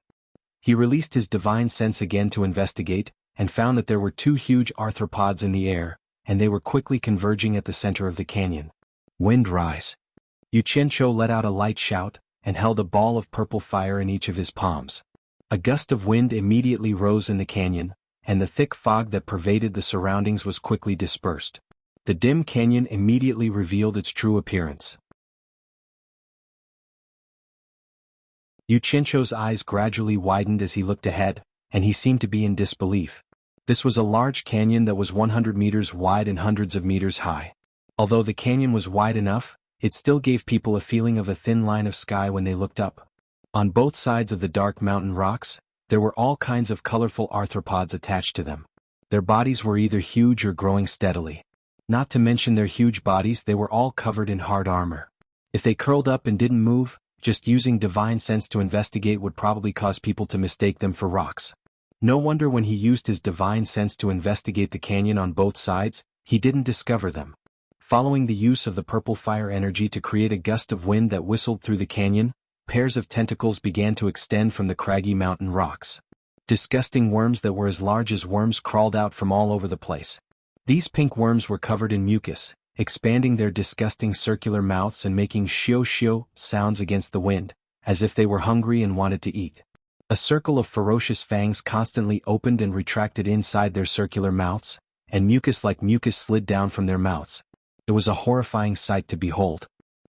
Speaker 1: He released his divine sense again to investigate, and found that there were two huge arthropods in the air, and they were quickly converging at the center of the canyon. Wind rise. Yu Qianqiu let out a light shout, and held a ball of purple fire in each of his palms. A gust of wind immediately rose in the canyon, and the thick fog that pervaded the surroundings was quickly dispersed. The dim canyon immediately revealed its true appearance. Yu Qianqiu's eyes gradually widened as he looked ahead, and he seemed to be in disbelief. This was a large canyon that was 100 meters wide and hundreds of meters high. Although the canyon was wide enough, it still gave people a feeling of a thin line of sky when they looked up. On both sides of the dark mountain rocks, there were all kinds of colorful arthropods attached to them. Their bodies were either huge or growing steadily. Not to mention their huge bodies, they were all covered in hard armor. If they curled up and didn't move, just using divine sense to investigate would probably cause people to mistake them for rocks. No wonder when he used his divine sense to investigate the canyon on both sides, he didn't discover them. Following the use of the purple fire energy to create a gust of wind that whistled through the canyon, pairs of tentacles began to extend from the craggy mountain rocks. Disgusting worms that were as large as worms crawled out from all over the place. These pink worms were covered in mucus, expanding their disgusting circular mouths and making shio-shio sounds against the wind, as if they were hungry and wanted to eat. A circle of ferocious fangs constantly opened and retracted inside their circular mouths, and mucus like mucus slid down from their mouths. It was a horrifying sight to behold.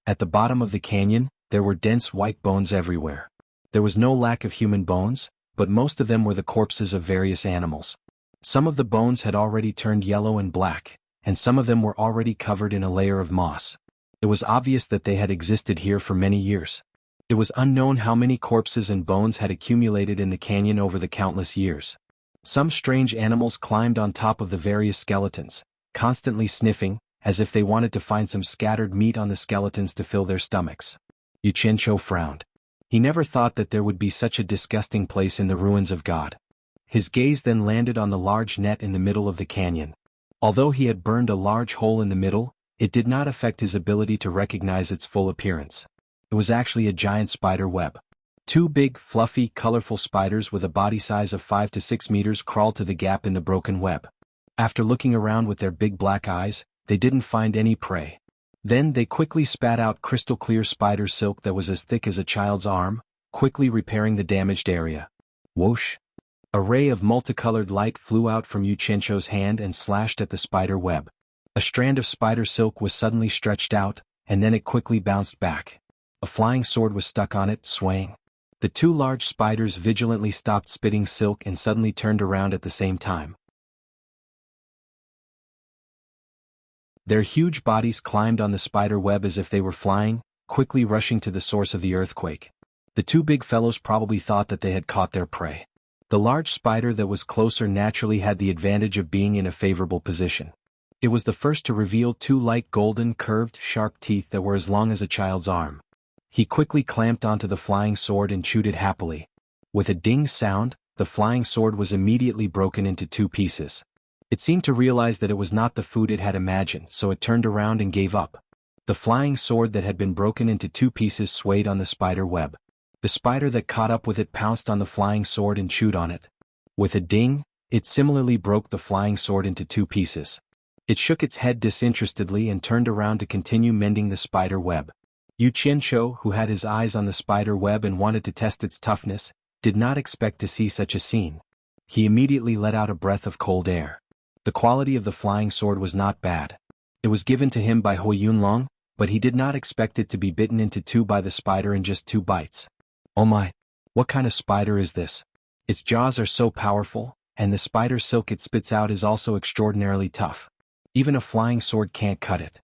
Speaker 1: At the bottom of the canyon, there were dense white bones everywhere. There was no lack of human bones, but most of them were the corpses of various animals. Some of the bones had already turned yellow and black, and some of them were already covered in a layer of moss. It was obvious that they had existed here for many years. It was unknown how many corpses and bones had accumulated in the canyon over the countless years. Some strange animals climbed on top of the various skeletons, constantly sniffing, as if they wanted to find some scattered meat on the skeletons to fill their stomachs. Yu Qianqiu frowned. He never thought that there would be such a disgusting place in the ruins of God. His gaze then landed on the large net in the middle of the canyon. Although he had burned a large hole in the middle, it did not affect his ability to recognize its full appearance. It was actually a giant spider web. Two big, fluffy, colorful spiders with a body size of 5 to 6 meters crawled to the gap in the broken web. After looking around with their big black eyes, they didn't find any prey. Then they quickly spat out crystal-clear spider silk that was as thick as a child's arm, quickly repairing the damaged area. Whoosh! A ray of multicolored light flew out from Yu Qianqiu's hand and slashed at the spider web. A strand of spider silk was suddenly stretched out, and then it quickly bounced back. A flying sword was stuck on it, swaying. The two large spiders vigilantly stopped spitting silk and suddenly turned around at the same time. Their huge bodies climbed on the spider web as if they were flying, quickly rushing to the source of the earthquake. The two big fellows probably thought that they had caught their prey. The large spider that was closer naturally had the advantage of being in a favorable position. It was the first to reveal two light golden curved sharp teeth that were as long as a child's arm. He quickly clamped onto the flying sword and chewed it happily. With a ding sound, the flying sword was immediately broken into two pieces. It seemed to realize that it was not the food it had imagined, so it turned around and gave up. The flying sword that had been broken into two pieces swayed on the spider web. The spider that caught up with it pounced on the flying sword and chewed on it. With a ding, it similarly broke the flying sword into two pieces. It shook its head disinterestedly and turned around to continue mending the spider web. Yu Qianqiu, who had his eyes on the spider web and wanted to test its toughness, did not expect to see such a scene. He immediately let out a breath of cold air. The quality of the flying sword was not bad. It was given to him by Hui Yunlong, but he did not expect it to be bitten into two by the spider in just 2 bites. Oh my! What kind of spider is this? Its jaws are so powerful, and the spider silk it spits out is also extraordinarily tough. Even a flying sword can't cut it.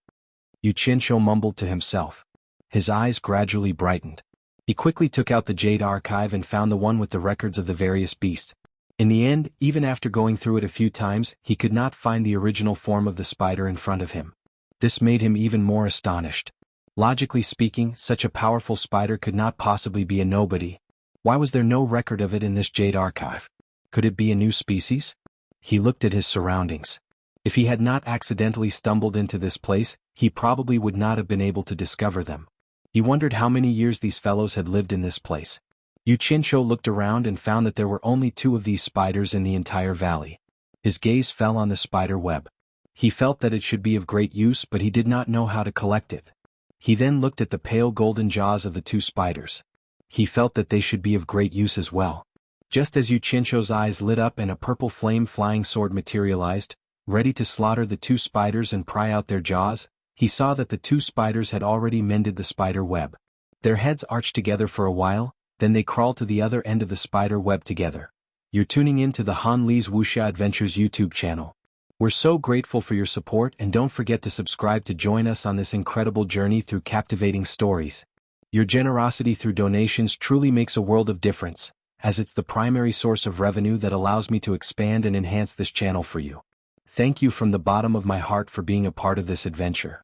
Speaker 1: Yu Qianqiu mumbled to himself. His eyes gradually brightened. He quickly took out the Jade Archive and found the one with the records of the various beasts. In the end, even after going through it a few times, he could not find the original form of the spider in front of him. This made him even more astonished. Logically speaking, such a powerful spider could not possibly be a nobody. Why was there no record of it in this jade archive? Could it be a new species? He looked at his surroundings. If he had not accidentally stumbled into this place, he probably would not have been able to discover them. He wondered how many years these fellows had lived in this place. Yu Qinshu looked around and found that there were only 2 of these spiders in the entire valley. His gaze fell on the spider web. He felt that it should be of great use, but he did not know how to collect it. He then looked at the pale golden jaws of the 2 spiders. He felt that they should be of great use as well. Just as Yu Qinshu's eyes lit up and a purple flame flying sword materialized, ready to slaughter the 2 spiders and pry out their jaws, he saw that the 2 spiders had already mended the spider web. Their heads arched together for a while, then they crawled to the other end of the spider web together. You're tuning in to the Han Li's Wuxia Adventures YouTube channel. We're so grateful for your support, and don't forget to subscribe to join us on this incredible journey through captivating stories. Your generosity through donations truly makes a world of difference, as it's the primary source of revenue that allows me to expand and enhance this channel for you. Thank you from the bottom of my heart for being a part of this adventure.